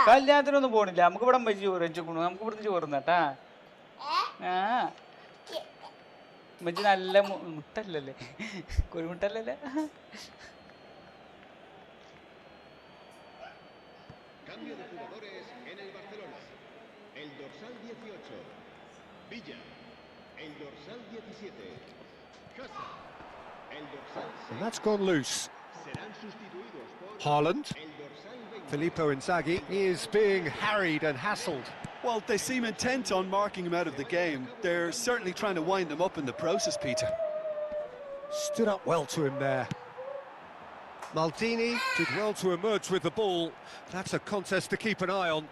Speaker 1: കല്യാണത്തിനൊന്നും പോണില്ല. നമുക്ക് ഇവിടെ അമ്മച്ചി ചോറ് വെച്ചോണു. നമുക്ക് ഇവിടുന്ന് ചോറുന്നട്ടാ. അമ്മച്ചി നല്ല മുട്ടല്ലേ? കോഴിമുട്ടല്ലേ?
Speaker 4: El dorsal 17. Casa. El dorsal 6.
Speaker 2: And that's gone loose.
Speaker 4: Serán sustituidos por
Speaker 2: Haaland.
Speaker 4: el dorsal 20.
Speaker 2: Filippo Inzaghi is being harried and hassled.
Speaker 3: Well, they seem intent on marking him out of the game. They're certainly trying to wind him up in the process, Peter.
Speaker 2: Stood up well to him there. Maldini did well to emerge with the ball. That's a contest to keep an eye on.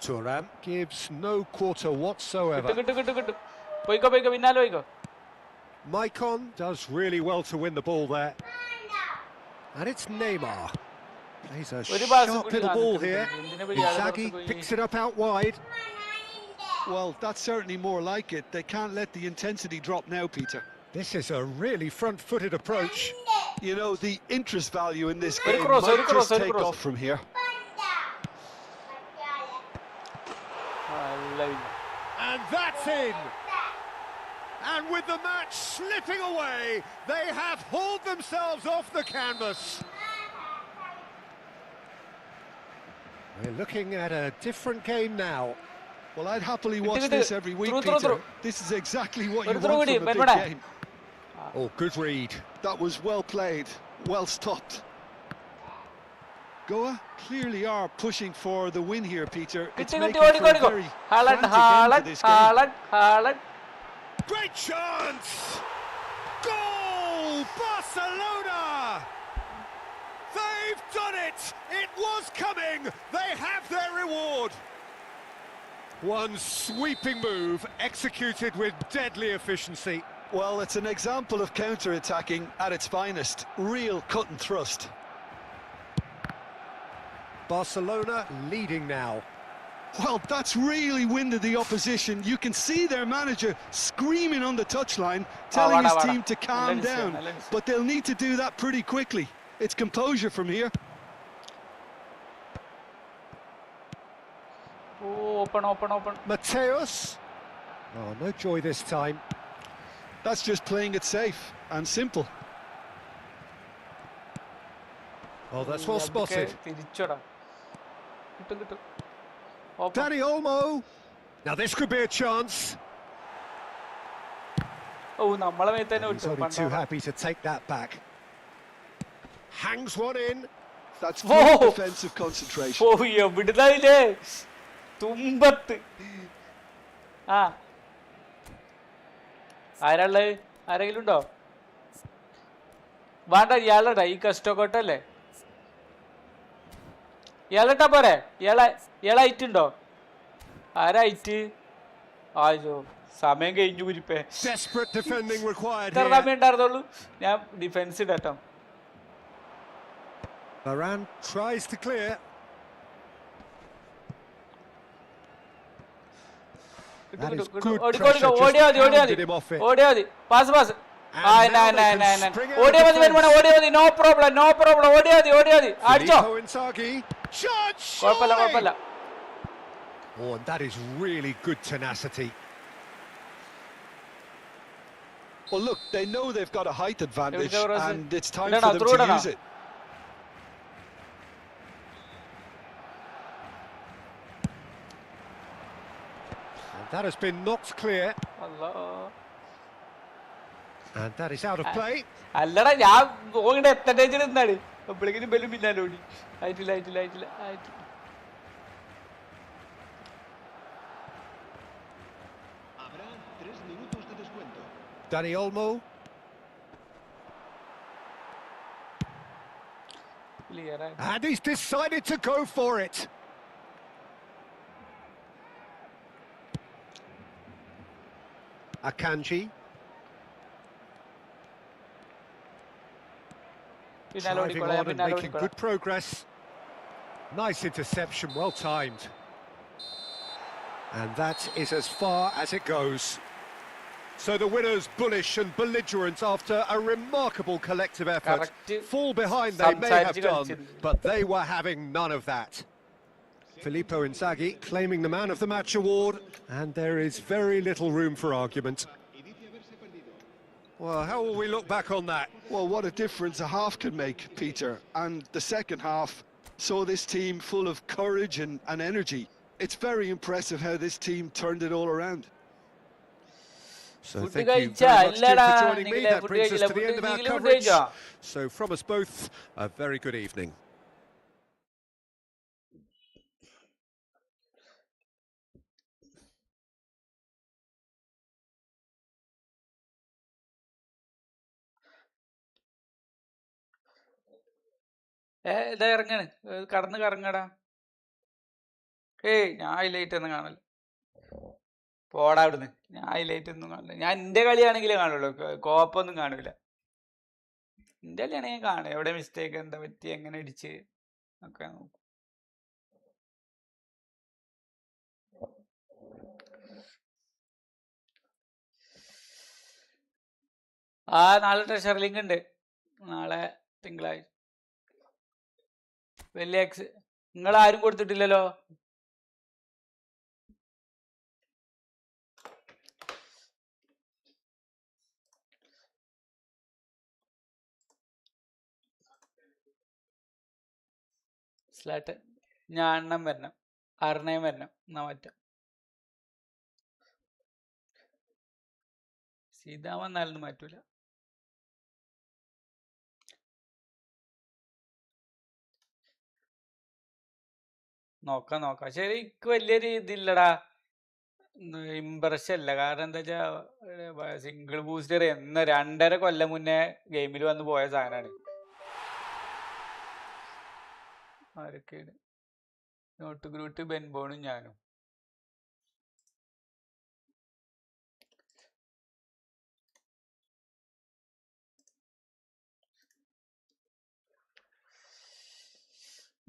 Speaker 2: Thuram gives no quarter whatsoever.
Speaker 1: Good. Poiko, pinnale poiko.
Speaker 2: Maicon does really well to win the ball there. And it's Neymar. Plays a sharp little ball here. Inzaghi picks it up out wide.
Speaker 3: Well, that's certainly more like it. They can't let the intensity drop now, Peter.
Speaker 2: This is a really front-footed approach.
Speaker 3: You know, the interest value in this
Speaker 1: Very
Speaker 3: game
Speaker 1: cross,
Speaker 3: might
Speaker 1: very cross,
Speaker 3: just
Speaker 1: very
Speaker 3: take
Speaker 1: cross.
Speaker 3: off from here.
Speaker 2: And that's in. And with the match slipping away, they have hauled themselves off the canvas. We're looking at a different game now.
Speaker 3: Well, I'd happily watch this every week,
Speaker 1: Through.
Speaker 3: Peter. This is exactly what you
Speaker 1: Through,
Speaker 3: want from a big
Speaker 1: Mednasah.
Speaker 3: game.
Speaker 2: Oh, good read.
Speaker 3: That was well played, well stopped. Goa clearly are pushing for the win here, Peter. It's making for a very frantic end to this game.
Speaker 1: Haaland.
Speaker 2: Great chance! Goal! Barcelona! They've done it! It was coming! They have their reward! One sweeping move, executed with deadly efficiency.
Speaker 3: Well, it's an example of counter-attacking at its finest. Real cut and thrust.
Speaker 2: Barcelona leading now.
Speaker 3: Well, that's really winded the opposition. You can see their manager screaming on the touchline, telling his team to calm down. But they'll need to do that pretty quickly. It's composure from here.
Speaker 1: Oh, open.
Speaker 2: Mateus. Oh, no joy this time.
Speaker 3: That's just playing it safe and simple.
Speaker 2: Oh, that's well spotted.
Speaker 1: Kiട്ടും.
Speaker 2: Danny Olmo. Now this could be a chance.
Speaker 1: Oh, നമ്മളെ മേത്ത് തന്നെ
Speaker 2: He's only too happy to take that back. Hangs one in.
Speaker 3: That's
Speaker 1: Whoa!
Speaker 3: good defensive concentration.
Speaker 1: ഓ എവിടുന്നായില്ലേ തുമ്പത്ത് ആ ആരാള് ആരെങ്കിലും ഉണ്ടോ വേണ്ട ഇയാളടാ ഈ കസ്റ്റോക്കോട്ടല്ലേ ഇയാളിട്ടാ പോരെ ഇയാളെ ഐറ്റ് ഉണ്ടോ ആരാ ഐറ്റ് ആയോ സമയം കഴിഞ്ഞു കുരിപ്പേ
Speaker 2: Desperate defending required
Speaker 1: ഇത്ര
Speaker 2: here.
Speaker 1: സമയം ഉണ്ടായിരുന്നുള്ളൂ ഞാൻ defence ഇടട്ടോ
Speaker 2: Varane tries to clear. That is good pressure, just pounded him off it.
Speaker 1: ഓടിയാ മതി pass
Speaker 2: And now they can spring out
Speaker 1: ഓടിയാ
Speaker 2: of
Speaker 1: മതി
Speaker 2: defence.
Speaker 1: ഓടിയാ മതി നോ പ്രോബ്ലം ഓടിയാ മതി അടിച്ചോ
Speaker 2: Filippo Inzaghi. Shot!
Speaker 1: കുഴപ്പമില്ല
Speaker 2: Oh, and that is really good tenacity.
Speaker 3: Well, look, they know they've got a height advantage, and it's time
Speaker 1: No,
Speaker 3: for them
Speaker 1: throw it
Speaker 3: to
Speaker 1: now.
Speaker 3: use it.
Speaker 2: And that has been knocked clear.
Speaker 1: Allah
Speaker 2: And that is out of play.
Speaker 1: അല്ലടാ ഞാൻ ഓങ്ങടെ എത്തണ്ടേജിൽ നിന്നാണ് അപ്പോഴേക്കും ബെല്ലും പിന്നാലെ ഓടി ആയിട്ടില്ല
Speaker 4: Habrá 3 minutos de descuento.
Speaker 2: Danny Olmo. And he's decided to go for it. Akanji. Driving on and making good progress. Nice interception, well timed. And that is as far as it goes. So the winners bullish and belligerent after a remarkable collective effort.
Speaker 1: Correct.
Speaker 2: Fall behind they may have done, but they were having none of that. Filippo Inzaghi claiming the man of the match award, and there is very little room for argument. Well, how will we look back on that?
Speaker 3: Well, what a difference a half can make, Peter. And the second half saw this team full of courage and energy. it's very impressive how this team turned it all around.
Speaker 2: So thank you very much, Duke, for joining me. That brings us to the end of our coverage. So from us both, a very good evening.
Speaker 1: ഇതാ ഇറങ്ങാണ് കടന്ന് കറങ്ങടാ. ഏയ് ഞാൻ highlight ഒന്നും കാണല. പോടാ അവിടുന്ന്. ഞാൻ highlight ഒന്നും കാണില്ല. ഞാൻ എൻ്റെ കളിയാണെങ്കിലേ കാണുള്ളൂ, കോപ്പൊന്നും കാണില്ല. എൻ്റെ കളിയാണെങ്കിൽ കാണും, എവിടെ മിസ്റ്റേക്ക് എന്താ പറ്റി എങ്ങനെ അടിച്ച് ഒക്കെ നോക്കും. നാളെ ട്രഷർ ലിങ്ക് ഉണ്ട്, നാളെ തിങ്കളാഴ്ച. വലിയ നിങ്ങൾ ആരും കൊടുത്തിട്ടില്ലല്ലോ. സ്ലാറ്റ് ഞാൻ എണ്ണം വരണം, 6 വരണം എന്നാ മാറ്റം. സീതാ വന്നാലൊന്നും മാറ്റൂല. നോക്കാം. ശരി, എനിക്ക് വലിയൊരു ഇതില്ലടാ, ഇമ്പ്രഷൻ അല്ല. കാരണം എന്താ വെച്ചാ സിംഗിൾ ബൂസ്റ്റർ 2.5 കൊല്ലം മുന്നേ ഗെയിമിൽ വന്ന് പോയ സാധനമാണ്. ആരൊക്കെയാണ്? നോട്ട് ഗ്രൂട്ട്, ബെൻബോണും ഞാനും.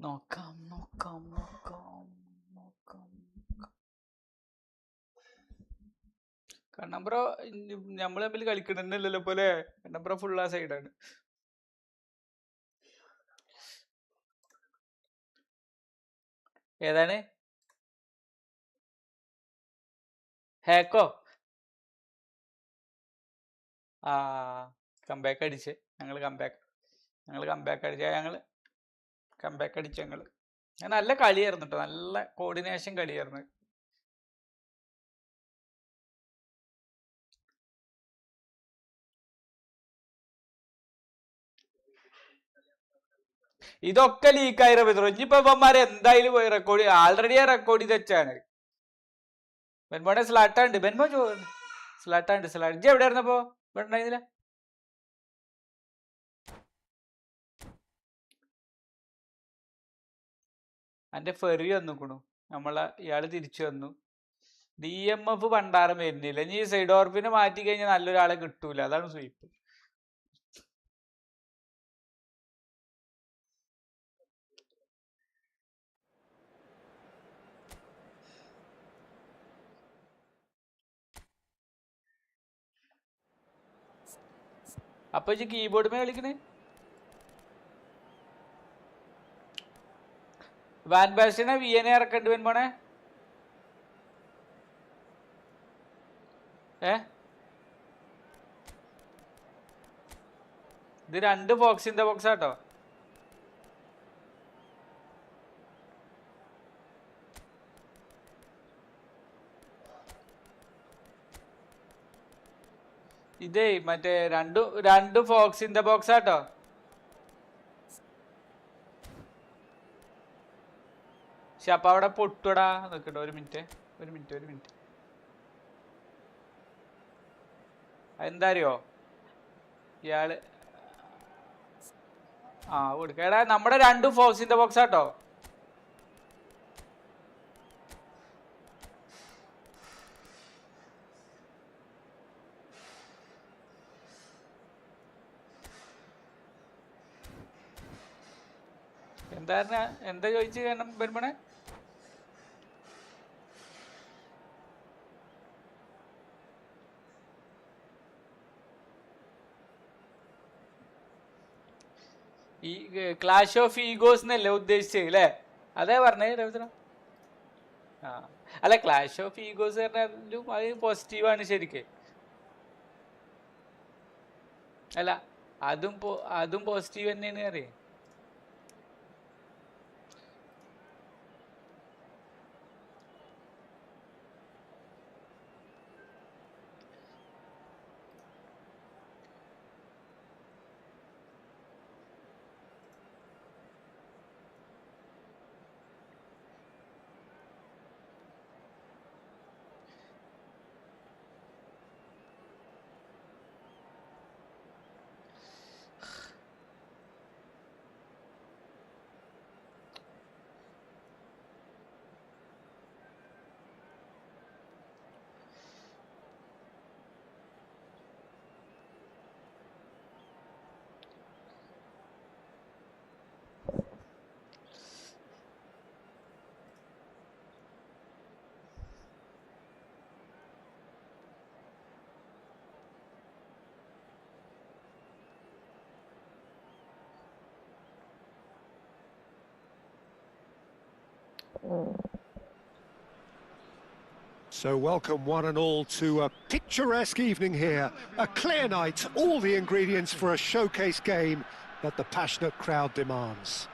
Speaker 1: നോക്കാം. കണ്ണമ്പ്ര നമ്മൾ തമ്മിൽ കളിക്കണമെന്നില്ലല്ലോ പോലെ. കണ്ണമ്പ്ര ഫുൾ ആ സൈഡാണ്. ഏതാണ് ഹാക്കോ? കംബാക്ക് അടിച്ച് ഞങ്ങൾ കംബാക്ക് അടിച്ച് നല്ല കളിയായിരുന്നു കേട്ടോ, നല്ല കോർഡിനേഷൻ കളിയായിരുന്നു. ഇതൊക്കെ ലീക്കായി റബിദ്രോ. ഇനിയിപ്പോ ഇവന്മാരെ എന്തായാലും പോയി റെക്കോർഡ്, ആൾറെഡി റെക്കോർഡ് ചെയ്ത് വെച്ചാണ്. ബെൻബോണെ സ്ലാട്ടാണ്ട്, ബെൻബോ സ്ലാട്ടാണ്ട്. ഇജ്ജ് എവിടെ ആയിരുന്നപ്പോ? ഇവിടെ ഉണ്ടായിരുന്നില്ല. എൻ്റെ ഫെറി വന്നിക്കണു, ഇയാള് തിരിച്ചു വന്നു. DMF പണ്ടാരം വരുന്നില്ല. ഇനി സൈഡ് ഓർഫിനെ മാറ്റി കഴിഞ്ഞാൽ നല്ലൊരാളെ കിട്ടൂല, അതാണ് സ്വീപ്പ്. അപ്പൊ ഇജ്ജ് കീബോർഡ് മേ കളിക്കണേ? വാൻ ബാസ്റ്റിനെ VNA ഇറക്കേണ്ടി വരും പോണേ. ഇത് 2 ബോക്സിന്റെ ബോക്സ് ആട്ടോ. ഇതേ മറ്റേ രണ്ട് ഫോക്സിന്റെ ബോക്സ് ആട്ടോ. പക്ഷെ അപ്പൊ അവിടെ പൊട്ടുടാ. നോക്കട്ടോ, ഒരു മിനിറ്റ്. എന്താ അറിയോ ഇയാള് കൊടുക്കടാ. നമ്മുടെ 2 ഫോക്സിന്റെ ബോക്സ് ആട്ടോ. എന്താ ചോദിച്ചു വരുമ്പണേ? ഈ ക്ലാഷ് ഓഫ് ഈഗോസ് എന്നല്ലേ ഉദ്ദേശിച്ചത് അല്ലേ? അതേ പറഞ്ഞേ രവീന്ദ്ര. അല്ല, ക്ലാഷ് ഓഫ് ഈഗോസ് പറഞ്ഞാലും അത് പോസിറ്റീവാണ് ശരിക്ക്. അല്ല, അതും പോസിറ്റീവ് തന്നെയാണ് അറിയാം.
Speaker 2: So welcome one and all to a picturesque evening here. A clear night, all the ingredients for a showcase game that the passionate crowd demands.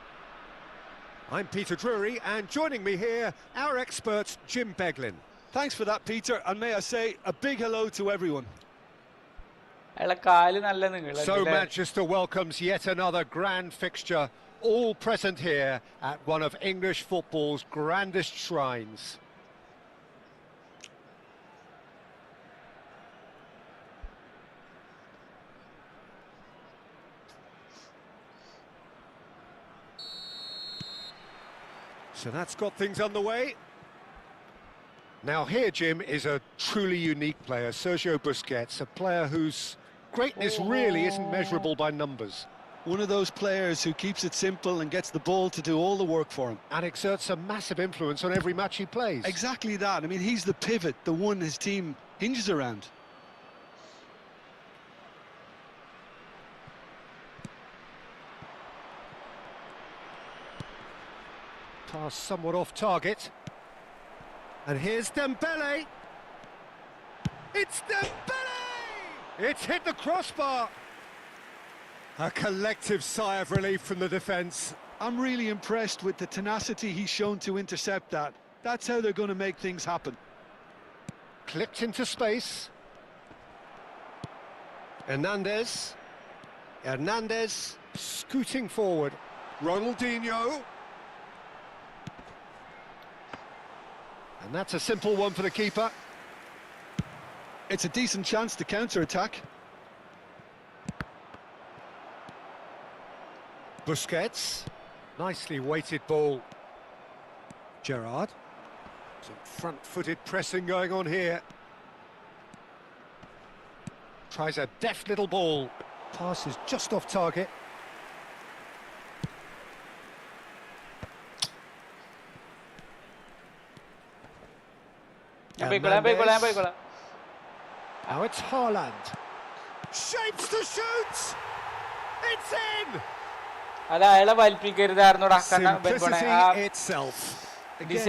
Speaker 2: I'm Peter Drury, and joining me here, our expert Jim Beglin.
Speaker 3: Thanks for that, Peter, and may I say a big hello to everyone.
Speaker 2: So Manchester welcomes yet another grand fixture, all present here at one of English football's grandest shrines. So that's got things underway. Now here, Jim, is a truly unique player, Sergio Busquets, a player whose greatness really isn't measurable by numbers.
Speaker 3: One of those players who keeps it simple and gets the ball to do all the work for him.
Speaker 2: And exerts a massive influence on every match he plays.
Speaker 3: Exactly that. I mean, he's the pivot, the one his team hinges around.
Speaker 2: Pass somewhat off target. And here's Dembele. It's Dembele! It's hit the crossbar. A collective sigh of relief from the defence.
Speaker 3: I'm really impressed with the tenacity he's shown to intercept that. That's how they're going to make things happen.
Speaker 2: Clipped into space. Hernandez scooting forward. Ronaldinho. And that's a simple one for the keeper.
Speaker 3: It's a decent chance to counter-attack.
Speaker 2: Busquets. Nicely weighted ball. Gerrard. Some front-footed pressing going on here. Tries a deft little ball. Passes just off target. Now it's Haaland. Shapes to shoot! It's in! Simplicity itself.
Speaker 3: It's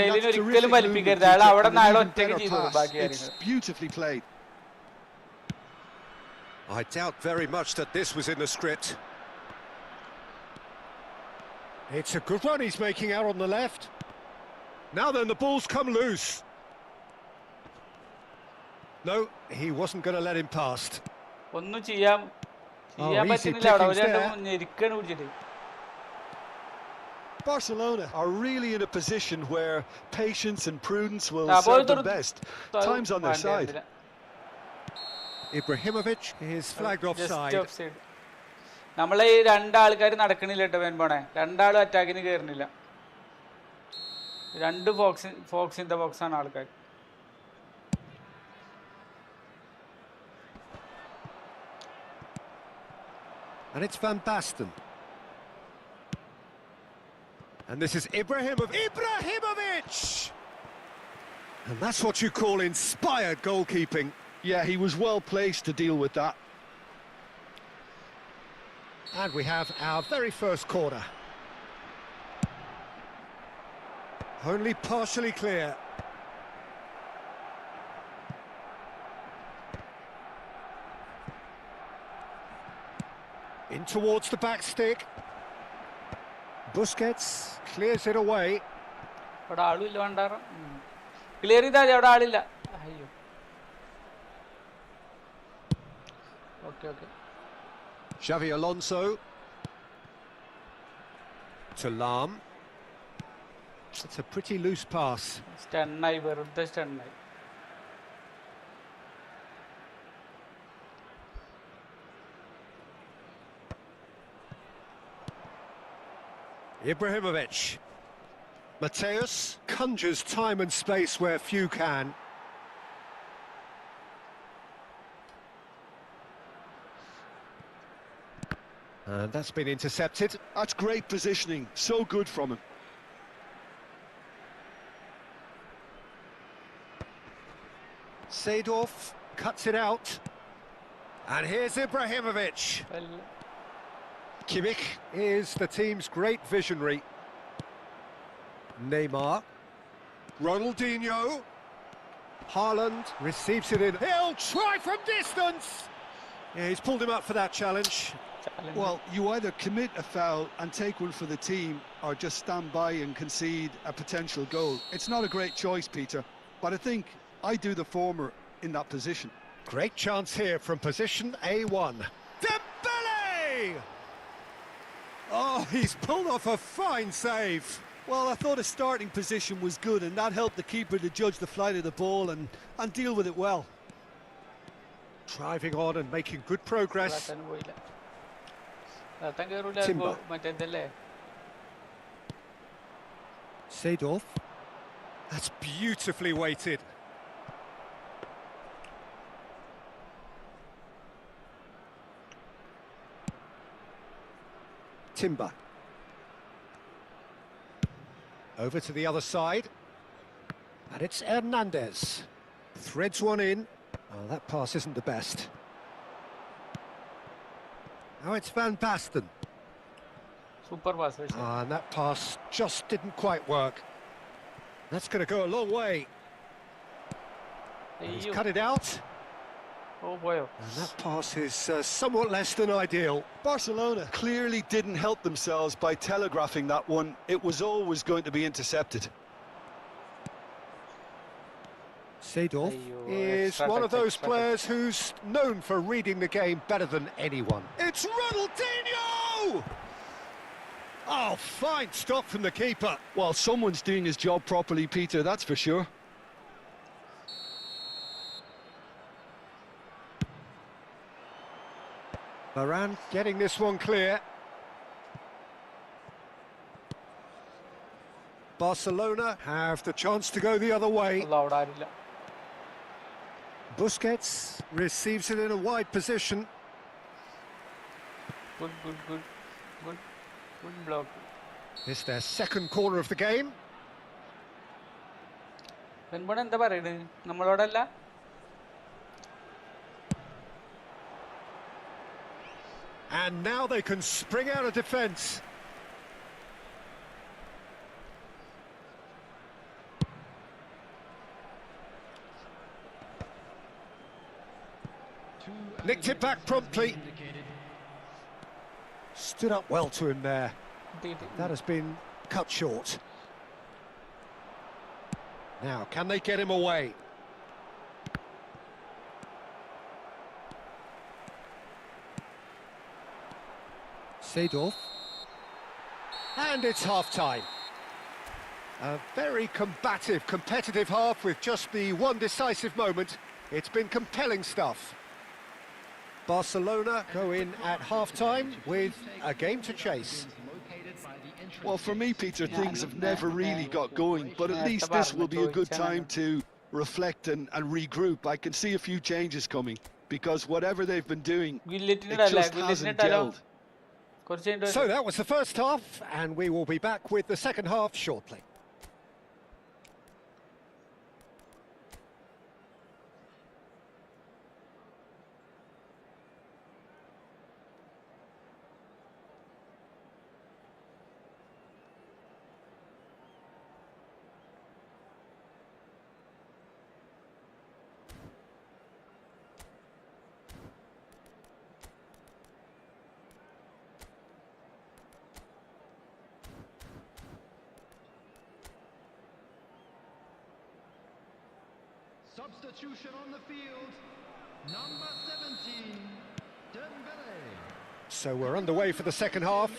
Speaker 3: beautifully played.
Speaker 2: I doubt very much that this was in the script. It's a good run he's making out on the left. Now then, the ball's come loose. No, he wasn't going to let him past.
Speaker 3: Barcelona are really in a position where patience and prudence will serve them best. Time's on their side.
Speaker 2: Ibrahimovic is flagged offside.
Speaker 1: നമ്മളെ ഈ രണ്ടാൾക്കാർ നടക്കണില്ല കേട്ടോ വെൻപോണെ രണ്ടാളും അറ്റാക്കിന് കയറുന്നില്ല രണ്ട് Fox in the box ആണ് ആൾക്കാർ
Speaker 2: And it's Van Basten. And this is Ibrahimovic! And that's what you call inspired goalkeeping.
Speaker 3: Yeah, he was well placed to deal with that.
Speaker 2: And we have our very first corner. Only partially clear. In towards the back stick. Busquets clears it away.
Speaker 1: Clear it away. Okay.
Speaker 2: Xavi Alonso. To Lam. It's a pretty loose pass. Ibrahimovic. Mateus conjures time and space where few can. And that's been intercepted.
Speaker 3: That's great positioning. So good from him.
Speaker 2: Seedorf cuts it out. And here's Ibrahimovic. Kimmich is the team's great visionary. Neymar. Ronaldinho. Haaland receives it in. He'll try from distance. Yeah, he's pulled him up for that challenge.
Speaker 3: Well, you either commit a foul and take one for the team, or just stand by and concede a potential goal. It's not a great choice, Peter, but I think I do the former in that position.
Speaker 2: Great chance here from position A1. Dembele! Oh, he's pulled off a fine save.
Speaker 3: Well, I thought his starting position was good, and that helped the keeper to judge the flight of the ball and deal with it well.
Speaker 2: Driving on and making good progress. Timber. Seedorf. That's beautifully weighted. Timber. Over to the other side. And it's Hernandez. Threads one in. Oh, that pass isn't the best. Now it's Van Basten.
Speaker 1: Super pass.
Speaker 2: And that pass just didn't quite work. That's going to go a long way. And he's cut it out.
Speaker 1: Oh boy.
Speaker 2: And that pass is somewhat less than ideal.
Speaker 3: Barcelona clearly didn't help themselves by telegraphing that one. It was always going to be intercepted.
Speaker 2: Seedorf is one of those players who's known for reading the game better than anyone. It's Ronaldinho! Oh, fine stop from the keeper.
Speaker 3: Well, someone's doing his job properly, Peter, that's for sure.
Speaker 2: Varane getting this one clear. Barcelona have the chance to go the other way. Busquets receives it in a wide position.
Speaker 1: Good block.
Speaker 2: It's their second corner of the game. And now they can spring out of defence. Nicked it back promptly. Stood up well to him there. That has been cut short. Now, can they get him away? Seedorf. And it's half-time. A very combative, competitive half with just the one decisive moment. It's been compelling stuff. Barcelona go in at half-time with a game to chase.
Speaker 3: Well, for me, Peter, things have never really got going, but at least this will be a good time to reflect and regroup. I can see a few changes coming, because whatever they've been doing, it just hasn't gelled.
Speaker 2: So that was the first half, and we will be back with the second half shortly.
Speaker 4: Substitution on the field, number 17, Dembele.
Speaker 2: So we're underway for the second half.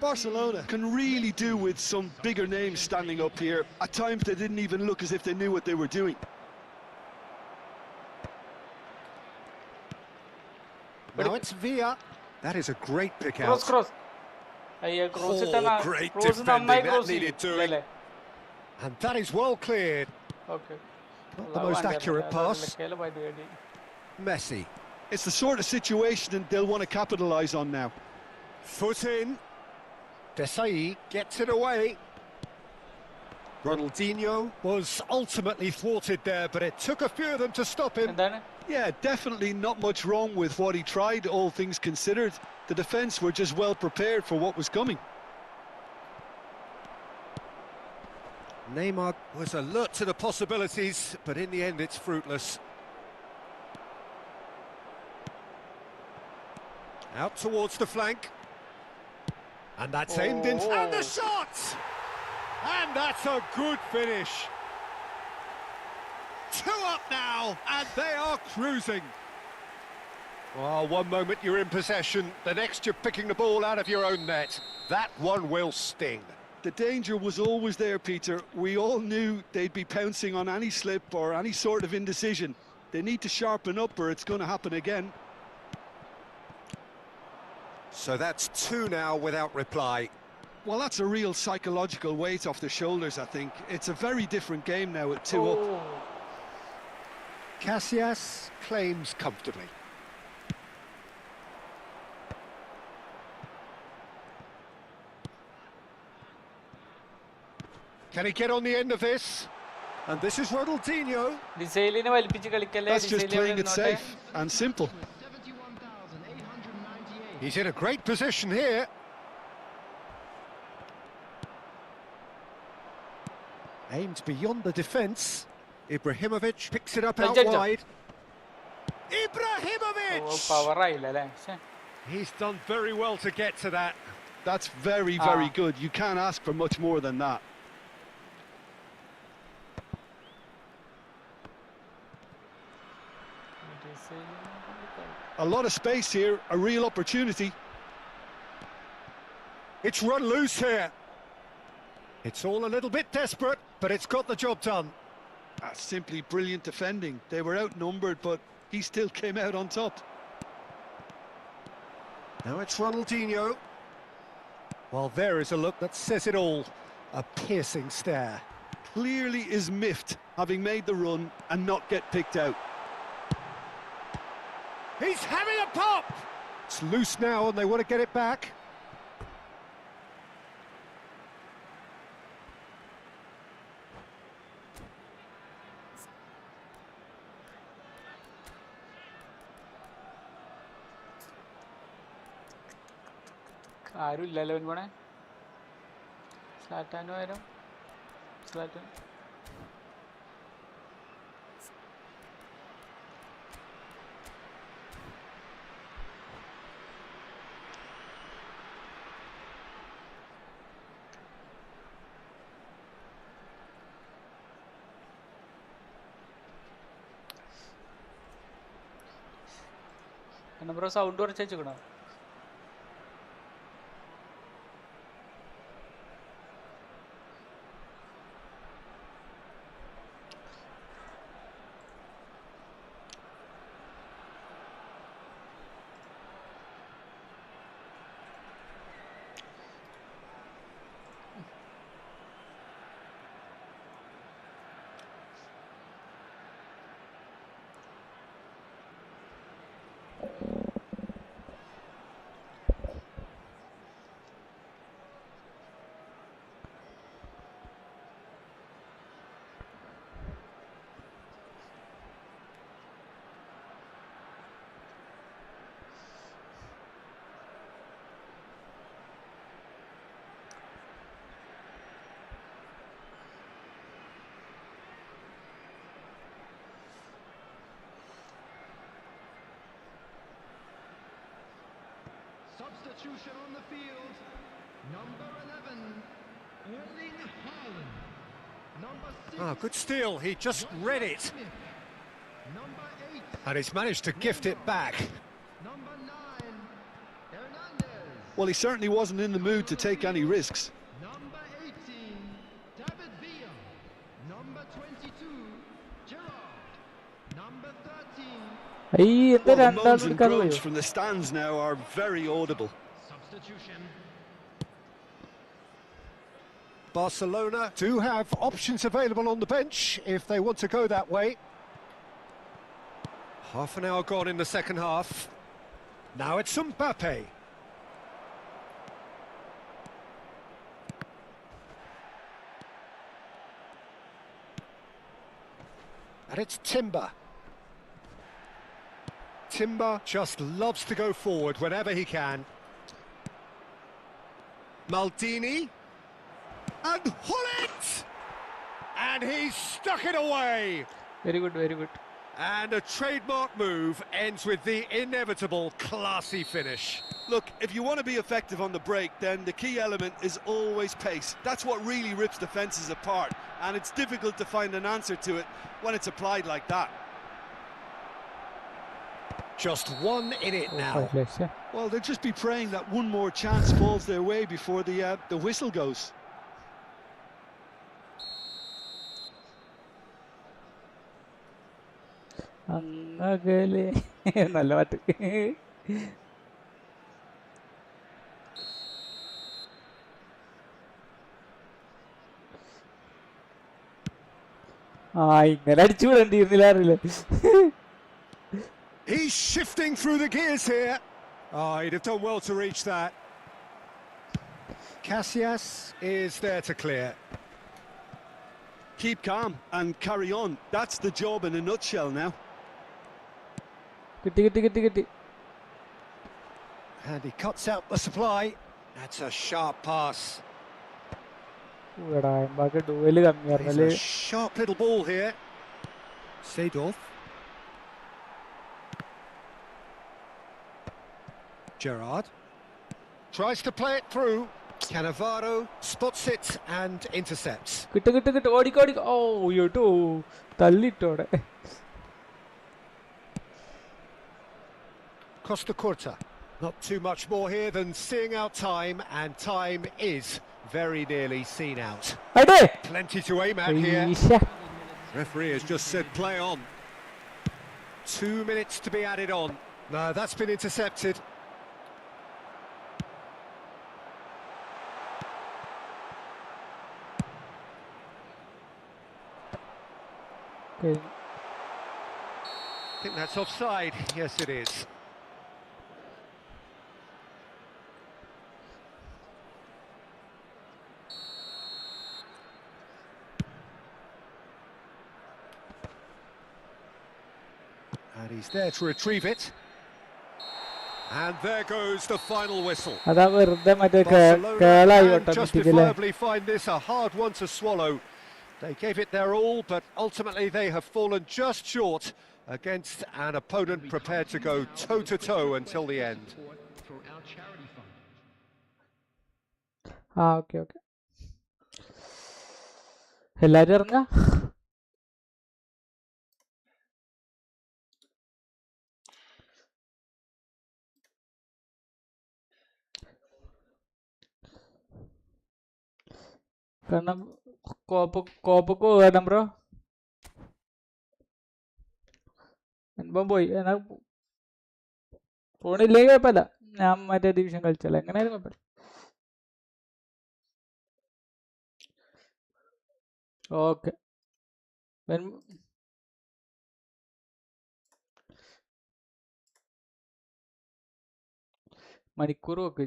Speaker 3: Barcelona can really do with some bigger names standing up here. At times they didn't even look as if they knew what they were doing.
Speaker 2: Now it's Villa. That is a great pick out.
Speaker 1: Cross.
Speaker 2: Oh, great defending, that needed doing. And that is well cleared.
Speaker 1: Okay.
Speaker 2: Not the most accurate pass. Messi.
Speaker 3: It's the sort of situation that they'll want to capitalise on now.
Speaker 2: Foot in. Desai gets it away. Ronaldinho was ultimately thwarted there, but it took a few of them to stop him.
Speaker 3: Yeah, definitely not much wrong with what he tried, all things considered. The defence were just well prepared for what was coming.
Speaker 2: Neymar was alert to the possibilities, but in the end it's fruitless. Out towards the flank. And that's aimed in. And the shot! And that's a good finish. 2 up now, and they are cruising. Well, one moment you're in possession, the next you're picking the ball out of your own net. That one will sting.
Speaker 3: The danger was always there, Peter. We all knew they'd be pouncing on any slip or any sort of indecision. They need to sharpen up or it's going to happen again.
Speaker 2: So that's 2 now without reply.
Speaker 3: Well, that's a real psychological weight off their shoulders, I think. It's a very different game now at 2 up.
Speaker 2: Casillas claims comfortably. Can he get on the end of this? And this is Ronaldinho.
Speaker 3: That's just playing it safe and simple.
Speaker 2: He's in a great position here. Aimed beyond the defence. Ibrahimovic picks it up out wide. Ibrahimovic! He's done very well to get to that.
Speaker 3: That's very, very good. You can't ask for much more than that. A lot of space here, a real opportunity.
Speaker 2: It's run loose here. It's all a little bit desperate, but it's got the job done.
Speaker 3: That's simply brilliant defending. They were outnumbered, but he still came out on top.
Speaker 2: Now it's Ronaldinho. Well, there is a look that says it all. A piercing stare.
Speaker 3: Clearly is miffed, having made the run and not get picked out.
Speaker 2: He's having a pop! It's loose now and they want to get it back.
Speaker 1: ആരുമില്ലല്ലോ പോണേ സ്ലാറ്റാനോ ആരോ സ്ലാറ്റാൻ എന്നാ bro sound കുറച്ച് വെച്ചേക്കണോ
Speaker 4: Substitution on the field. Number 11, Erling Haaland. Number 6.
Speaker 2: Ah, good steal. He just read it.
Speaker 4: Number 8.
Speaker 2: And he's managed to gift it back.
Speaker 4: Number 9, Hernandez.
Speaker 3: Well, he certainly wasn't in the mood to take any risks.
Speaker 4: Number 18, David Villa. Number 22, Gerrard. Number 13.
Speaker 3: Well, the moans and groans from the stands now are very audible.
Speaker 4: Substitution.
Speaker 2: Barcelona do have options available on the bench if they want to go that way. Half an hour gone in the second half. Now it's Mbappe. And it's Timber. Timber just loves to go forward whenever he can. Maldini. And Hullet! And he's stuck it away.
Speaker 5: Very good, very good.
Speaker 2: And a trademark move ends with the inevitable classy finish.
Speaker 3: Look, if you want to be effective on the break, then the key element is always pace. That's what really rips defences apart, and it's difficult to find an answer to it when it's applied like that.
Speaker 2: Just one in it now.
Speaker 3: Well, they'll just be praying that one more chance falls their way before the whistle goes.
Speaker 5: അങ്ങകലെ നല്ല പാട്ട്. ഇങ്ങനെ അടിച്ചു വിടേണ്ടിയിരുന്നില്ല അറിയില്ല.
Speaker 2: He's shifting through the gears here. Oh, he'd have done well to reach that. Casillas is there to clear.
Speaker 3: Keep calm and carry on. That's the job in a nutshell now.
Speaker 5: കിട്ടി.
Speaker 2: And he cuts out the supply. That's a sharp pass. It's a sharp little ball here. Seedorf. Gerrard tries to play it through. Cannavaro spots it and intercepts.
Speaker 5: കിട്ട് ഓടിക്കോടി. ഓ യോട്ടോ തള്ളിട്ടോടെ.
Speaker 2: Costa Curta. Not too much more here than seeing out time, and time is very nearly seen out. Plenty to aim at here. Referee has just said play on. 2 minutes to be added on. No, that's been intercepted.
Speaker 5: Okay.
Speaker 2: I think that's offside. Yes, it is. And he's there to retrieve it. And there goes the final whistle. Barcelona justifiably find this a hard one to swallow. They gave it their all, but ultimately they have fallen just short against an opponent prepared to go toe-to-toe until the end.
Speaker 5: Okay. എല്ലാരും ഇറങ്ങാ. കാരണം കോപ്പൊക്കെ പോകാം bro. മുൻപം പോയി ഫോണില്ലെങ്കിൽ കുഴപ്പമില്ല. ഞാൻ മറ്റേ division കളിച്ചല്ല, എങ്ങനെയായാലും കുഴപ്പമില്ല. Okay മണിക്കൂർ ഒക്കെ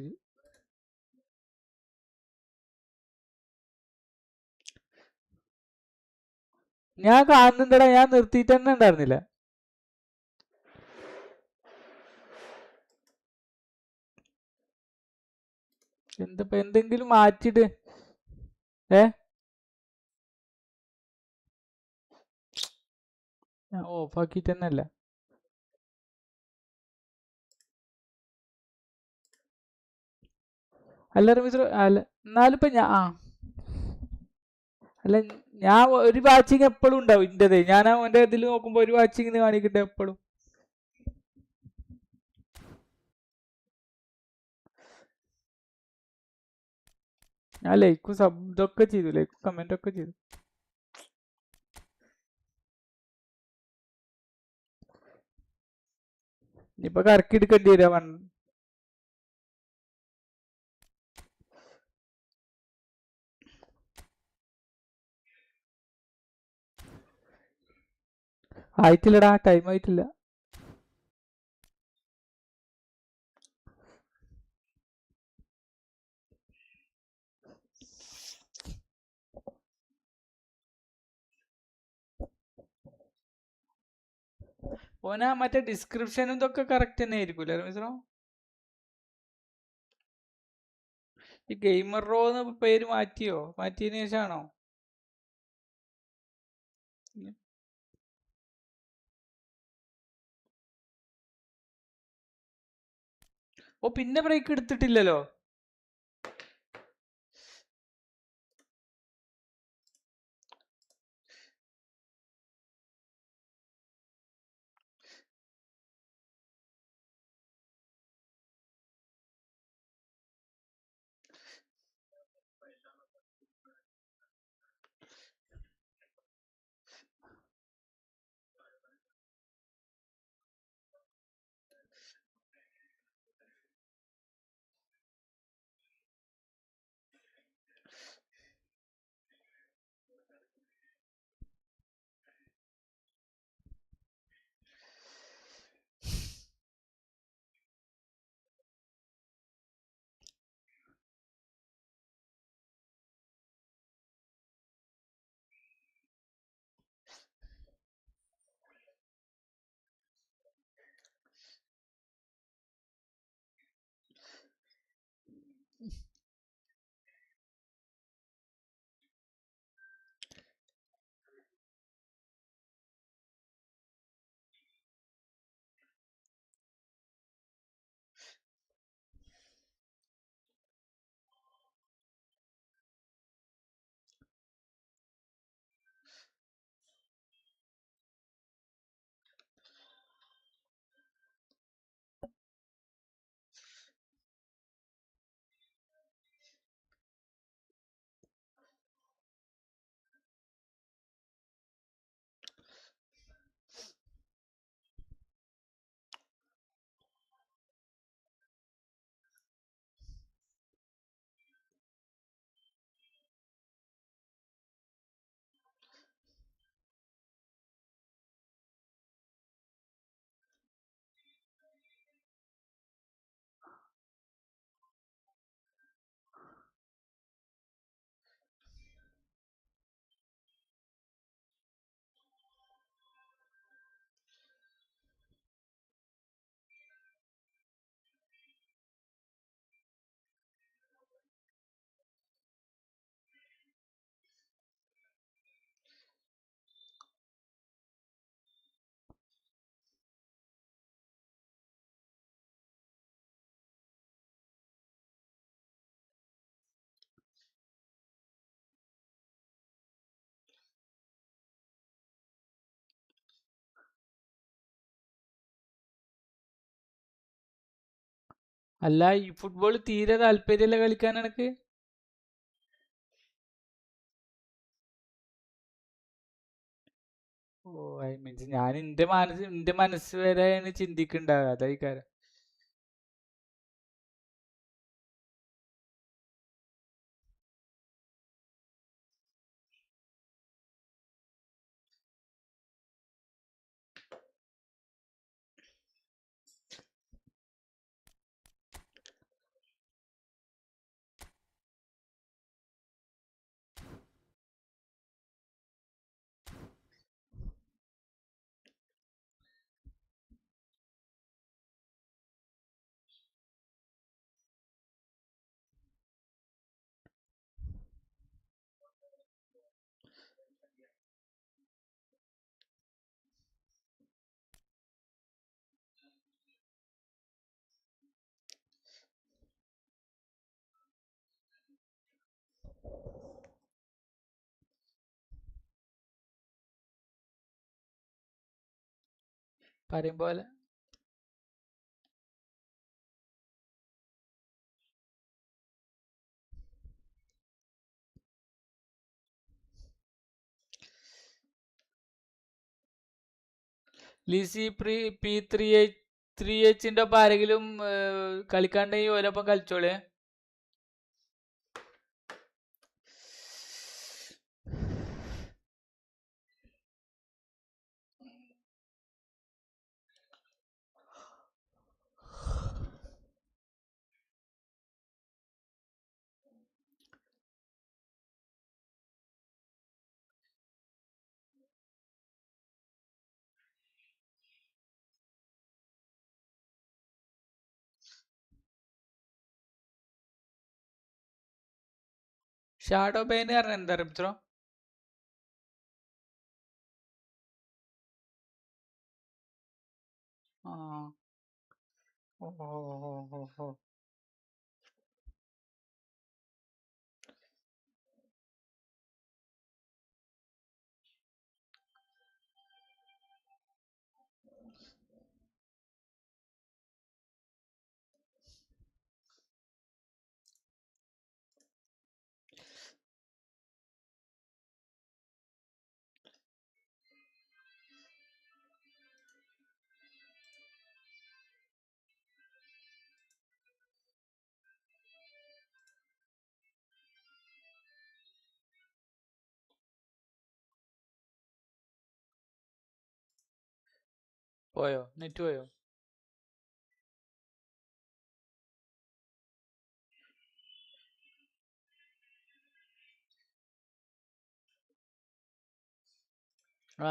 Speaker 5: ഞാൻ കാണുന്നുണ്ടടാ. ഞാൻ നിർത്തിയിട്ട് തന്നെ ഉണ്ടായിരുന്നില്ല. എന്തപ്പോ എന്തെങ്കിലും മാറ്റിട്ട് ഞാൻ ഓഫാക്കിട്ട് തന്നെ അല്ല. അല്ല റമീസ് അല്ല എന്നാലും ഇപ്പൊ അല്ല ഞാൻ ഒരു വാച്ചിങ് എപ്പോഴും ഉണ്ടാവും ഇന്റേത്. ഞാൻ അവന്റെ ഇതിൽ നോക്കുമ്പോ ഒരു വാച്ചിങ് കാണിക്കട്ടെ എപ്പോഴും. ഞാൻ ലൈക്കും ഇതൊക്കെ ചെയ്തു, ലൈക്കും കമന്റ് ഒക്കെ ചെയ്തു. ഇനിയിപ്പൊ കറക്കി എടുക്കേണ്ടി വരാ. ആയിട്ടില്ലടാ, ടൈം ആയിട്ടില്ല. ഓനാ മറ്റേ ഡിസ്ക്രിപ്ഷനും ഇതൊക്കെ കറക്റ്റ് തന്നെ ആയിരിക്കൂല്ലേ റമീസ്റോ? ഈ ഗെയിമർ റോ എന്ന് പേര് മാറ്റിയതിനു ശേഷമാണോ?
Speaker 1: ഓ പിന്നെ ബ്രേക്ക് എടുത്തിട്ടില്ലല്ലോ. അല്ല ഈ ഫുട്ബോൾ തീരെ താല്പര്യമില്ല കളിക്കാൻ എനക്ക്. ഓ ഐ മീൻസ് ഞാൻ എന്റെ മനസ്സ് വരെയാണ് ചിന്തിക്കണ്ടാവുക, അതായിക്കാരം. പറയും പോലെ ലിസി P3H ഒപ്പം ആരെങ്കിലും കളിക്കാണ്ടെങ്കിൽ ഓലൊപ്പം കളിച്ചോളേ. ഷാഡോ ബെയിൻ പറഞ്ഞ എന്താ റിപ്ത്രോ? ആ പോയോ? നെറ്റ് പോയോ? ആ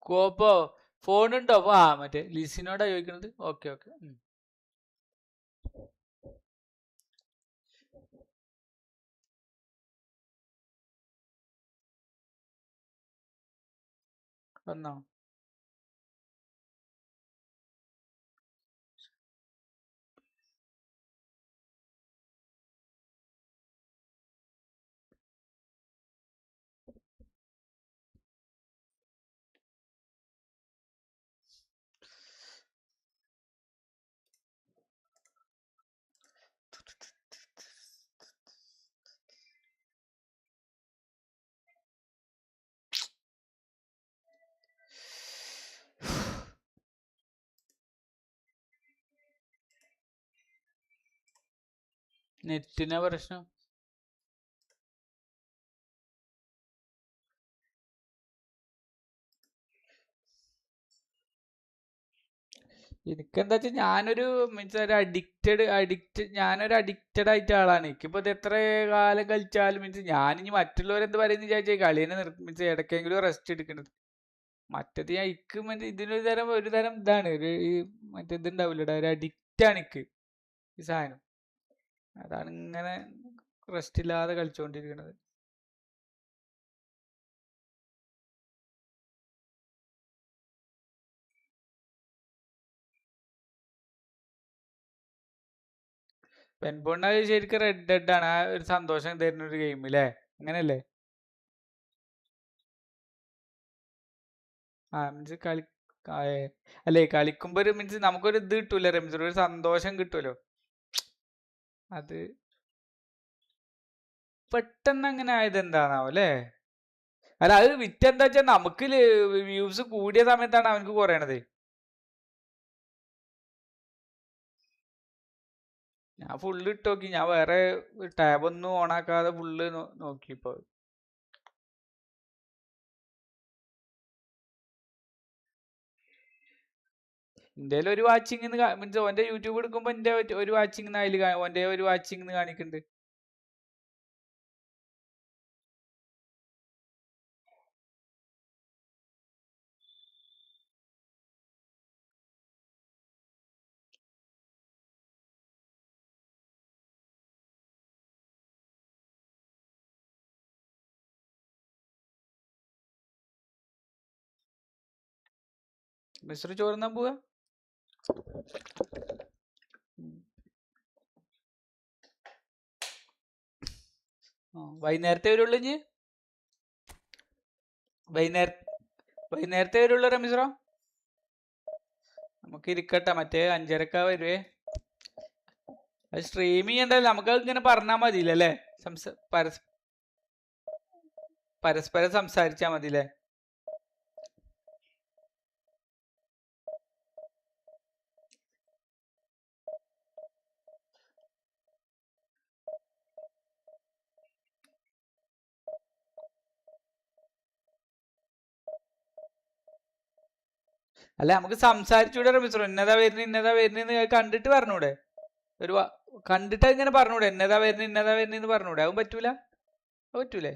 Speaker 1: കോപ്പോ ഫോണുണ്ടോ? ആ മറ്റേ ലിസിനോടാ ചോദിക്കുന്നത്. Okay okay. വന്നോ? നെറ്റിനാ പ്രശ്നം. എനിക്കെന്താ വെച്ചാൽ ഞാനൊരു മീൻസ് ഒരു ഞാനൊരു അഡിക്റ്റഡ് ആയിട്ട് ആളാണ്. എനിക്കിപ്പോൾ ഇത് എത്ര കാലം കളിച്ചാലും മീൻസ് ഞാനിനി മറ്റുള്ളവരെന്ത് പറയുന്നത് വിചാരിച്ചാൽ കളീനെ മീൻസ് ഇടയ്ക്കെങ്കിലും റെസ്റ്റ് എടുക്കുന്നത്. മറ്റേത് ഞാൻ ഇക്ക് മറ്റേ ഇതിനൊരു തരം ഇതാണ് ഈ മറ്റേ ഇതുണ്ടാവില്ലടാ, ഒരു അഡിക്റ്റാണ് ഇക്ക് ഈ സാധനം. അതാണ് ഇങ്ങനെ റെസ്റ്റ് ഇല്ലാതെ കളിച്ചുകൊണ്ടിരിക്കുന്നത്. പെൻബോണ്ട ശരിക്കും റെഡ് ഡെഡ് ആണ്. ആ ഒരു സന്തോഷം തരുന്ന ഒരു ഗെയിം അല്ലേ? അങ്ങനെയല്ലേ? ആ മീൻസ് അല്ലേ കളിക്കുമ്പോ ഒരു മീൻസ് നമുക്കൊരു ഇത് കിട്ടൂല റമീസ്, ഒരു സന്തോഷം കിട്ടുമല്ലോ. അത് പെട്ടെന്ന് അങ്ങനെ ആയത് എന്താണാവോ അല്ലേ? അല്ല അത് വിറ്റെന്താ വെച്ചാൽ നമുക്ക് വ്യൂസ് കൂടിയ സമയത്താണ് അവനക്ക് കുറയണത്. ഞാൻ ഫുള്ള് ഇട്ട് നോക്കി, ഞാൻ വേറെ ടാബൊന്നും ഓണാക്കാതെ ഫുള്ള് നോക്കിയപ്പോ എന്റെ ഒരു വാച്ചിങ് മീൻസ് ഓന്റെ യൂട്യൂബ് എടുക്കുമ്പോ എന്റെ ഒരു വാച്ചിങ് അതിൽ ഓന്റെ ഒരു വാച്ചിങ് കാണിക്കുന്നുണ്ട്. മിസ്റ്റർ ചോറുന്നാൻ പോവാ? വൈകുന്നേരത്തെ വരുള്ളൂ ഇനി? വൈകുന്നേരത്തെ വരുള്ളൂ റമീസ്റോ? നമുക്ക് ഇരിക്കട്ടെ, മറ്റേ 5:30 വരുവേ. അത് സ്ട്രീം ചെയ്യണ്ടല്ലോ, നമുക്ക് ഇങ്ങനെ പറഞ്ഞാൽ മതിയില്ലേ? പരസ്പരം സംസാരിച്ചാൽ മതിയില്ലേ? അല്ല നമുക്ക് സംസാരിച്ചൂടെ റമീസ്റോ? ഇന്നതാ വരുന്നത് കണ്ടിട്ട് പറഞ്ഞൂടെ? കണ്ടിട്ട് ഇങ്ങനെ പറഞ്ഞൂടെ എന്നതാ വരുന്നെന്ന് പറഞ്ഞൂടെ? അതും പറ്റൂല? പറ്റൂലേ?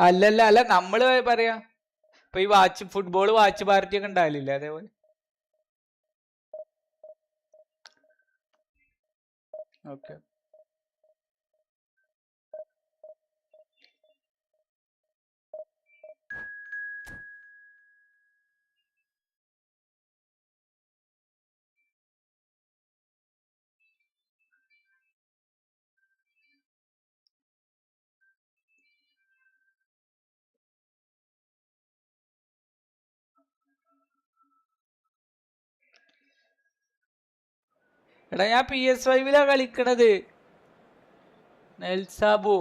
Speaker 1: അല്ല നമ്മള് പറയാ ഇപ്പൊ ഈ ഫുട്ബോൾ വാച്ച് പാർട്ടി ഒക്കെ ഉണ്ടാവില്ലേ അതേപോലെ. ഓക്കെ. എടാ ഞാൻ PS5 കളിക്കണത്. നെൽസാബു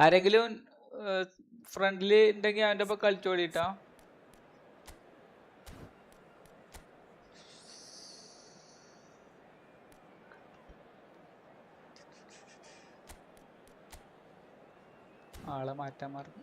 Speaker 1: ആരെങ്കിലും ഫ്രണ്ടില് ഉണ്ടെങ്കിൽ അവന്റെ ഒപ്പം കളിച്ചോടിട്ടാ. ആളെ മാറ്റാൻ മറന്നു.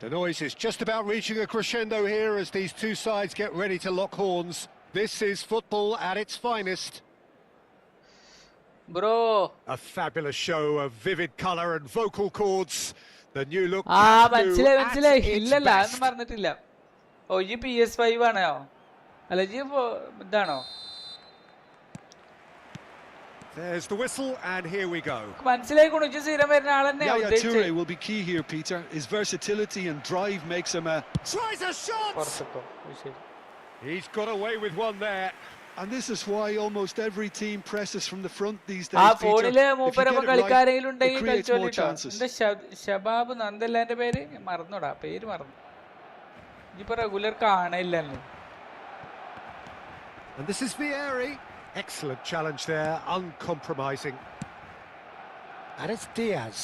Speaker 2: The noise is just about reaching a crescendo here as these two sides get ready to lock horns. This is football at its finest.
Speaker 1: Bro.
Speaker 2: A fabulous show of vivid colour and vocal cords. The new look
Speaker 1: മനസ്സിലായി. ഇല്ലല്ല അതൊന്നും പറഞ്ഞിട്ടില്ല. ഓ ഈ PS5 ആണോ? അല്ല ഈ ഇതാണോ?
Speaker 2: There's the whistle and here we go.
Speaker 1: മനസ്സിലായി കൊണ്ടു സ്ഥിരം വരുന്ന ആളെന്നെ.
Speaker 3: Yaya Toure will be key here, Peter. His versatility and drive makes him a...
Speaker 2: Tries a shot! He's got away with one there.
Speaker 3: And this is why almost every team presses from the front these days,
Speaker 1: Peter.
Speaker 3: If you get it right, it creates more chances.
Speaker 1: Shabab നന്ദല്ലാന്റെ പേര് മറന്നോടാ, പേര് മറന്നു. ഇപ്പൊ regular കാണില്ലല്ലോ.
Speaker 2: And this is Vieri. Excellent challenge there, uncompromising. And it's Diaz.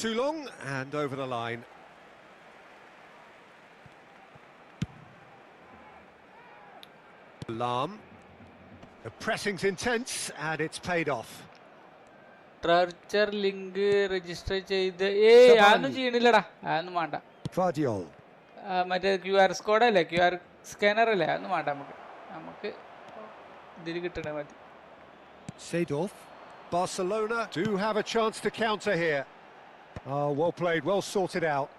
Speaker 2: Too long and over the line. Alarm. The pressing's intense and it's paid off.
Speaker 1: Treasure link register ചെയ്ത് അതൊന്നും ചെയ്യണില്ലടാ, അതൊന്നും വേണ്ട. മറ്റേ QR കോഡ് അല്ലേ, QR scanner അല്ലേ, അതൊന്നും വേണ്ട. നമുക്ക് ഇതിൽ കിട്ടണ മതി.
Speaker 2: Seedorf. Barcelona do have a chance to counter here. Oh, well played, well sorted out.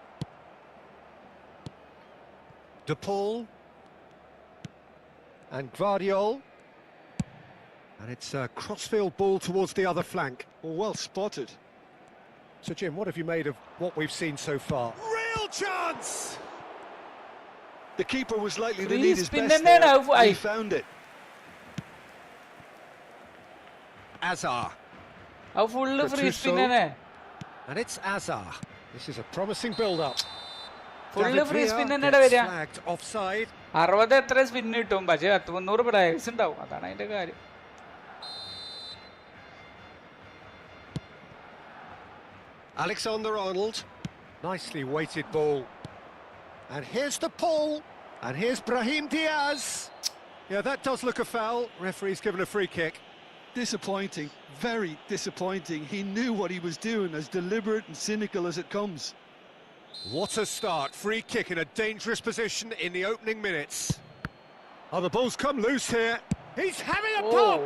Speaker 2: De Paul. And Guardiol. And it's a crossfield ball towards the other flank.
Speaker 3: Well spotted.
Speaker 2: So, Jim, what have you made of what we've seen so far? Real chance!
Speaker 3: The keeper was likely to need his best there. He found it.
Speaker 2: Azar.
Speaker 1: Full free spin.
Speaker 2: And it's Azar. This is a promising build-up.
Speaker 1: Full free spin.
Speaker 2: Flagged offside.
Speaker 1: 60 എത്ര spin കിട്ടും, പക്ഷേ 300 players ഉണ്ടാവും, അതാണ് അതിന്റെ കാര്യം.
Speaker 2: Alexander-Arnold, nicely weighted ball. And here's the Paul, and here's Brahim Diaz. Yeah, that does look a foul. Referee's given a free kick.
Speaker 3: Disappointing, very disappointing. He knew what he was doing, as deliberate and cynical as it comes.
Speaker 2: What a start. Free kick in a dangerous position in the opening minutes. Oh, the ball's come loose here. He's having a pop!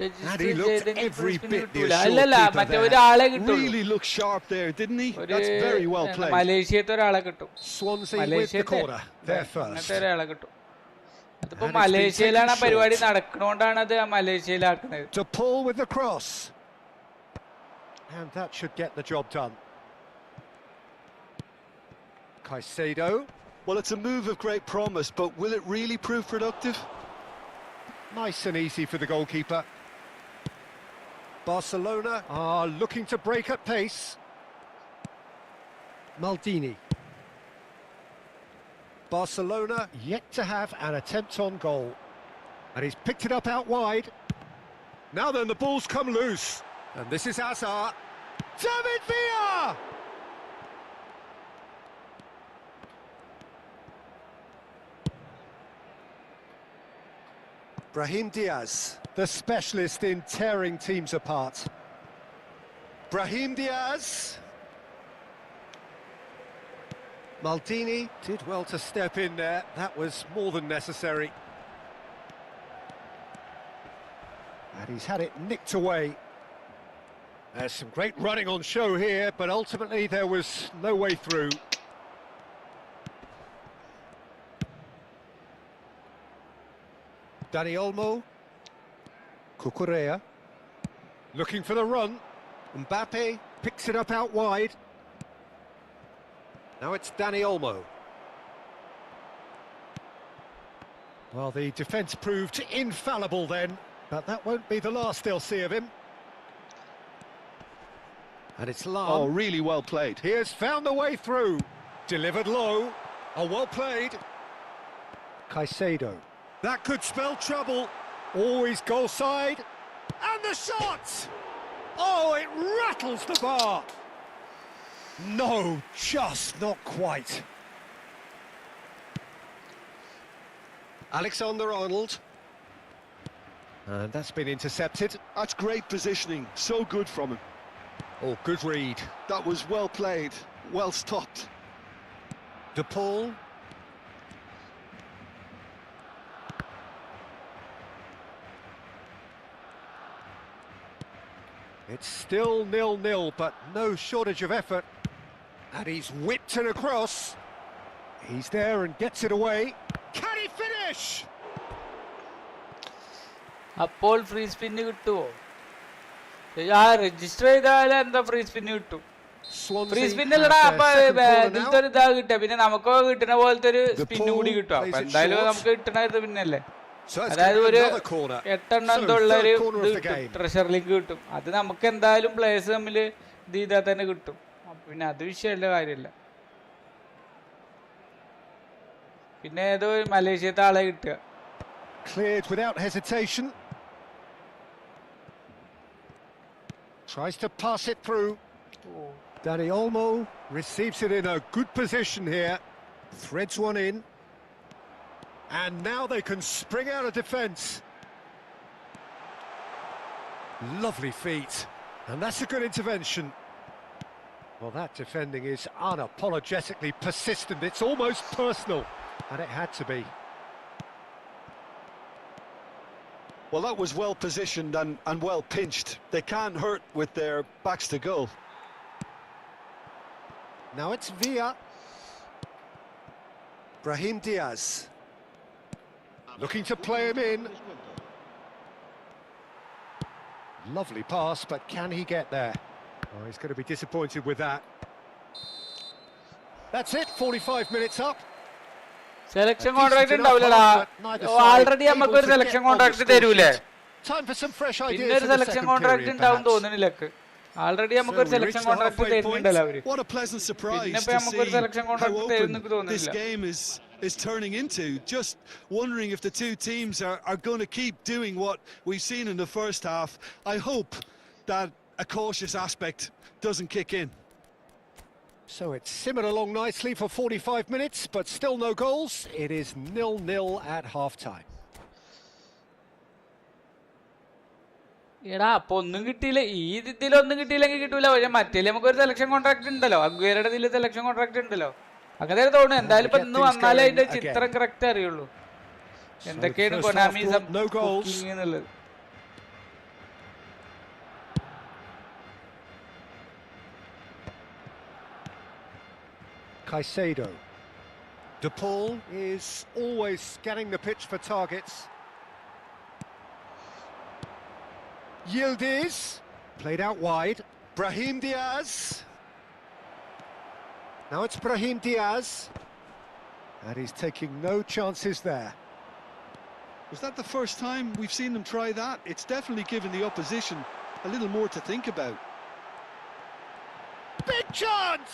Speaker 2: And he looked every bit the assured keeper there.
Speaker 3: Really looked sharp there, didn't he? That's very well played.
Speaker 1: മലേഷ്യത്തെ ഒരാളെ കിട്ടും.
Speaker 2: Swansea with the corner. There first.
Speaker 1: ഒരാളെ കിട്ടും. അതിപ്പോ മലേഷ്യയിലാണ് ആ പരിപാടി നടക്കണോണ്ടാണ് അത് മലേഷ്യയിലാക്കുന്നത്.
Speaker 2: To Paul with the cross. And that should get the job done. Caicedo.
Speaker 3: Well, it's a move of great promise, but will it really prove productive?
Speaker 2: Nice and easy for the goalkeeper. Barcelona are looking to break at pace. Maldini. Barcelona yet to have an attempt on goal. And he's picked it up out wide. Now then, the ball's come loose. And this is Hazard. David Villa! Brahim Diaz, the specialist in tearing teams apart. Brahim Diaz. Maldini did well to step in there. That was more than necessary. And he's had it nicked away. There's some great running on show here, but ultimately there was no way through. Dani Olmo. Cucurella. Looking for the run. Mbappe picks it up out wide. Now it's Dani Olmo. Well, the defence proved infallible then, but that won't be the last they'll see of him. And it's Lam.
Speaker 3: Oh, really well played.
Speaker 2: He has found the way through. Delivered low. Oh, well played. Caicedo. That could spell trouble. Always goal side. And the shot! Oh, it rattles the bar. No, just not quite. Alexander-Arnold. And that's been intercepted.
Speaker 3: That's great positioning. So good from him.
Speaker 2: Oh, good read.
Speaker 3: That was well played. Well stopped.
Speaker 2: De Paul. It's still 0-0, but no shortage of effort. And he's whipped it across. He's there and gets it away. Can he finish?
Speaker 1: അപ്പോൾ free spin കിട്ടുമോ? ആ register ചെയ്താൽ എന്താ free spin കിട്ടും? Free സ്പിന്നല്ലടാ, അപ്പൊ ഇതിലത്തെ ഒരു ഇതാ കിട്ടുക. പിന്നെ നമുക്കോ കിട്ടുന്ന പോലത്തെ ഒരു സ്പിന്ന് കൂടി കിട്ടും. അപ്പൊ എന്തായാലും നമുക്ക് കിട്ടണത് പിന്നല്ലേ. അതായത് ഒരു 8 എണ്ണം എന്തുള്ള ഒരു ട്രഷർ ലിങ്ക് കിട്ടും. അത് നമുക്ക് എന്തായാലും പ്ലേയേഴ്സ് തമ്മിൽ ഇത് ചെയ്താൽ തന്നെ കിട്ടും. പിന്നെ അത് വിഷയമല്ല, കാര്യമില്ല. പിന്നെ ഏതോ മലേഷ്യത്തെ ആളെ കിട്ടുക.
Speaker 2: Cleared without hesitation. Tries to pass it through. Dani Olmo receives it in a good position here. Threads one in. And now they can spring out of defence. Lovely feet. And that's a good intervention. Well, that defending is unapologetically persistent. It's almost personal. And it had to be.
Speaker 3: Well, that was well positioned and well pinched. They can't hurt with their backs to goal.
Speaker 2: Now it's Villa. Brahim Diaz. Looking to play him in. Lovely pass, but can he get there? Oh, he's going to be disappointed with that. That's it, 45 minutes up.
Speaker 1: Selection contract ഉണ്ടാവില്ലടാ. Already നമുക്ക് ഒരു selection contract തരൂലേ? പിന്നെ ഒരു selection contract ഉണ്ടാവും തോന്നുന്നില്ല. Already നമുക്ക് ഒരു selection contract തരുന്നുണ്ടല്ലോ അവര്. പിന്നെ ഇപ്പൊ നമുക്ക് ഒരു സെലക്ഷൻ കോൺട്രാക്ട് തരുന്നു തോന്നുന്നില്ല.
Speaker 3: Is turning into just wondering if the two teams are going to keep doing what we've seen in the first half. I hope that a cautious aspect doesn't kick in.
Speaker 2: So it's simmered along nicely for 45 minutes, but still no goals. It is 0-0 at half-time.
Speaker 1: എടാ അപ്പൊ ഒന്നും കിട്ടിയില്ല. ഈ ഇതിലൊന്നും കിട്ടിയില്ലെങ്കിൽ കിട്ടൂല. പക്ഷെ മറ്റേ നമുക്കൊരു സെലക്ഷൻ കോൺട്രാക്ട് ഉണ്ടല്ലോ, അഗ്വേരുടെ ഇതിൽ സെലക്ഷൻ കോൺട്രാക്ട് ഉണ്ടല്ലോ. അങ്ങനെ തോന്നുന്നു. എന്തായാലും ഇപ്പൊ ഇന്ന് വന്നാലേ അതിന്റെ ചിത്രം കറക്റ്റ് അറിയുള്ളൂ, എന്തൊക്കെയാണ് കൊനാമി കുക്കിംഗ് എന്നുള്ളത്.
Speaker 2: Caicedo. De Paul is always scanning the pitch for targets. Yildiz, played out wide. Brahim Diaz. Now it's Brahim Diaz. And he's taking no chances there.
Speaker 3: Was that the first time we've seen them try that? It's definitely given the opposition a little more to think about.
Speaker 2: Big chance!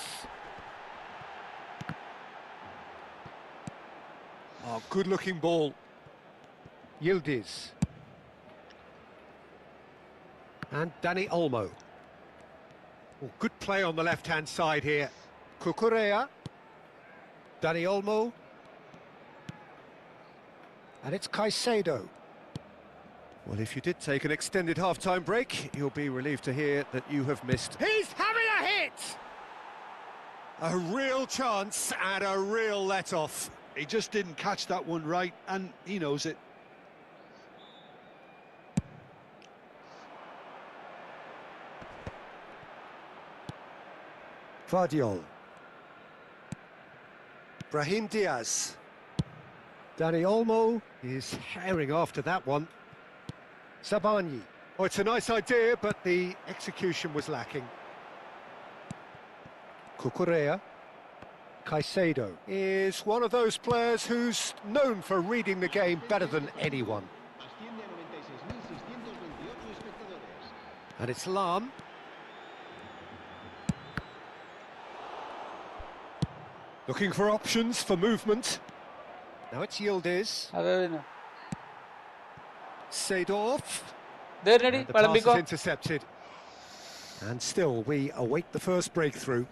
Speaker 2: Oh, good-looking ball. Yildiz. And Dani Olmo. Oh, good play on the left-hand side here. Cucurella. Dani Olmo. And it's Caicedo. Well, if you did take an extended half-time break, you'll be relieved to hear that you have missed. He's having a hit! A real chance and a real let-off.
Speaker 3: He just didn't catch that one right, and he knows it.
Speaker 2: Vardiol. Brahim Diaz. Dani Olmo is herring after that one. Sabani. Oh, it's a nice idea, but the execution was lacking. Cucurella. Caicedo is one of those players who's known for reading the game better than anyone. And it's Lam. Looking for options for movement. Now it's Yildiz. Seedorf. And the pass is intercepted. And still, we await the first breakthrough.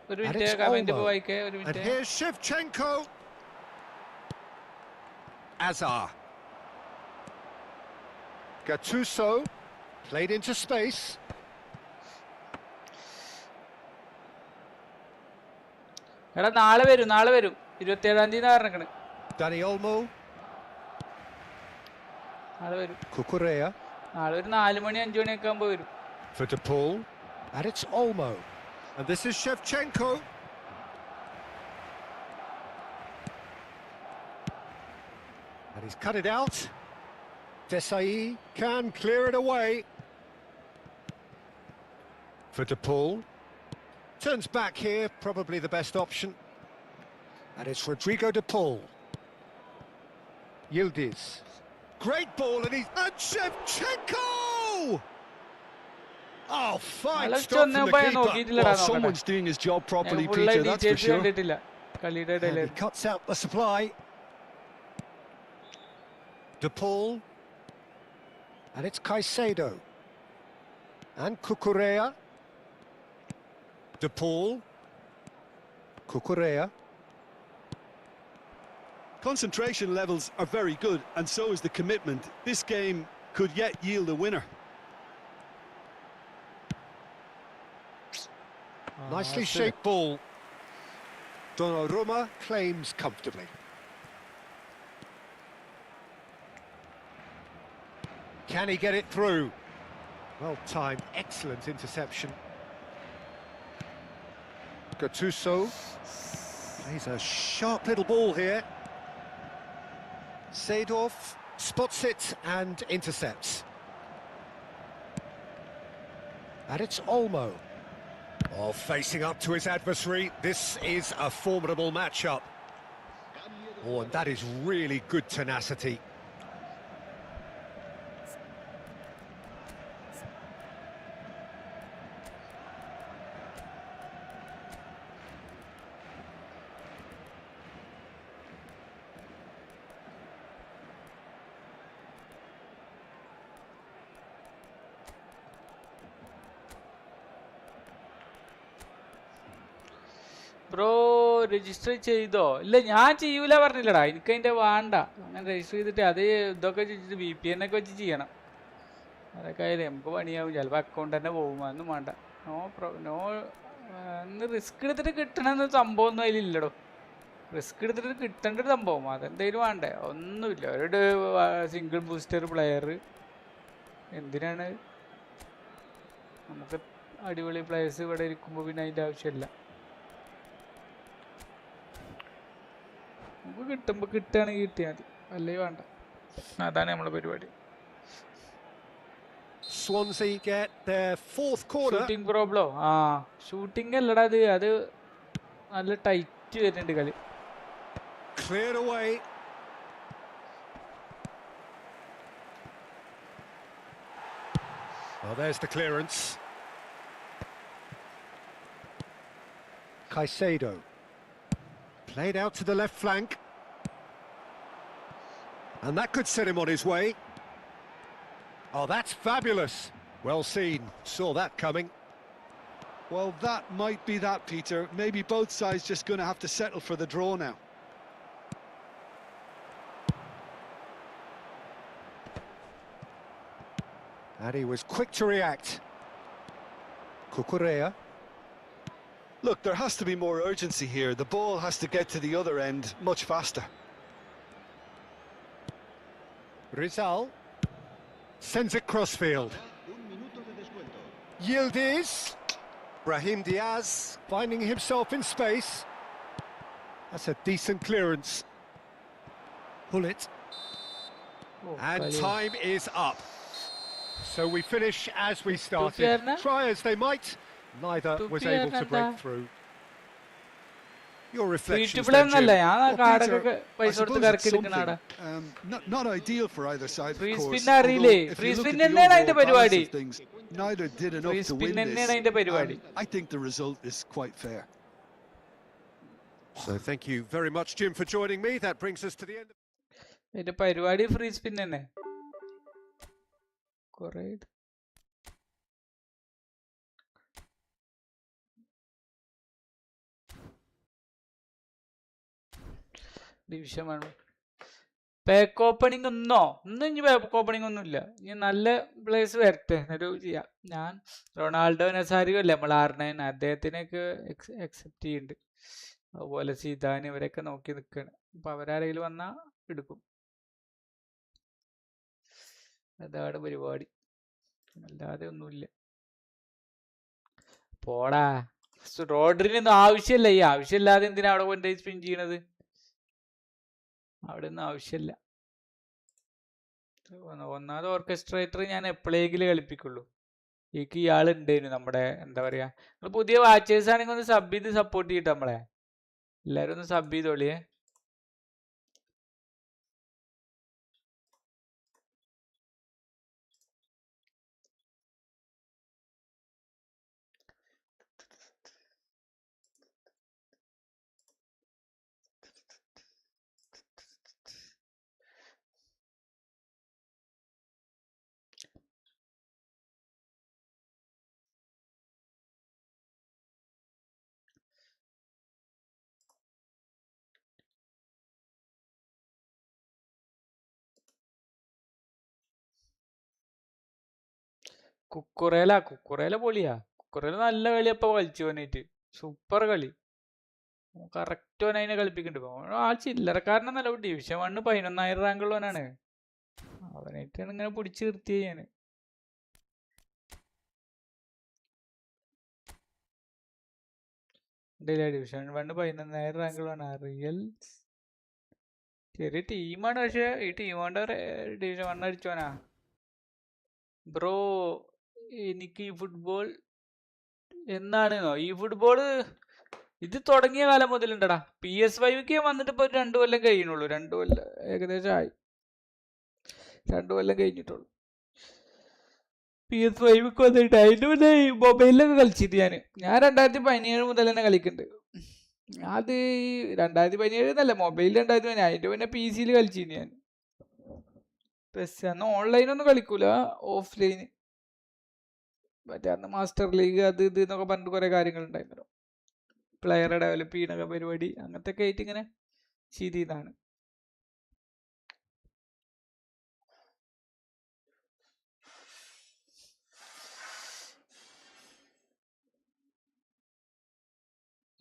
Speaker 2: And it's Olmo. And here's Shevchenko. Azar. Gattuso. Played into space.
Speaker 1: എടാ നാളെ വരും 27-ാം തീയതി പറഞ്ഞേക്കണ്.
Speaker 2: Dani Olmo.
Speaker 1: നാളെ വരും.
Speaker 2: Cucurella.
Speaker 1: നാളെ ഒരു 4 മണി 5 മണിയൊക്കെ ആകുമ്പോ വരും.
Speaker 2: For De Paul. And it's Olmo. And this is Shevchenko. And he's cut it out. Desai can clear it away. For De Paul. Turns back here, probably the best option. And it's Rodrigo De Paul. Yildiz. Great ball, and he's... And Shevchenko! Oh, fine stop from the keeper.
Speaker 3: Well, someone's doing his job properly, Peter, that's for sure.
Speaker 2: And he cuts out the supply. De Paul. And it's Caicedo. And Cucurella. De Paul. Cucurella.
Speaker 3: Concentration levels are very good, and so is the commitment. This game could yet yield a winner.
Speaker 2: Nicely shaped ball. Donnarumma claims comfortably. Can he get it through? Well timed, excellent interception. Gattuso plays a sharp little ball here. Seedorf spots it and intercepts. And it's Olmo. Oh, facing up to his adversary. This is a formidable matchup. Oh, and that is really good tenacity.
Speaker 1: Bro register ചെയ്തോ? ഇല്ല, ഞാൻ ചെയ്യൂല പറഞ്ഞില്ലടാ. എനിക്ക് അതിന്റെ വേണ്ട. അങ്ങനെ register ചെയ്തിട്ട് അത് ഇതൊക്കെ ചെയ്തിട്ട് VPN ഒക്കെ വെച്ച് ചെയ്യണം. അതൊക്കെ ആയാലും നമുക്ക് പണിയാവും. ചിലപ്പോൾ അക്കൗണ്ട് തന്നെ പോകും. അതൊന്നും വേണ്ട. ഒന്ന് റിസ്ക് എടുത്തിട്ട് കിട്ടണമെന്ന് സംഭവമൊന്നും അതിലില്ലടോ. റിസ്ക് എടുത്തിട്ട് കിട്ടേണ്ട ഒരു സംഭവം അതെന്തെങ്കിലും വേണ്ടേ? ഒന്നുമില്ല. ഒരു സിംഗിൾ ബൂസ്റ്റർ പ്ലെയർ എന്തിനാണ്? നമുക്ക് അടിപൊളി പ്ലെയേഴ്സ് ഇവിടെ ഇരിക്കുമ്പോൾ പിന്നെ അതിൻ്റെ ആവശ്യമില്ല. നമുക്ക് കിട്ടുമ്പോൾ കിട്ടുകയാണെങ്കിൽ കിട്ടിയാൽ മതി, അല്ലെങ്കിൽ വേണ്ട. അതാണ് നമ്മളെ പരിപാടി.
Speaker 2: Swansea get their fourth corner.
Speaker 1: Shooting പ്രോബ്ലോ? ആ, ഷൂട്ടിംഗ് അല്ലടാ അത് നല്ല ടൈറ്റ് വരുന്നുണ്ട് കളി.
Speaker 2: Cleared away. Oh, there's the clearance. Caicedo. Played out to the left flank. And that could set him on his way. Oh, that's fabulous. Well seen. Saw that coming.
Speaker 3: Well, that might be that, Peter. Maybe both sides just going to have to settle for the draw now.
Speaker 2: And he was quick to react. Cucurella.
Speaker 3: Look, there has to be more urgency here. The ball has to get to the other end much faster.
Speaker 2: Rizal sends it crossfield.
Speaker 4: Un minuto de descuento.
Speaker 2: Yildiz. Brahim Diaz finding himself in space. That's a decent clearance. Pull it. And time is up. So we finish as we started. Try as they might, neither was able to break through. Your reflections then, Jim.
Speaker 3: Not ideal for either side, of course. Neither did enough to win this. I think the result is quite fair.
Speaker 2: So thank you very much, Jim, for joining me. That brings us to the end.
Speaker 1: ഇതിന്റെ പരിപാടി free spin തന്നെ കൊറേ division വേണം. Pack opening ഇന്ന് ഇനി pack opening ഒന്നുമില്ല. ഇനി നല്ല പ്ലേസ് വരട്ടെ എന്നിട്ട് ചെയ്യാം. ഞാൻ റൊണാൾഡോ നസാരിയോ അല്ലേ നമ്മൾ R9 അദ്ദേഹത്തിനൊക്കെ അക്സെപ്റ്റ് ചെയ്യുന്നുണ്ട്. അതുപോലെ സീതാൻ ഇവരൊക്കെ നോക്കി നിൽക്കുകയാണ്. അപ്പൊ അവരാരെങ്കിലും വന്നാൽ എടുക്കും. അതാണ് പരിപാടി, അല്ലാതെ ഒന്നുമില്ല. പോടാ, റോഡറിനൊന്നും ആവശ്യമില്ല. ഈ ആവശ്യമില്ലാതെ എന്തിനാ അവിടെ കൊണ്ട് സ്പിൻ ചെയ്യണത്? അവിടെ ഒന്നും ആവശ്യമില്ല. ഒന്നാമത് ഓർക്കസ്ട്രേറ്റർ ഞാൻ എപ്പോഴെങ്കിലും കളിപ്പിക്കുള്ളൂ. എനിക്ക് ഇയാളുണ്ടായിരുന്നു നമ്മുടെ എന്താ പറയാ, നമ്മൾ പുതിയ വാച്ചേഴ്സ് ആണെങ്കിൽ ഒന്ന് സബ് ചെയ്ത് സപ്പോർട്ട് ചെയ്തിട്ട് നമ്മളെ എല്ലാവരും ഒന്ന് സബ് ചെയ്തോളിയേ. കുക്കുറേല പൊളിയാ. കുക്കുറേല നല്ല കളി അപ്പൊ കളിച്ചു പോനായിട്ട്, സൂപ്പർ കളി. കറക്റ്റ് ഓൻ അതിനെ കളിപ്പിക്കുന്നുണ്ട്. ആ ചില്ലറക്കാരനല്ല, ഡിവിഷൻ 1 11,000 റാങ്ക് ഉള്ളവനാണ്. അവനായിട്ടാണ് ഇങ്ങനെ പിടിച്ചു നിർത്തി ഞാന്. Division 1 11,000 rank ഉള്ളവനാ. റിയൽ ചെറിയ ടീമാണ്, പക്ഷെ ഈ ടീം കൊണ്ട് ഡിവിഷൻ 1 അടിച്ചോനാ. ബ്രോ എനിക്ക് ഈ ഫുട്ബോൾ എന്നാണെന്നോ, ഈ ഫുട്ബോള് ഇത് തുടങ്ങിയ കാലം മുതലുണ്ടടാ. PS5 വന്നിട്ട് ഇപ്പൊ 2 കൊല്ലം കഴിയണുള്ളൂ. 2 കൊല്ലം ഏകദേശം ആയി, 2 കൊല്ലം കഴിഞ്ഞിട്ടുള്ളൂ PS5 വന്നിട്ട്. അതിന്റെ മുന്നേ മൊബൈലിലൊക്കെ കളിച്ചിട്ട് ഞാൻ 2017 മുതൽ തന്നെ കളിക്കുന്നുണ്ട്. അത് 2017 എന്നല്ല, മൊബൈലിൽ 2017. അതിന്റെ പിന്നെ PC കളിച്ചിട്ട് ഞാൻ. അന്ന് ഓൺലൈനൊന്നും കളിക്കൂല, ഓഫ്ലൈന്. മറ്റേ അന്ന് മാസ്റ്റർ ലീഗ് അത് ഇത് എന്നൊക്കെ പറഞ്ഞിട്ട് കുറെ കാര്യങ്ങൾ ഉണ്ടായിരുന്നു. പ്ലെയറെ ഡെവലപ്പ് ചെയ്യണ പരിപാടി അങ്ങനത്തെ ഒക്കെ ആയിട്ട് ഇങ്ങനെ ചെയ്തതാണ്.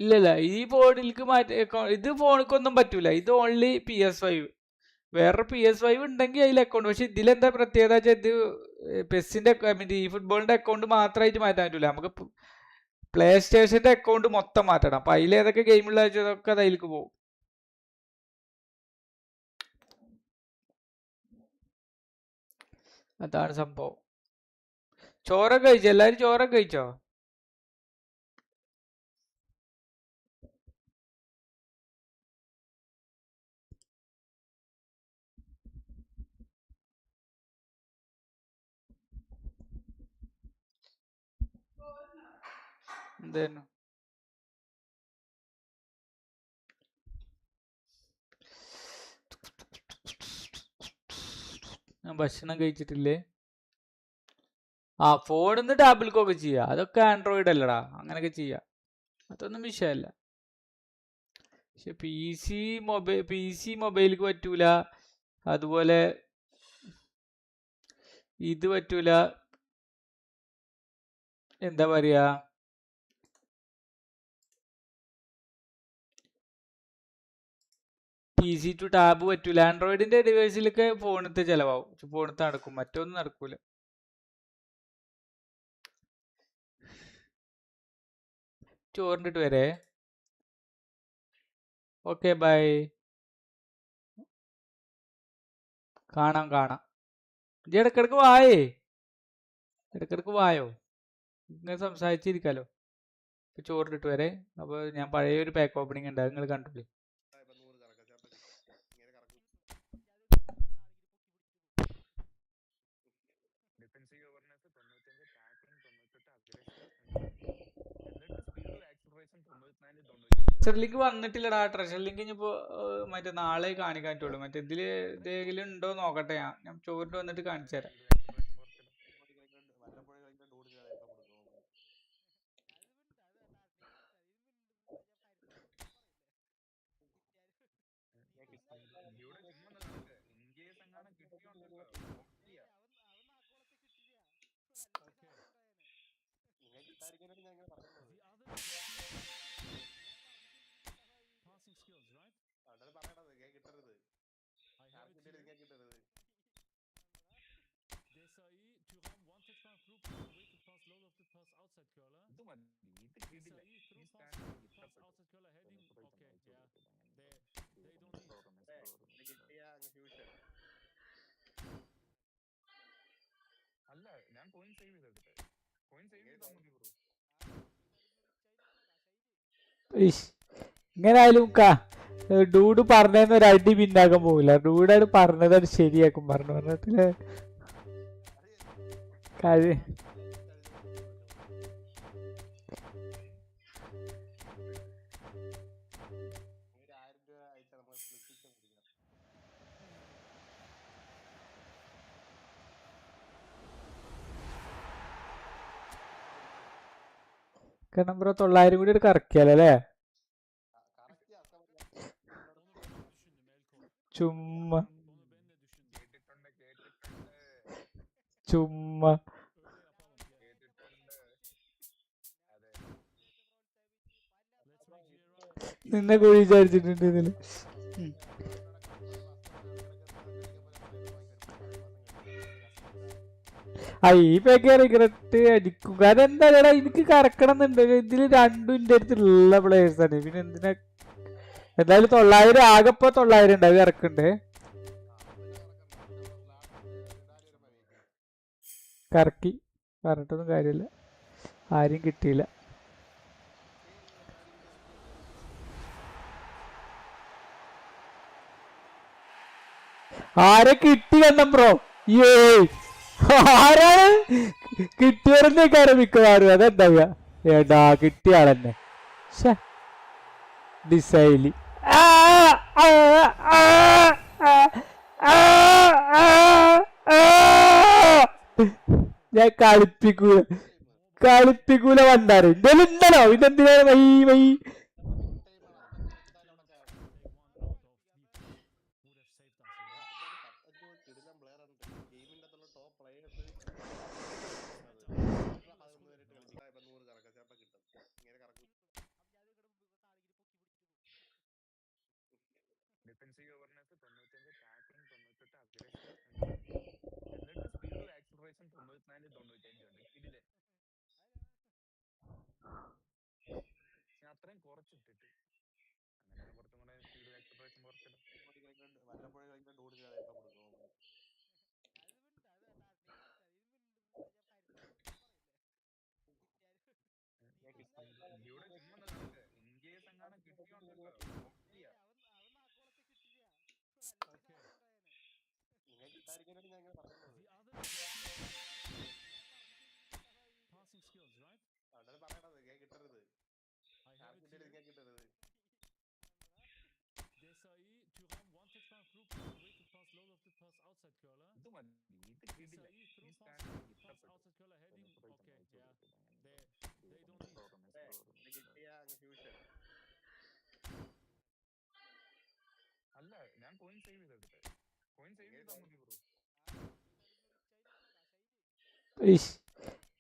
Speaker 1: ഇല്ലല്ല, ഈ ഫോണിലേക്ക് ഇത് ഫോണിക്കൊന്നും പറ്റൂല. ഇത് ഓൺലി PS5. വേറെ PS5 ഉണ്ടെങ്കിൽ അതിൽ അക്കൗണ്ട്. പക്ഷെ ഇതിലെന്താ പ്രത്യേകത വെച്ചാൽ ഇത് പെസ്സിന്റെ ഈ ഫുട്ബോളിന്റെ അക്കൗണ്ട് മാത്രമായിട്ട് മാറ്റാൻ പറ്റൂല. നമുക്ക് പ്ലേ സ്റ്റേഷന്റെ അക്കൗണ്ട് മൊത്തം മാറ്റണം. അപ്പൊ അതിൽ ഏതൊക്കെ ഗെയിമുള്ള വെച്ചതൊക്കെ അത് അതിലേക്ക് പോകും. അതാണ് സംഭവം. ചോറൊക്കെ കഴിച്ചോ? എല്ലാരും ചോറൊക്കെ കഴിച്ചോ? എന്തായിരുന്നു?
Speaker 5: ഭക്ഷണം കഴിച്ചിട്ടില്ലേ? ആ ഫോണിൽ നിന്ന് ടാബിലേക്കൊക്കെ ചെയ്യാം. അതൊക്കെ ആൻഡ്രോയിഡ് അല്ലടാ, അങ്ങനെയൊക്കെ ചെയ്യാം, അതൊന്നും വിഷയമല്ല. പക്ഷെ പി സി മൊബൈലിക്ക് പറ്റൂല, അതുപോലെ ഇത് പറ്റൂല. എന്താ പറയാ, PC ടു ടാബ് പറ്റൂല. ആൻഡ്രോയിഡിന്റെ ഡിവൈസിലൊക്കെ ഫോണിലത്തെ ചിലവാകും, ഫോണിലത്തെ നടക്കും, മറ്റൊന്നും നടക്കൂല. ചോറിനിട്ട് വരെ. ഓക്കെ ബൈ, കാണാം. ഇത് ഇടക്കിടക്ക് വായേ, ഇടക്കിടക്ക് വായോ, ഇങ്ങനെ സംസാരിച്ചിരിക്കാലോ. ചോറിനിട്ട് വരെ. അപ്പോൾ ഞാൻ പഴയ ഒരു പാക്ക് ഓപ്പണിംഗ് ഉണ്ട്, അത് നിങ്ങൾ കണ്ടില്ലേ? ട്രഷർ ലിങ്ക് വന്നിട്ടില്ലടാ. ട്രഷർ ലിങ്ക് ഇനിയിപ്പോ മറ്റേ നാളെ കാണിക്കാൻ പറ്റുള്ളൂ. മറ്റേ ഇതില് എന്തെങ്കിലും ഉണ്ടോ നോക്കട്ടെ. ഞാൻ ചോറിട്ട് വന്നിട്ട് കാണിച്ചു തരാം. ഇങ്ങനെ ആയാലും ഡൂഡ് പറഞ്ഞതെന്ന് ഒരു അടി പിന്നാക്കാൻ പോകില്ല. ഡൂഡാണ് പറഞ്ഞത് ശരിയാക്കും. പറഞ്ഞിട്ടില്ലേ കാര്യം. ബ്രോ 900 കൂടി ഒരു കറക്കിയാലേ. ചുമ്മാ നിന്നെ കൂടി വിചാരിച്ചിട്ടുണ്ട് ഇതില്. ഈ പേക്ക് റിഗ്രറ്റ് അടിക്കും. കാരണം എന്തായാലും എനിക്ക് കറക്കണം എന്നുണ്ട്. ഇതില് രണ്ടും എൻ്റെ അടുത്തുള്ള പ്ലേയേഴ്സാണ്. പിന്നെ എന്തിനാ, എന്തായാലും 900 ആകെപ്പോ 900 ഉണ്ട്, അത് കറക്കണ്ടേ. കറക്കി പറഞ്ഞിട്ടൊന്നും കാര്യമില്ല, ആരും കിട്ടിയില്ല. ആരെ കിട്ടി കണ്ണം ബ്രോ? ആരാണ് കിട്ടിയവരെന്നേക്കാരം മിക്കവാറും. അതെന്താ ഏടാ കിട്ടിയ ആളെന്നെ. ഡിസൈലി ഞാൻ കളിപ്പിക്കൂല വണ്ടാറ്. ഇതെല്ലാം ഉണ്ടല്ലോ, ഇതെന്തിനാ വൈ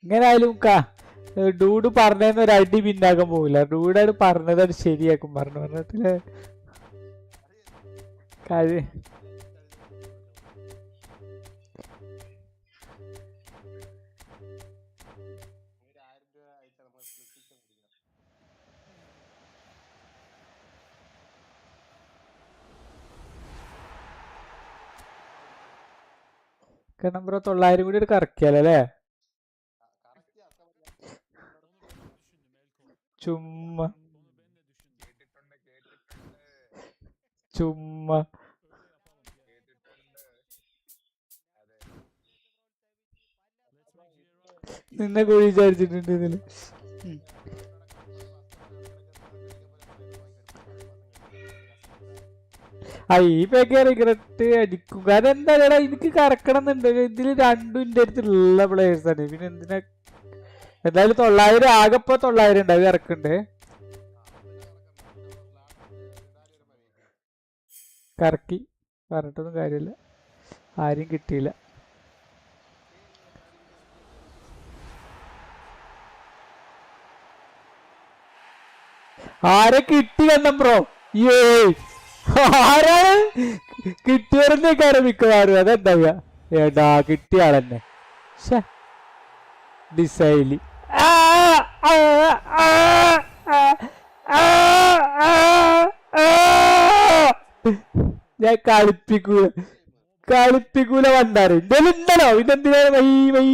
Speaker 5: ഇങ്ങനായാലും ഡൂഡ് പറഞ്ഞെന്ന് ഒരു അടി പിന്നാക്കാൻ പോകില്ല. ഡൂഡാണ് പറഞ്ഞത് അത് ശരിയാക്കും പറഞ്ഞിട്ടില്ലേ കാര്യം. കാരണം ബ്രോ 900 കൂടി ഒരു കറക്കിയാലോ അല്ലേ? ചുമ്മാ ചുമ്മാ നിന്നെ കുഴി വിചാരിച്ചിട്ടുണ്ട് ഇതില്. ഈ പേക്ക് റിഗ്രറ്റ് അടിക്കും. കാരണം എന്താ എനിക്ക് കറക്കണം എന്നുണ്ട്. ഇതില് രണ്ടും എന്റെ അടുത്തുള്ള പ്ലേയേഴ്സാണ്. പിന്നെ എന്തിനാ എന്തായാലും 900 ആകെപ്പോ 900 ഉണ്ട്. അത് ഇറക്കണ്ട് കറക്കി പറഞ്ഞിട്ടൊന്നും കാര്യമില്ല. ആരും കിട്ടിയില്ല. ആരെ കിട്ടി കണ്ണം ബ്രോ? ആരാണ് കിട്ടിയവരെന്നേക്കാരം മിക്കവാറും. അതെന്താ ഏടാ കിട്ടിയ ആളെന്നെ ഡിസൈലി. ഞാൻ കളിപ്പിക്കൂല വണ്ടാറ് എന്തായാലും ഉണ്ടല്ലോ. ഇതെന്തിനാ വൈ വൈ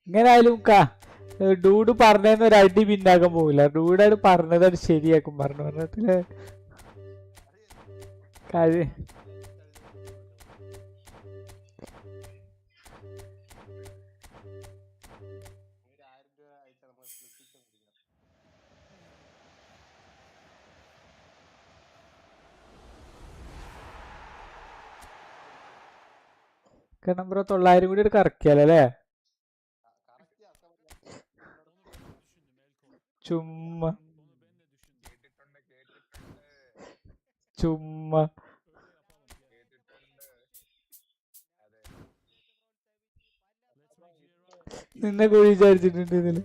Speaker 5: ഇങ്ങനായാലും ഡൂഡ് പറഞ്ഞെന്ന് ഒരു അടി പിന്നാക്കാൻ പോകില്ല. ഡൂഡാണ് പറഞ്ഞത് അത് ശരിയാക്കും പറഞ്ഞിട്ടില്ലേ കാര്യം. കാരണം ബ്രോ 900 കൂടി ഒരു കറക്കിയാലോ അല്ലേ? ചുമ്മാ ചുമ്മാ നിന്നെ കുഴി വിചാരിച്ചിട്ടുണ്ട് ഇതില്.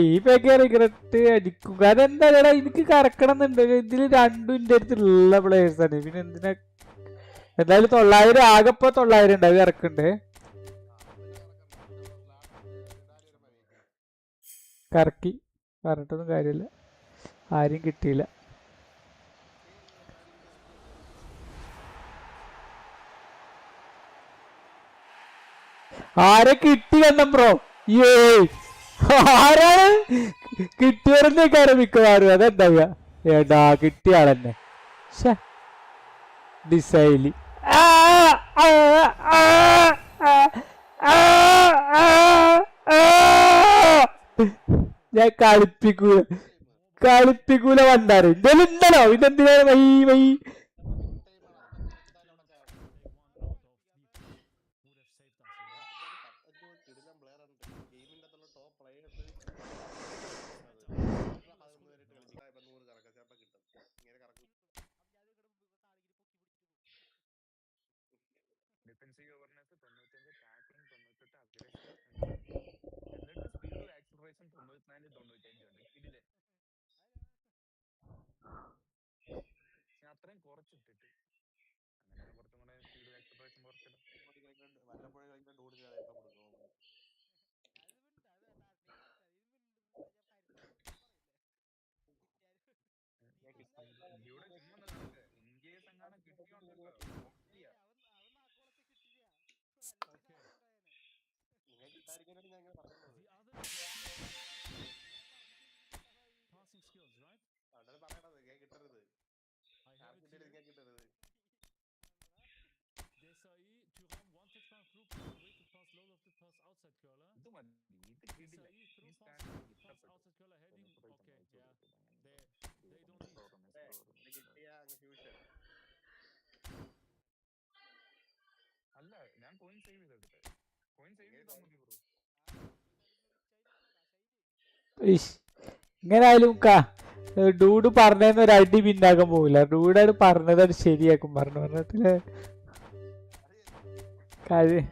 Speaker 5: ഈ പേക്ക് റിഗ്രറ്റ് അടിക്കും. കാരണം എന്താ എനിക്ക് കറക്കണം എന്നുണ്ട്. ഇതില് രണ്ടും എന്റെ അടുത്തുള്ള പ്ലേയേഴ്സാണ്. പിന്നെ എന്തിനാ എന്തായാലും 900 ആകെപ്പോ 900 ഉണ്ട്. അത് ഇറക്കണ്ട് കറക്കി പറഞ്ഞിട്ടൊന്നും കാര്യമില്ല. ആരും കിട്ടിയില്ല. ആരെ കിട്ടി കണ്ണം ബ്രോ? ആരാണ് കിട്ടിയവരെന്നേക്കാരം മിക്കവാറും. അതെന്താ ഏടാ കിട്ടിയ ആളെന്നെ ഡിസൈലി. ഞാൻ കളിപ്പിക്കൂല വണ്ടാറ് ഇതെല്ലാം ഉണ്ടല്ലോ ഇതെന്തിനാണ് വൈ വൈ ഇങ്ങനെ ആയാലും ഡൂഡ് പറഞ്ഞതെന്ന് ഒരു അടി പിന്നാക്കാൻ പോവില്ല ഡൂഡാണ് പറഞ്ഞത് അത് ശരിയാക്കും പറഞ്ഞിട്ടില്ലേ കാര്യം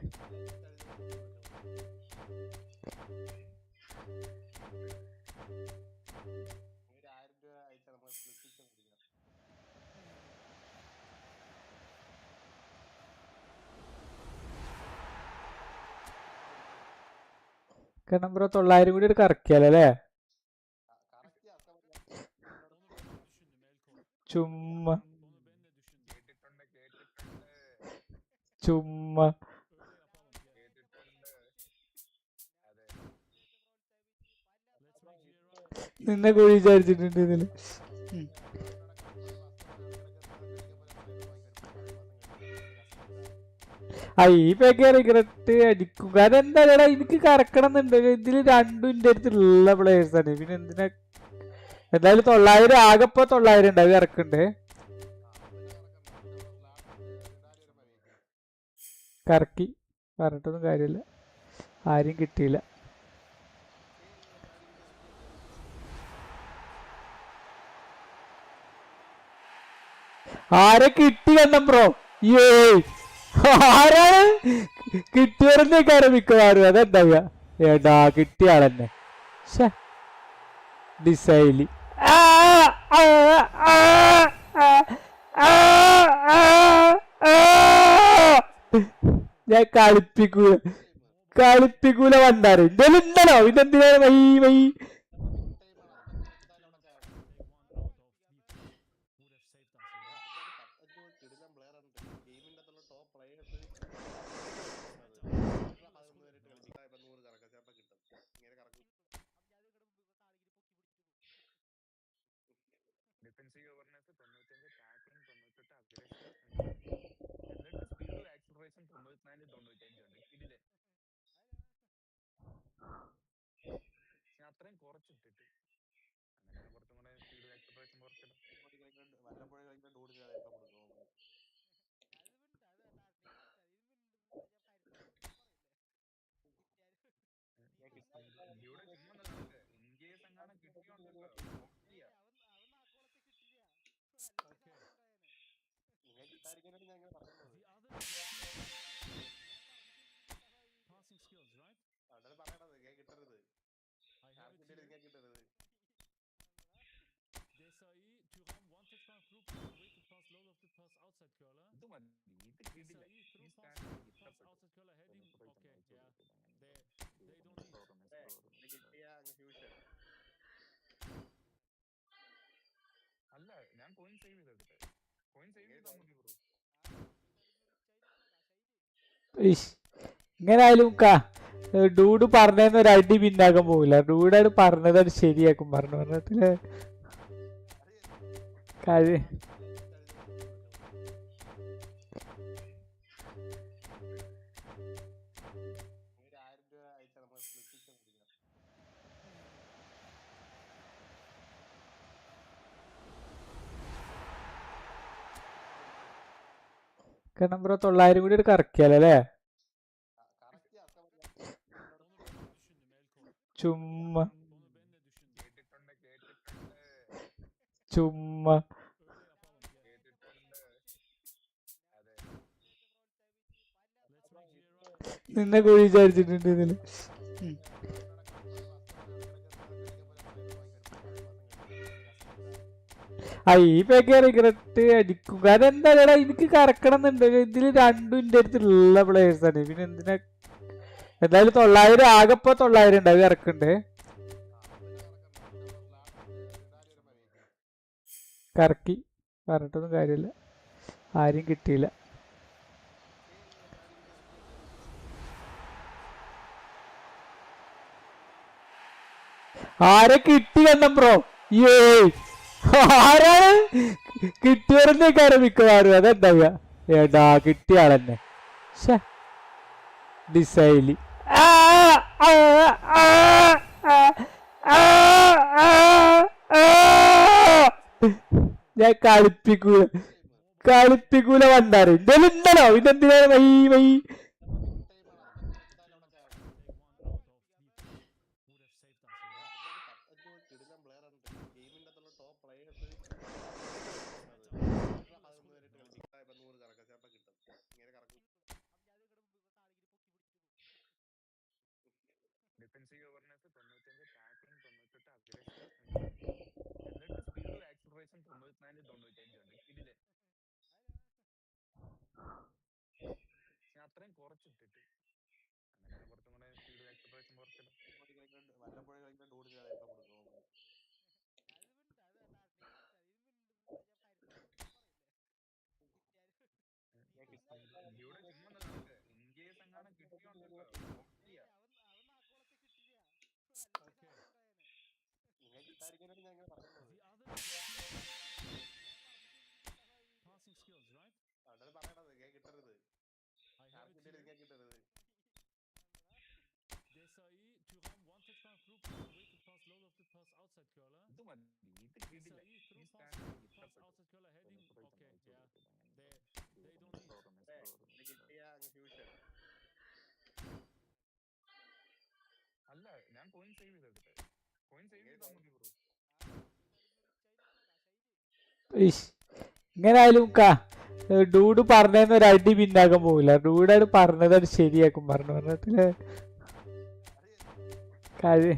Speaker 5: നമ്പർ 900 കൂടി ഒരു കറക്കിയാലേ ചുമ്മാ നിന്നെ കൂടി വിചാരിച്ചിട്ടുണ്ട് ഇതില് ഈ പേക്ക് റിഗ്രറ്റ് അടിക്കും കാരണം എന്തായാലും എനിക്ക് കറക്കണം എന്നുണ്ട് ഇതില് രണ്ടും എന്റെ അടുത്തുള്ള പ്ലേയേഴ്സ് ആണ് പിന്നെ എന്തിനാ എന്തായാലും 900 ആകെപ്പോ 900 ഉണ്ടാവും ഇറക്കണ്ടേ കറക്കി പറഞ്ഞിട്ടൊന്നും കാര്യമില്ല ആരും കിട്ടിയില്ല ആരെ കിട്ടി കണ്ടോ ആരാണ് കിട്ടിയവരെന്നേക്കാരം മിക്കവാറും അതെന്താ ഏടാ കിട്ടിയ ആളെന്നെ ഡിസൈലി ഞാൻ കളിപ്പിക്കൂല വണ്ടാറ് ഇതെല്ലാം ഉണ്ടല്ലോ ഇതെന്തിനാണ് വൈ വൈ ഇങ്ങനെ ആയാലും ഡൂഡ് പറഞ്ഞതെന്ന് ഒരു അടി പിന്നാക്കാൻ പോവില്ല ഡൂഡാണ് പറഞ്ഞത് അത് ശരിയാക്കും പറഞ്ഞിട്ടില്ലേ കാര്യം ബ്രോ 900 കൂടി ഒരു കറക്കിയാലേ ചുമ്മാ ചുമ്മാ നിന്നെ കുഴി വിചാരിച്ചിട്ടുണ്ട് ഇതില്. ഈ പേക്ക് റിഗ്രറ്റ് അടിക്കും. കാരണം എന്താ എനിക്ക് കറക്കണം എന്നുണ്ട്. ഇതില് രണ്ടും എന്റെ അടുത്തുള്ള പ്ലേയേഴ്സ് ആണ്. പിന്നെ എന്തിനാ എന്തായാലും 900 ആകെപ്പോ 900 ഉണ്ട്. അത് കറക്കണ്ട്. കറക്കി പറഞ്ഞിട്ടൊന്നും കാര്യമില്ല. ആരും കിട്ടിയില്ല. ആരെ കിട്ടി കണ്ണം ബ്രോ? ആരാണ് കിട്ടിയവരെന്നേക്കാരം മിക്കവാറും. അതെന്താ ഏടാ കിട്ടിയ ആളെന്നെ. ഡിസൈലി ഞാൻ കളിപ്പിക്കൂല വണ്ടാറ്. ഇതെല്ലാം ഉണ്ടല്ലോ. ഇതെന്തിനാ വൈ വൈ ഇങ്ങനെ ആയാലും ഡൂഡ് പറഞ്ഞെന്ന് ഒരു അടി പിന്നാക്കാൻ പോകില്ല. ഡൂഡാണ് പറഞ്ഞത് ശരിയാക്കും. പറഞ്ഞിട്ടില്ലേ കഴി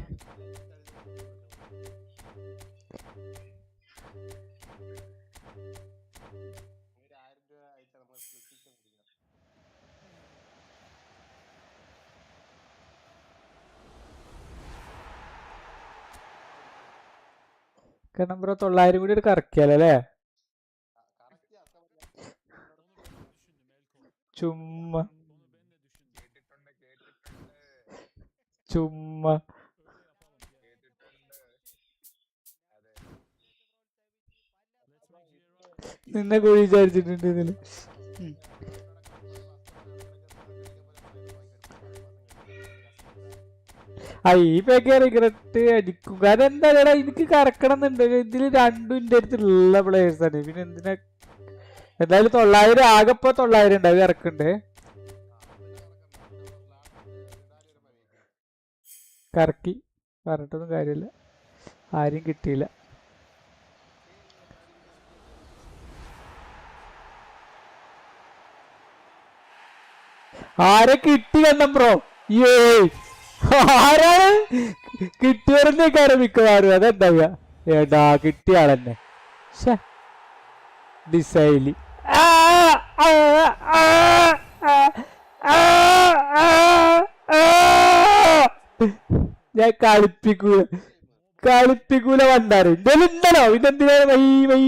Speaker 5: കാരണം ബ്രോ 900 കൂടി ഒരു കറക്കിയാലേ ചുമ്മാ ചുമ്മാ നിന്നെ കുഴി വിചാരിച്ചിട്ടുണ്ട് ഇതില്. ഈ പേക്ക് റിഗ്രറ്റ് അടിക്കും. കാരണം എന്താ എനിക്ക് കറക്കണം എന്നുണ്ട്. ഇതില് രണ്ടും എന്റെ അടുത്തുള്ള പ്ലേയേഴ്സ് ആണ്. പിന്നെ എന്തിനാ എന്തായാലും 900 ആകെപ്പോ 900 ഉണ്ട്. അത് കറക്കണ്ട്. കറക്കി പറഞ്ഞിട്ടൊന്നും കാര്യമില്ല. ആരും കിട്ടിയില്ല. ആരെ കിട്ടി കണ്ണം ബ്രോ? ആരാണ് കിട്ടിയവരെന്നേക്കാരം മിക്കവാറും. അതെന്താ ഏടാ കിട്ടിയ ആളെന്നെ. ഡിസൈലി ഞാൻ കളിപ്പിക്കൂല വണ്ടാറ്. ഇതെല്ലാം ഉണ്ടല്ലോ. ഇതെന്തിനാ why why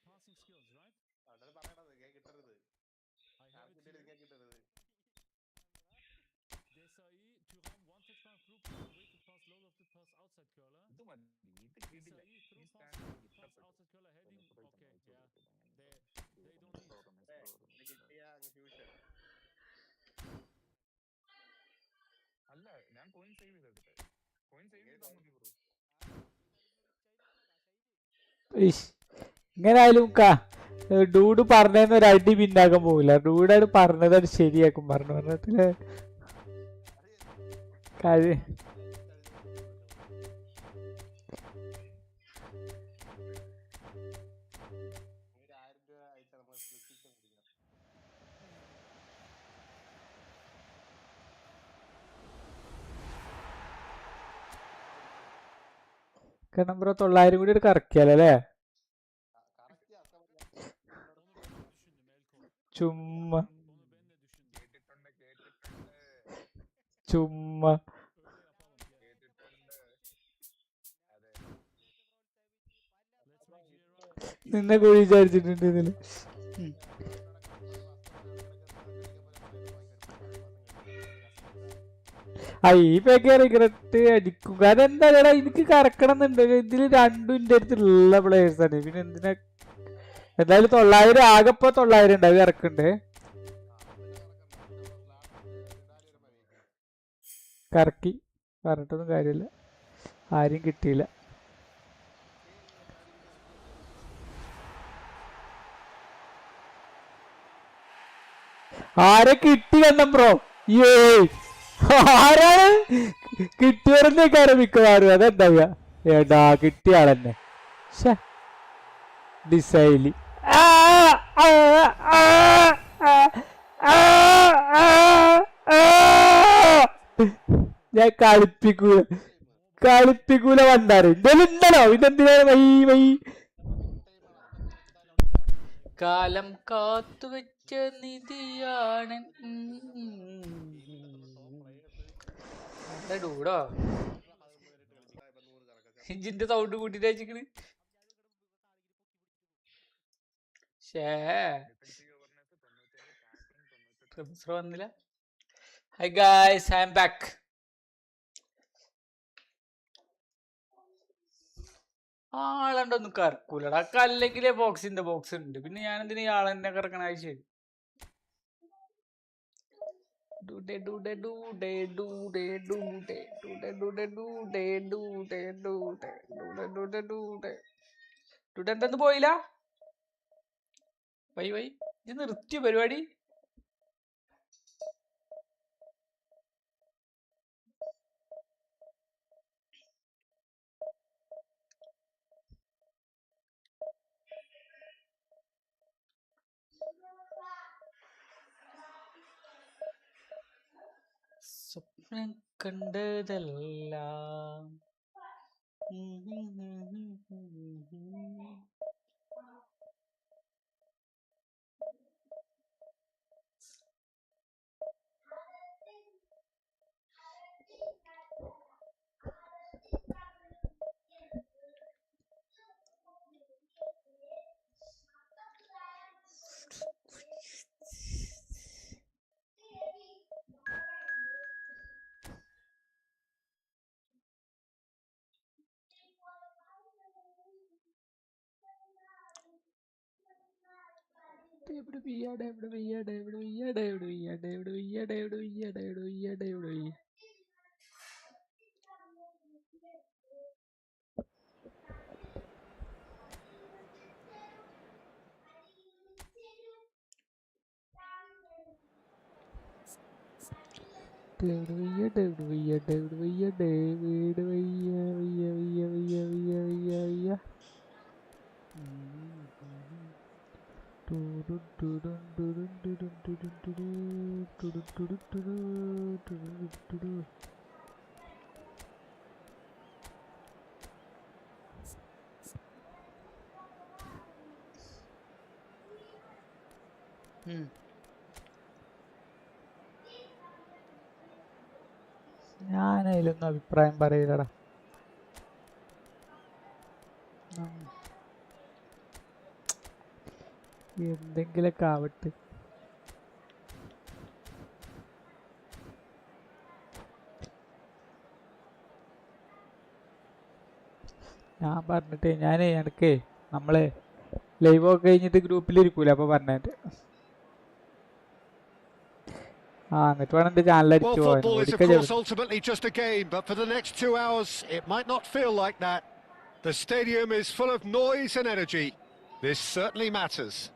Speaker 6: passing skills, right? I have it here. Desai, Thuram, one touch pass, through pass, awaited pass, low lofted pass, outside curler. Desai, through pass, lofted pass, outside curler, heading. Okay, yeah. They don't need.
Speaker 5: ഇങ്ങനെ ആയാലും dude പറഞ്ഞതെന്ന് ഒരു അടി പിന്നാക്കാൻ പോകില്ല. ഡൂഡാണ് പറഞ്ഞത് ശരിയാക്കും പറഞ്ഞിട്ടില്ലേ കാര്യം. കാരണം ബ്രോ 900 കൂടി ഒരു കറക്കിയാലേ ചുമ്മാ ചുമ്മാ നിന്നെ കൂടി വിചാരിച്ചിട്ടുണ്ട് ഇതില്. ഈ പേക്ക് റിഗ്രറ്റ് അടിക്കും. കാരണം എന്തായാലും എനിക്ക് കറക്കണം എന്നുണ്ട്. ഇതില് രണ്ടും എൻ്റെ അടുത്തുള്ള പ്ലേയേഴ്സാണ്. പിന്നെ എന്തിനാ എന്തായാലും 900 ആകെപ്പോ 900 ഉണ്ടാവും ഇറക്കണ്ടേ. കറക്കി പറഞ്ഞിട്ടൊന്നും കാര്യമില്ല, ആരും കിട്ടിയില്ല. ആരെ കിട്ടി കണ്ണം ബ്രോ? ആരാണ് കിട്ടിയവരെന്നേക്ക് ആരംഭിക്കുമാറും അതെന്താ ഏടാ കിട്ടിയ ആളെന്നെ ഡിസൈലി. ഞാൻ കളിപ്പിക്കൂല വണ്ടാറ് ഇതല്ലോ. ഇതെന്തിനാ വൈ വൈ കാലം കാത്തുവെച്ച നിധിയാണ് ഡൂടോ. ഇഞ്ചിന്റെ സൗണ്ട് കൂട്ടിട്ട് വെച്ചിക്കണ്. വന്നില്ല. Hi guys, I am back. ആളുണ്ടൊന്നും കറക്കൂലടാ. കല്ലെങ്കിലേ ബോക്സിന്റെ ബോക്സ് ഉണ്ട്. പിന്നെ ഞാൻ എന്തിനാ ആളെന്നെ കറക്കണ ആവശ്യം? എന്തെന്ന് പോയില്ല. വൈ വൈ ഇത് നിർത്തിയ പരിപാടി. സ്വപ്നം കണ്ടതെല്ലാം ഞാൻ അതിലൊന്നും അഭിപ്രായം പറയില്ലടാ. എന്തെങ്കിലൊക്കെ ആവട്ടെ. ഞാൻ പറഞ്ഞിട്ട് ഇടയ്ക്ക് നമ്മളെ ലൈവ് ഒക്കെ കഴിഞ്ഞിട്ട് ഗ്രൂപ്പിലിരിക്കൂല, അപ്പൊ പറഞ്ഞിട്ട് എന്നിട്ട് വേണം എന്റെ ചാനൽ അടിച്ചു
Speaker 2: Well, football is of course ultimately just a game, but for the next 2 hours it might not feel like that. The stadium is full of noise and energy. This certainly matters.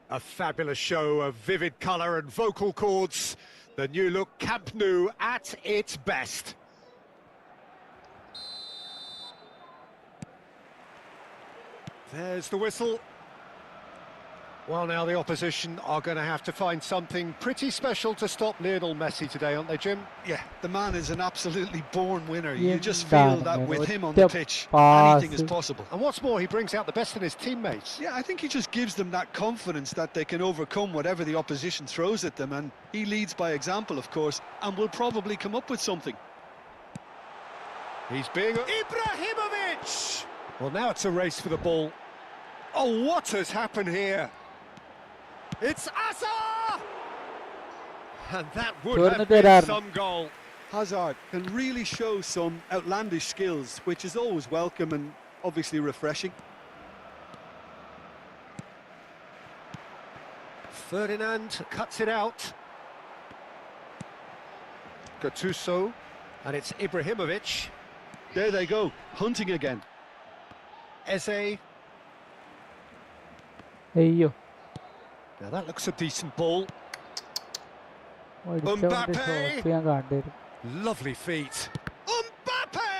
Speaker 2: A fabulous show of vivid colour and vocal cords. The new look Camp Nou at its best. There's the whistle. Well, now the opposition are going to have to find something pretty special to stop Lionel Messi today, aren't they, Jim?
Speaker 3: Yeah, the man is an absolutely born winner. You just feel that with him on the pitch, anything is possible.
Speaker 2: And what's more, he brings out the best in his teammates.
Speaker 3: Yeah, I think he just gives them that confidence that they can overcome whatever the opposition throws at them, and he leads by example, of course, and will probably come up with something.
Speaker 2: He's being... Ibrahimovic! Well, now it's a race for the ball. Oh, what has happened here? It's Asa! And that would have been some goal.
Speaker 3: Hazard can really show some outlandish skills, which is always welcome and obviously refreshing.
Speaker 2: Ferdinand cuts it out. Gattuso, and it's Ibrahimovic.
Speaker 3: There they go, hunting again.
Speaker 2: Eze.
Speaker 5: അയ്യോ,
Speaker 2: Now that looks a decent ball.
Speaker 5: Mbappe! ഞാൻ കണ്ടുവരും.
Speaker 2: Lovely feet. Mbappe!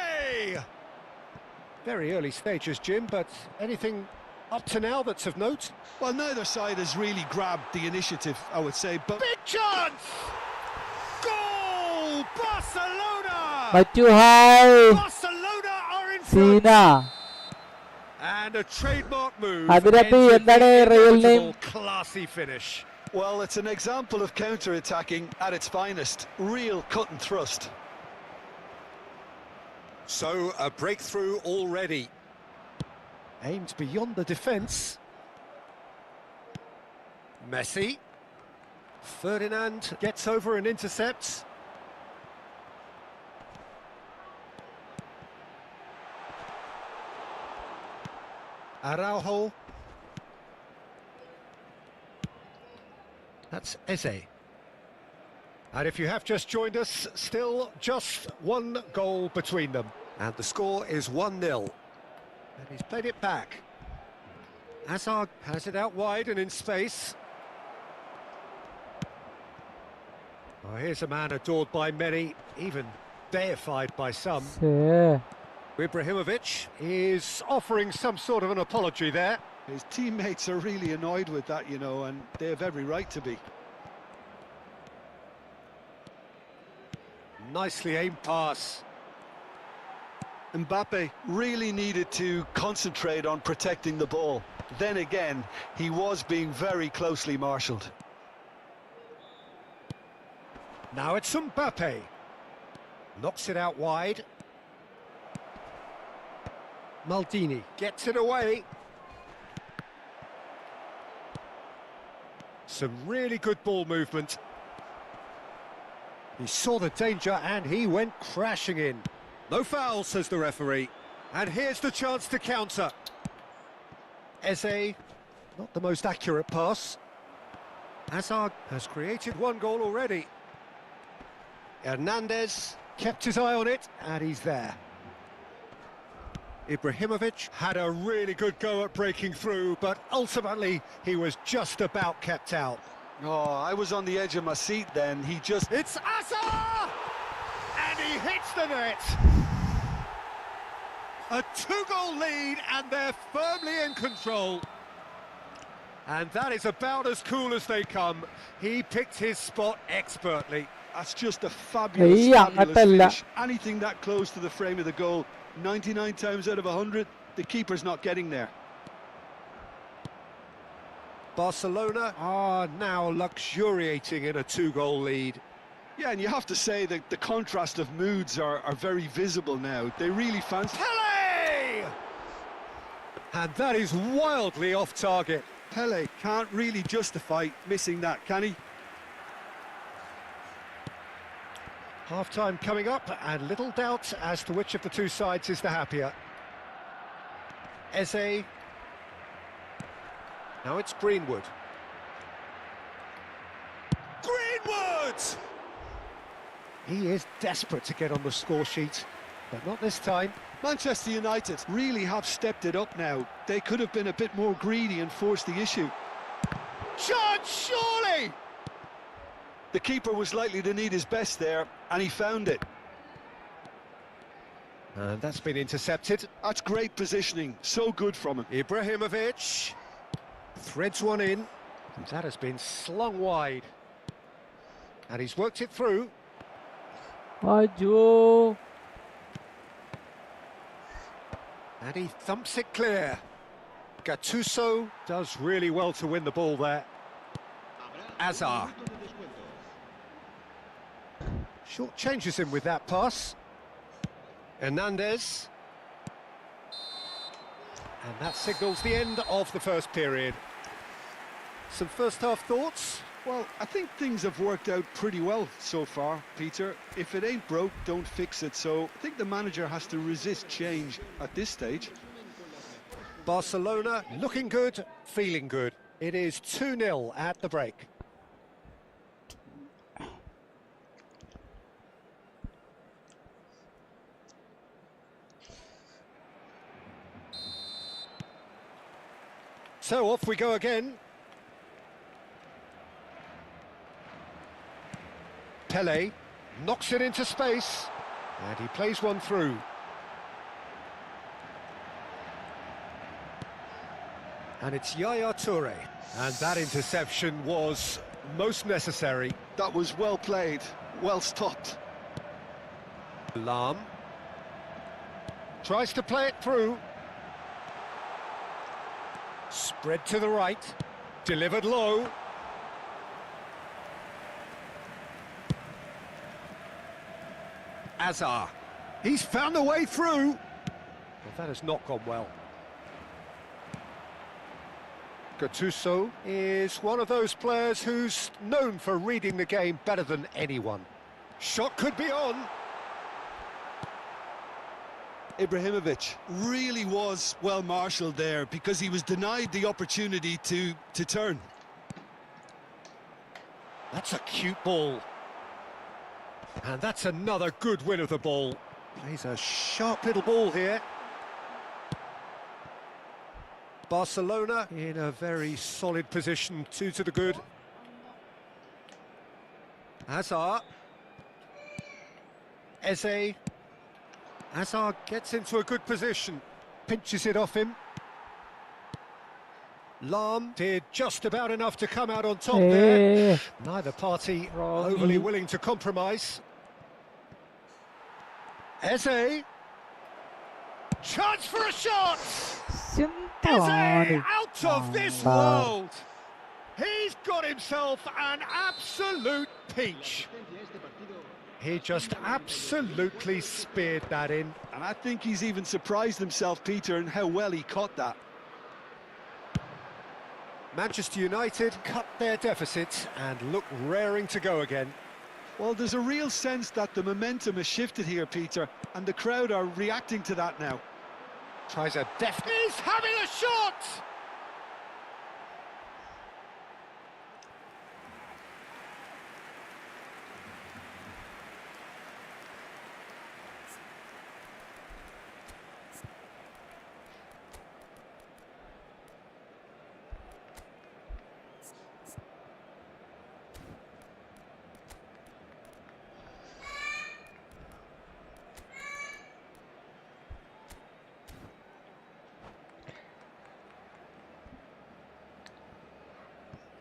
Speaker 2: Very early stages, Jim, but anything up to now that's of note?
Speaker 3: Well, neither side has really grabbed the initiative, I would say, but...
Speaker 2: Big chance! Goal! Barcelona!
Speaker 5: മറ്റു ഹായ്
Speaker 2: Barcelona are in
Speaker 5: സീന.
Speaker 2: front! And a trademark move.
Speaker 5: അതിനകത്ത് എന്താണ് real name?
Speaker 2: Classy finish.
Speaker 3: Well, it's an example of counter-attacking at its finest. Real cut and thrust.
Speaker 2: So, a breakthrough already. Aimed beyond the defence. Messi. Ferdinand gets over and intercepts. Araujo. That's Eze. And if you have just joined us, still just one goal between them. And the score is 1-0. And he's played it back. Hazard has it out wide and in space. Oh, here's a man adored by many, even deified by some. Ibrahimovic is offering some sort of an apology there.
Speaker 3: His teammates are really annoyed with that, you know, and they have every right to be.
Speaker 2: Nicely aimed pass.
Speaker 3: Mbappe really needed to concentrate on protecting the ball. Then again, he was being very closely marshalled.
Speaker 2: Now it's Mbappe. Knocks it out wide. Maldini gets it away. Some really good ball movement. He saw the danger and he went crashing in. No foul, says the referee. And here's the chance to counter. Eze, not the most accurate pass. Hazard has created one goal already. Hernandez kept his eye on it and he's there. Ibrahimovic had a really good go at breaking through, but ultimately he was just about kept out.
Speaker 3: Oh, I was on the edge of my seat then. He just...
Speaker 2: It's Asa! And he hits the net! A 2-goal lead and they're firmly in control. And that is about as cool as they come. He picked his spot expertly.
Speaker 3: That's just a fabulous finish. Anything that close to the frame of the goal, 99 times out of 100, the keeper's not getting there.
Speaker 2: Barcelona are now luxuriating in a 2-goal lead.
Speaker 3: Yeah, and you have to say that the contrast of moods are very visible now. They really fancy...
Speaker 2: Pele! And that is wildly off target.
Speaker 3: Pele can't really justify missing that, can he?
Speaker 2: Half-time coming up, and little doubt as to which of the two sides is the happier. Eze. Now it's Greenwood. Greenwood! He is desperate to get on the score sheet, but not this time.
Speaker 3: Manchester United really have stepped it up now. They could have been a bit more greedy and forced the issue.
Speaker 2: Chance, surely!
Speaker 3: The keeper was likely to need his best there, and he found it.
Speaker 2: And that's been intercepted.
Speaker 3: That's great positioning, so good from him.
Speaker 2: Ibrahimovic threads one in, and that has been slung wide. And he's worked it through.
Speaker 5: Ajo.
Speaker 2: And he thumps it clear. Gattuso does really well to win the ball there. Azar. Short changes him with that pass. Hernandez. And that signals the end of the first period. Some first-half thoughts?
Speaker 3: Well, I think things have worked out pretty well so far, Peter. If it ain't broke, don't fix it. So I think the manager has to resist change at this stage.
Speaker 2: Barcelona looking good, feeling good. It is 2-0 at the break. So off we go again. Pele knocks it into space, and he plays one through. And it's Yaya Toure. And that interception was most necessary.
Speaker 3: That was well played, well stopped.
Speaker 2: Lam tries to play it through. Spread to the right, delivered low. Azar, he's found a way through. Well, that has not gone well. Gattuso is one of those players who's known for reading the game better than anyone. Shot could be on.
Speaker 3: Ibrahimovic really was well marshalled there because he was denied the opportunity to turn.
Speaker 2: That's a cute ball. And that's another good win of the ball. Plays a sharp little ball here. Barcelona in a very solid position, 2 to the good. Hazard. Eze. Hazard gets into a good position, pinches it off him. Lam did just about enough to come out on top there. Neither party overly willing to compromise. Eze. Chance for a shot! Eze out of this world! He's got himself an absolute peach. He just absolutely speared that in.
Speaker 3: And I think he's even surprised himself, Peter, in how well he caught that.
Speaker 2: Manchester United cut their deficit and look raring to go again.
Speaker 3: Well, there's a real sense that the momentum has shifted here, Peter, and the crowd are reacting to that now.
Speaker 2: Tries a deft... He's having a shot!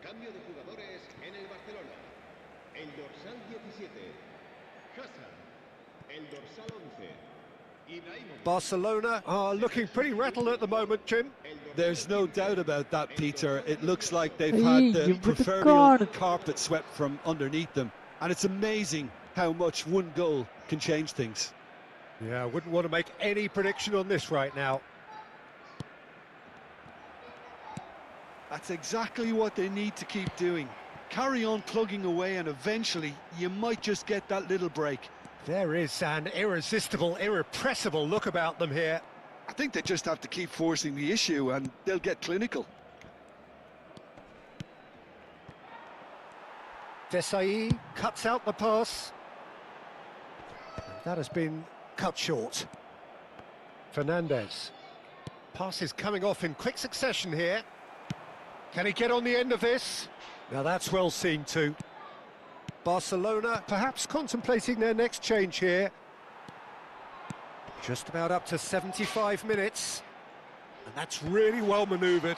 Speaker 4: Cambio de jugadores en el Barcelona. El dorsal 17, Hazard. El dorsal 11,
Speaker 2: Barcelona are looking pretty rattled at the moment, Jim.
Speaker 3: There's no doubt about that, Peter. It looks like they've had the proverbial carpet swept from underneath them. And it's amazing how much one goal can change things.
Speaker 2: Yeah, I wouldn't want to make any prediction on this right now.
Speaker 3: That's exactly what they need to keep doing. Carry on plugging away and eventually you might just get that little break.
Speaker 2: There is an irresistible, irrepressible look about them here.
Speaker 3: I think they just have to keep forcing the issue and they'll get clinical.
Speaker 2: Desai cuts out the pass. That has been cut short. Fernandez. Pass is coming off in quick succession here. Can he get on the end of this? Now that's well seen too. Barcelona perhaps contemplating their next change here. Just about up to 75 minutes. And that's really well manoeuvred.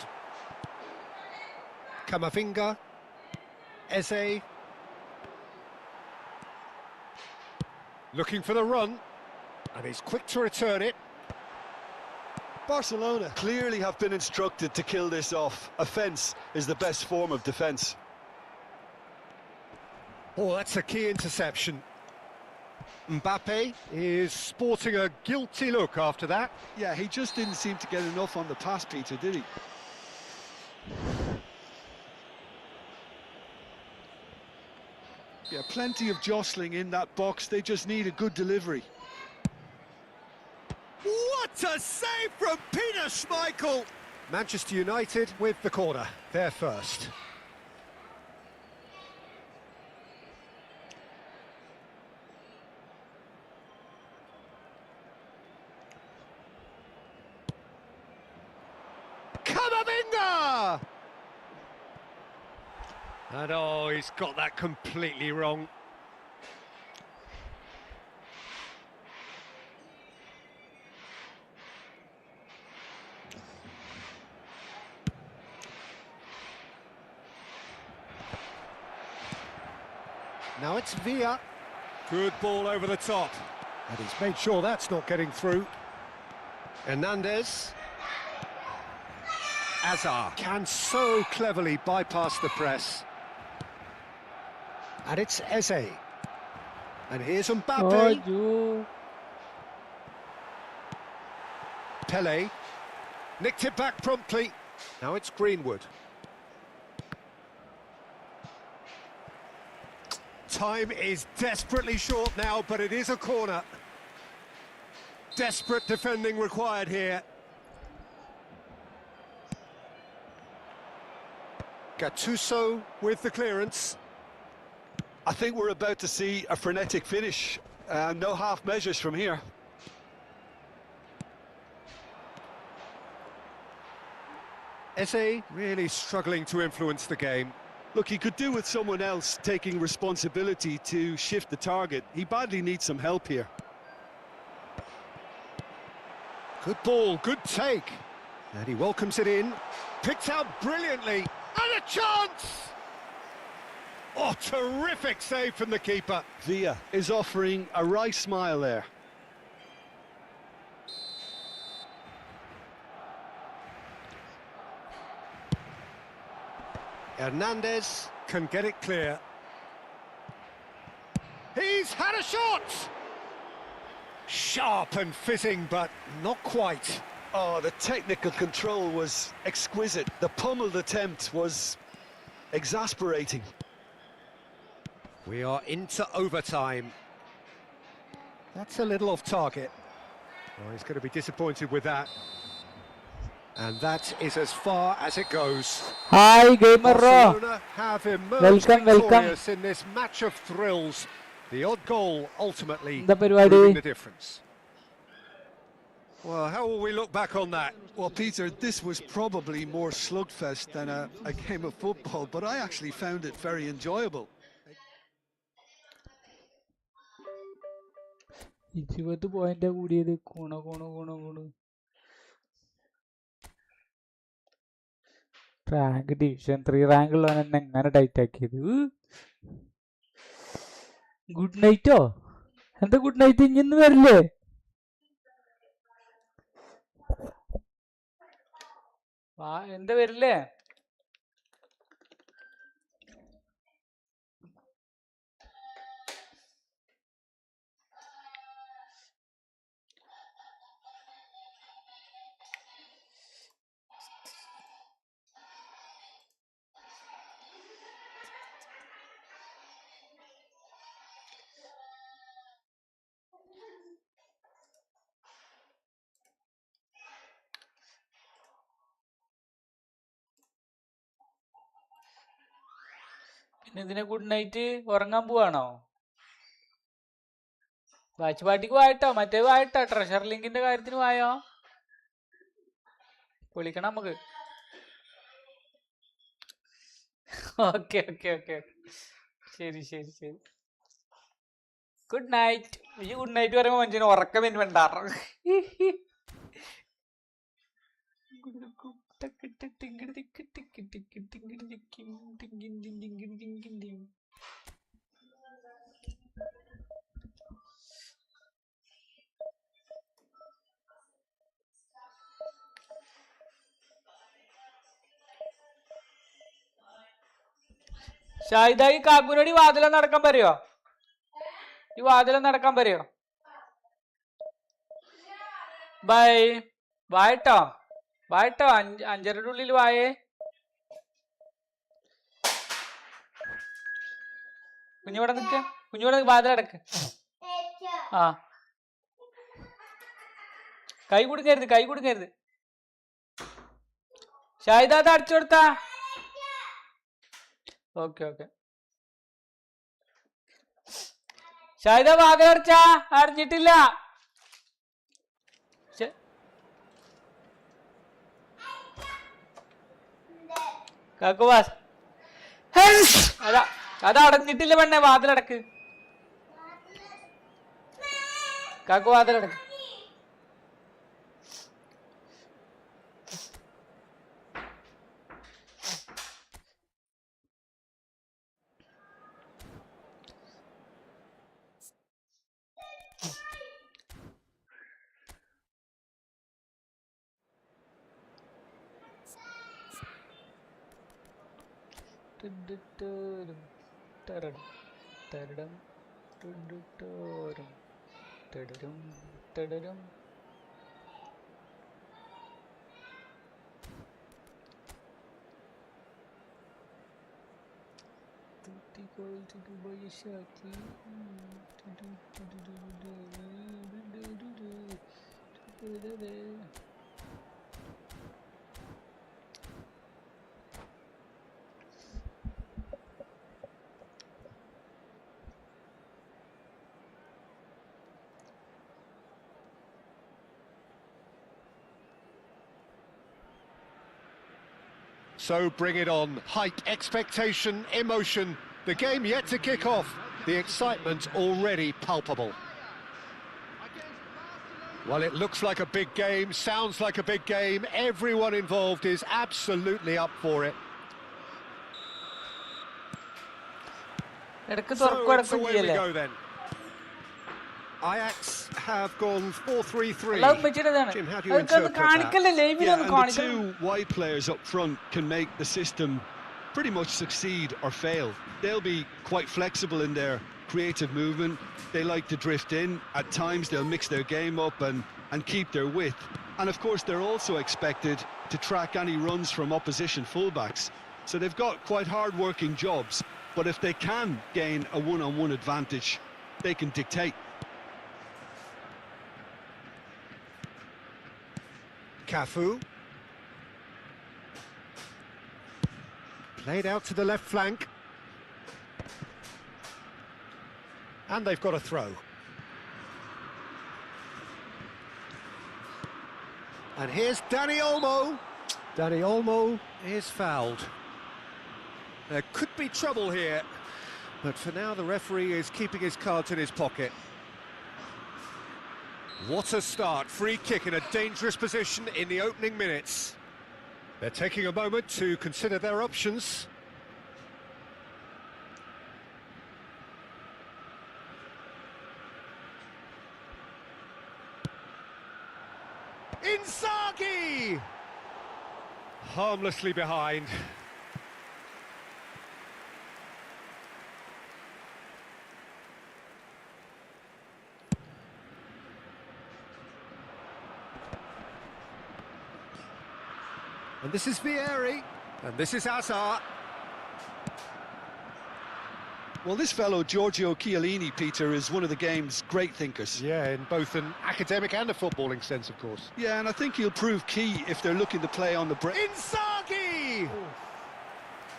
Speaker 2: Camavinga. Eze. Looking for the run. And he's quick to return it.
Speaker 3: Barcelona clearly have been instructed to kill this off. Offence is the best form of defence.
Speaker 2: Oh, that's a key interception. Mbappe is sporting a guilty look after that.
Speaker 3: Yeah, he just didn't seem to get enough on the pass, Peter, did he? Yeah, plenty of jostling in that box. They just need a good delivery.
Speaker 2: What a save from Peter Schmeichel! Manchester United with the corner. They're first. Camavinga! And oh, he's got that completely wrong. Now it's Villa. Good ball over the top. And he's made sure that's not getting through. Hernandez. Azar can so cleverly bypass the press. And it's Eze. And here's Mbappe.
Speaker 5: Oh,
Speaker 2: Pele. Nicked it back promptly. Now it's Greenwood. Time is desperately short now, but it is a corner. Desperate defending required here. Gattuso with the clearance.
Speaker 3: I think we're about to see a frenetic finish. No half measures from here.
Speaker 2: Eze really struggling to influence the game.
Speaker 3: Look, he could do with someone else taking responsibility to shift the target. He badly needs some help here.
Speaker 2: Good ball, good take. And he welcomes it in. Picked out brilliantly. And a chance! Oh, terrific save from the keeper.
Speaker 3: Villa is offering a wry smile there.
Speaker 2: Hernandez can get it clear. He's had a shot! Sharp and fitting, but not quite.
Speaker 3: Oh, the technical control was exquisite. The pummeled attempt was exasperating.
Speaker 2: We are into overtime. That's a little off target. Oh, he's going to be disappointed with that. And that is as far as it goes.
Speaker 5: Hi, gamer.
Speaker 2: Barcelona have emerged
Speaker 5: Welcome.
Speaker 2: victorious in this match of thrills. The odd goal ultimately
Speaker 5: The പരിപാടി.
Speaker 2: proving the difference. Well, how will we look back on that?
Speaker 3: Well, Peter, this was probably more slugfest than a game of football, but I actually found it very enjoyable.
Speaker 5: 20 point കൂടിയത് ഗുണ rank division 3 rank ഉള്ളവൻ എന്നെ എങ്ങനെ tight ആക്കിയത് good നൈറ്റോ എന്താ good night ഇനിയൊന്നും വരില്ലേ
Speaker 1: എന്താ വരില്ലേ? പിന്നെ ഇതിനെ ഗുഡ് നൈറ്റ് ഉറങ്ങാൻ പോവാണോ? വാച്ച് പാർട്ടിക്ക് വായിട്ടോ, മറ്റേ വായിട്ടോ, ട്രഷർ ലിങ്കിന്റെ കാര്യത്തിന് വായോ, വിളിക്കണം നമുക്ക്. ഓക്കെ ഓക്കെ ഓക്കെ, ശരി ശരി ശരി. Good night. ഈ ഗുഡ് നൈറ്റ് പറയുമ്പോ മനുഷ്യന് ഉറക്കം വേണ്ടാറ്. ഷാഹിദ, ഈ കാക്കുനോട് ഈ വാതില നടക്കാൻ പറയോ? ഈ വാതില നടക്കാൻ പറയോ? ബൈ. വായട്ടോ വായട്ടോ, 5:30 ഉള്ളിൽ വായേ. കുഞ്ഞിവിടെ നിക്ക, കുഞ്ഞിവിടെ വാതിലടക്ക്. ആ, കൈ കൊടുക്കരുത്, കൈ കൊടുക്കരുത്. ഷാഹിദ, അത് അടച്ചു കൊടുത്താ. Okay okay. ഷാഹിദ, വാതിലടച്ചാ? അറിഞ്ഞിട്ടില്ല. കാക്കുവാസ്, അതാ അത് അടഞ്ഞിട്ടില്ല പെണ്ണെ, വാതിലടക്ക്. കാക്കു വാതിലടക്ക്.
Speaker 2: So bring it on. Hype, expectation, emotion. The game yet to kick off. The excitement already palpable. Well, it looks like a big game, sounds like a big game. Everyone involved is absolutely up for it. So away we go then. Ajax have gone 4-3-3. Jim, how do you interpret that?
Speaker 3: Yeah, and the two wide players up front can make the system pretty much succeed or fail. They'll be quite flexible in their creative movement. They like to drift in. At times they'll mix their game up and keep their width. And of course they're also expected to track any runs from opposition fullbacks. So they've got quite hard-working jobs. But if they can gain a one-on-one advantage, they can dictate.
Speaker 2: Cafu. Played out to the left flank. And they've got a throw. And here's Dani Olmo. Dani Olmo is fouled. There could be trouble here, but for now the referee is keeping his cards in his pocket. What a start, free kick in a dangerous position in the opening minutes. They're taking a moment to consider their options. Inzaghi! harmlessly behind. And this is Vieri, and this is Hazard.
Speaker 3: Well, this fellow, Giorgio Chiellini, Peter, is one of the game's great thinkers.
Speaker 2: Yeah, in both an academic and a footballing sense, of course.
Speaker 3: Yeah, and I think he'll prove key if they're looking to play on the break.
Speaker 2: Inzaghi!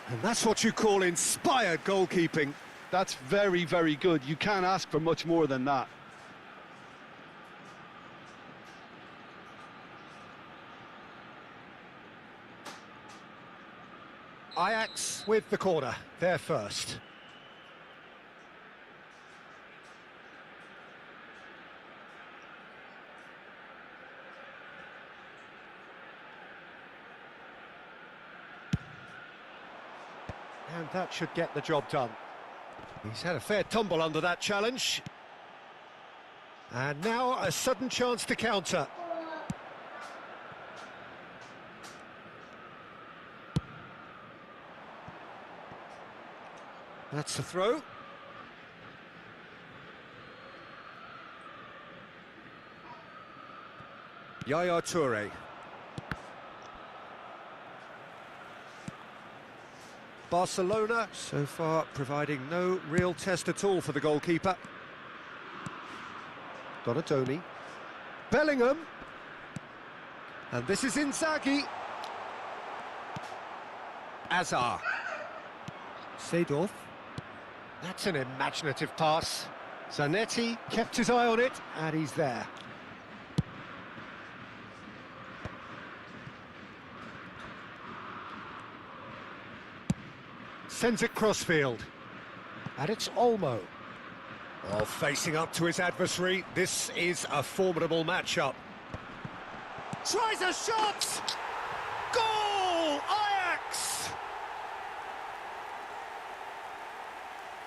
Speaker 2: And that's what you call inspired goalkeeping.
Speaker 3: That's very, very good. You can't ask for much more than that.
Speaker 2: Ajax with the corner, they're first. And that should get the job done. He's had a fair tumble under that challenge. And now a sudden chance to counter. That's the throw. Yaya Toure. Barcelona, so far, providing no real test at all for the goalkeeper. Donatoni. Bellingham. And this is Inzaghi. Hazard. Seedorf. That's an imaginative pass. Zanetti kept his eye on it, and he's there. Sends it crossfield. And it's Olmo. Oh, facing up to his adversary. This is a formidable matchup. Tries a shot! Goal! Ajax!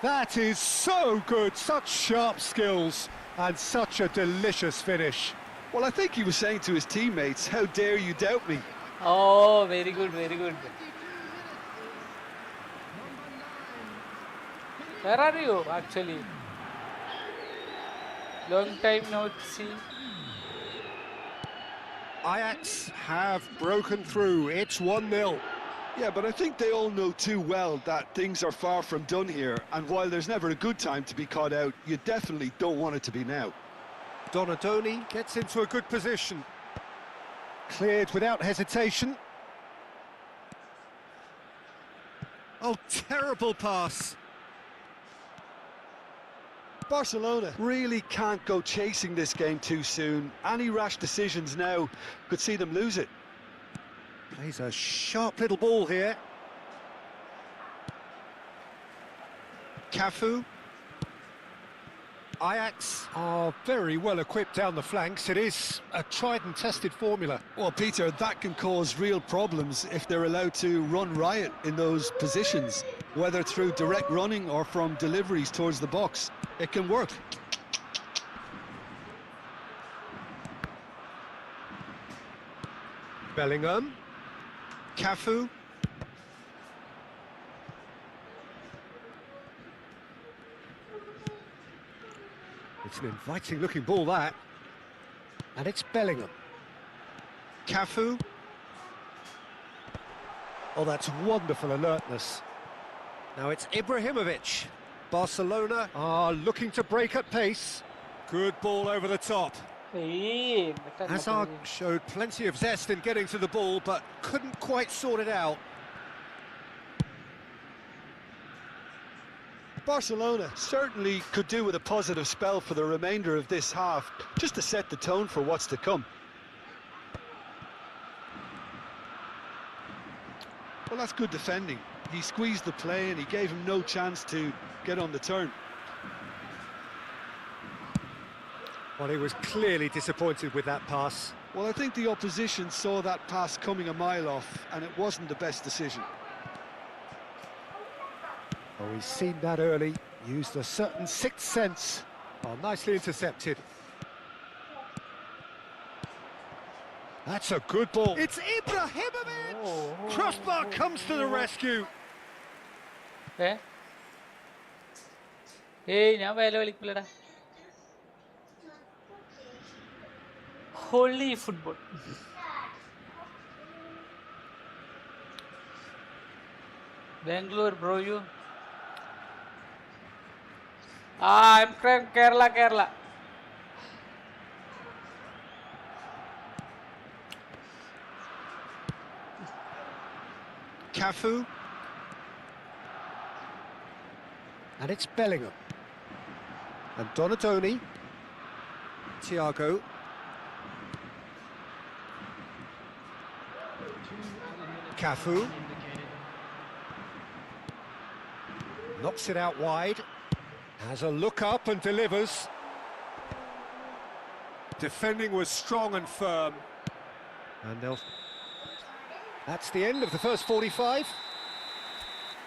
Speaker 2: That is so good. Such sharp skills and such a delicious finish.
Speaker 3: Well, I think he was saying to his teammates, how dare you doubt me?
Speaker 1: Oh, very good, very good. Where are you, actually? Long time no see.
Speaker 2: Ajax have broken through. It's 1-0.
Speaker 3: Yeah, but I think they all know too well that things are far from done here, and while there's never a good time to be caught out, you definitely don't want it to be now.
Speaker 2: Donatoni gets into a good position. Cleared without hesitation. Oh, terrible pass.
Speaker 3: Barcelona really can't go chasing this game too soon. Any rash decisions now could see them lose it.
Speaker 2: Plays a sharp little ball here. Cafu. Ajax are very well equipped down the flanks. It is a tried and tested formula.
Speaker 3: Well, Peter, that can cause real problems if they're allowed to run riot in those positions, whether through direct running or from deliveries towards the box. It can work.
Speaker 2: Bellingham. Cafu. It's an inviting looking ball, that. And it's Bellingham. Cafu. Oh, that's wonderful alertness. Now it's Ibrahimovic. Barcelona are looking to break at pace. Good ball over the top.
Speaker 1: Hey,
Speaker 2: Hazard showed plenty of zest in getting to the ball, but couldn't quite sort it out.
Speaker 3: Barcelona certainly could do with a positive spell for the remainder of this half, just to set the tone for what's to come. Well, that's good defending. He squeezed the play and he gave him no chance to get on the turn.
Speaker 2: Well, he was clearly disappointed with that pass.
Speaker 3: Well, I think the opposition saw that pass coming a mile off, and it wasn't the best decision.
Speaker 2: Oh, he's seen that early, used a certain sixth sense. Oh, nicely intercepted. That's a good ball. It's Ibrahimovic! Crossbar comes to the rescue.
Speaker 1: ഏയ് ഞാൻ വില വിളിക്കില്ലടാ. Holy football. Bangalore, bro, you. I'm Kerala.
Speaker 2: Cafu. And it's Bellingham. And Donatoni. Thiago. Cafu. Knocks it out wide. Has a look up and delivers. Defending was strong and firm. And they'll... That's the end of the first 45.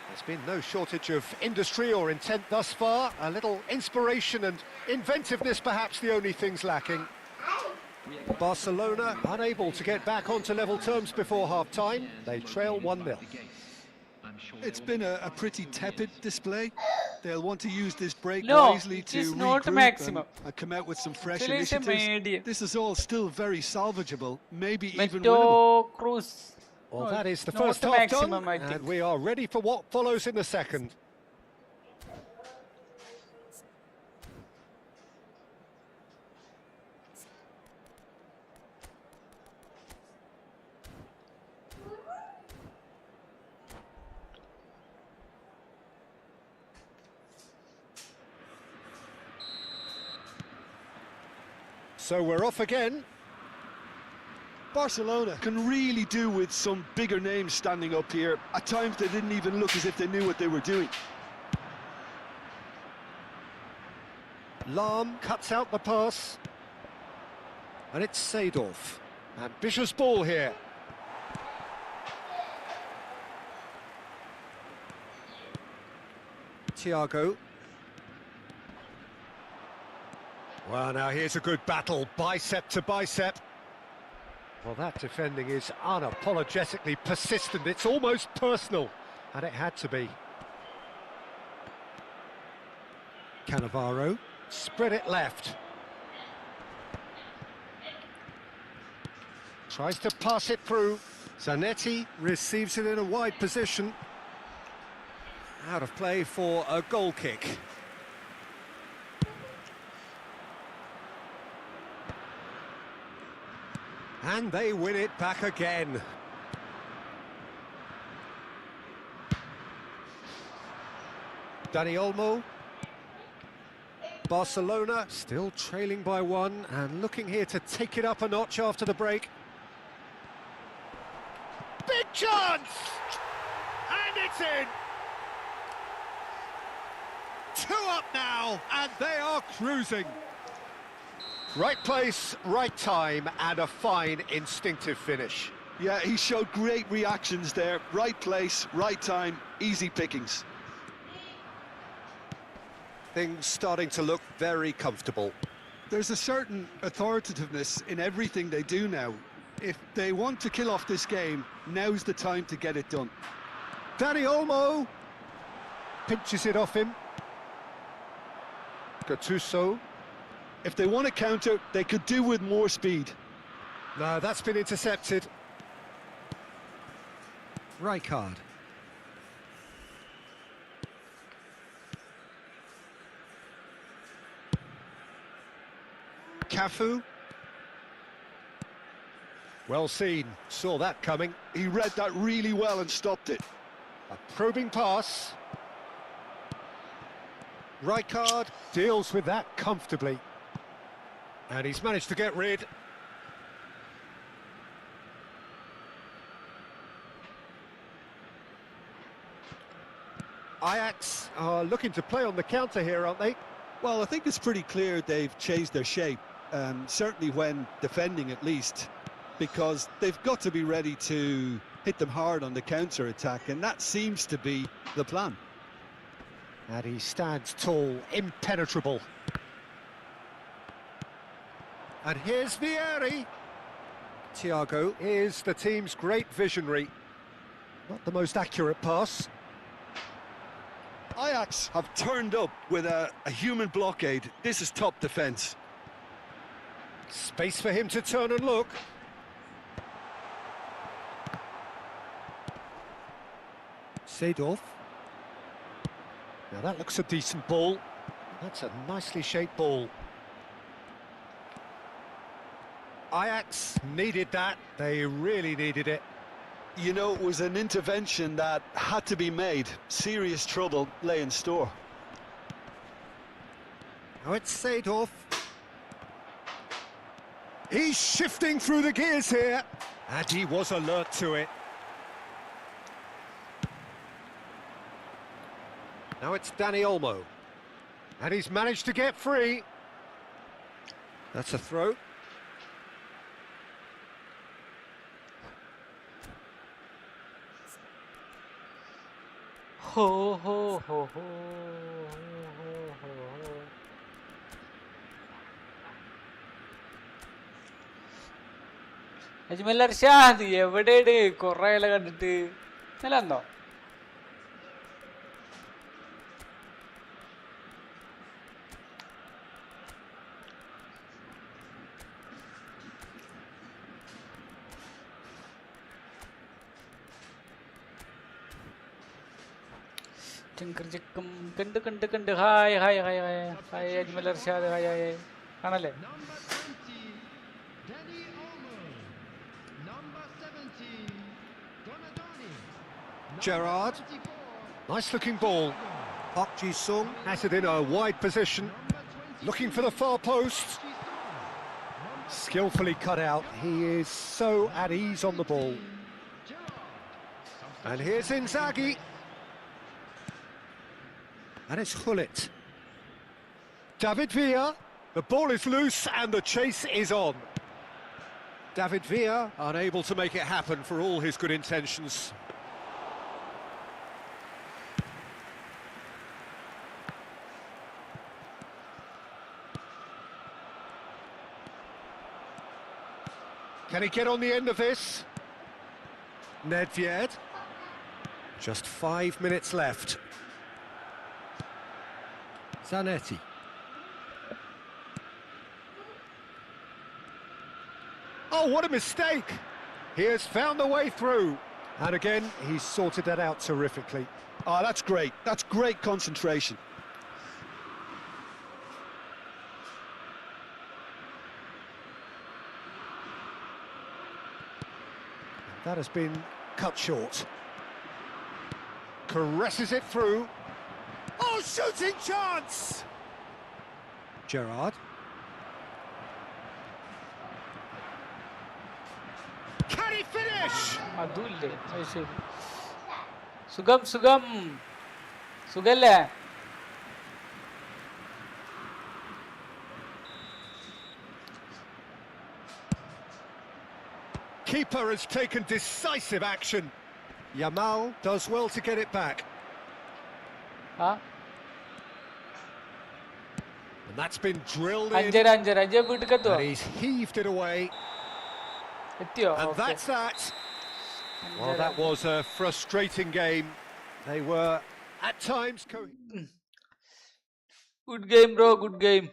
Speaker 2: There's been no shortage of industry or intent thus far. A little inspiration and inventiveness perhaps the only things lacking. Barcelona unable to get back onto level terms before half-time. They trail 1-0.
Speaker 3: It's been a pretty tepid display. They'll want to use this break wisely to
Speaker 1: regroup
Speaker 3: and come out with some fresh
Speaker 1: Actually, it's a
Speaker 3: initiatives.
Speaker 1: medium.
Speaker 3: This is all still very salvageable, maybe even
Speaker 1: Metto
Speaker 3: winnable.
Speaker 1: Cruz.
Speaker 2: Well, that is the
Speaker 1: not
Speaker 2: first
Speaker 1: the
Speaker 2: half
Speaker 1: maximum, I
Speaker 2: done,
Speaker 1: think.
Speaker 2: and we are ready for what follows in the second. So we're off again.
Speaker 3: Barcelona can really do with some bigger names standing up here. At times they didn't even look as if they knew what they were doing.
Speaker 2: Lahm cuts out the pass. And it's Seedorf. Ambitious ball here. Thiago. Well, now here's a good battle, bicep to bicep. Well, that defending is unapologetically persistent. It's almost personal, and it had to be. Cannavaro, spread it left. Tries to pass it through. Zanetti receives it in a wide position. Out of play for a goal kick. And they win it back again. Dani Olmo. Barcelona still trailing by 1 and looking here to take it up a notch after the break. Big chance! And it's in! 2 up now, and they are cruising. Right place, right time, and a fine instinctive finish.
Speaker 3: Yeah, he showed great reactions there. Right place, right time, easy pickings.
Speaker 2: Things starting to look very comfortable.
Speaker 3: There's a certain authoritativeness in everything they do now. If they want to kill off this game, now's the time to get it done.
Speaker 2: Dani Olmo pinches it off him. Gattuso.
Speaker 3: If they want to counter, they could do with more speed.
Speaker 2: No, that's been intercepted. Rijkaard. Cafu. Well seen, saw that coming.
Speaker 3: He read that really well and stopped it.
Speaker 2: A probing pass. Rijkaard deals with that comfortably. And he's managed to get rid. Ajax are looking to play on the counter here, aren't they?
Speaker 3: Well, I think it's pretty clear they've changed their shape, certainly when defending at least, because they've got to be ready to hit them hard on the counter-attack, and that seems to be the plan.
Speaker 2: And he stands tall, impenetrable. And here's Vieri. Thiago is the team's great visionary. Not the most accurate pass.
Speaker 3: Ajax have turned up with a human blockade. This is top defence.
Speaker 2: Space for him to turn and look. Seedorf. Now that looks a decent ball. That's a nicely shaped ball. Ajax needed that. They really needed it.
Speaker 3: You know, it was an intervention that had to be made. Serious trouble lay in store.
Speaker 2: Now it's Seedorf. He's shifting through the gears here. And he was alert to it. Now it's Dani Olmo. And he's managed to get free. That's a throw.
Speaker 1: Ho ho ho ho. Ajmal Arshad എവിടെയാണ് കൊറേ ആളെ കണ്ടിട്ട് ഇന്നലെ വന്നോ? കണ്ട് hi hi hi hi hi Ajmal Arshad hi hi കാണല്ലേ?
Speaker 2: Gerrard. Nice looking ball. Park Ji-sung has it in a wide position. Looking for the far post. Skillfully cut out. He is so at ease on the ball. And here's Inzaghi. And it's Gullit. David Villa. The ball is loose and the chase is on. David Villa unable to make it happen for all his good intentions. Can he get on the end of this? Nedved. Just 5 minutes left. Zanetti. Oh, what a mistake! He has found the way through. And again, he's sorted that out terrifically.
Speaker 3: Oh, that's great. That's great concentration.
Speaker 2: That has been cut short. Caresses it through. Oh, shooting chance! Gerrard. Can he finish?
Speaker 1: അതുല്ലേ ശരി. സുഖം സുഖം സുഖല്ലേ?
Speaker 2: Keeper has taken decisive action. Yamal does well to get it back.
Speaker 1: ആ
Speaker 2: And that's been drilled in.
Speaker 1: അഞ്ചര വീട്ടിൽ എത്തുവോ?
Speaker 2: And he's heaved it away.
Speaker 1: എത്തിയോ?
Speaker 2: And that's that. Well, that was a frustrating game. They were, at times...
Speaker 1: good game bro, good game.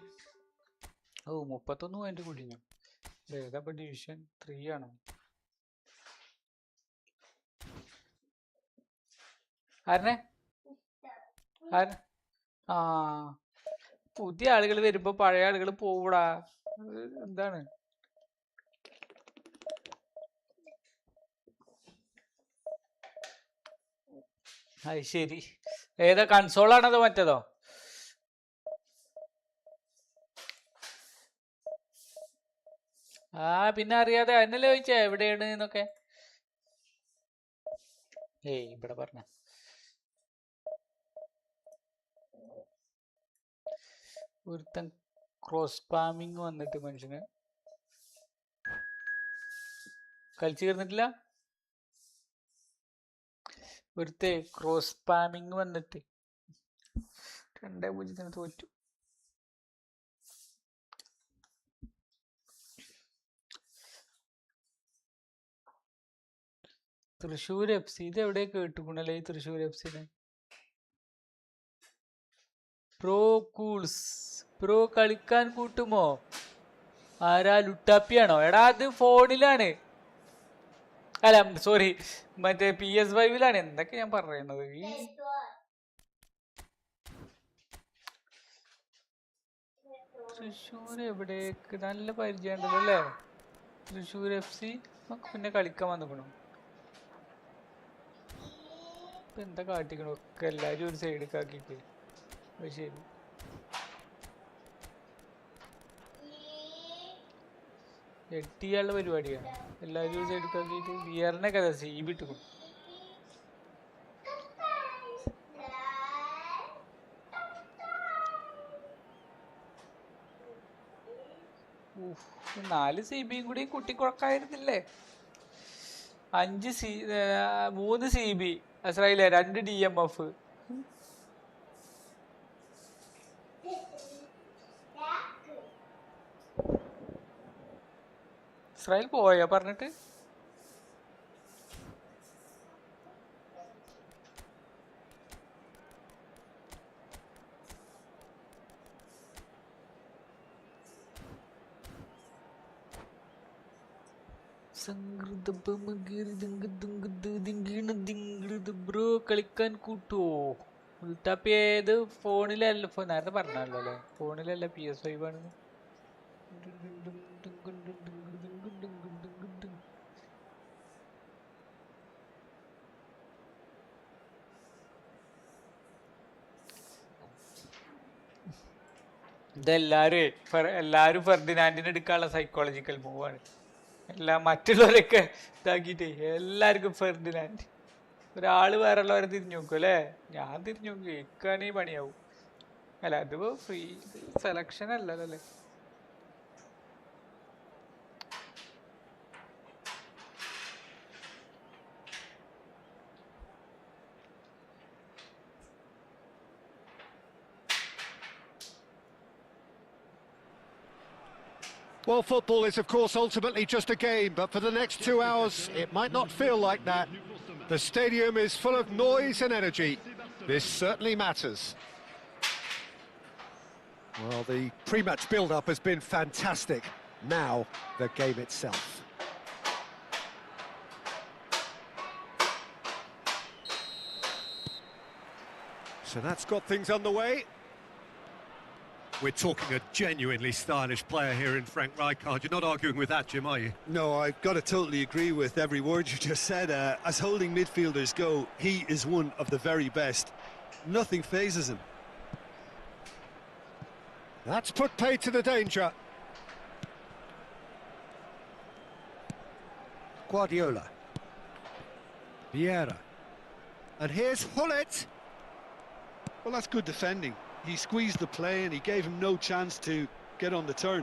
Speaker 1: ഓ 31 point കൂടിഞ്ഞു. ഏതാ division 3 ആണോ? ആരനെ? ആ പുതിയ ആളുകൾ വരുമ്പോ പഴയ ആളുകൾ പോവൂടാ. എന്താണ്? അത് ശരി. ഏതാ കൺസോളാണതോ മറ്റേതോ? ആ പിന്നെ അറിയാതെ എന്നല്ലേ ചോദിച്ചാ എവിടെയാണ് എന്നൊക്കെ. ഏയ് ഇവിടെ പറഞ്ഞ ഒരുത്തൻ ക്രോസ് സ്പാമിങ് വന്നിട്ട് മനുഷ്യന് കളിച്ചു കയറുന്നിട്ടില്ല. ഒരുത്തെ ക്രോസ് സ്പാമിങ് വന്നിട്ട് 2-0 തോറ്റു. തൃശ്ശൂർ FC ഇത് എവിടെ കേട്ടുക്കണല്ലേ ഈ തൃശ്ശൂർ FC നെ? പ്രോ കളിക്കാൻ കൂട്ടുമോ? ആരാ ലുട്ടാപ്പിയാണോ? എടാ അത് ഫോണിലാണ്, അല്ല സോറി മറ്റേ PS5-ലാണ്. എന്തൊക്കെ ഞാൻ പറയുന്നത്? തൃശ്ശൂർ എവിടേക്ക് നല്ല പരിചയം ഉണ്ടല്ലോ അല്ലേ? തൃശ്ശൂർ FC നമുക്ക് പിന്നെ കളിക്കാൻ വന്നിക്കണു. ഇപ്പൊ എന്താ കാട്ടിക്കണു? ഒക്കെ എല്ലാരും ഒരു സൈഡിലേക്ക് ആക്കിയിട്ട്. ശരി, എട്ടിയാളുടെ പരിപാടിയാണ്. എല്ലാവരും ഒരു സൈഡിലേക്ക് ആക്കിയിട്ട് വിയറിനെ കഥ CB ഇട്ടു. നാല് CBയും കൂടി കുട്ടിക്കുറക്കായിരുന്നില്ലേ? 3 CB അസ്രായില്ലേ, 2 DMF. ഇസ്രായേൽ പോയാ പറഞ്ഞിട്ട്? ബ്രോ കളിക്കാൻ കൂട്ടുവോ? ലുട്ടാപ്പിയത് ഫോണിലല്ല, നേരത്തെ പറഞ്ഞല്ലോ അല്ലേ, ഫോണിലല്ല PS5 ആണെന്ന്. എല്ലാരും ഫെർഡിനാൻഡിനെ എടുക്കാനുള്ള സൈക്കോളജിക്കൽ മൂവാണ്. മറ്റുള്ളവരൊക്കെ ഇതാക്കിട്ടേ എല്ലാവർക്കും ഫെർഡിനാൻഡ്. ഒരാള് വേറെ ഉള്ളവരെ തിരിഞ്ഞു നോക്കും അല്ലേ? ഞാൻ തിരിഞ്ഞു നോക്കും, കേൾക്കാനേ പണിയാവും. അല്ല അതിപ്പോ ഫ്രീ സെലക്ഷൻ അല്ലല്ലോ അല്ലേ?
Speaker 2: Well, football is, of course, ultimately just a game, but for the next 2 hours, it might not feel like that. The stadium is full of noise and energy. This certainly matters. Well, the pre-match build-up has been fantastic. Now, the game itself. So that's got things underway. We're talking a genuinely stylish player here in Frank Rijkaard. You're not arguing with that, Jim, are you?
Speaker 3: No, I've got to totally agree with every word you just said. As holding midfielders go, he is one of the very best. Nothing phases him.
Speaker 2: That's put paid to the danger. Guardiola. Vieira. And here's Hullet.
Speaker 3: Well, that's good defending. He squeezed the play and he gave him no chance to get on the turn.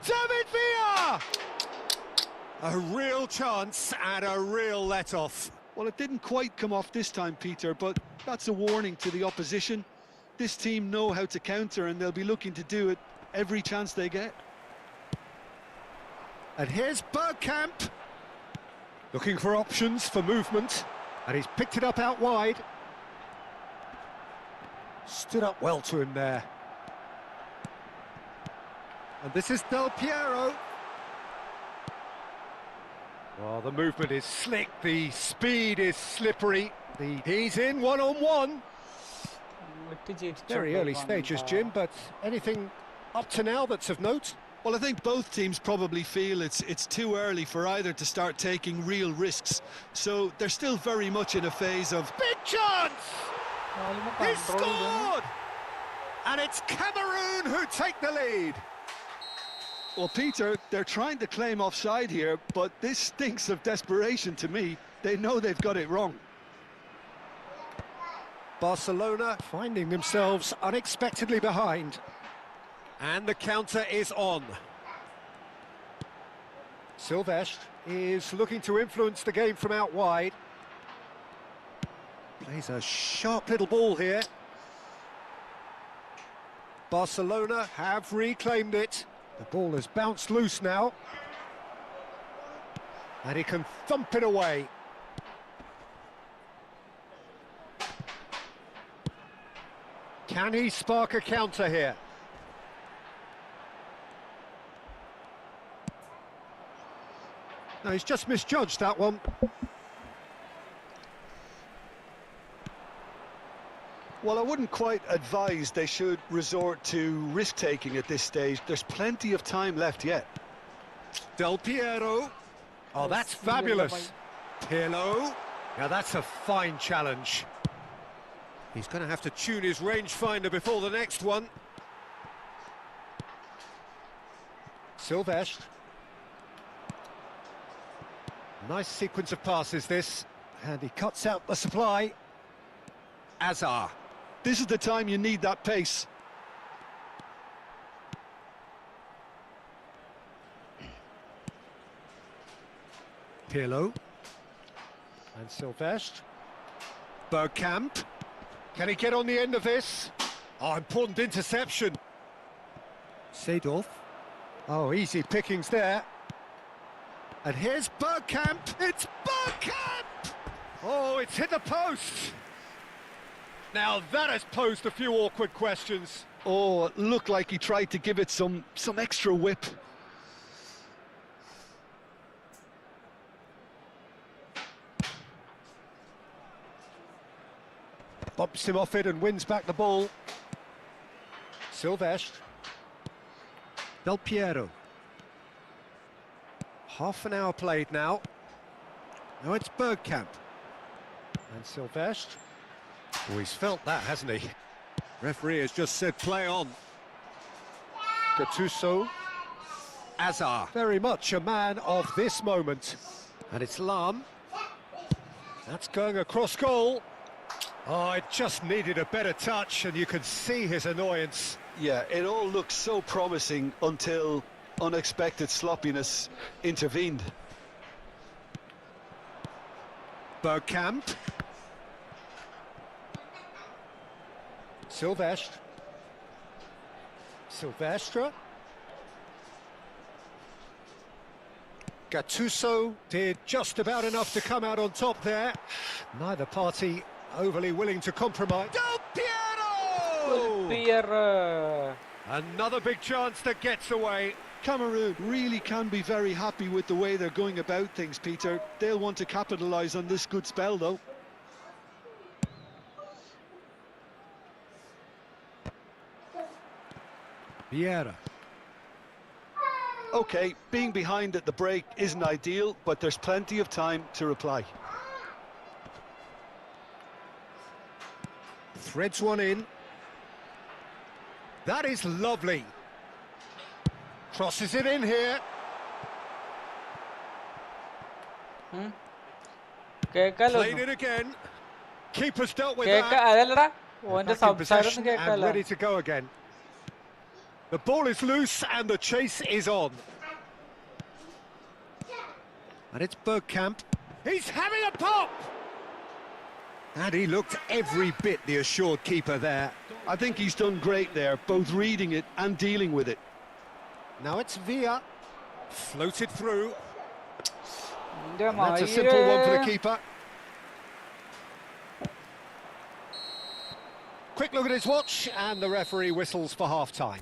Speaker 2: David Villa! A real chance and a real let-off.
Speaker 3: Well, it didn't quite come off this time, Peter, but that's a warning to the opposition. This team know how to counter and they'll be looking to do it every chance they get.
Speaker 2: And here's Bergkamp. Looking for options for movement. And he's picked it up out wide. Stood up well to him there. And this is Del Piero. Well, the movement is slick, the speed is slippery. He's in one-on-one. Very early stages, Jim, but anything up to now that's of note?
Speaker 3: Well, I think both teams probably feel it's too early for either to start taking real risks. So they're still very much in a phase of...
Speaker 2: Big chance! He scored! And it's Cameroon who take the lead.
Speaker 3: Well, Peter, they're trying to claim offside here, but this stinks of desperation to me. They know they've got it wrong.
Speaker 2: Barcelona finding themselves unexpectedly behind. And the counter is on. Silvestre is looking to influence the game from out wide. Plays a sharp little ball here. Barcelona have reclaimed it. The ball has bounced loose now. And he can thump it away. Can he spark a counter here? No, he's just misjudged that one.
Speaker 3: Well, I wouldn't quite advise they should resort to risk-taking at this stage. There's plenty of time left yet.
Speaker 2: Del Piero. Oh, that's fabulous. Pirlo. Now that's a fine challenge. He's going to have to tune his rangefinder before the next one. Silvestre. Nice sequence of passes this. And he cuts out the supply. Azar.
Speaker 3: This is the time you need that pace.
Speaker 2: Pirlo. And Silvestre. Bergkamp. Can he get on the end of this? Oh, important interception. Seedorf. Oh, easy pickings there. And here's Bergkamp. It's Bergkamp! Oh, it's hit the post. Now that has posed a few awkward questions.
Speaker 3: Oh, it looked like he tried to give it some extra whip.
Speaker 2: Bumps him off it and wins back the ball. Silvestre. Del Piero. Half an hour played now. Now it's Bergkamp. And Silvestre. Oh, he's felt that, hasn't he? Referee has just said play on. Gattuso. Azar. Very much a man of this moment. And it's Lam. That's going across goal. Oh, it just needed a better touch, and you could see his annoyance.
Speaker 3: Yeah, it all looked so promising until unexpected sloppiness intervened.
Speaker 2: Bergkamp. Silvestre. Silvestre. Gattuso did just about enough to come out on top there. Neither party overly willing to compromise. Del Piero! Another big chance that gets away.
Speaker 3: Cameroon really can be very happy with the way they're going about things, Peter. They'll want to capitalise on this good spell, though.
Speaker 2: Vieira.
Speaker 3: OK, being behind at the break isn't ideal, but there's plenty of time to reply.
Speaker 2: Threads one in. That is lovely. Crosses it in here. Played it again. Keeper's dealt with that. Back in possession and ready to go again. The ball is loose and the chase is on. And it's Bergkamp. He's having a pop! And he looked every bit the assured keeper there.
Speaker 3: I think he's done great there, both reading it and dealing with it.
Speaker 2: Now it's Villa. Floated through. And that's a simple one for the keeper. Quick look at his watch, and the referee whistles for half-time.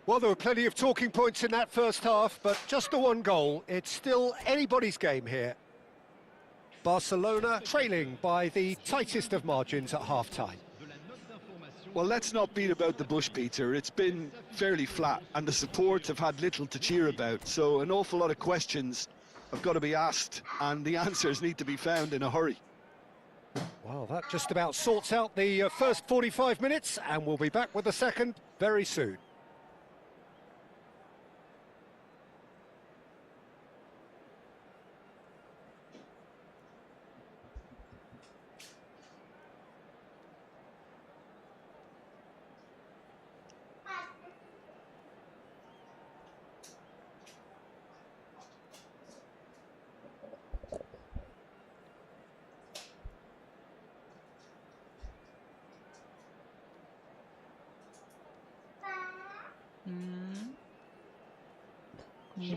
Speaker 2: Well, there were plenty of talking points in that first half, but just the one goal. It's still anybody's game here. Barcelona trailing by the tightest of margins at half-time.
Speaker 3: Well, let's not beat about the bush, Peter. It's been fairly flat, and the supports have had little to cheer about, so an awful lot of questions have got to be asked, and the answers need to be found in a hurry.
Speaker 2: Well, that just about sorts out the first 45 minutes, and we'll be back with the second very soon.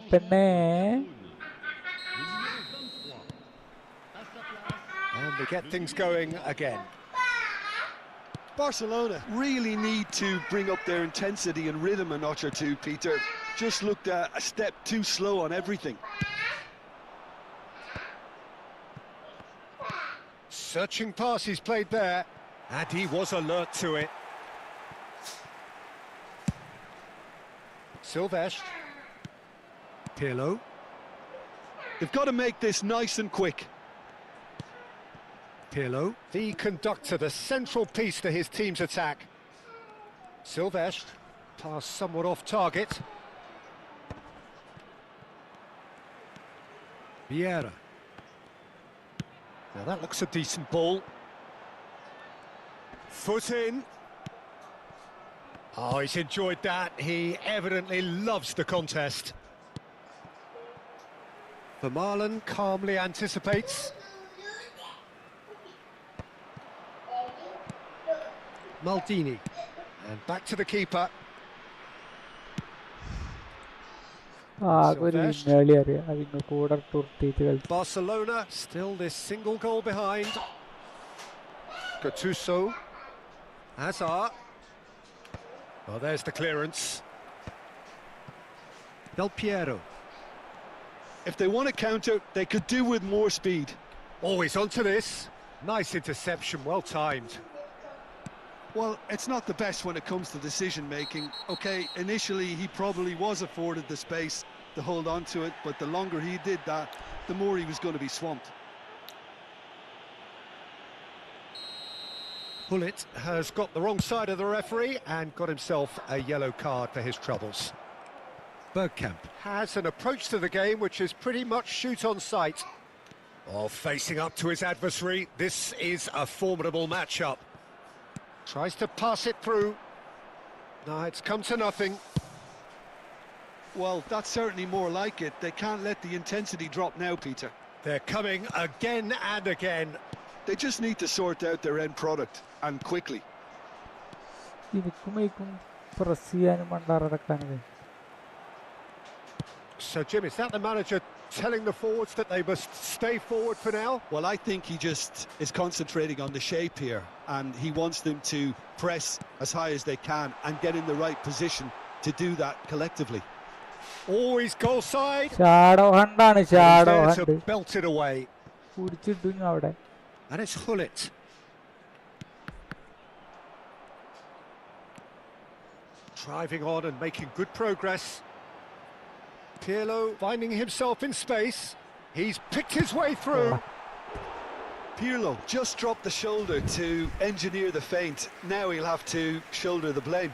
Speaker 5: പിന്നെ
Speaker 2: And we get things going again.
Speaker 3: Barcelona really need to bring up their intensity and rhythm a notch or two, Peter. Just looked a step too slow on everything.
Speaker 2: Searching pass he's played there, and he was alert to it. Silvestre. Pirlo.
Speaker 3: They've got to make this nice and quick.
Speaker 2: Pirlo, the conductor, the central piece to his team's attack. Silvestre, pass somewhat off target. Vieira. Now that looks a decent ball. Foot in. Oh, he's enjoyed that. He evidently loves the contest. Vermaelen calmly anticipates. Maldini, and back to the keeper. Barcelona still this single goal behind. Gattuso. Hazard. Oh, there's the clearance. Del Piero.
Speaker 3: If they want to counter, they could do with more speed.
Speaker 2: Always onto this. Nice interception, well timed.
Speaker 3: Well, it's not the best when it comes to decision-making. OK, initially he probably was afforded the space to hold on to it, but the longer he did that, the more he was going to be swamped.
Speaker 2: Gullit has got the wrong side of the referee and got himself a yellow card for his troubles. Bergkamp has an approach to the game which is pretty much shoot on sight. Oh, facing up to his adversary, this is a formidable matchup. Tries to pass it through. No, it's come to nothing.
Speaker 3: Well, that's certainly more like it. They can't let the intensity drop now, Peter.
Speaker 2: They're coming again and again.
Speaker 3: They just need to sort out their end product, and quickly.
Speaker 2: So, Jim, is that the manager telling the forwards that they must stay forward for now?
Speaker 3: Well, I think he just is concentrating on the shape here, and he wants them to press as high as they can and get in the right position to do that collectively.
Speaker 2: Always goal side.
Speaker 5: Shadow hand on a shadow
Speaker 2: hand. To belt it away. And it's Gullit. Driving on and making good progress. Pirlo finding himself in space. He's picked his way through.
Speaker 3: Pirlo just dropped the shoulder to engineer the feint. Now he'll have to shoulder the blame.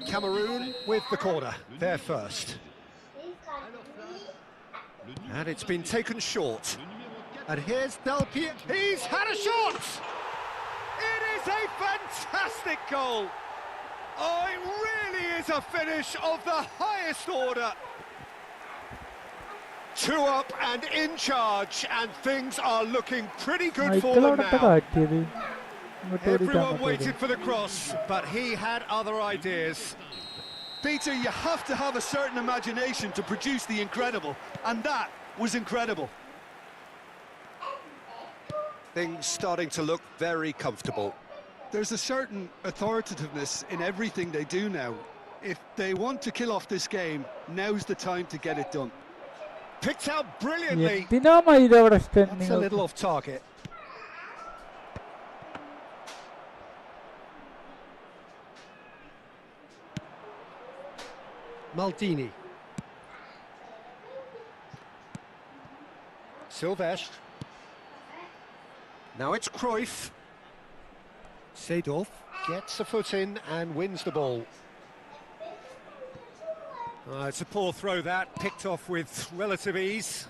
Speaker 2: Cameroon with the corner, they're first. And it's been taken short. And here's Del Piero. He's had a shot! It is a fantastic goal! Oh, it really is a finish of the highest order. 2 up and in charge, and things are looking pretty good for them now. Everyone waited for the cross, but he had other ideas.
Speaker 3: Peter, you have to have a certain imagination to produce the incredible, and that was incredible.
Speaker 2: Things starting to look very comfortable.
Speaker 3: There's a certain authoritativeness in everything they do now. If they want to kill off this game, now's the time to get it done.
Speaker 2: Picked out brilliantly.
Speaker 5: എന്തിനാ മൈദ അവിടെ
Speaker 2: That's a little off target. Maldini. Silvestre. Now it's Cruyff. Seedorf gets a foot in and wins the ball. It's a poor throw that, picked off with relative ease.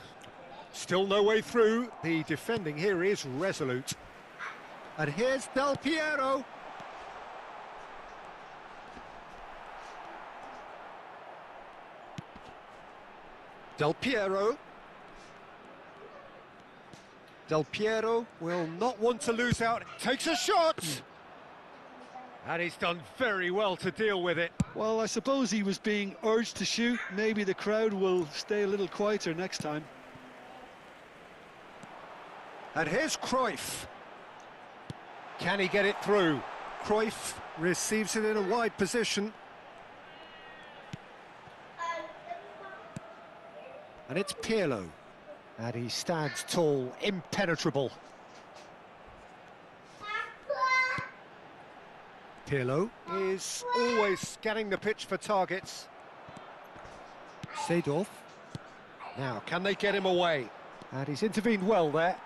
Speaker 2: Still no way through. The defending here is resolute. And here's Del Piero. Del Piero. Del Piero will not want to lose out. Takes a shot. And he's done very well to deal with it.
Speaker 3: Well, I suppose he was being urged to shoot. Maybe the crowd will stay a little quieter next time.
Speaker 2: And here's Cruyff. Can he get it through? Cruyff receives it in a wide position. And it's Pirlo. And he stands tall, impenetrable. Pirlo is always scanning the pitch for targets. Seedorf. Now, can they get him away? And he's intervened well there.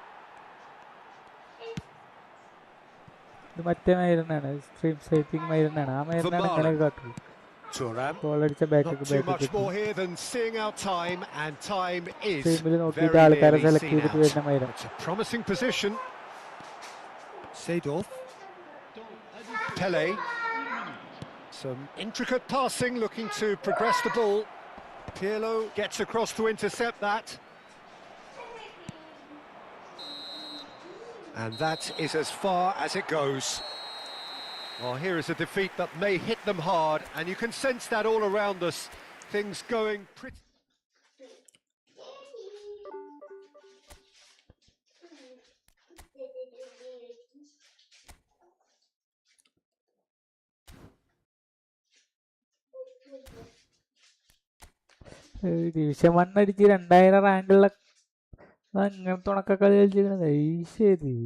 Speaker 5: ഇത് മറ്റേ മൈരനാണ് stream citing മൈരനാണ് ആ മൈരനാണ് ഇങ്ങനെ കാട്ടു
Speaker 2: Thuram.
Speaker 5: Goal അടിച്ച
Speaker 2: Not
Speaker 5: ബാക്കൊക്കെ
Speaker 2: too much more here than seeing out time, and time is
Speaker 5: സ്ട്രീമിൽ നോക്കിയിട്ട്
Speaker 2: very
Speaker 5: ആൾക്കാരെ
Speaker 2: nearly
Speaker 5: select
Speaker 2: seen
Speaker 5: ചെയ്തിട്ട്
Speaker 2: out.
Speaker 5: വരുന്ന മൈരൻ
Speaker 2: It's a promising position. Seedorf. Pele. Some intricate passing, looking to progress the ball. Pirlo gets across to intercept that. And that is as far as it goes. Well, here is a defeat that may hit them hard, and you can sense that all around us. Things going pretty...
Speaker 5: division 1 അടിച്ച് 2000 റാങ്കുള്ള അങ്ങനത്തെ ഉണക്ക കളി കളിച്ചിരിക്കണത് ശരി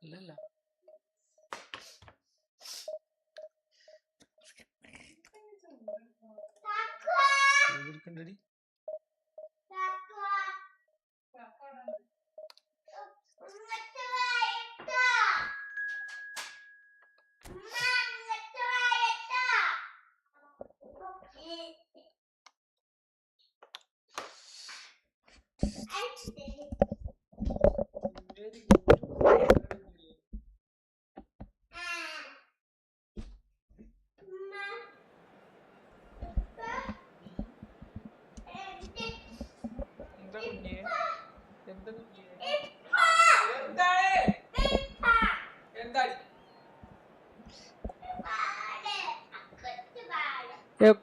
Speaker 1: ഇല്ലല്ല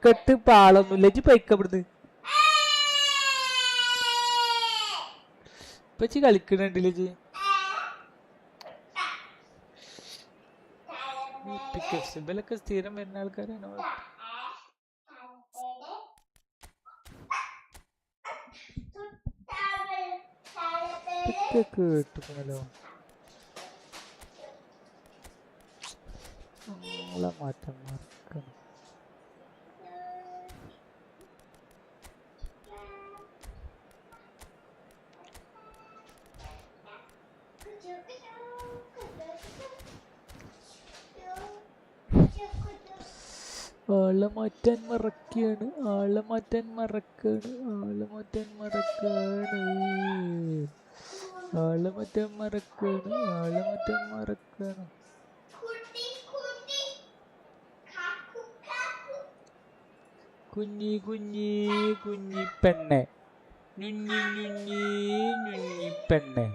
Speaker 5: കെട്ട് പാളൊന്നുമില്ല ഇജ്ജ് പൈക്കപ്പെടുന്ന് ഇപ്പച്ചി കളിക്കണുണ്ടല്ലേ ഇജ്ജ് ഇവലൊക്കെ സ്ഥിരം വരുന്ന ആൾക്കാരാണ് കേട്ടുപോലോ മാറ്റം മറക്കണം. ആളെ മാറ്റാൻ മറക്കാണ്. കുഞ്ഞി പെണ്ണെ, ഞുഞ്ഞി പെണ്ണെ.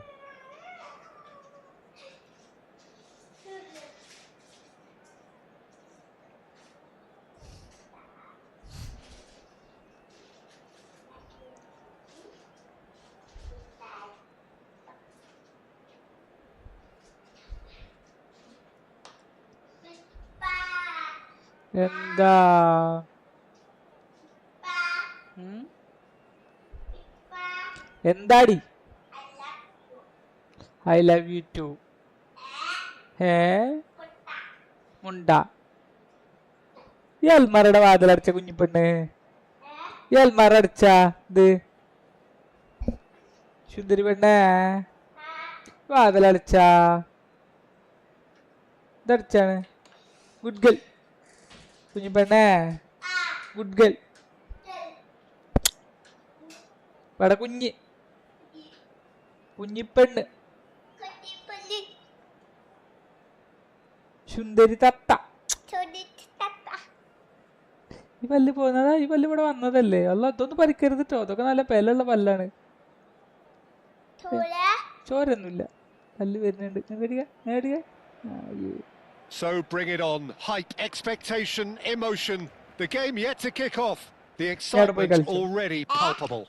Speaker 5: എന്താ എന്താടി? I love you too. മുണ്ട. ഈ അൽമാരയുടെ വാതിലടച്ച കുഞ്ഞിപ്പെണ്ണ്, ഈ അൽമാര അടച്ച ഇത് സുന്ദരി പെണ്ണേ, വാതിലടച്ച ഇതടച്ചാണ്. ഗുഡ് ഗേൾ കുഞ്ഞിപ്പെണ്ണേ, ഗുഡ് ഗേൾ. ഇവിടെ കുഞ്ഞിപ്പെണ്ണ്, സുന്ദരി തത്ത. ഈ പല്ല് പോകുന്നതാ, ഈ പല്ല് ഇവിടെ വന്നതല്ലേ? അല്ല, അതൊന്നും പരിക്കരുത് കേട്ടോ, അതൊക്കെ നല്ല പെലുള്ള പല്ലാണ്. ചോരൊന്നുമില്ല, പല്ല് വരുന്നുണ്ട്. നേടിക.
Speaker 2: So bring it on. Hype, expectation, emotion. The game yet to kick off. The excitement already palpable.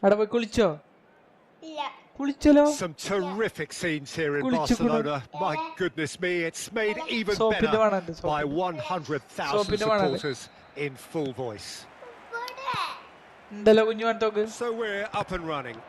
Speaker 2: Some terrific scenes here in Barcelona. My goodness me, it's made even better by 100,000 supporters in full voice. So we're up and running.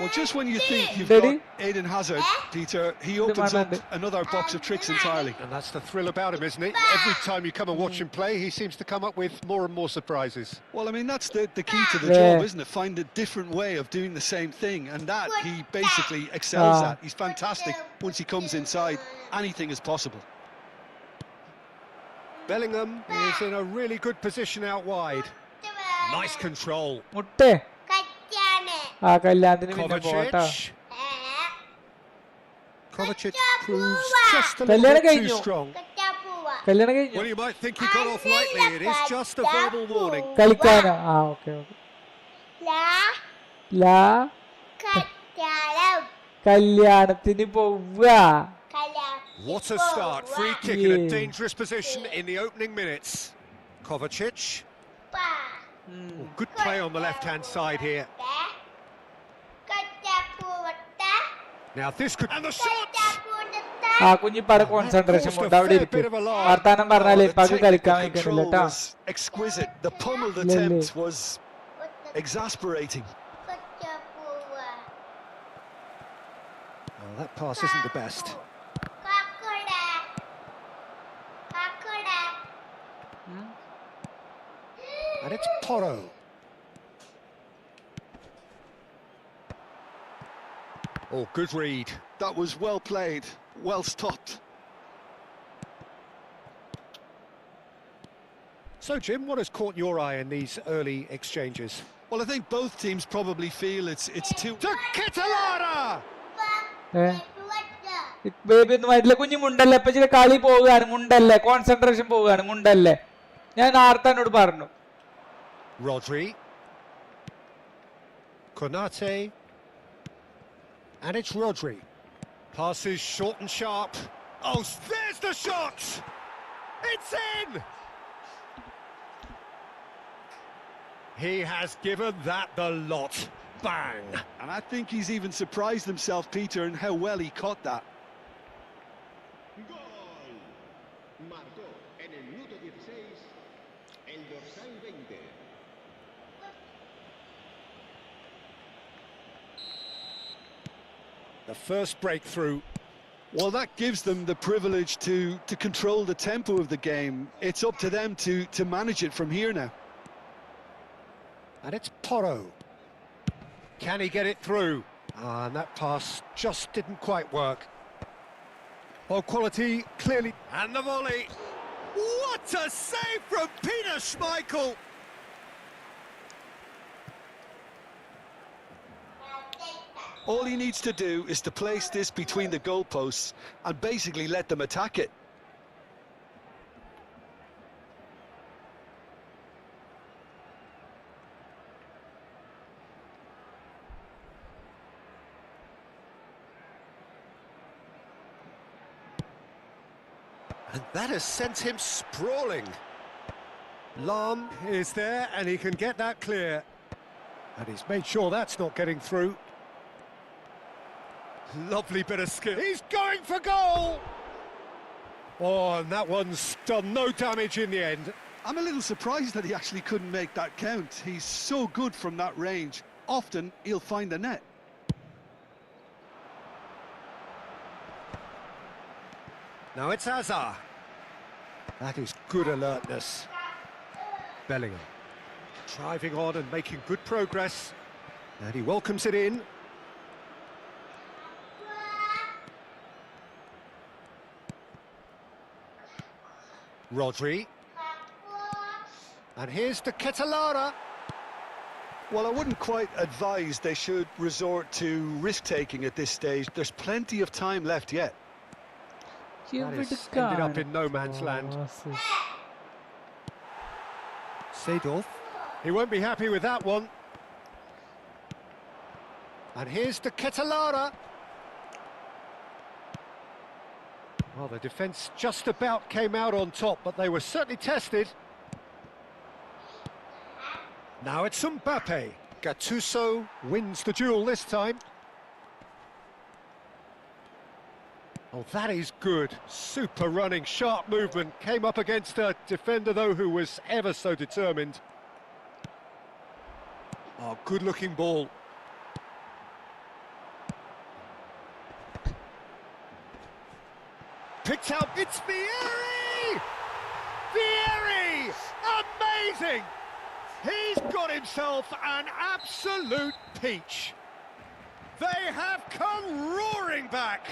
Speaker 3: Well, just when you think you've got Eden Hazard, Peter, he opens up another box of tricks entirely.
Speaker 2: And that's the thrill about him, isn't it? Every time you come and watch him play, he seems to come up with more and more surprises.
Speaker 3: Well, I mean, that's the key to the job, isn't it? Find a different way of doing the same thing, and that he basically excels at. He's fantastic once he comes inside. Anything is possible.
Speaker 2: Bellingham is in a really good position out wide. Nice control. Kovacic proves just a little bit too strong. Well, you might think he got off lightly. It is just a verbal warning. What a start. Free kick in a dangerous position in the opening minutes. Kovacic. Good play on the left-hand side here. Now this could... And the shot!
Speaker 5: concentration
Speaker 3: exquisite. The pummeled attempt was exasperating.
Speaker 2: Oh, that pass isn't the best. And it's Porro. Oh, good read.
Speaker 3: That was well played, well stopped.
Speaker 2: So, Jim, what has caught your eye in these early exchanges?
Speaker 3: Well, I think both teams probably feel it's too...
Speaker 2: To Kitalara!
Speaker 5: Baby ഒന്നും ആയിട്ടില്ല. കുഞ്ഞു മുണ്ടല്ലേ, ഇപ്പൊ ചില കളി പോവുകയാണ്. മുണ്ടല്ലേ, concentration പോവുകയാണ്. മുണ്ടല്ലേ, ഞാൻ ആർത്തനോട് പറഞ്ഞു.
Speaker 2: Rodri. Konate. And it's Rodri. Passes short and sharp. Oh, there's the shot! It's in! He has given that the lot. Bang!
Speaker 3: And I think he's even surprised himself, Peter, in how well he caught that.
Speaker 4: Gol. Marcó en el minuto 16 el dorsal 20.
Speaker 2: The first breakthrough.
Speaker 3: Well, that gives them the privilege to control the tempo of the game. It's up to them to manage it from here now.
Speaker 2: And it's Porro. Can he get it through? And that pass just didn't quite work. Well, quality, clearly. And the volley. What a save from Peter Schmeichel!
Speaker 3: All he needs to do is to place this between the goalposts and basically let them attack it.
Speaker 2: And that has sent him sprawling. Lam is there, and he can get that clear. And he's made sure that's not getting through. Lovely bit of skill. He's going for goal! Oh, and that one's done no damage in the end.
Speaker 3: I'm a little surprised that he actually couldn't make that count. He's so good from that range. Often, he'll find the net.
Speaker 2: Now it's Hazard. That is good alertness. Bellingham. Driving on and making good progress. And he welcomes it in. Rodri. And here's the Ketelara.
Speaker 3: Well, I wouldn't quite advise they should resort to risk-taking at this stage. There's plenty of time left yet.
Speaker 2: That is ended up in no man's land. Seedorf. He won't be happy with that one. And here's the Ketelara. Well, the defence just about came out on top, but they were certainly tested. Now it's Mbappe. Gattuso wins the duel this time. Oh, that is good. Super running, sharp movement. Came up against a defender, though, who was ever so determined. Oh, good-looking ball. Picked out, it's Vieri! Vieri! Amazing! He's got himself an absolute peach. They have come roaring back.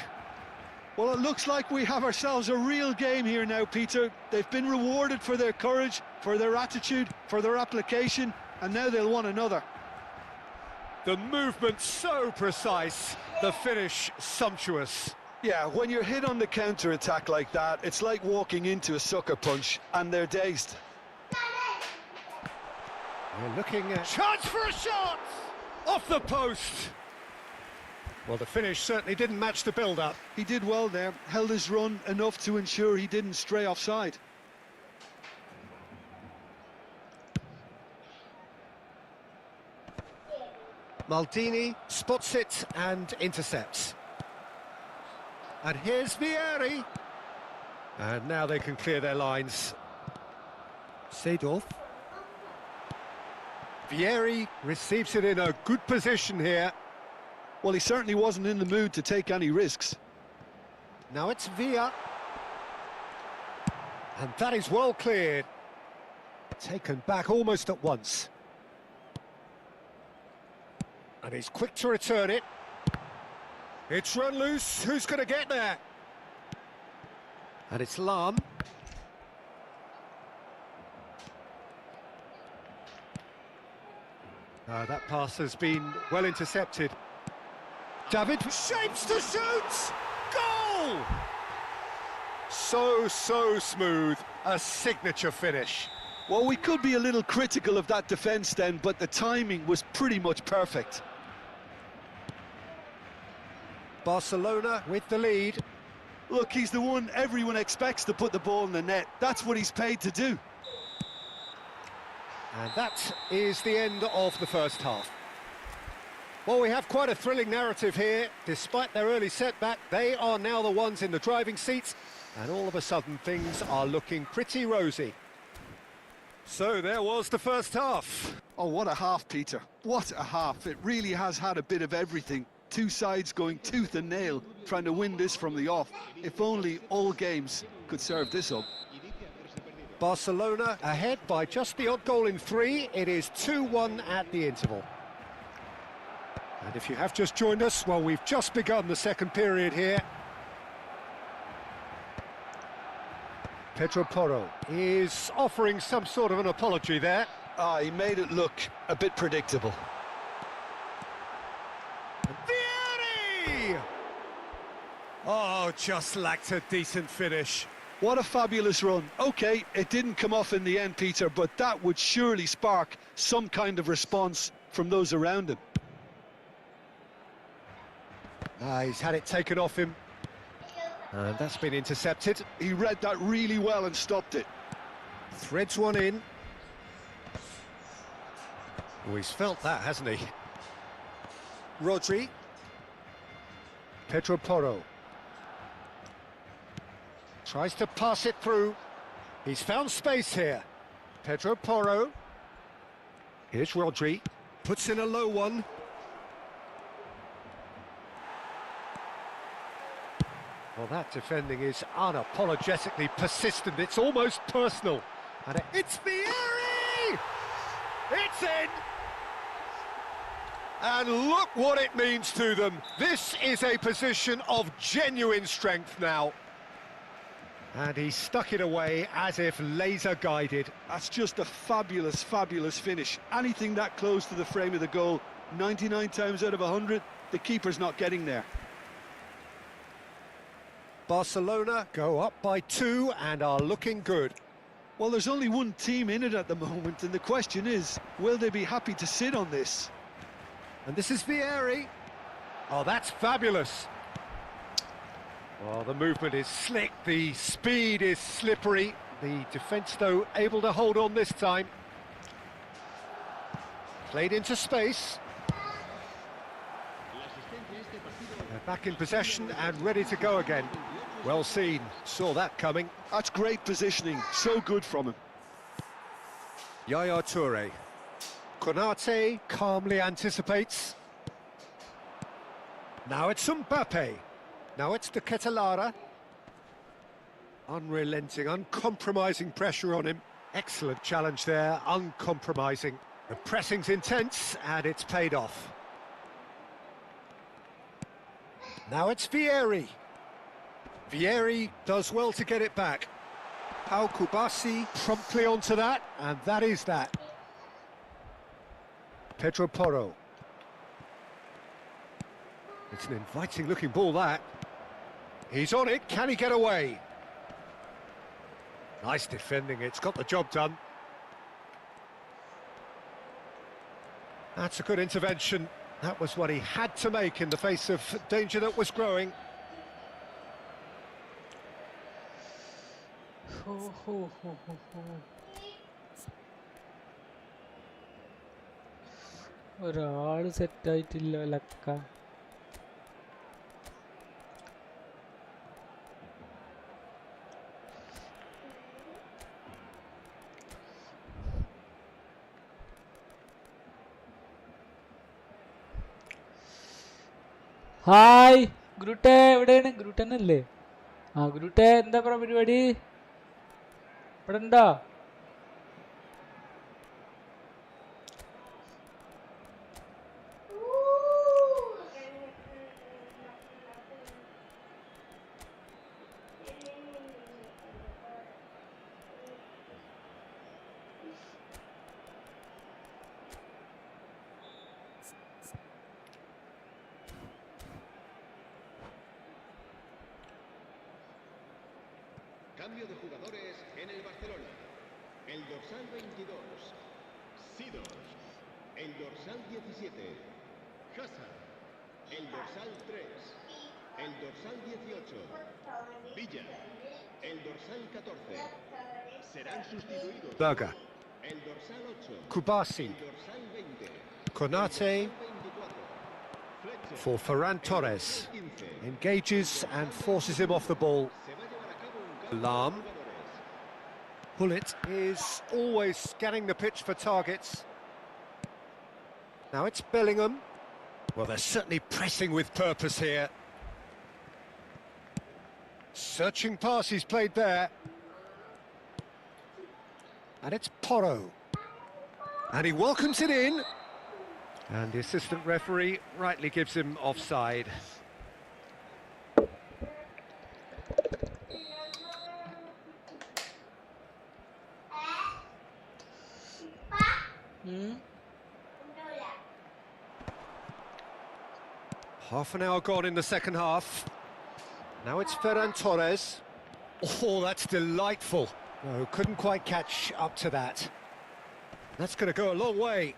Speaker 3: Well, it looks like we have ourselves a real game here now, Peter. They've been rewarded for their courage, for their attitude, for their application, and now they'll want another.
Speaker 2: The movement so precise, the finish sumptuous.
Speaker 3: Yeah, when you're hit on the counter-attack like that, it's like walking into a sucker punch, and they're dazed.
Speaker 2: We're looking at... Chance for a shot! Off the post! Well, the finish certainly didn't match the build-up.
Speaker 3: He did well there, held his run enough to ensure he didn't stray offside.
Speaker 2: Maldini spots it and intercepts. And here's Vieri. And now they can clear their lines. Seedorf. Vieri receives it in a good position here.
Speaker 3: Well, he certainly wasn't in the mood to take any risks.
Speaker 2: Now it's Villa. And that is well cleared. Taken back almost at once. And he's quick to return it. It's run loose. Who's going to get there? And it's Lam. That pass has been well intercepted. David shapes to shoot! Goal! So smooth. A signature finish.
Speaker 3: Well, we could be a little critical of that defence then, but the timing was pretty much perfect.
Speaker 2: Barcelona with the lead.
Speaker 3: Look, he's the one everyone expects to put the ball in the net. That's what he's paid to do.
Speaker 2: And that is the end of the first half. Well, we have quite a thrilling narrative here. Despite their early setback, they are now the ones in the driving seats, and all of a sudden things are looking pretty rosy. So there was the first half.
Speaker 3: Oh, what a half, Peter. What a half. It really has had a bit of everything. Two sides going tooth and nail, trying to win this from the off. If only all games could serve this up.
Speaker 2: Barcelona ahead by just the odd goal in 3. It is 2-1 at the interval. And if you have just joined us, well, we've just begun the second period here. Pedro Porro is offering some sort of an apology there.
Speaker 3: He made it look a bit predictable.
Speaker 2: Vieri! Oh, just lacked a decent finish.
Speaker 3: What a fabulous run. OK, it didn't come off in the end, Peter, but that would surely spark some kind of response from those around him.
Speaker 2: He's had it taken off him. And that's been intercepted.
Speaker 3: He read that really well and stopped it.
Speaker 2: Threads one in. Oh, he's felt that, hasn't he? Rodri. Pedro Porro. Tries to pass it through. He's found space here. Pedro Porro. Here's Rodri. Puts in a low one. Well, that defending is unapologetically persistent. It's almost personal. And it's Vieri! It's in! And look what it means to them. This is a position of genuine strength now. And he stuck it away as if laser-guided.
Speaker 3: That's just a fabulous, fabulous finish. Anything that close to the frame of the goal, 99 times out of 100, the keeper's not getting there.
Speaker 2: Barcelona go up by 2 and are looking good.
Speaker 3: Well, there's only one team in it at the moment, and the question is, will they be happy to sit on this?
Speaker 2: And this is Vieri. Oh, that's fabulous. Well, the movement is slick, the speed is slippery. The defence, though, able to hold on this time. Played into space. They're back in possession and ready to go again. Well seen, saw that coming.
Speaker 3: That's great positioning, so good from him.
Speaker 2: Yaya Toure. Konate calmly anticipates. Now it's Mbappe. Now it's De Ketelaere. Unrelenting, uncompromising pressure on him. Excellent challenge there, uncompromising. The pressing's intense and it's paid off. Now it's Vieri. Vieri does well to get it back. Pau Kubasi promptly onto that, and that is that. Pedro Porro. It's an inviting looking ball, that. He's on it, can he get away? Nice defending, it's got the job done. That's a good intervention. That was what he had to make in the face of danger that was growing.
Speaker 5: ഒരാള് സെറ്റായിട്ടില്ല ലക്ക. Hi ഗ്രൂട്ടെ, എവിടെയാണ്? ഗ്രൂട്ടനല്ലേ? ആ ഗ്രൂട്ടെ, എന്താ പരിപാടി? ഇവിടെ ഉണ്ടോ?
Speaker 4: Cambio de jugadores en el Barcelona. El dorsal 22, Sidor. El dorsal 17, Hazard. El dorsal 3, el dorsal 18, Villa. El dorsal 14. Serán sustituidos.
Speaker 2: Berger.
Speaker 4: El dorsal 8.
Speaker 2: Kubasi.
Speaker 4: El dorsal 20.
Speaker 2: Konate
Speaker 4: 24.
Speaker 2: for Ferran Torres. Engages and forces him off the ball. Lam. Pullet is always scanning the pitch for targets. Now it's Bellingham. Well, they're certainly pressing with purpose here. Searching pass he's played there. And it's Porro. And he welcomes it in. And the assistant referee rightly gives him offside. Half an hour gone in the second half. Now it's Ferran Torres. Oh, that's delightful. No, couldn't quite catch up to that. That's going to go a long way.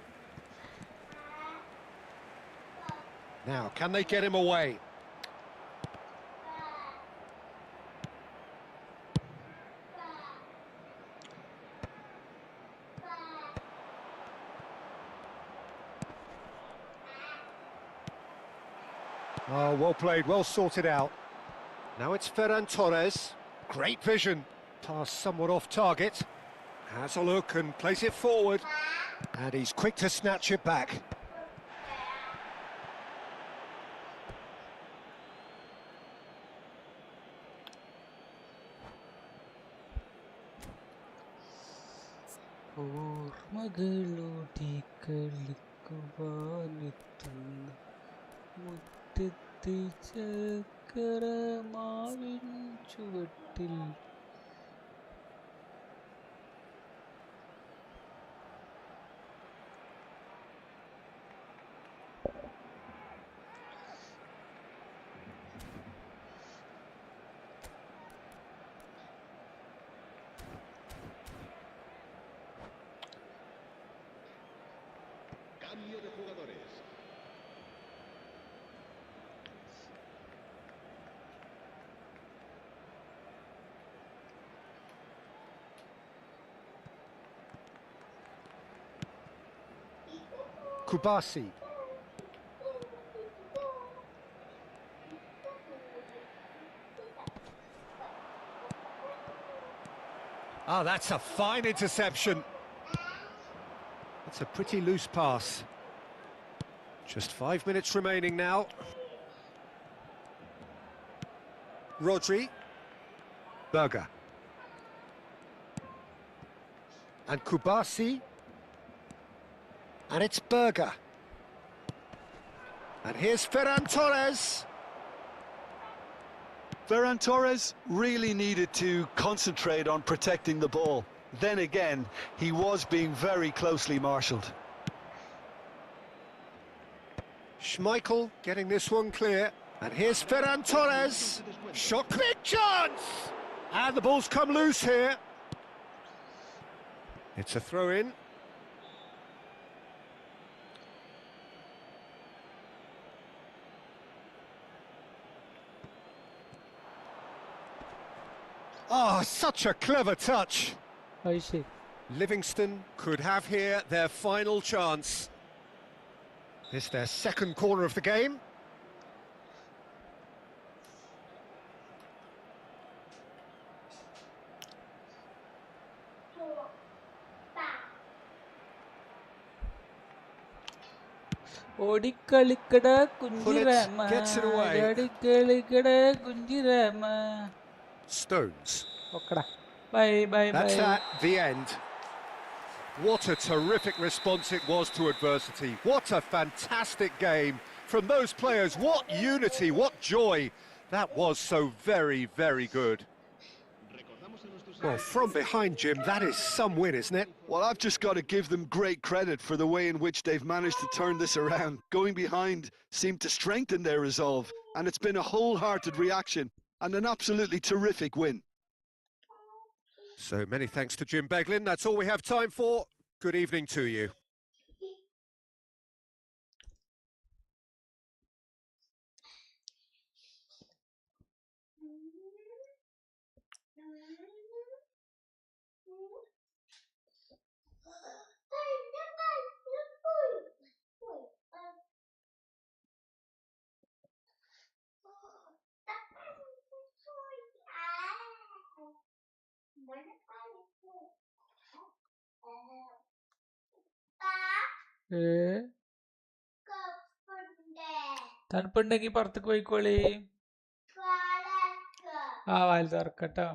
Speaker 2: Now, can they get him away? Oh, well played, well sorted out. Now it's Ferran Torres. Great vision. Pass somewhat off target. Has a look and plays it forward. And he's quick to snatch it back.
Speaker 5: മുറ്റത്തെ ചക്കര മാവിൻ ചുവട്ടിൽ
Speaker 4: Cambio de jugadores.
Speaker 2: Kubasi. Ah, that's a fine interception. That's a pretty loose pass. Just 5 minutes remaining now. Rodri. Berger. And Kubasi. And it's Berger. And here's Ferran Torres.
Speaker 3: Ferran Torres really needed to concentrate on protecting the ball. Then again, he was being very closely marshalled.
Speaker 2: Schmeichel getting this one clear. And here's Ferran Torres. Shot, big chance! And the ball's come loose here. It's a throw-in. Oh, such a clever touch.
Speaker 5: Ayşe.
Speaker 2: Livingston could have here their final chance. It's their second corner of the game.
Speaker 5: ഓടിക്കളിക്കട കുഞ്ചിരാമ
Speaker 2: gets it away.
Speaker 5: ഓടിക്കളിക്കട കുഞ്ചിരാമ
Speaker 2: Stones.
Speaker 5: ഓക്കടാ bye bye bye
Speaker 2: That's at the end. What a terrific response it was to adversity. What a fantastic game from those players. What unity, what joy. That was so very, very good. Well, from behind, Jim, that is some win, isn't it?
Speaker 3: Well, I've just got to give them great credit for the way in which they've managed to turn this around. Going behind seemed to strengthen their resolve, and it's been a wholehearted reaction and an absolutely terrific win.
Speaker 2: So many thanks to Jim Beglin. That's all we have time for. Good evening to you.
Speaker 5: ഏ
Speaker 1: തണുപ്പുണ്ടെങ്കിൽ പുറത്തേക്ക് പോയിക്കോളി. ആ വാൽ തുറക്കട്ടോ.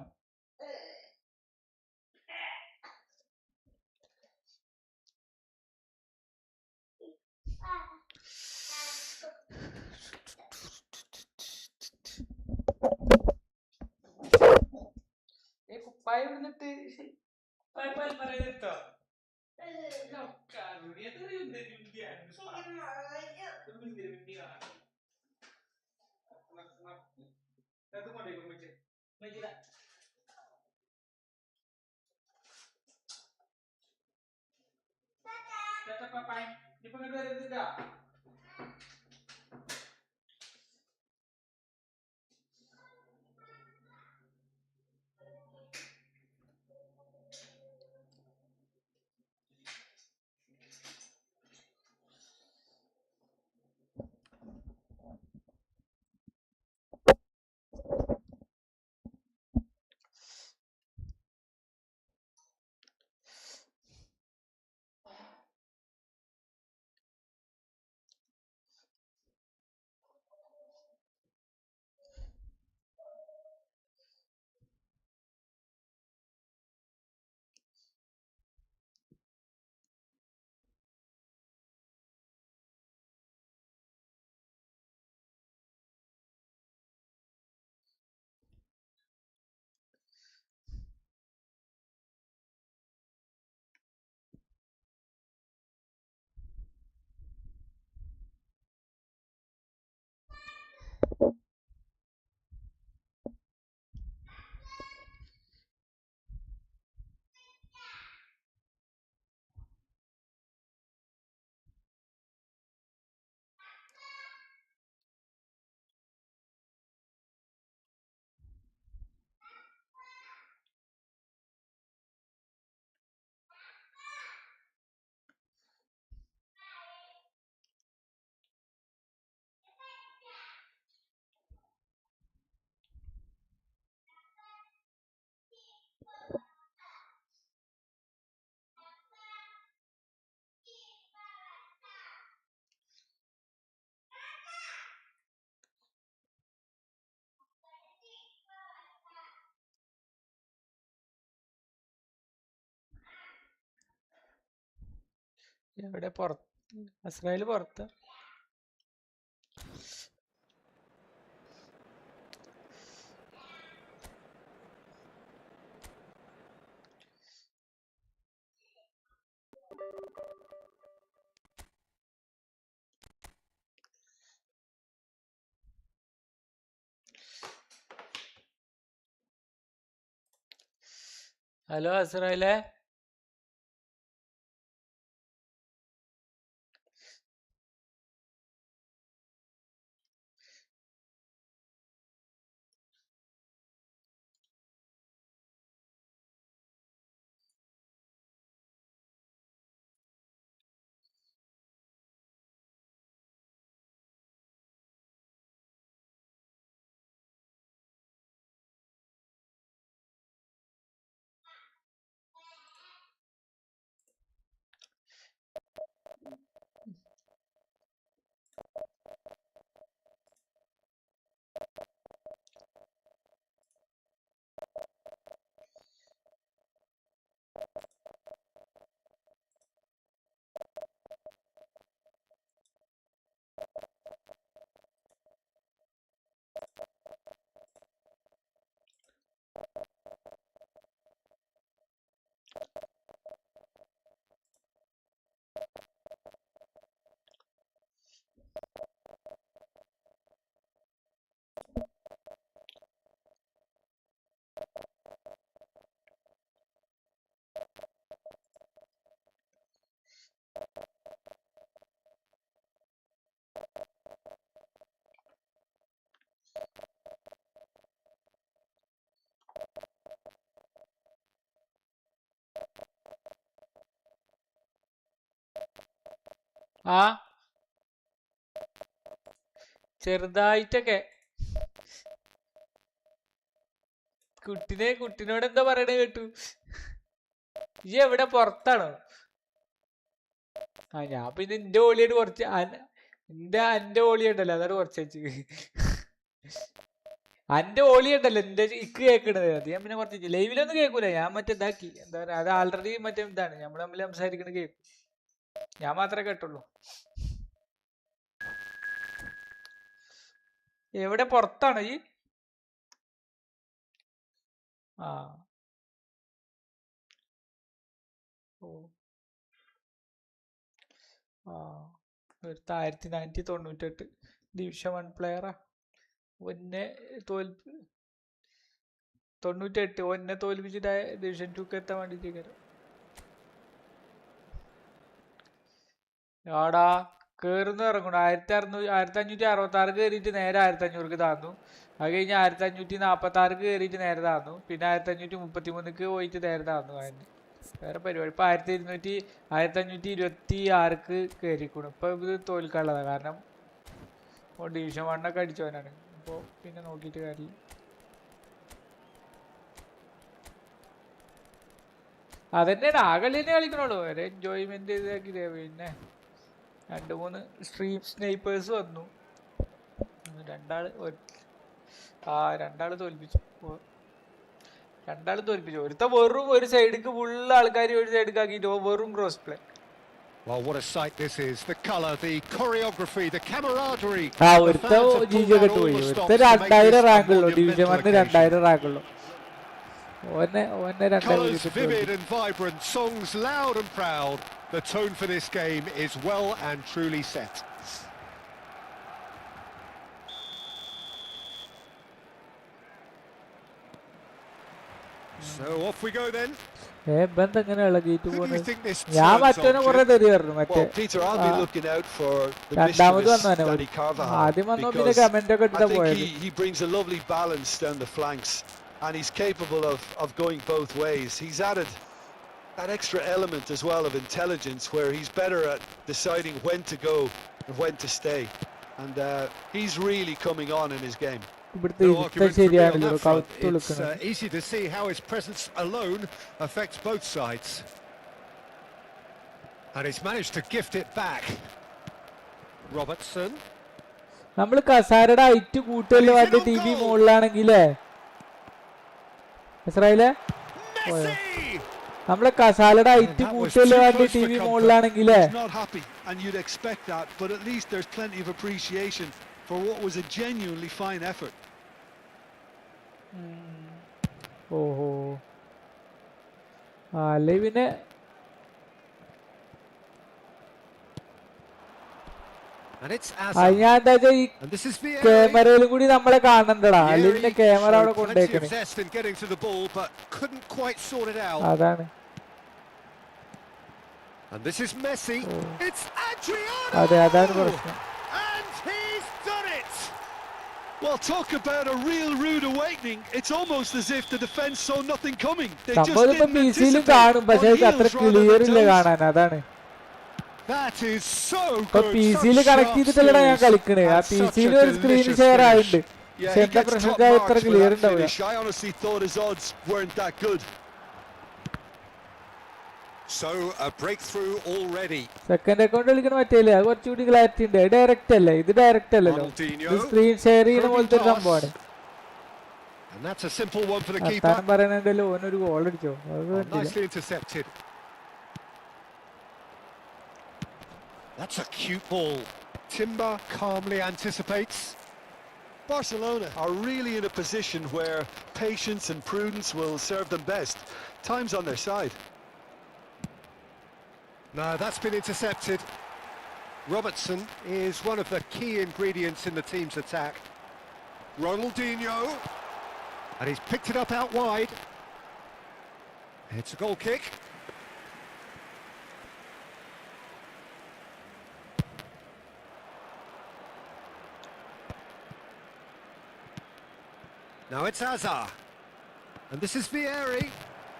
Speaker 1: കുപ്പായ വിടുന്നിട്ട് പറയുന്നിട്ടോ. ഇപ്പൊ ഇങ്ങോട്ട് വരുന്നില്ല. എവിടെ പുറത്ത്? ഇസ്രായേൽ പുറത്ത്. ഹലോ ഇസ്രായേലേ. ആ ചെറുതായിട്ടൊക്കെ. കുട്ടിനോട് എന്താ പറയണേ കേട്ടു. ഈ എവിടെ പുറത്താണോ? ആ ഞാൻ പിന്നെ എന്റെ ഓളിയോട് കുറച്ച് എന്റെ ഓളി ഉണ്ടല്ലോ അതാണ് കുറച്ച് എന്റെ ഓളി ഉണ്ടല്ലോ എന്റെ ഇക്ക് കേൾക്കണത് അത് ഞാൻ പിന്നെ കുറച്ച് ലൈവിലൊന്നും കേൾക്കൂല. ഞാൻ മറ്റേ ഇതാക്കി എന്താ പറയാ അത് ആൾറെഡി മറ്റേ ഇതാണ് നമ്മൾ തമ്മിൽ സംസാരിക്കണത് കേൾക്കും. ഞാൻ മാത്രമേ കേട്ടുള്ളൂ. എവിടെ പുറത്താണോ ഈ? ആ ഓ ആ 1998 ഡിവിഷൻ 1 പ്ലെയറാ. ഒന്നെ 98 ഒന്നെ തോൽപ്പിച്ചിട്ട് ഡിവിഷൻ 2 എത്താൻ വേണ്ടിട്ട് ആടാ കേറുന്ന ഇറങ്ങണം. 1566 കയറിയിട്ട് നേരെ 1500 താന്നു. അത് കഴിഞ്ഞ് 1546 കയറിയിട്ട് നേരെ താന്നു. പിന്നെ 1533 പോയിട്ട് നേരെ താന്നു. അതിന് വേറെ പരിപാടി. ഇപ്പൊ 1526 കയറിക്കണം. ഇപ്പൊ ഇത് തോൽക്കാനുള്ളതാണ്. കാരണം ഡിവിഷൻ 1 ഒക്കെ അടിച്ചവനാണ്. അപ്പൊ പിന്നെ നോക്കിയിട്ട് കാര്യമില്ല. അതന്നെയാണ് ആ കളി തന്നെ കളിക്കണുള്ളൂ. ഒരു എൻജോയ്മെന്റ് ഇതാക്കിയതേ. പിന്നെ 2-3 സ്ട്രീം സ്നൈപ്പേഴ്സ് വന്നു. രണ്ടാള് തോൽപ്പിച്ചു. ഒരുത്ത വെറും ഒരു സൈഡിക്ക് ഫുള്ള് ആൾക്കാർ ഒരു സൈഡിക്ക് ആക്കിയിട്ട് വെറും cross play.
Speaker 2: Well, what a sight this is. The colour, the choreography, the camaraderie.
Speaker 5: ഒരുത്ത ജിജൊക്കെ പോയി. ഒരുത്ത 2000 റാങ്കുള്ളൂ. Division 1 2000 റാങ്കുള്ളൂ.
Speaker 2: Colours vivid and vibrant, songs loud and proud. The tone for this game is well and truly set. So off we go then.
Speaker 5: ബന്ധങ്ങനെയുള്ള gate പോകുന്നത്. ഞാൻ മറ്റവനെ കുറെ തെറി പറഞ്ഞു. മറ്റേ രണ്ടാമത് വന്നവനെ ആദ്യം വന്നോ പിന്നെ കമന്റ് ഒക്കെ ഇട്ടാ പോയത്.
Speaker 3: And he's capable of going both ways. He's added that extra element as well of intelligence where he's better at deciding when to go and when to stay. And he's really coming on in his game.
Speaker 2: It's easy to see how his presence alone affects both sides. And he's managed to gift it back. Robertson.
Speaker 5: നമ്മൾ കസാരയുടെ height കൂട്ടല്ലോ അതിന്റെ TV മുകളിലാണെങ്കിലേ ഇസ്രായേലേ നമ്മളെ കസാലയുടെ height കൂട്ടല്ലോ അതിന്റെ TV മുകളിലാണെങ്കിലേ
Speaker 3: and you'd expect that, but at least there's plenty of appreciation for what was a genuinely fine effort.
Speaker 5: ഓഹോ അല്ലേ പിന്നെ ഞാൻ എന്താ ഈ ക്യാമറയിലും കൂടി നമ്മളെ കാണണ്ടടാ. അല്ലെങ്കിൽ പിന്നെ ക്യാമറ അവിടെ കൊണ്ടേക്കണേ. അതാണ് അതെ അതാണ് പ്രശ്നം.
Speaker 3: Well, talk about a real rude awakening. It's almost as if the defense saw nothing coming. They just didn't anticipate.
Speaker 5: കാണും പക്ഷേ അത്ര ക്ലിയർ ഇല്ല കാണാൻ. അതാണ് PC-യിൽ കണക്ട് ചെയ്തിട്ടല്ലടാ ഞാൻ കളിക്കണേ. ആ PC-യിൽ ഒരു സ്ക്രീൻ ഷെയർ ആയിട്ടുണ്ട്. പക്ഷെ എന്താ പ്രശ്നം ഇത്ര ക്ലിയർ ഉണ്ടാവില്ല.
Speaker 3: I honestly thought his odds weren't that good.
Speaker 2: So a breakthrough already.
Speaker 5: Second account കളിക്കണ മറ്റേല്ലേ അത് കുറച്ചുകൂടി ക്ലാരിറ്റി ഉണ്ട്. ഡയറക്റ്റ് അല്ലേ, ഇത് ഡയറക്റ്റ് അല്ലല്ലോ. ഇത് സ്ക്രീൻ ഷെയർ ചെയ്യുന്ന പോലത്തെ ഒരു സംഭവമാണ്. അത്താനം പറയണല്ലോ ഓനൊരു ഗോൾ അടിച്ചോ.
Speaker 2: That's a cute ball. Timber calmly anticipates.
Speaker 3: Barcelona are really in a position where patience and prudence will serve them best. Time's on their side.
Speaker 2: No, that's been intercepted. Robertson is one of the key ingredients in the team's attack. Ronaldinho. And he's picked it up out wide. It's a goal kick. Now it's Hazard. And this is Vieri.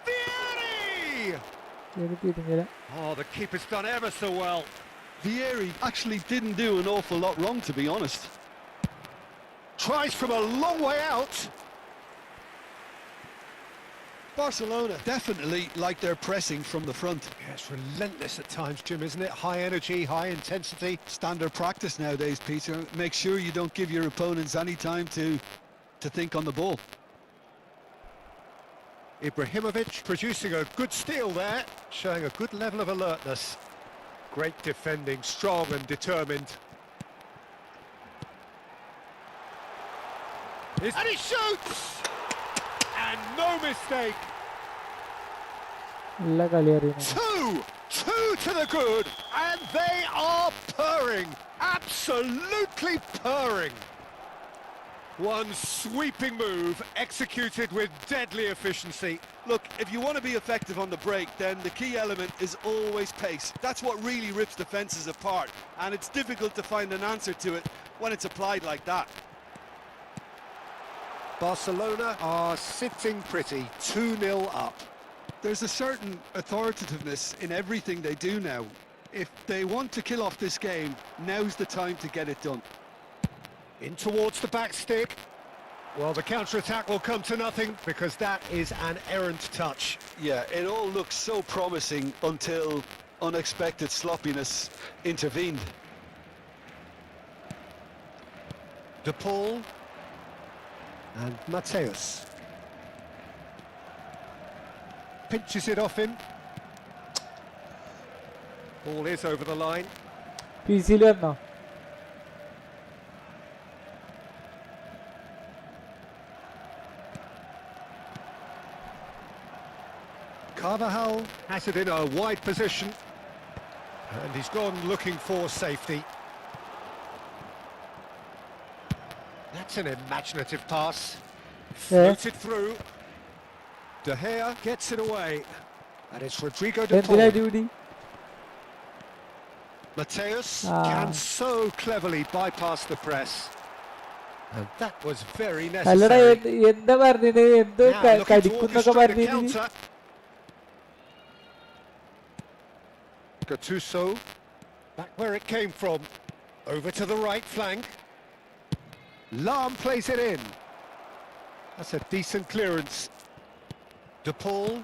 Speaker 2: Vieri! Oh, the keeper's done ever so well.
Speaker 3: Vieri actually didn't do an awful lot wrong, to be honest.
Speaker 2: Tries from a long way out.
Speaker 3: Barcelona definitely like their pressing from the front.
Speaker 2: Yeah, it's relentless at times, Jim, isn't it? High energy, high intensity.
Speaker 3: Standard practice nowadays, Peter. Make sure you don't give your opponents any time to think on the ball.
Speaker 2: Ibrahimovic producing a good steal there, showing a good level of alertness. Great defending, strong and determined. And he shoots! And no mistake. Two to the good, and they are purring, absolutely purring. One sweeping move, executed with deadly efficiency.
Speaker 3: Look, if you want to be effective on the break, then the key element is always pace. That's what really rips defences apart, and it's difficult to find an answer to it when it's applied like that.
Speaker 2: Barcelona are sitting pretty, 2-0 up.
Speaker 3: There's a certain authoritativeness in everything they do now. If they want to kill off this game, now's the time to get it done.
Speaker 2: In towards the back stick. Well, the counter-attack will come to nothing because that is an errant touch.
Speaker 3: Yeah, it all looks so promising until unexpected sloppiness intervened.
Speaker 2: De Paul and Mateus. Pinches it off him. Ball is over the line.
Speaker 5: PC
Speaker 2: Carvajal has it in a wide position. And he's gone looking for safety. That's an imaginative pass. Floated through. De Gea gets it away. And it's Rodrigo de Paul. Mateus can so cleverly bypass the press. And that was very necessary. Now looking to orchestrate the counter. Gattuso, back where it came from. Over to the right flank. Lam plays it in. That's a decent clearance. De Paul.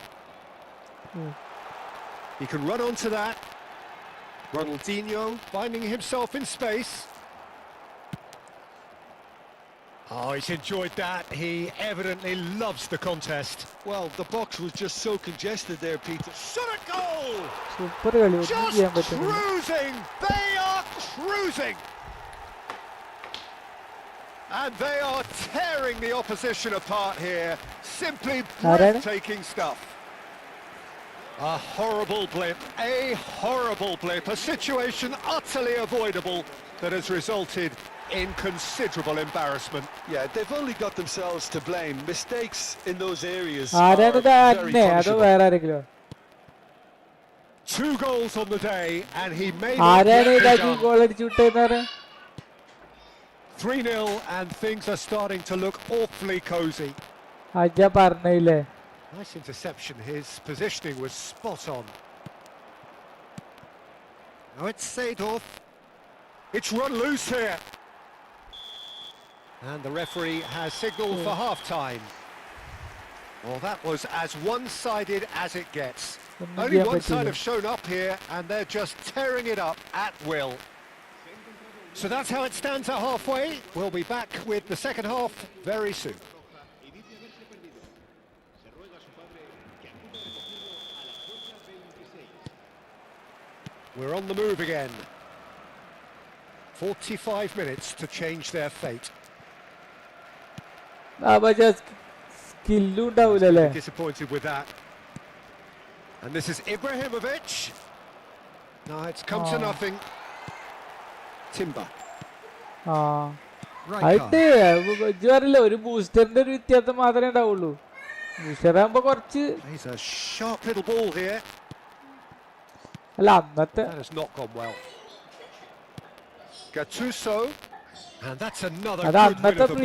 Speaker 2: He can run onto that. Ronaldinho finding himself in space. Oh, he's enjoyed that. He evidently loves the contest.
Speaker 3: Well, the box was just so congested there, Peter.
Speaker 2: Shot a goal! Just cruising! They are cruising! And they are tearing the opposition apart here. Simply breathtaking stuff. A horrible blip, a situation utterly avoidable that has resulted in considerable embarrassment.
Speaker 3: Yeah, they've only got themselves to blame. Mistakes in those areas are very punishable.
Speaker 2: 2 goals on the day, and he made it done. 3-0, and things are starting to look awfully cosy. Nice interception. His positioning was spot on. Now it's Seedorf. It's run loose here. And the referee has signalled for half-time. Well, that was as one-sided as it gets. Only one side have shown up here, and they're just tearing it up at will. So that's how it stands at halfway. We'll be back with the second half very soon. We're on the move again. 45 minutes to change their fate. Disappointed with that. And this is Ibrahimovic. No, it's come to nothing. Timber. Right. He's a sharp little ball here. That has not gone well. Gattuso. And that's another good win of the ball.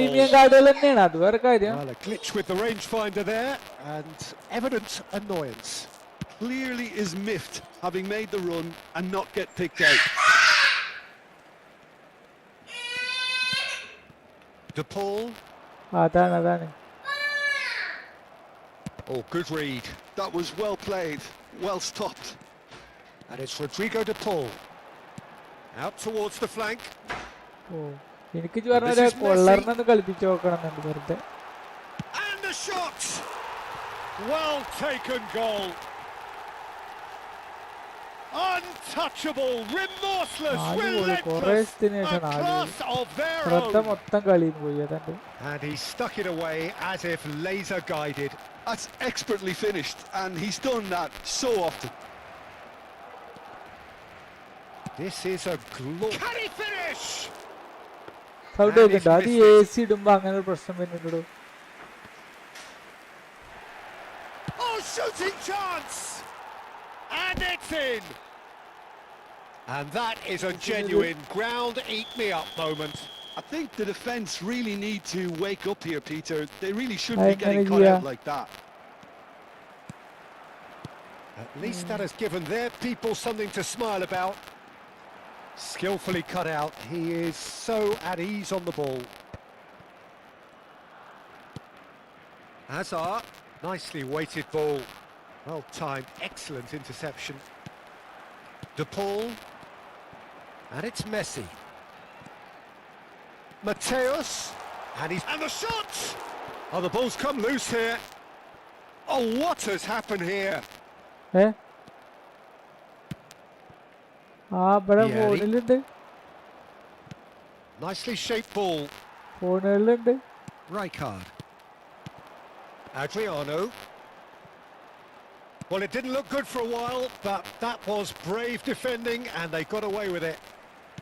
Speaker 2: Well, a glitch with the rangefinder there, and evident annoyance.
Speaker 3: Clearly is miffed, having made the run and not get picked out.
Speaker 2: De Paul. Oh, good read.
Speaker 3: That was well played, well stopped.
Speaker 2: And it's Rodrigo de Paul. Out towards the flank.
Speaker 5: ഓ എനിക്ക് പറഞ്ഞ കൊള്ളറിനൊന്ന് കളിപ്പിച്ച് നോക്കണം വെറുതെ.
Speaker 2: And the shot! Well taken goal. Untouchable, remorseless, relentless, a class of their own. And he stuck it away as if laser guided.
Speaker 3: That's expertly finished, and he's done that so often.
Speaker 2: This is a glorious. Can he finish? Oh, shooting chance! And it's in! And that is a genuine ground eat me up moment.
Speaker 3: I think the defence really need to wake up here, Peter. They really shouldn't be getting caught out like that.
Speaker 2: At least that has given their people something to smile about. Skillfully cut out. He is so at ease on the ball. Hazard, nicely weighted ball. Well timed, excellent interception. De Paul. And it's Messi. Mateus. And the shot! Oh, the ball's come loose here. Oh, what has happened here? Nicely shaped ball. Rijkaard. Adriano. Well, it didn't look good for a while, but that was brave defending, and they got away with it.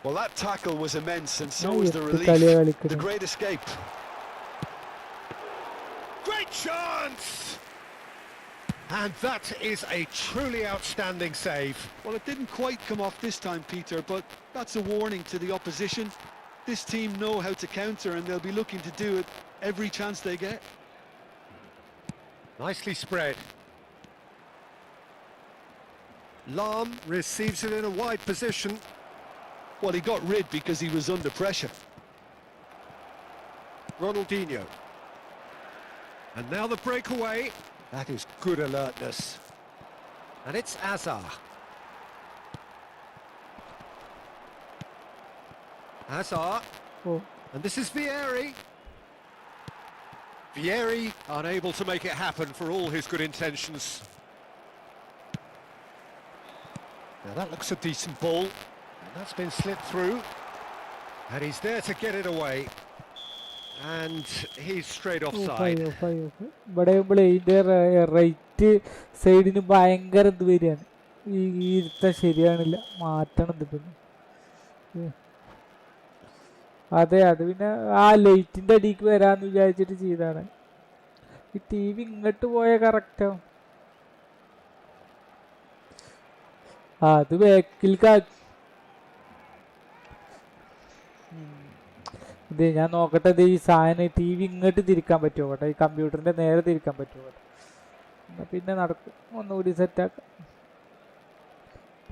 Speaker 3: Well, that tackle was immense, and so was the relief. The great escape.
Speaker 2: Great chance! And that is a truly outstanding save.
Speaker 3: Well, it didn't quite come off this time, Peter, but that's a warning to the opposition. This team know how to counter, and they'll be looking to do it every chance they get.
Speaker 2: Nicely spread. Lam receives it in a wide position.
Speaker 3: Well, he got rid because he was under pressure.
Speaker 2: Ronaldinho. And now the breakaway. That is good alertness. And it's Azar. Azar.
Speaker 5: Oh.
Speaker 2: And this is Vieri. Vieri unable to make it happen for all his good intentions. Now that looks a decent ball. And that's been slipped through. And he's there to get it away. And he's straight offside.
Speaker 5: ഇവിടെ ഇതിന്റെ right സൈഡിന് ഭയങ്കര ഇത് വരികയാണ്. ഈ ഇരുത്തം ശരിയാണില്ല, മാറ്റണം ഇത് പിന്നെ. അതെ, അത് പിന്നെ ആ ലൈറ്റിന്റെ അടിക്ക് വരാന്ന് വിചാരിച്ചിട്ട് ചെയ്താണ്. ഈ ടി വി ഇങ്ങോട്ട് പോയ കറക്റ്റാവും. അത് ബാക്കിൽക്കാ. ഇത് ഞാൻ നോക്കട്ടെ, ഇത് ഈ സാധനം ടി വി ഇങ്ങോട്ട് തിരിക്കാൻ പറ്റുമോ കേട്ടോ, ഈ കമ്പ്യൂട്ടറിന്റെ നേരെ തിരിക്കാൻ പറ്റുമോ കേട്ടോ. എന്നാ പിന്നെ നടക്കും. ഒന്നുകൂടി സെറ്റാക്കാം.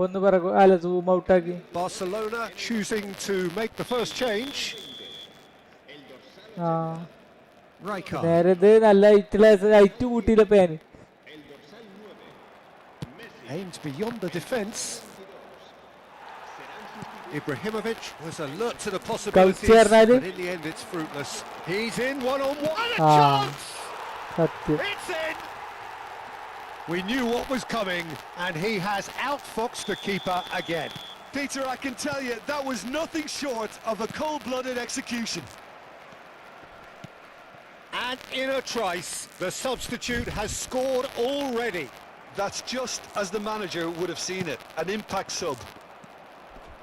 Speaker 5: ഒന്ന് പറ, അല്ല zoom ഔട്ടാക്കി.
Speaker 2: Barcelona choosing to make the first change.
Speaker 5: നേരെ ഇത് നല്ല height കൂട്ടിയില്ല പേന്.
Speaker 2: Aimed beyond the defence. Ibrahimovic was alert to the possibilities, but in the end it's fruitless. He's in one-on-one, and a chance! It's in! We knew what was coming, and he has outfoxed the keeper again.
Speaker 3: Peter, I can tell you, that was nothing short of a cold-blooded execution.
Speaker 2: And in a trice, the substitute has scored already.
Speaker 3: That's just as the manager would have seen it, an impact sub.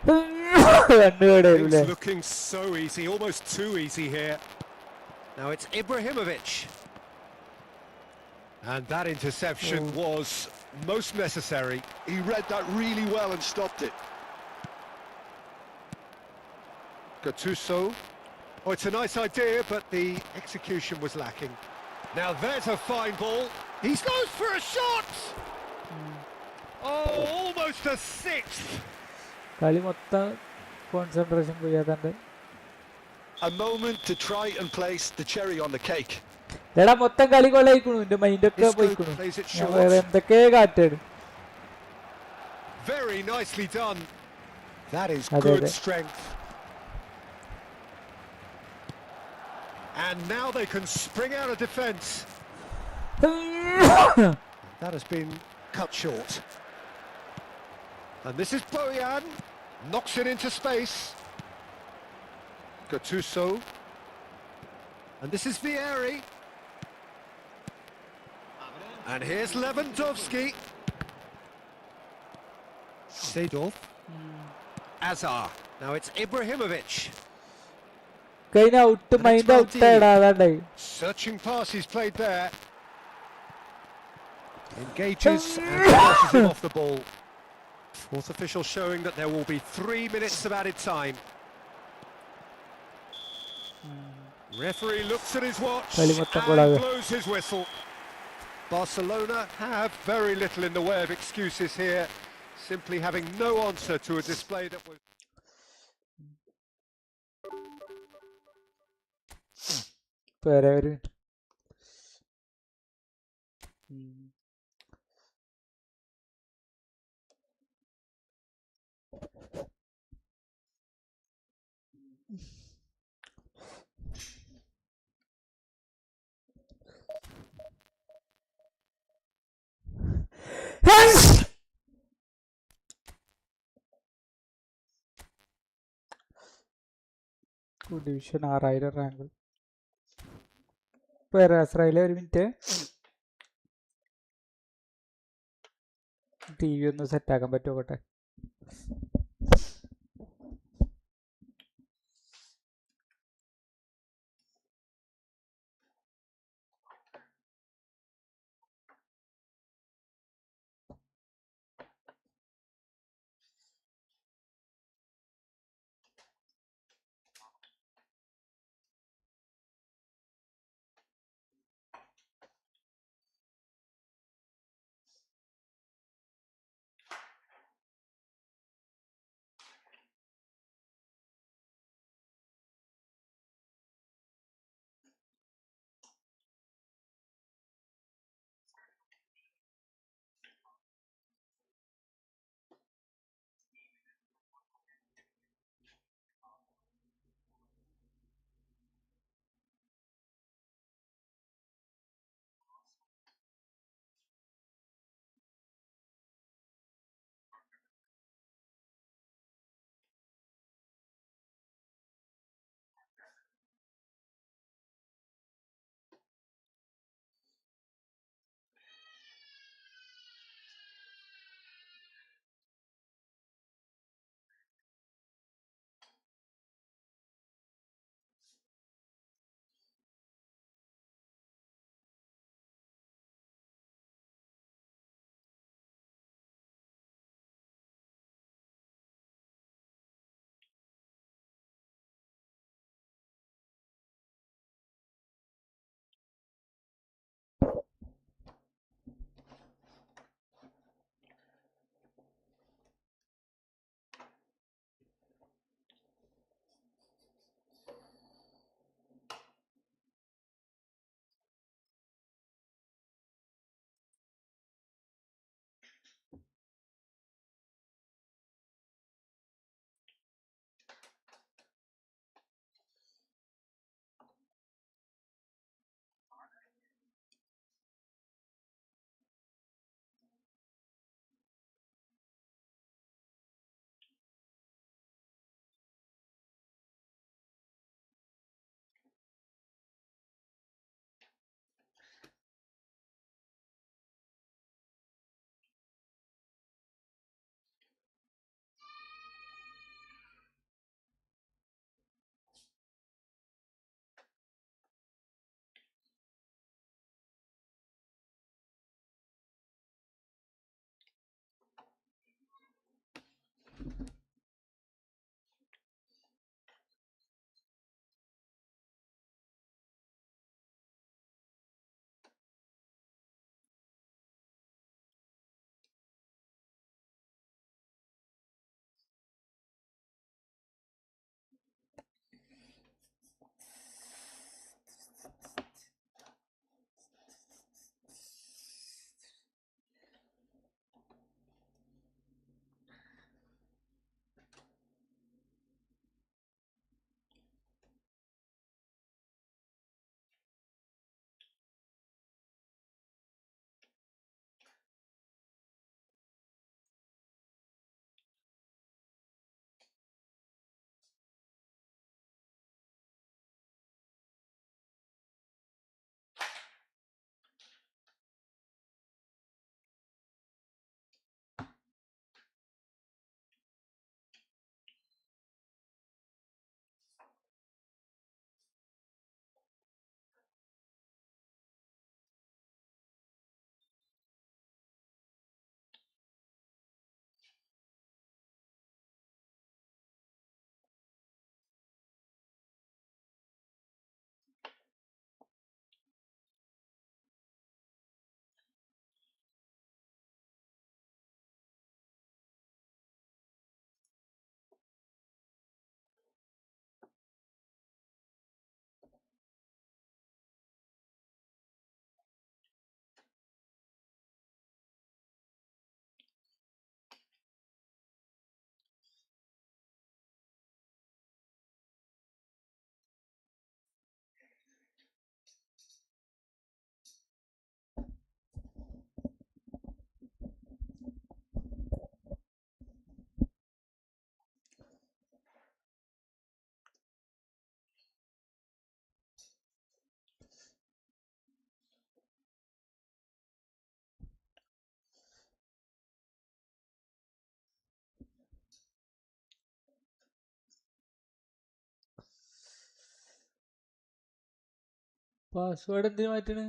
Speaker 2: It's looking so easy, almost too easy here. Now it's Ibrahimovic. And that interception was most necessary.
Speaker 3: He read that really well and stopped it.
Speaker 2: Gattuso. Oh, it's a nice idea, but the execution was lacking. Now there's a fine ball. He goes for a shot! Oh, almost a sixth!
Speaker 5: കളി മൊത്തം concentration പോയാതെ.
Speaker 3: A moment to try and place the cherry on the cake.
Speaker 5: എടാ മൊത്തം കളി കൊള്ളയിക്കണു എന്റെ മൈൻഡൊക്കെ പോയിക്കണു ഞാൻ വേറെ എന്തൊക്കെ കാറ്റാണ്.
Speaker 2: Very nicely done. That is good strength. And now they can spring out of defence. That has been cut short. And this is Bojan. Knocks it into space. Gattuso. And this is Vieri. And here's Lewandowski. Seedorf. Azar. Now it's Ibrahimovic.
Speaker 5: കഴിഞ്ഞ out mind ഔട്ടായിടാ അതാണ്ടായി.
Speaker 2: Searching pass he's played there. Engages and passes him off the ball. Fourth official showing that there will be 3 minutes of added time. Referee looks at his watch and blows his whistle. Barcelona have very little in the way of excuses here, simply having no answer to a display that was...
Speaker 5: division 6000 rank. വേറെ ഇസ്രായേലിലെ ഒരു minute T V ഒന്ന് സെറ്റാക്കാൻ പറ്റുമോട്ടെ. Password എന്തിനു മാറ്റണ്?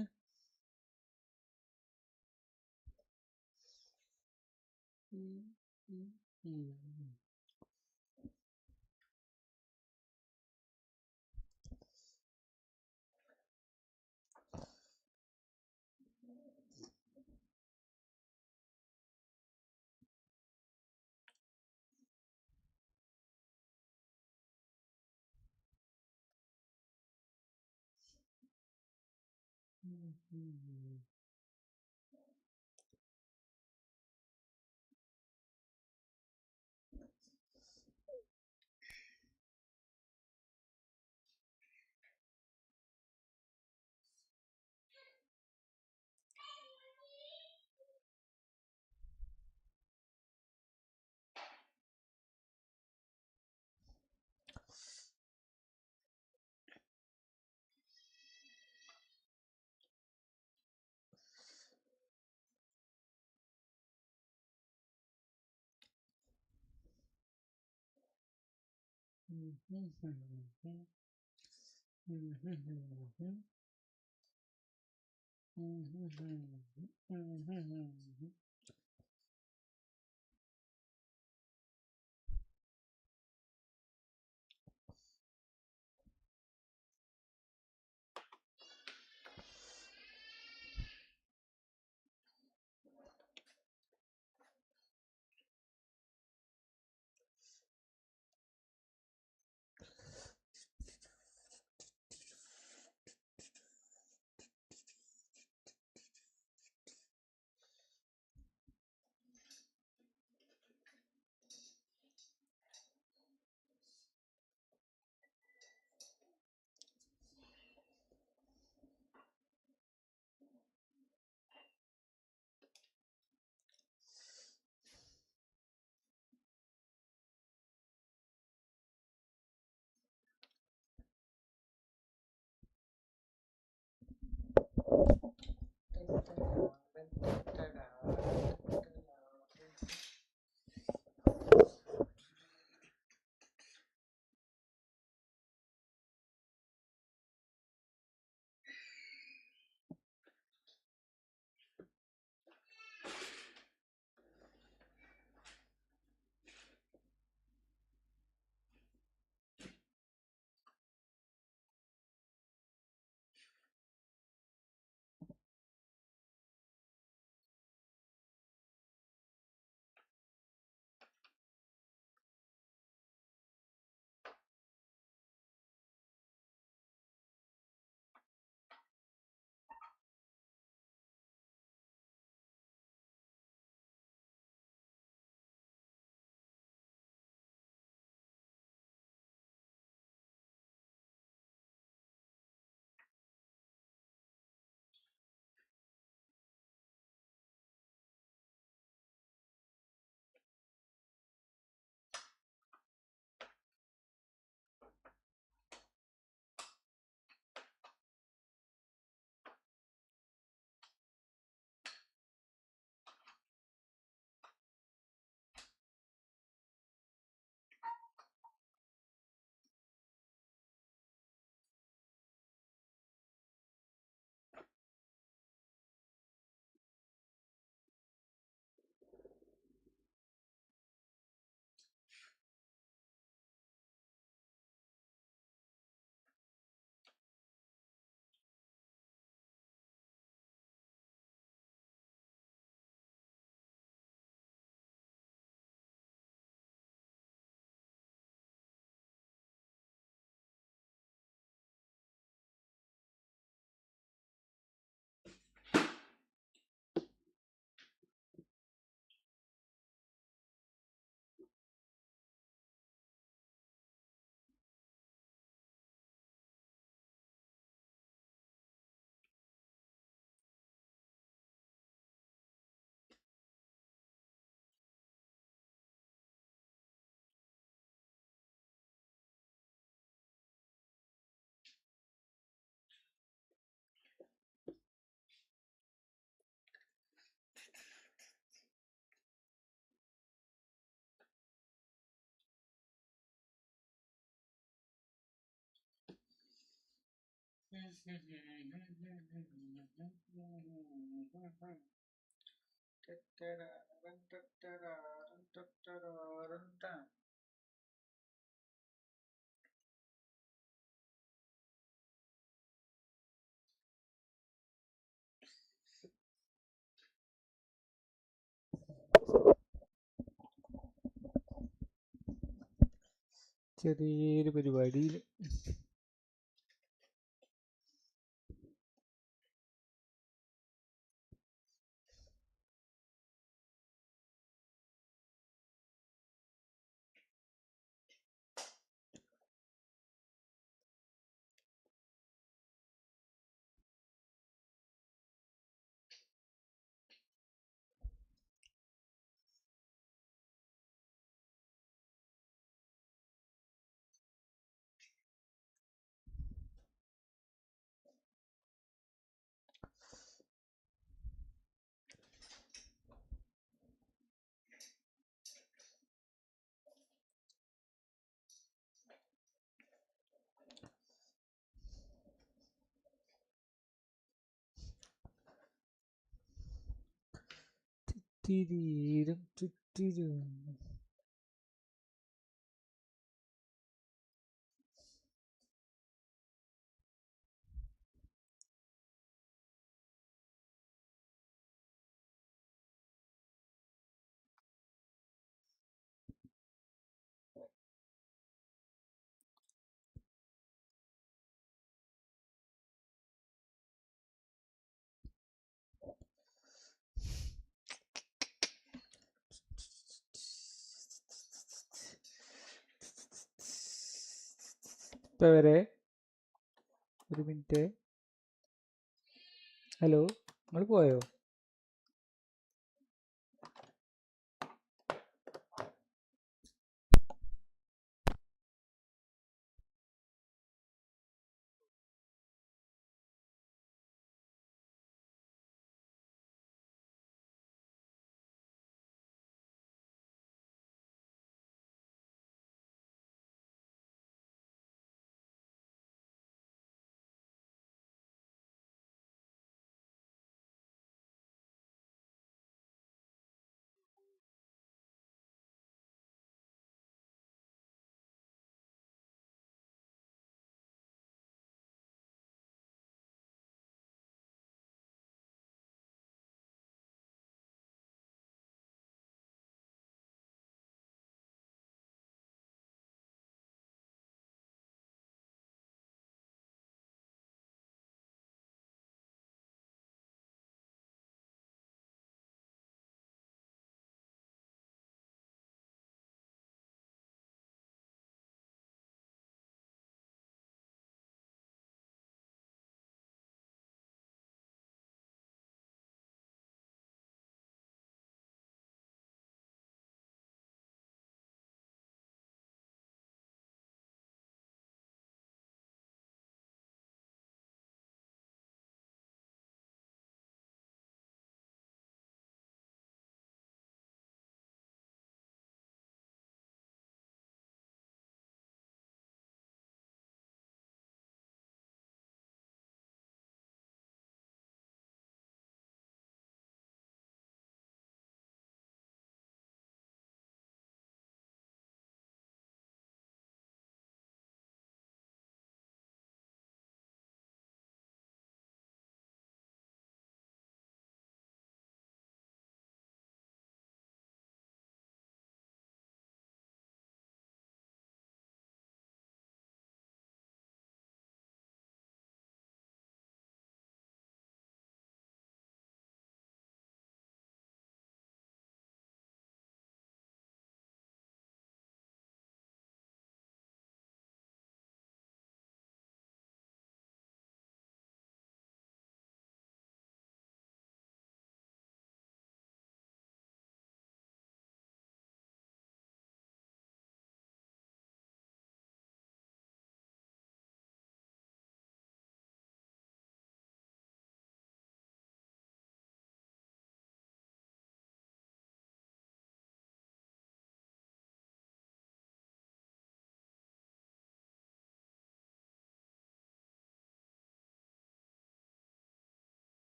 Speaker 5: ചെറിയൊരു പരിപാടിയിൽ ചുറ്റിരും ചുറ്റിരും. ഇപ്പൊ വരെ ഒരു മിനിറ്റ്. ഹലോ, നിങ്ങൾ പോയോ?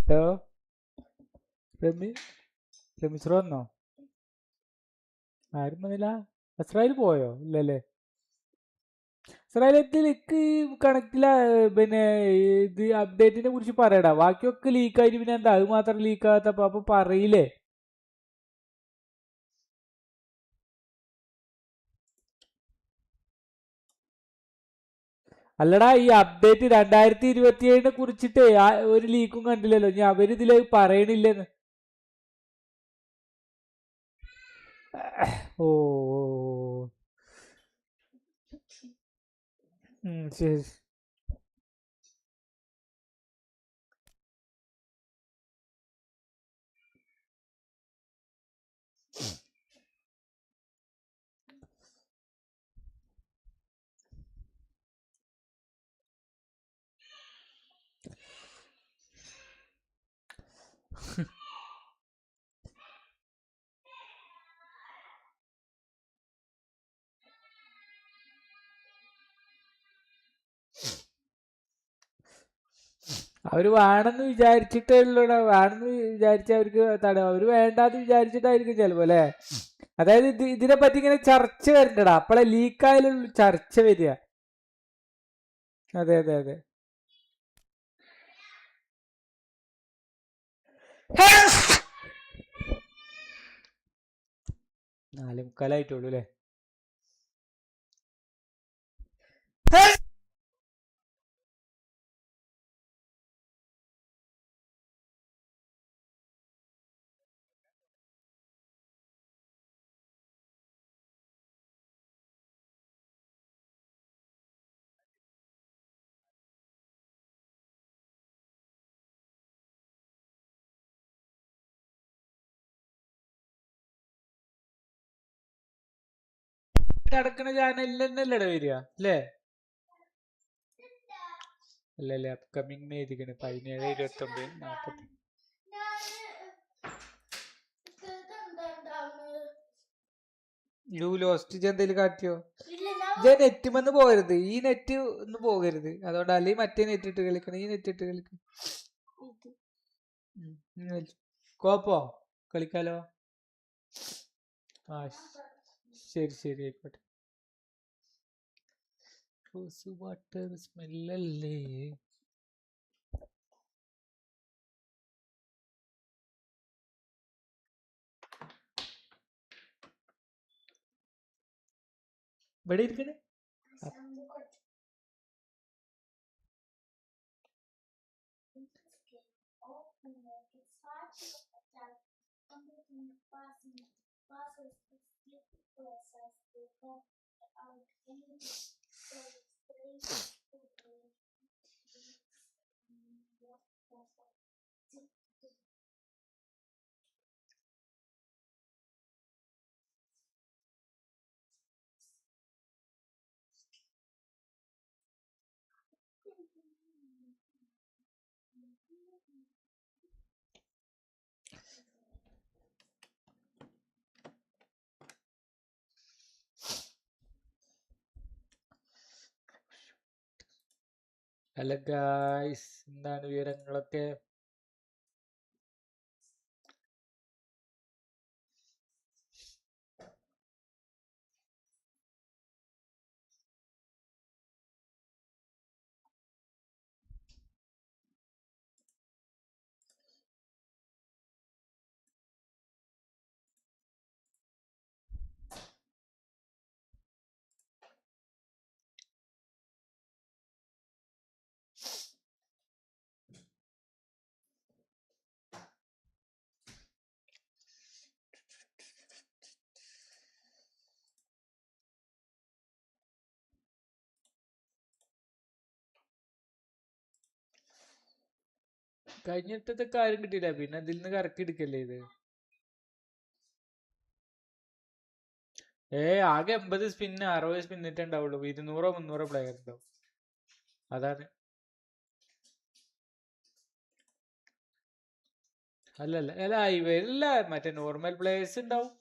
Speaker 5: ഹലോ റമീസ് വന്നോ? ആരും വന്നില്ല. ഇസ്രായേൽ പോയോ? ഇല്ലല്ലേ. ഇസ്രായേലത്തിലേക്ക് കണക്റ്റില. പിന്നെ ഇത് അപ്ഡേറ്റിനെ കുറിച്ച് പറയടാ. ബാക്കിയൊക്കെ ലീക്കായിട്ട് പിന്നെ എന്താ അത് മാത്രം ലീക്കാകാത്തപ്പോ അപ്പൊ പറയില്ലേ? അല്ലടാ, ഈ അപ്ഡേറ്റ് 2027 കുറിച്ചിട്ട് ഒരു ലീക്കും കണ്ടില്ലല്ലോ. ഞാൻ അവരിതില് പറയണില്ലെന്ന്. ഓ ശരി. അവര് വേണമെന്ന് വിചാരിച്ചിട്ടേ ഉള്ളൂടാ. വേണമെന്ന് വിചാരിച്ച അവർക്ക് അവര് വേണ്ടാന്ന് വിചാരിച്ചിട്ടായിരിക്കും ചിലപ്പോ അല്ലെ. അതായത് ഇതിനെ പറ്റി ഇങ്ങനെ ചർച്ച വരണ്ടടാ. അപ്പളെ ലീക്കായാലും ചർച്ച വരിക. അതെ അതെ അതെ. 4:45 അല്ലേ? നടക്കണ ചാനലിൽ തന്നെയല്ലേ വരിക അല്ലേ? അല്ലല്ലേ, അപ്കമിങ് എഴുതിക്കണ് 17, 29, 40. യു ലോസ്റ്റ് എന്തേലും കാട്ടിയോ? നെറ്റ് വന്ന് പോകരുത്. ഈ നെറ്റ് ഒന്ന് പോകരുത്. അതുകൊണ്ട് അല്ലെങ്കിൽ മറ്റേ നെറ്റ് ഇട്ട് കളിക്കണം. ഈ നെറ്റ് ഇട്ട് കളിക്കണം. കോപ്പോ കളിക്കാലോ. ആ ശരി ശരി ആയിക്കോട്ടെ. റോസ് വാട്ടർ സ്മെല്ലല്ലേ. ഇവിടെ ഇരിക്കണേ. ഹലോ ഗായ്സ്, എന്താണ് വിവരങ്ങളൊക്കെ? കഴിഞ്ഞിട്ടത്തെ കാര്യം കിട്ടിയില്ല. പിന്നെ അതിൽ നിന്ന് കറക്കി എടുക്കല്ലേ ഇത്. ആകെ 80 സ്പിന്ന് 60 സ്പിന്നിട്ടേ ഉണ്ടാവുള്ളൂ. 200 300 പ്ലെയർ ഉണ്ടാവും. അതാണ്. അല്ലല്ല അല്ല ഇവരില്ല, മറ്റേ നോർമൽ പ്ലേയേഴ്സ് ഉണ്ടാവും.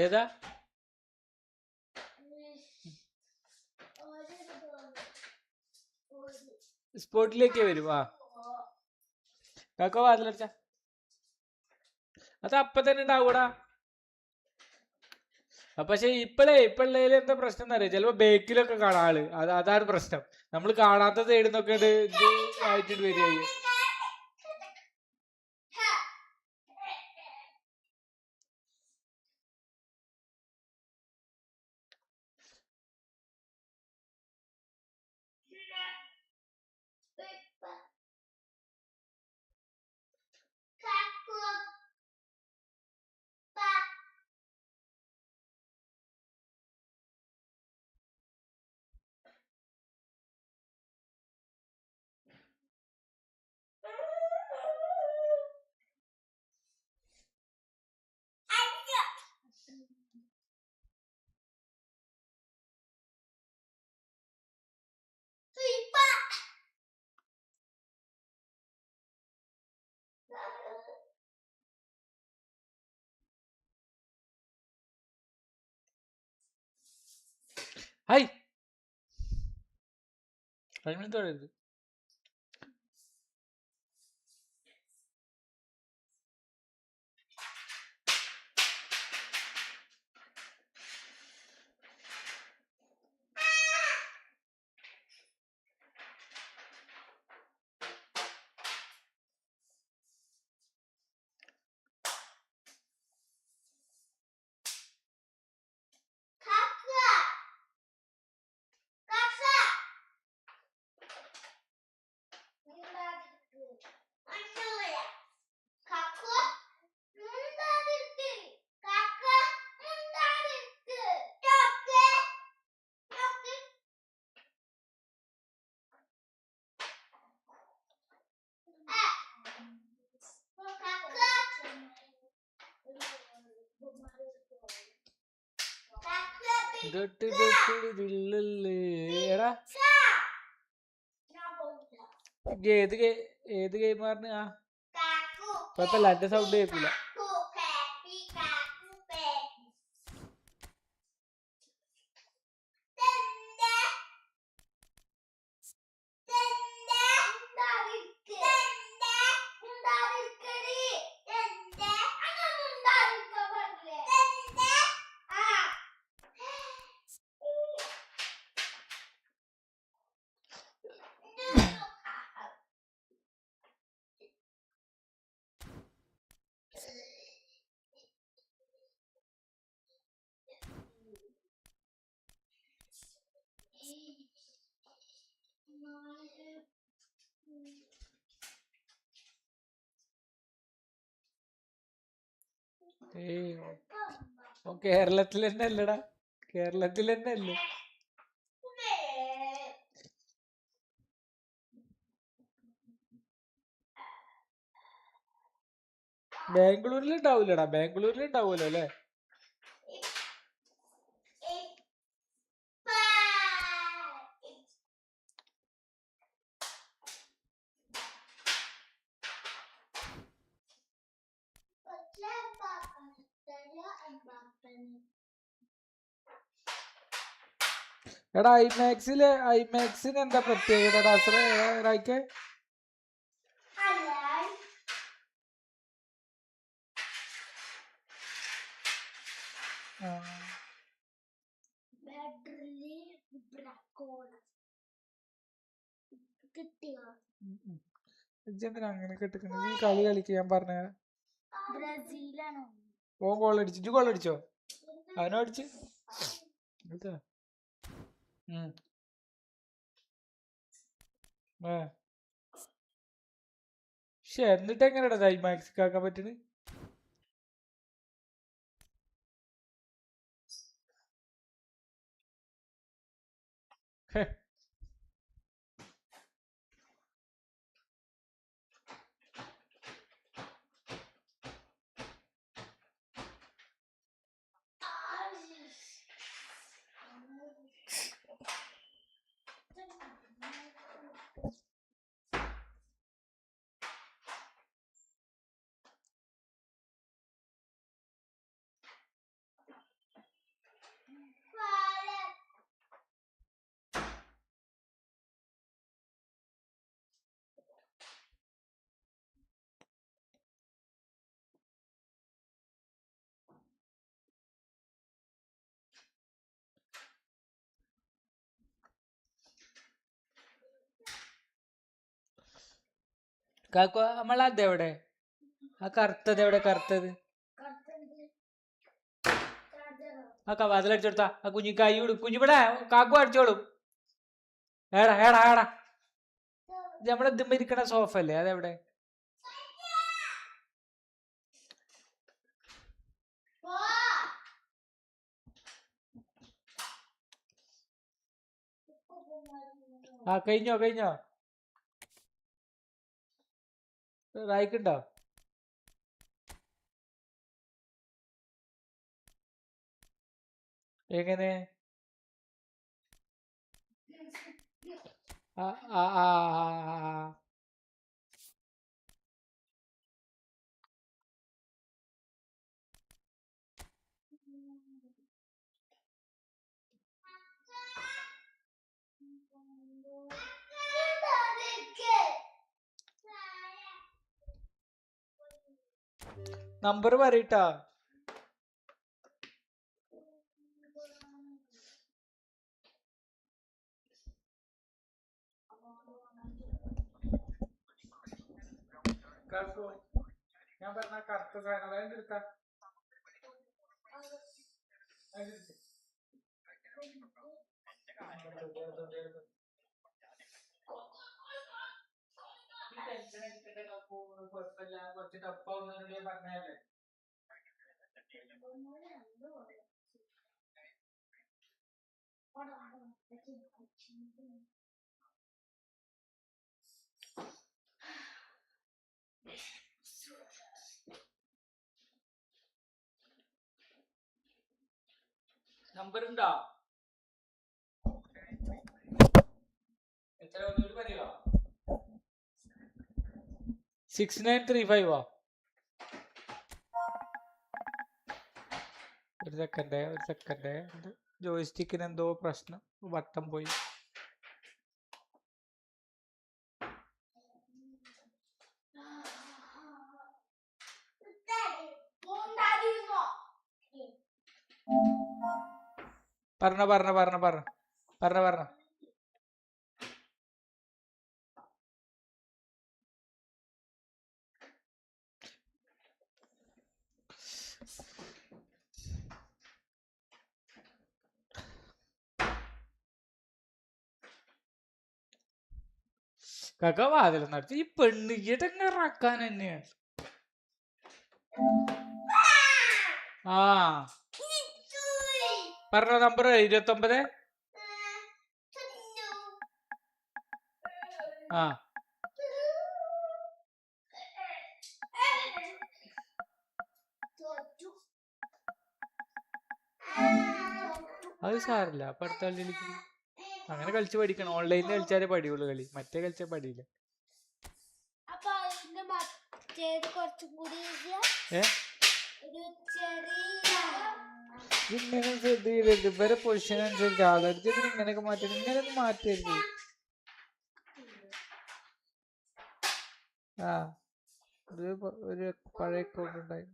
Speaker 5: ഏതാ സ്പോട്ടിലേക്ക് വരും. ആ കാക്ക വാതിലടച്ച അത് അപ്പൊ തന്നെ ഉണ്ടാവൂടാ. പക്ഷെ ഇപ്പള്ളേല് എന്താ പ്രശ്നം എന്നറിയാം, ചിലപ്പോ ബേക്കിലൊക്കെ കാണാം ആള്. അതാണ് പ്രശ്നം. നമ്മൾ കാണാത്ത സൈഡിൽ നിന്നൊക്കെ ഇത് ആയിട്ട് വരികയായി. ഹായ് 5 മിനിറ്റ് തുടരുത്. എടാ ഏത് ഗെയിമാറിന്? ആ കുഴപ്പമില്ല, എന്റെ സൗണ്ട് കേൾക്കില്ല.
Speaker 1: കേരളത്തിൽ തന്നെ അല്ലടാ, കേരളത്തിൽ തന്നെ അല്ലേ. ബാംഗ്ലൂരിൽ ഉണ്ടാവൂലടാ, ബാംഗ്ലൂരിൽ ഉണ്ടാവൂലോ അല്ലേ. എടാ ഐമാക്സിന് എന്താ പ്രത്യേകത റായിക്ക്? എന്തിനാ അങ്ങനെ കെട്ടിക്കണത്? ഈ കളി കളിക്കാൻ പറഞ്ഞ ഓ ഗോൾ അടിച്ചു. ഇജ്ജ് ഗോൾ അടിച്ചോ? അവനോ അടിച്ച് പക്ഷെ എന്നിട്ട് എങ്ങനെയാ ഐമാക്സ് ആക്കാൻ പറ്റുന്നത്? കാക്കു നമ്മളത് എവിടെ? ആ കറുത്തത് എവിടെ? കറുത്തത് ആ വാതിലടിച്ചു കൊടുത്താ ആ കുഞ്ഞി കൈ വിടും. കുഞ്ഞിവിടെ കാക്കു അടിച്ചോളും. ഏടാ ഏടാ ഏടാ ഇത് നമ്മളെ ഇതുമ്പോ ഇരിക്കണ സോഫ അല്ലേ, അതെവിടെ? ആ കഴിഞ്ഞോ റായിക്കുണ്ടോ? എങ്ങനെ? ആ ആ ആ നമ്പർ പറയട്ടാ. ഞാൻ പറഞ്ഞ കറുത്ത സാധനം അതിന്റെ എടുത്താ കുഴപ്പമില്ല, കുറച്ച് ടഫാവുന്നതിനോട് ഞാൻ പറഞ്ഞല്ലേ. നമ്പർ ഉണ്ടോ? എത്ര ഒന്നുകൂടി പറയോ? 6935. ഒരു സെക്കൻഡ് ജോയിസ്റ്റിക്കിന് എന്തോ പ്രശ്നം, വട്ടം പോയി. പറഞ്ഞ കാക്ക വാതിലും നടത്തി. ഈ പെണ്ണ് ഇടങ്ങറാക്കാൻ തന്നെയാണ്. ആ പറഞ്ഞോ നമ്പർ 29. ആ അത് സാറില്ല. അപ്പൊ അടുത്ത കളിയിലേക്ക് അങ്ങനെ കളിച്ച് പഠിക്കണം. ഓൺലൈനിൽ കളിച്ചാലേ പഠിയുള്ളൂ കളി, മറ്റേ കളിച്ചാൽ പഠിയില്ല. ഇങ്ങനെ ചെയ്ത് ഇവരെ പൊസിഷൻ അനുസരിച്ച് ആളെടുത്ത് ഇങ്ങനെയൊക്കെ മാറ്റരുത്, ഇങ്ങനെയൊക്കെ മാറ്റരുത്. ആ ഇത് ഒരു പഴയ അക്കൗണ്ട് ഉണ്ടായി.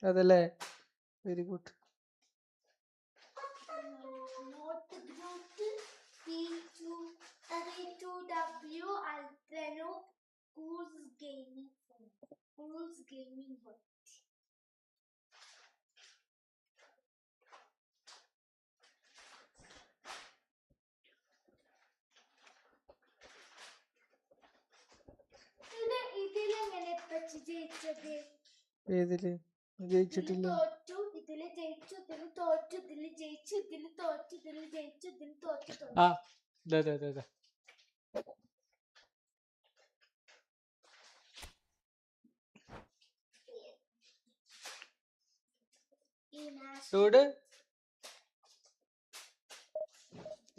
Speaker 1: അതല്ലേ, വെരി ഗുഡ്. ഏതില് ജയിച്ചിട്ടില്ല? ആ ചൂട്.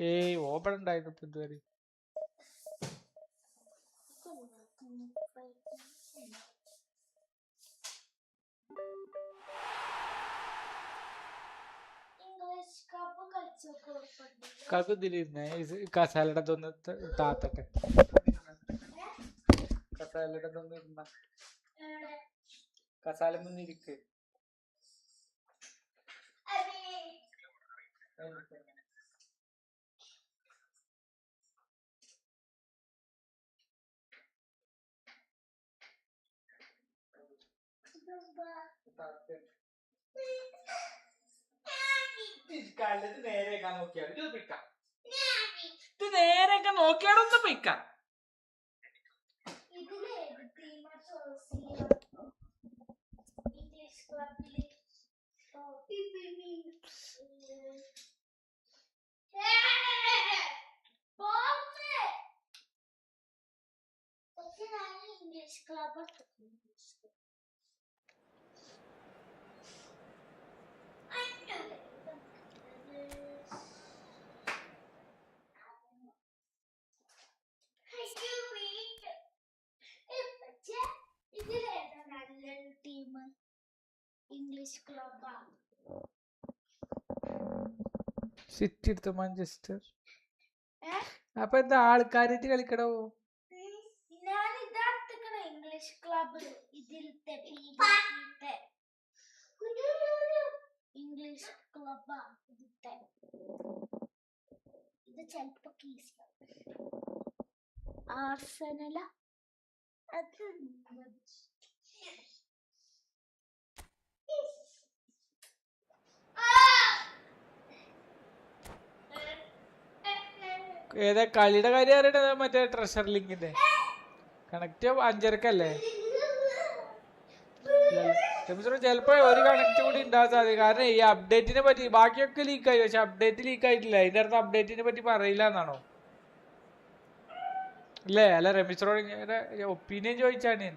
Speaker 1: ഏയ് ഓപ്പൺ ഉണ്ടായിരുന്നു ഇപ്പൊ ഇതുവരെ. കകുതിലിരുന്നേ കസാലടത്തൊന്ന് താത്തട്ടെ. കസാലടത്തൊന്ന് ഇരുന്ന കസാല മുന്നിരിക്ക്. നേരെയൊക്കെ നോക്കിയാൽ ഇത് പിക്കാം, ഇത് നേരെയൊക്കെ നോക്കിയാലൊന്ന് പിക്കാം. സിറ്റി എടുത്ത മാഞ്ചസ്റ്റർ. അപ്പൊ എന്താ ആൾക്കാരായിട്ട് കളിക്കണോ? ഇംഗ്ലീഷ് ക്ലബ് ഇംഗ്ലീഷ് ക്ലബ് ഇത് ചെലപ്പോ ആർസനല. ഏതാ കളിയുടെ കാര്യം അറിയണത്? മറ്റേ ട്രഷർ ലിങ്കിന്റെ കണക്ട് 5:30 ചിലപ്പോ ഒരു കണക്ട് കൂടി ഉണ്ടാകാൻ സാധ്യത. കാരണം ഈ അപ്ഡേറ്റിനെ പറ്റി ബാക്കിയൊക്കെ ലീക്കായി, പക്ഷെ അപ്ഡേറ്റ് ലീക്ക് ആയിട്ടില്ല. അതിന്റെ അടുത്ത് അപ്ഡേറ്റിനെ പറ്റി പറയില്ല എന്നാണോ അല്ലേ? അല്ല റമീസിനോട് ഒപ്പീനിയൻ ചോദിച്ചാണ് ഞാൻ.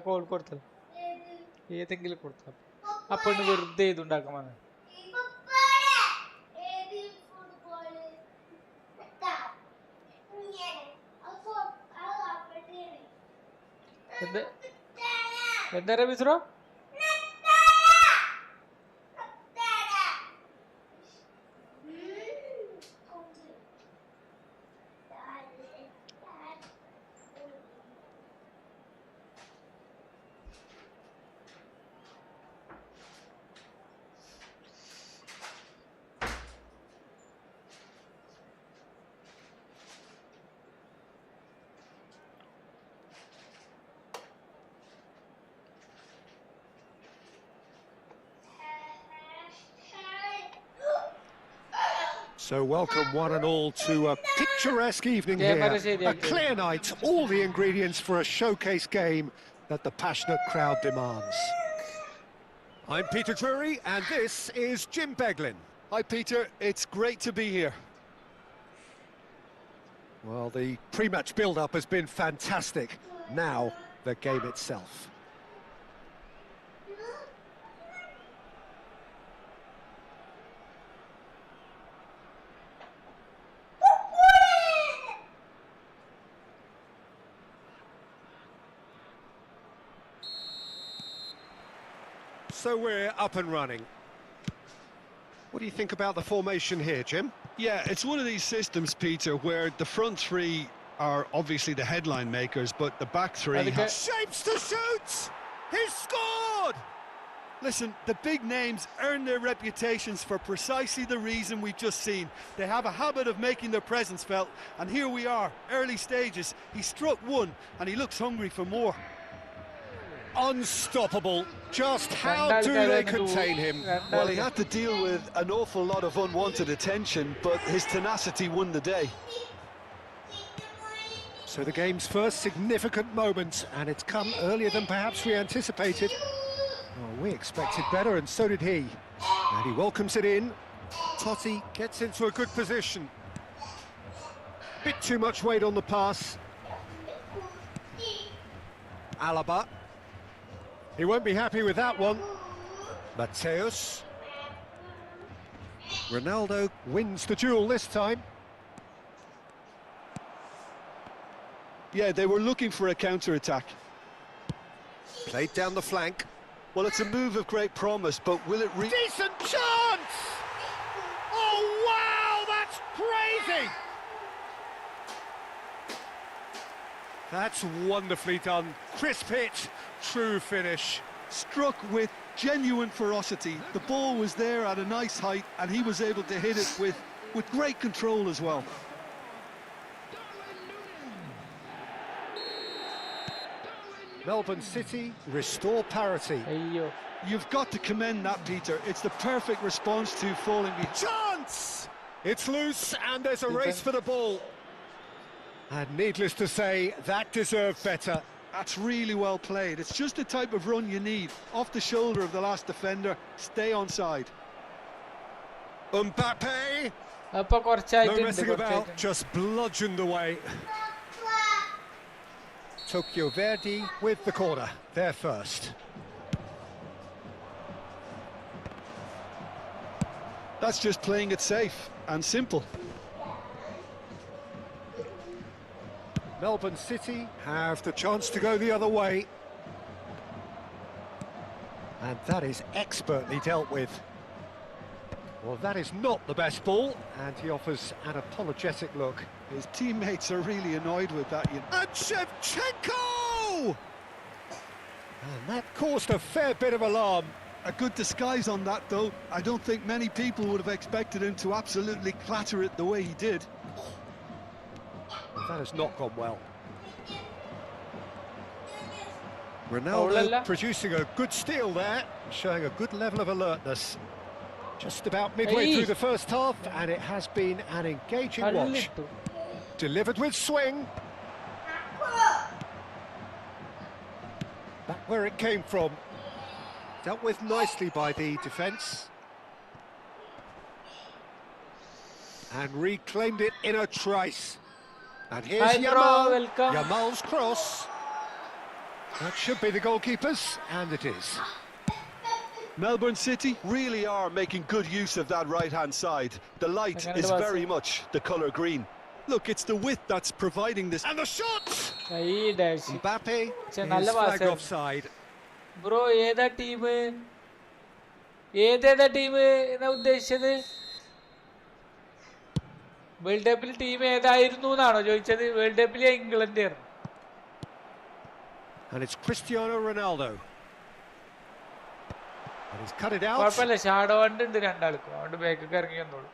Speaker 1: കോൾ കൊടുത്തത് ഏതെങ്കിലും കൊടുത്ത അപ്പൊ വെറുതെ ഇതുണ്ടാക്കാൻ എന്താ Rameez bro?
Speaker 2: So welcome one and all to a picturesque evening here. A clear night, all the ingredients for a showcase game that the passionate crowd demands. I'm Peter Drury and this is Jim Beglin.
Speaker 3: Hi Peter, it's great to be here.
Speaker 2: Well, the pre-match build-up has been fantastic. Now, the game itself. So we're up and running. What do you think about the formation here, Jim?
Speaker 3: Yeah, it's one of these systems, Peter, where the front three are obviously the headline makers, but the back three have
Speaker 2: shapes to shoot! He's scored!
Speaker 3: Listen, the big names earn their reputations for precisely the reason we've just seen. They have a habit of making their presence felt, and here we are, early stages. He struck one, and he looks hungry for more.
Speaker 2: Unstoppable. Just how do they contain him?
Speaker 3: Well, he had to deal with an awful lot of unwanted attention, but his tenacity won the day.
Speaker 2: So the game's first significant moment, and it's come earlier than perhaps we anticipated. Well, we expected better, and so did he. And he welcomes it in. Totti gets into a good position. Bit too much weight on the pass. Alaba. He won't be happy with that one. Mateus. Ronaldo wins the duel this time.
Speaker 3: Yeah, they were looking for a counter-attack.
Speaker 2: Played down the flank.
Speaker 3: Well, it's a move of great promise, but will it reach...
Speaker 2: Decent chance! Oh, wow, that's crazy! That's wonderfully done. Crisp hit, true finish.
Speaker 3: Struck with genuine ferocity. The ball was there at a nice height, and he was able to hit it with great control as well.
Speaker 2: Melbourne City restore parity.
Speaker 1: അയ്യോ
Speaker 3: You've got to commend that, Peter. It's the perfect response to falling behind.
Speaker 2: Chance! It's loose and there's a race for the ball. And needless to say, that deserved better.
Speaker 3: That's really well played. It's just the type of run you need. Off the shoulder of the last defender, stay onside.
Speaker 2: Mbappe!
Speaker 1: അപ്പൊ
Speaker 2: No
Speaker 1: കുറച്ചായിട്ടുണ്ട്
Speaker 2: messing about, just bludgeoned away. Tokyo Verdy with the corner, there first.
Speaker 3: That's just playing it safe and simple.
Speaker 2: Melbourne City have the chance to go the other way. And that is expertly dealt with. Well, that is not the best ball, and he offers an apologetic look.
Speaker 3: His teammates are really annoyed with that.
Speaker 2: And Shevchenko! And that caused a fair bit of alarm.
Speaker 3: A good disguise on that, though. I don't think many people would have expected him to absolutely clatter it the way he did.
Speaker 2: That has not gone well. Ronaldo producing a good steal there, showing a good level of alertness. Just about midway through the first half, and it has been an engaging watch. Delivered with swing. Back where it came from. Dealt with nicely by the defence. And reclaimed it in a trice. And here's Yamal. Yamal's cross. That should be the goalkeeper's, and it is.
Speaker 3: Melbourne City really are making good use of that right-hand side. The light is very much the colour green. Look, it's the width that's providing this.
Speaker 2: And the shot!
Speaker 1: Mbappe
Speaker 2: is flagged offside.
Speaker 1: Bro ഏതാ team? ഏതേതാ team എന്നാ ഉദ്ദേശിച്ചത്? World കപ്പിൽ team ഏതായിരുന്നു എന്നാണോ ചോദിച്ചത്? World കപ്പിൽ England ആയിരുന്നു.
Speaker 2: And it's Cristiano Ronaldo. And he's cut it out.
Speaker 1: കുഴപ്പമില്ല, ഷാഡോ വണ്ട് ഉണ്ട് രണ്ടാൾക്കും, അതുകൊണ്ട് ബാക്കൊക്കെ ഇറങ്ങി വന്നോളൂ.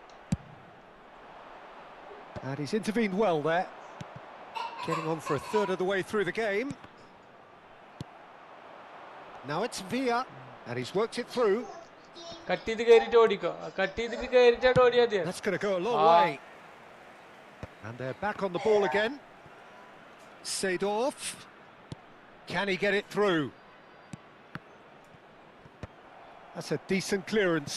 Speaker 2: And he's intervened well there. Getting on for a third of the way through the game. Now it's Villa, and he's worked it through.
Speaker 1: Cut ചെയ്ത് കയറിയിട്ട് ഓടിക്കോ, കട്ട് ചെയ്തിട്ട് കയറിയിട്ടാണ് ഓടിയാൽ മതി.
Speaker 2: That's going to go a long way. And they're back on the ball again. Seedorf. Can he get it through? That's a decent clearance.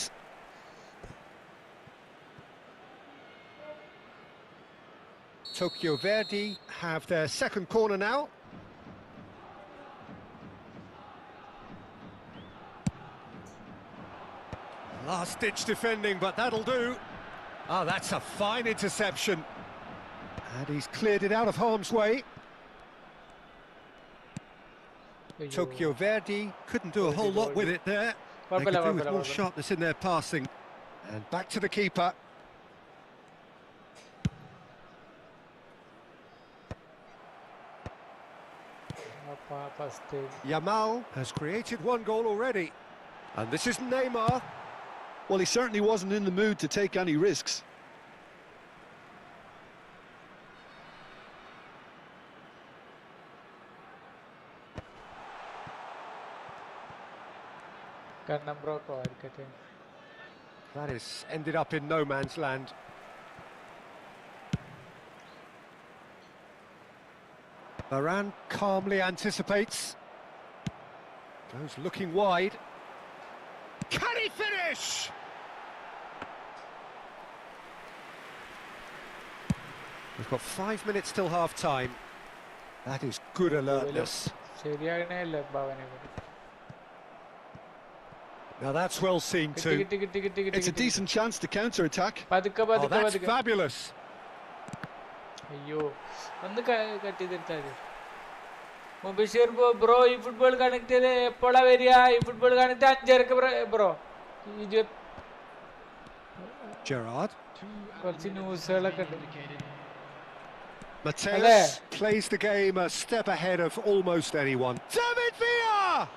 Speaker 2: Tokyo Verdy have their second corner now. Last-ditch defending, but that'll do. Oh, that's a fine interception. And he's cleared it out of harm's way. Tokyo Verdy couldn't do a whole lot with it there. They could do with more sharpness in their passing. And back to the keeper. Yamal has created one goal already. And this is Neymar.
Speaker 3: Well, he certainly wasn't in the mood to take any risks.
Speaker 2: That is ended up in no man's land. Varane calmly anticipates. Goes looking wide. Can he finish? We've got 5 minutes till half-time. That is good alertness. Now that's well seen too.
Speaker 3: It's a decent chance to counter-attack.
Speaker 2: Oh, that's fabulous.
Speaker 1: അയ്യോ, ഒന്ന് cut ചെയ്തെടുത്താൽ മതി. Mubasheer bro, ഈ football connect ചെയ്ത് എപ്പോഴാ വരിക? ഈ football connect 5:30 bro.
Speaker 2: Gerrard.
Speaker 1: കുറച്ച് ന്യൂസുകളൊക്കെ ഉണ്ട്.
Speaker 2: Mateus plays the game a step ahead of almost anyone. David Villa!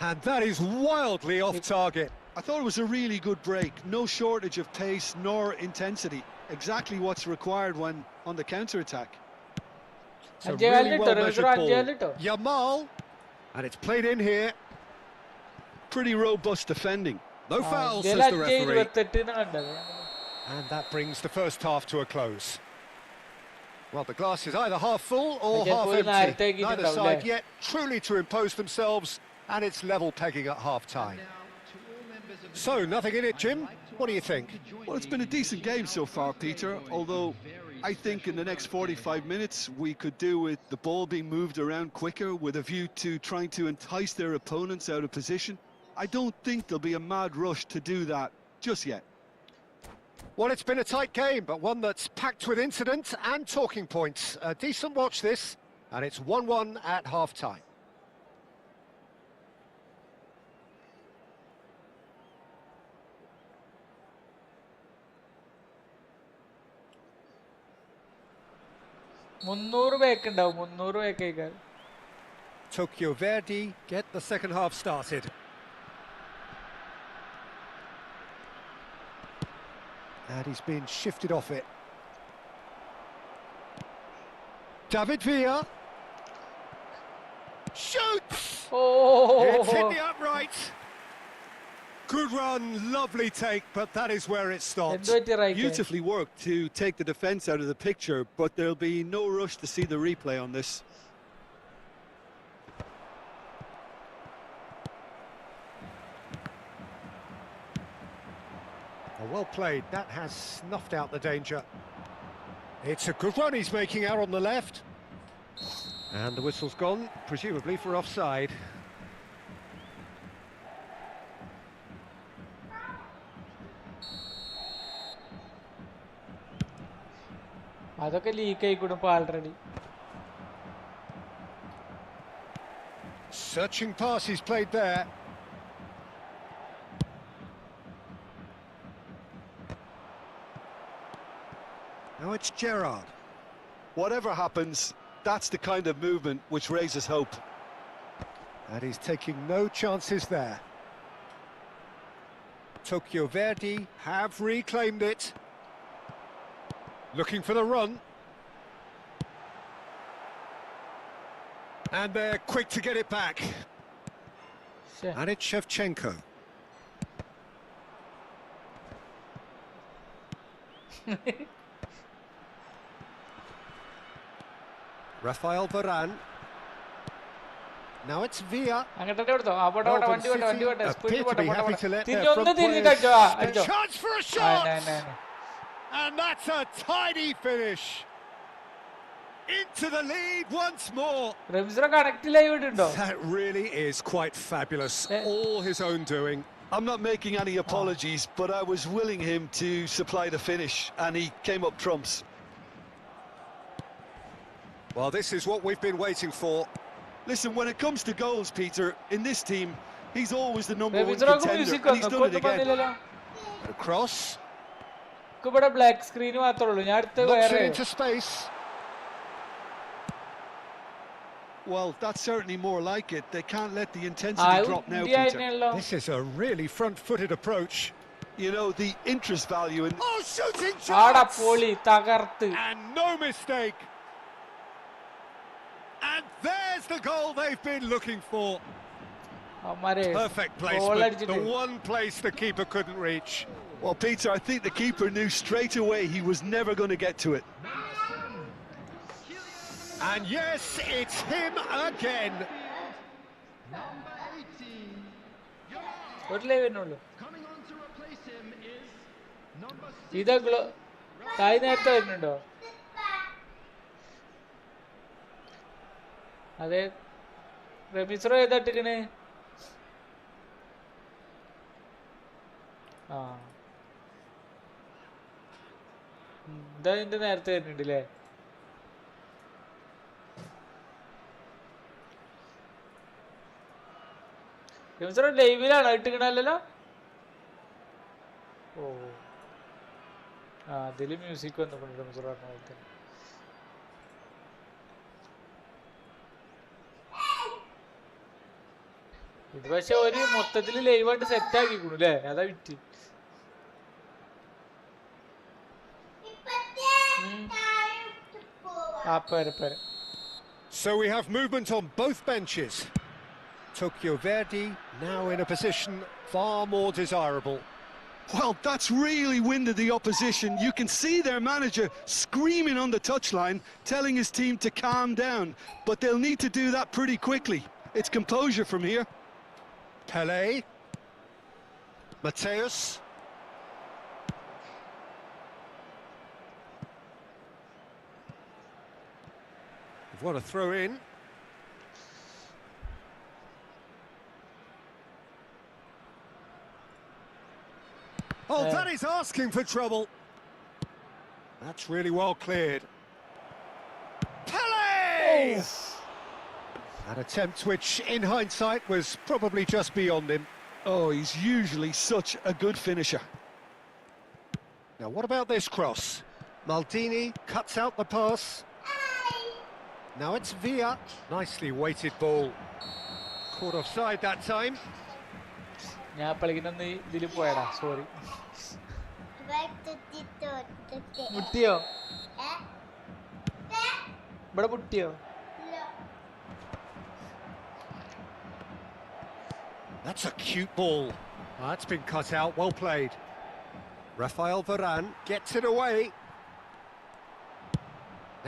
Speaker 2: And that is wildly off target.
Speaker 3: I thought it was a really good break. No shortage of pace nor intensity. Exactly what's required when on the counter-attack.
Speaker 2: It's a really well-measured ball. Yamal. And it's played in here.
Speaker 3: Pretty robust defending.
Speaker 2: No foul, says the referee. And that brings the first half to a close. Well, the glass is either half full or half empty. Neither side yet truly to impose themselves, and it's level pegging at half-time. So, nothing in it, Jim? What do you think?
Speaker 3: Well, it's been a decent game so far, Peter, although I think in the next 45 minutes we could do with the ball being moved around quicker with a view to trying to entice their opponents out of position. I don't think there'll be a mad rush to do that just yet.
Speaker 2: Well, it's been a tight game, but one that's packed with incident and talking points. A decent watch this, and it's 1-1 at half-time. Tokyo Verdy get the second half started. And he's been shifted off it. David Villa. Shoots!
Speaker 1: Oh!
Speaker 2: It's hit the upright. Good run, lovely take, but that is where it stops.
Speaker 3: Beautifully worked to take the defence out of the picture, but there'll be no rush to see the replay on this.
Speaker 2: Well played, that has snuffed out the danger. It's a good run he's making out on the left. And the whistle's gone, presumably for offside. Searching pass he's played there. Now it's Gerrard.
Speaker 3: Whatever happens, that's the kind of movement which raises hope.
Speaker 2: And he's taking no chances there. Tokyo Verdy have reclaimed it. Looking for the run. And they're quick to get it back. And it's Shevchenko. Rafael Varane. Now it's Villa.
Speaker 1: അങ്ങോട്ടേ കൊടുത്തോ ആ പോട്ടെ പോട്ടെ വണ്ടി പോട്ടെ വണ്ടി പോട്ടെ speed
Speaker 2: Appear to
Speaker 1: പോട്ടെ
Speaker 2: be
Speaker 1: പോട്ടെ
Speaker 2: happy
Speaker 1: പോട്ടെ
Speaker 2: to let their
Speaker 1: തിരിഞ്ഞൊന്ന്
Speaker 2: front
Speaker 1: തിരിഞ്ഞിട്ട്
Speaker 2: players.
Speaker 1: അടിച്ചോ
Speaker 2: A
Speaker 1: അടിച്ചോ
Speaker 2: chance for a shot! And that's a tidy finish. Into the lead once more.
Speaker 1: Rameez bro connect live ഇട്ടുണ്ടോ
Speaker 2: That really is quite fabulous. All his own doing.
Speaker 3: I'm not making any apologies, but I was willing him to supply the finish, and he came up trumps.
Speaker 2: Well, this is what we've been waiting for.
Speaker 3: Listen, when it comes to goals, Peter, in this team, he's always the number one
Speaker 1: റെമിസ്റോക്ക്
Speaker 3: contender,
Speaker 1: music
Speaker 3: and he's
Speaker 1: വന്നു
Speaker 3: done it
Speaker 1: കൊണ്ടു
Speaker 3: again.
Speaker 1: വന്നില്ലല്ലോ
Speaker 2: Cross.
Speaker 1: ഇവിടെ black screen മാത്രമേ ഉള്ളൂ ഞാൻ അടുത്ത്
Speaker 2: Knocks
Speaker 1: വേറെ
Speaker 2: it into space.
Speaker 3: Well, that's certainly more like it. They can't let the
Speaker 1: ആ
Speaker 3: intensity drop now,
Speaker 1: India
Speaker 3: Peter.
Speaker 1: തന്നെയല്ലോ
Speaker 2: This is a really front-footed approach.
Speaker 3: You know, the interest value in...
Speaker 2: Oh, shooting
Speaker 1: ആടാ
Speaker 2: shots!
Speaker 1: പൊളി തകർത്ത്
Speaker 2: And no mistake. And there's the goal they've been looking for.
Speaker 1: അവന്മാരെ
Speaker 2: Perfect
Speaker 1: goal
Speaker 2: placement.
Speaker 1: അടിച്ചിട്ട്
Speaker 2: The one place the keeper couldn't reach.
Speaker 3: Well, Peter, I think the keeper knew straight away he was never going to get to it.
Speaker 2: And yes, it's him again.
Speaker 1: ഒരു live വരുന്നുള്ളൂ
Speaker 4: Coming on to replace him is number 6.
Speaker 1: ഇതാ തായ് നേരത്തെ വരുന്നുണ്ടോ അതെ റെമിസ്റോ ഏതാ ഇട്ടിക്കണേ ആ ഇതാ ഇതിന്റെ നേരത്തെ വരുന്നുണ്ട് അല്ലേ റെമിസ്റോ ലൈവിലാണോ ഇട്ടിക്കണല്ലോ ഓ ആ അതില് മ്യൂസിക് വന്നിട്ടുണ്ട് റെമിസ്റോ പറഞ്ഞ പോലെ തന്നെ ഇത് പക്ഷെ ഒരു മൊത്തത്തില് ലൈവായിട്ട് സെറ്റ് ആക്കിക്കണു അല്ലേ അതാ വിറ്റ് ആ പേരെ
Speaker 2: So we have movement on both benches. Tokyo Verdy now in a position far more desirable.
Speaker 3: Well, that's really winded the opposition. You can see their manager screaming on the touchline, telling his team to calm down. But they'll need to do that pretty quickly. It's composure from here.
Speaker 2: Pele. Mateus. What a throw in. Oh, that is asking for trouble. That's really well cleared. Pele! An attempt which, in hindsight, was probably just beyond him.
Speaker 3: Oh, he's usually such a good finisher.
Speaker 2: Now, what about this cross? Maldini cuts out the pass. Now it's Villa. Nicely weighted ball. Caught offside that time.
Speaker 1: ഞാൻ കളിക്കുന്ന ഇതില് പോയടാ sorry മുട്ടിയോ ഇവിടെ മുട്ടിയോ
Speaker 2: That's a cute ball. That's been cut out. Well played. Rafael Varane gets it away.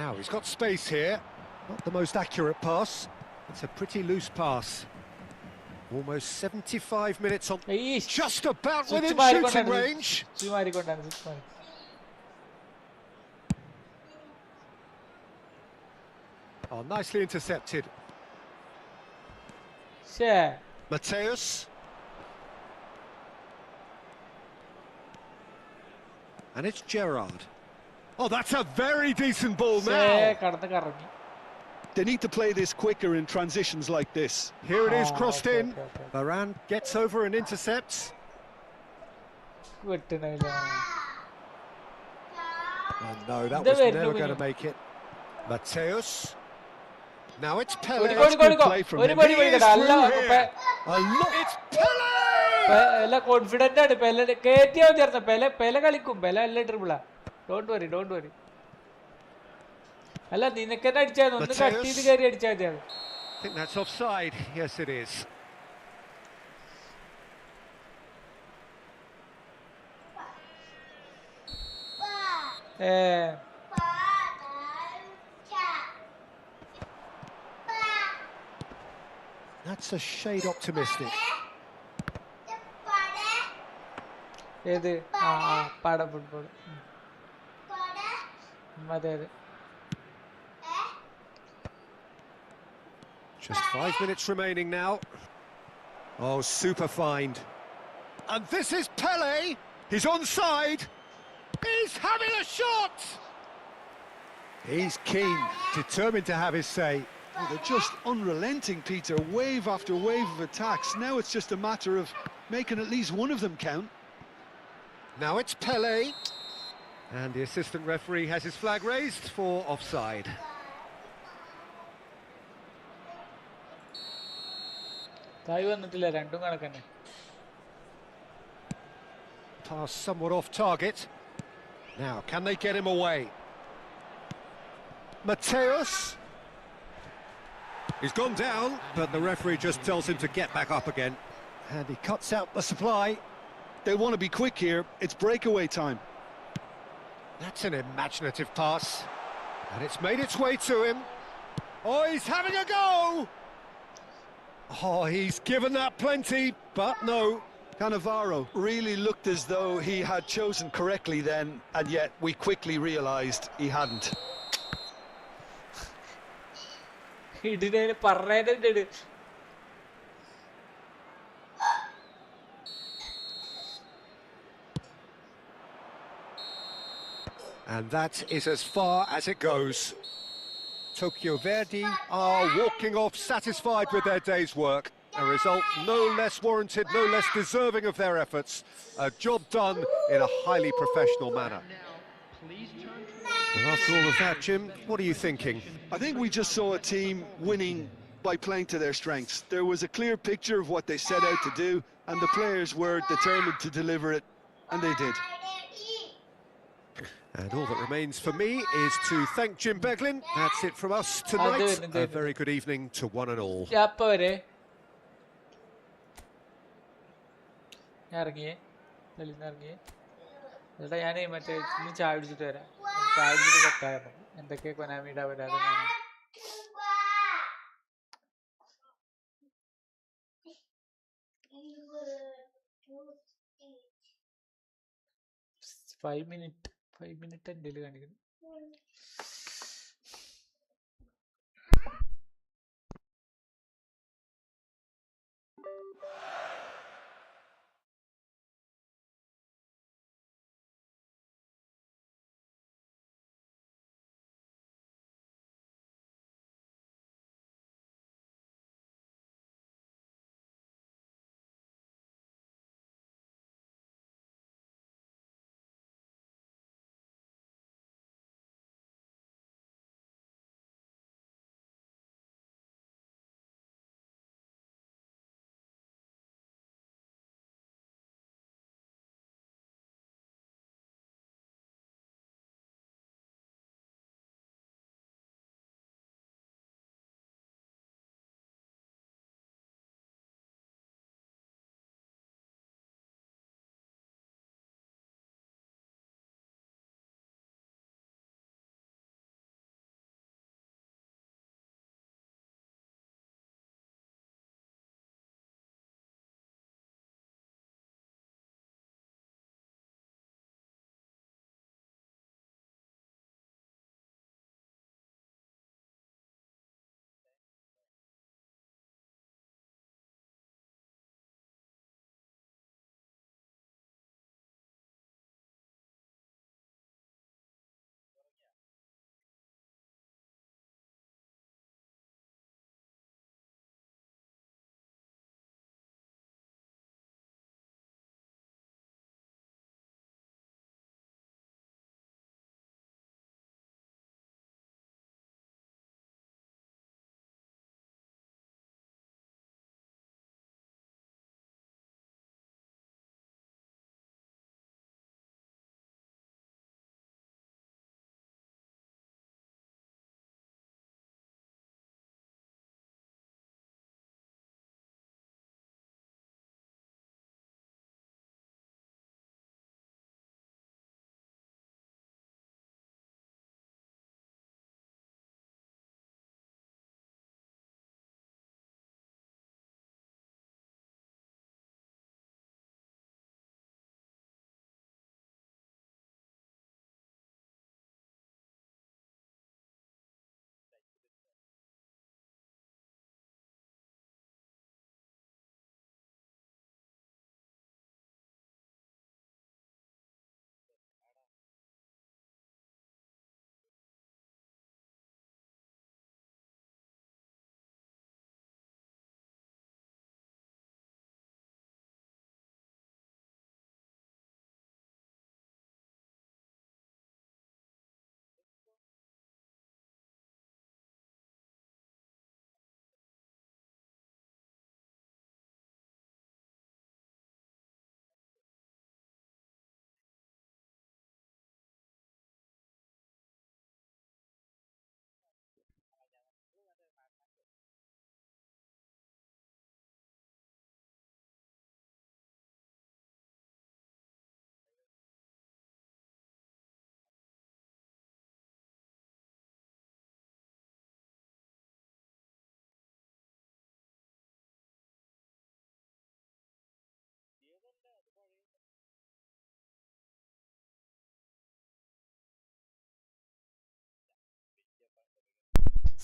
Speaker 2: Now he's got space here. Not the most accurate pass. It's a pretty loose pass. Almost 75 minutes on. Just about within shooting range. Oh, nicely intercepted. Mateus. And it's Gerrard. Oh, that's a very decent ball now.
Speaker 3: They need to play this quicker in transitions like this.
Speaker 2: Here it is, crossed
Speaker 5: okay,
Speaker 2: in.
Speaker 5: okay, okay.
Speaker 2: Varane gets over and intercepts.
Speaker 5: വെട്ടണില്ല.
Speaker 2: Oh no, that
Speaker 5: The
Speaker 2: was
Speaker 5: way
Speaker 2: never
Speaker 5: to
Speaker 2: going to
Speaker 5: win.
Speaker 2: make it. Mateus. Now it's Pele.
Speaker 5: ഒരു
Speaker 3: That's good
Speaker 5: goal
Speaker 3: play from
Speaker 5: ഒരു
Speaker 3: him.
Speaker 5: പടി
Speaker 2: He
Speaker 5: പോയി
Speaker 2: is
Speaker 5: കേട്ടോ. അല്ല
Speaker 2: through here. A lot. It's Pele!
Speaker 5: എല്ലാം confident ആണ്. പെല കയറ്റിയാ മതിയായിരുന്നു. പെല കളിക്കും. പെല അല്ല ഡ്രിബിളാ. Don't worry. അല്ല നിനക്ക് തന്നെ അടിച്ചാൽ ഒന്ന് കട്ട് ചെയ്ത് കയറി അടിച്ചാൽ മതിയാണ്.
Speaker 2: I think that's offside. Yes, it is. That's a shade optimistic.
Speaker 5: ഏത് പാട ഫുട്ബോൾ. അതെ.
Speaker 2: Just 5 minutes remaining now. Oh, super find. And this is Pele. He's onside. He's having a shot. He's keen, determined to have his say.
Speaker 3: Oh, they're just unrelenting, Peter. Wave after wave of attacks. Now it's just a matter of making at least one of them count.
Speaker 2: Now it's Pele. And the assistant referee has his flag raised for offside.
Speaker 5: തായ് വന്നിട്ടില്ല, രണ്ടും കണക്കന്നെ.
Speaker 2: Pass somewhat off target. Now, can they get him away? Mateus. He's gone down, but the referee just tells him to get back up again. And he cuts out the supply.
Speaker 3: They want to be quick here. It's breakaway time.
Speaker 2: That's an imaginative pass. And it's made its way to him. Oh, he's having a go! Oh, he's given that plenty, but no.
Speaker 3: Cannavaro really looked as though he had chosen correctly then, and yet we quickly realised he hadn't.
Speaker 5: ഇടിനേന് പറഞ്ഞത്.
Speaker 2: And that is as far as it goes. Tokyo Verdy are walking off satisfied with their day's work. A result no less warranted, no less deserving of their efforts. A job done in a highly professional manner. Well, after all of that, Jim, what are you thinking?
Speaker 3: I think we just saw a team winning by playing to their strengths. There was a clear picture of what they set out to do, and the players were determined to deliver it, and they did.
Speaker 2: And all that remains for me is to thank Jim Beglin. That's it from us tonight. A very good evening to one and all.
Speaker 5: അപ്പ വരെ ഇറങ്ങിയേ, ചേട്ടാ ഞാൻ മറ്റേ ഇന്ന് ചായ പിടിച്ചിട്ട് വരാം. ചായ പിടിച്ചിട്ട് കത്തായിരുന്നു. എന്തൊക്കെ കൊനാമിയുടെ വരാതെ 5 മിനിറ്റ് എൻ്റെ കാണിക്കുന്നു.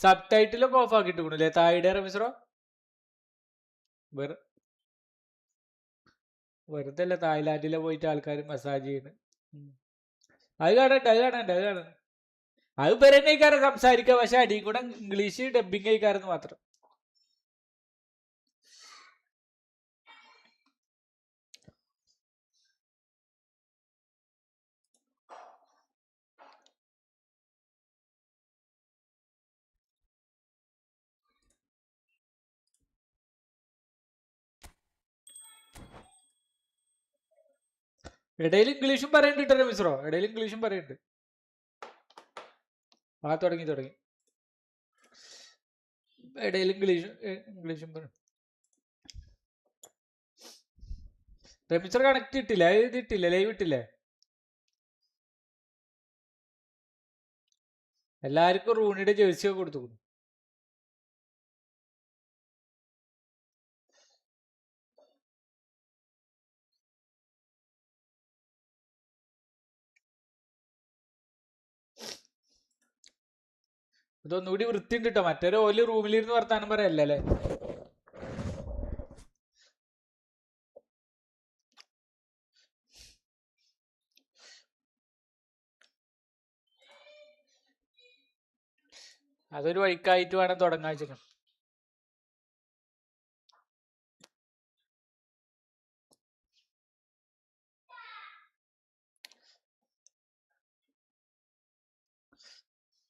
Speaker 5: സബ് ടൈറ്റിലൊക്കെ ഓഫ് ആക്കിയിട്ടില്ലേ താഴെ റമീസ്രോ? വെറുതെ അല്ല തായ്ലാൻഡിലെ പോയിട്ട് ആൾക്കാർ മസാജ് ചെയ്യുന്നത്. അത് കാണണ്ട. അത് പേരെന്നേക്കാരം സംസാരിക്കുക, പക്ഷെ അടിയും കൂടെ ഇംഗ്ലീഷ് ഡബിങ് കഴിക്കാരെന്ന് മാത്രം. ഇടയിൽ ഇംഗ്ലീഷും പറയുന്നുണ്ട് കേട്ടോ മിസ്രോ, ഇടയിൽ ഇംഗ്ലീഷും പറയുന്നുണ്ട്. തുടങ്ങി ഇടയിൽ ഇംഗ്ലീഷും പറയും. റമിസ്രോ കണക്ട് ഇട്ടില്ല, ഇതിട്ടില്ല, ലൈവ് ഇട്ടില്ലേ? എല്ലാവർക്കും റൂണിയുടെ ജേഴ്സി ഒക്കെ കൊടുത്തു. ഇതൊന്നുകൂടി വൃത്തിയുണ്ട് കേട്ടോ, മറ്റൊരു ഓല് റൂമിലിരുന്ന് വർത്താനം പറയല്ലേ. അതൊരു വഴിക്കായിട്ട് വേണം തുടങ്ങാൻ വെച്ചാൽ.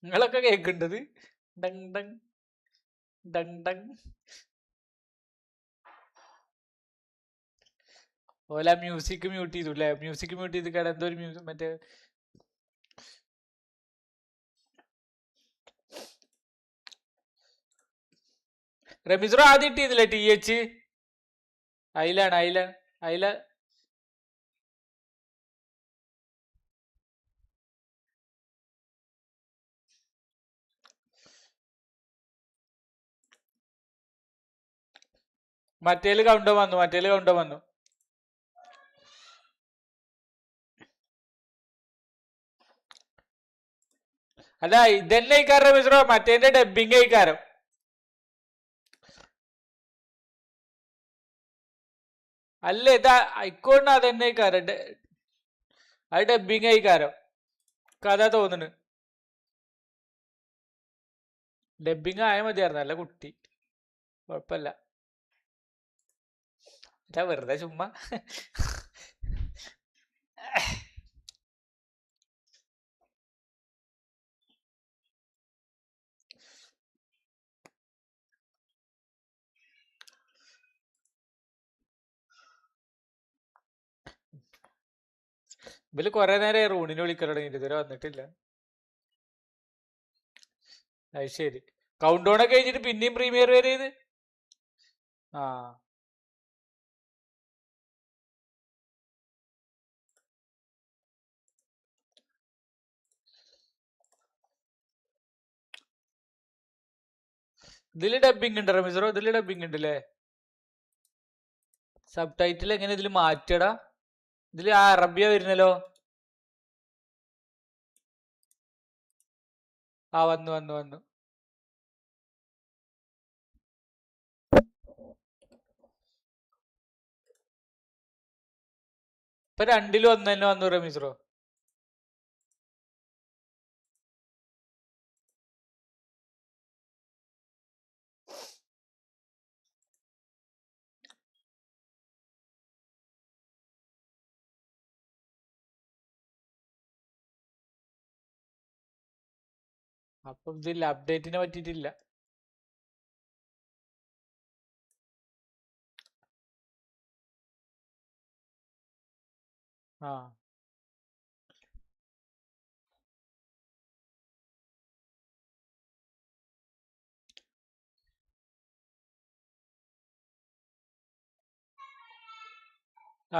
Speaker 5: നിങ്ങളൊക്കെ കേൾക്കേണ്ടത് ഡങ് ഡങ് ഡങ് ഡങ്. ഓല മ്യൂസിക് മ്യൂട്ട് ചെയ്തു അല്ലേ? മ്യൂസിക് മ്യൂട്ട് ചെയ്ത് കേടാ എന്തോ ഒരു മ്യൂസിക് മറ്റേ റമിസ്രോ ആദ്യം ഇട്ടിരുന്നില്ലേ TH? അതില മറ്റേല് കൗണ്ടർ വന്നു. അല്ല ഇതന്നെ കഴിക്കാറ് റമിസ്രോ, മറ്റേന്റെ ഡബിങ് കഴിക്കാരം. അല്ല ഇത് ഐക്കോണിന് അതന്നെ കഴിക്കാരം, അത് ഡബിങ് കഴിക്കാരം. കഥ തോന്നുന്നു ഡബിങ് ആയ മതിയായിരുന്നു. നല്ല കുട്ടി, കുഴപ്പമില്ല. വെറുതെ ചുമ്മാ. ഇവര് കൊറേ നേരം റൂണിനെ വിളിക്കാൻ തുടങ്ങിയിട്ട് ഇതുവരെ വന്നിട്ടില്ല. അത് ശരി, കൗണ്ട് ഡൗൺ ഒക്കെ കഴിഞ്ഞിട്ട് പിന്നെയും പ്രീമിയർ വരെ ചെയ്ത്. ആ ഇതില് ഡബിങ് ഉണ്ട് റമിസ്രോ, ഇതില് ഡബിങ് ഉണ്ട് അല്ലേ? സബ് ടൈറ്റിൽ എങ്ങനെ ഇതില് മാറ്റടാ? ഇതില് അറബിയ വരുന്നല്ലോ. വന്നു. ഇപ്പൊ രണ്ടിലും ഒന്ന് തന്നെ വന്നു റമിസ്രോ. അപ്പൊ ഇതില്ല, അപ്ഡേറ്റിനെ പറ്റിയിട്ടില്ല. ആ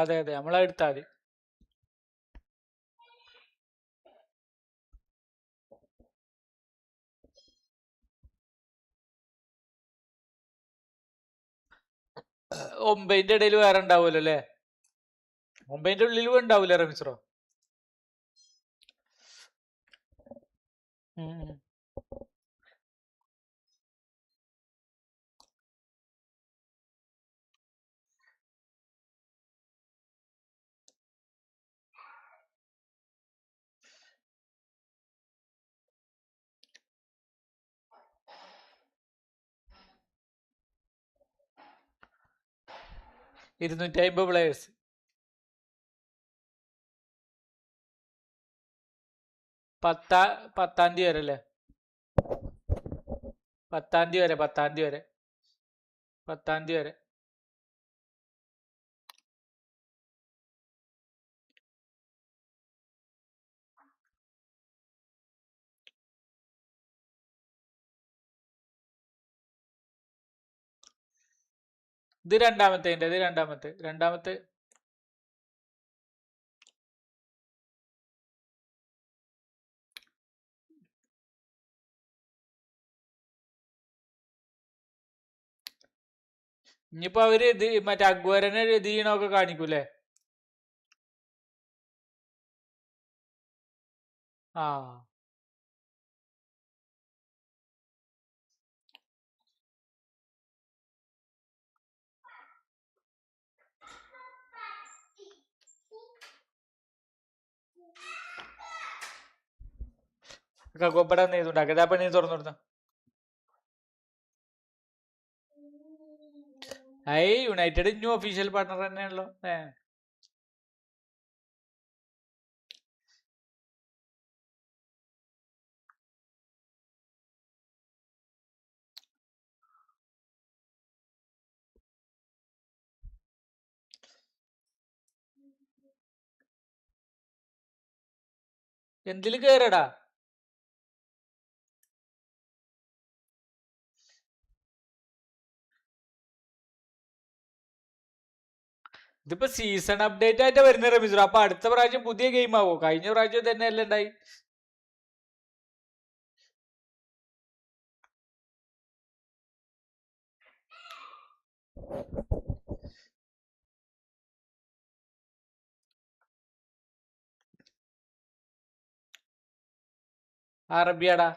Speaker 5: അതെ നമ്മളെടുത്താൽ മതി. ഒമ്പതിന്റെ ഇടയിൽ വേറെ ഉണ്ടാവുമല്ലോ അല്ലേ? ഒമ്പതിന്റെ ഉള്ളിലും ഉണ്ടാവൂലേ റമിസ്രോ?
Speaker 1: 250 പ്ലേയേഴ്സ്. പത്താം തീയതി വരെ അല്ലേ? 10-ാം തീയതി വരെ. 10-ാം തീയതി വരെ. 10-ാം തീയതി വരെ. ഇത് രണ്ടാമത്തെ. ഇനിയിപ്പോ അവര് ഇത് മറ്റേ അക്ബരനെ ഇത് ചെയ്യണമൊക്കെ കാണിക്കൂലേ? ആ കക്കോപ്പട നെയ്തുണ്ടാക്കുക. അപ്പൊ നീ തുറന്നു കൊടുത്ത യുണൈറ്റഡ് ന്യൂ ഒഫീഷ്യൽ പാർട്ണർ തന്നെയാണല്ലോ. എന്തില് കേറടാ? ഇതിപ്പോ സീസൺ അപ്ഡേറ്റ് ആയിട്ട് വരുന്ന റമീസ്. അപ്പൊ അടുത്ത പ്രാവശ്യം പുതിയ ഗെയിം ആവോ? കഴിഞ്ഞ പ്രാവശ്യം തന്നെ അല്ലേ ഉണ്ടായി? അറബിയാടാ.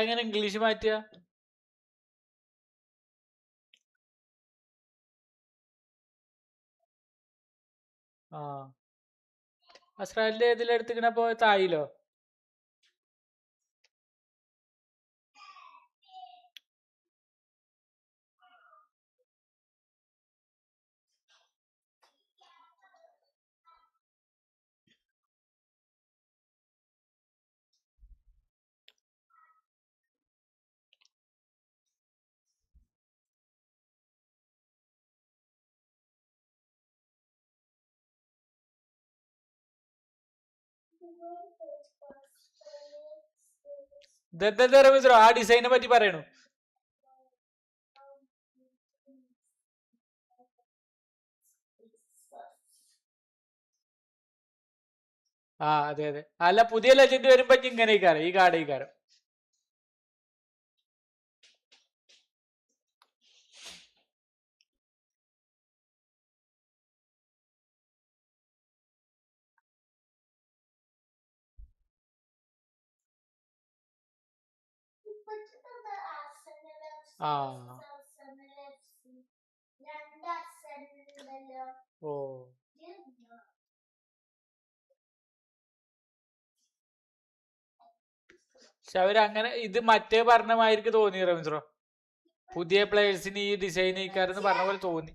Speaker 1: എങ്ങനെ ഇംഗ്ലീഷ് മാറ്റിയ? ആ അസ്രാലിന്റെ ഇതിലെടുത്തിക്കണപ്പോ തായിലോ? ഇതെന്താ റമീസ് ആ ഡിസൈനെ പറ്റി പറയണു? ആ അതെ അതെ. അല്ല പുതിയ ലെജൻഡ് വരുമ്പോ ഇങ്ങനെ ഈ കാർഡ് ഈ. ആ ഓ പക്ഷെ അവരങ്ങനെ ഇത് മറ്റേ പറഞ്ഞ മാതിരിക്ക് തോന്നി റമീസ്രോ. പുതിയ പ്ലേയേഴ്സിന് ഈ ഡിസൈൻ ഇക്കാരെന്ന് പറഞ്ഞ പോലെ തോന്നി.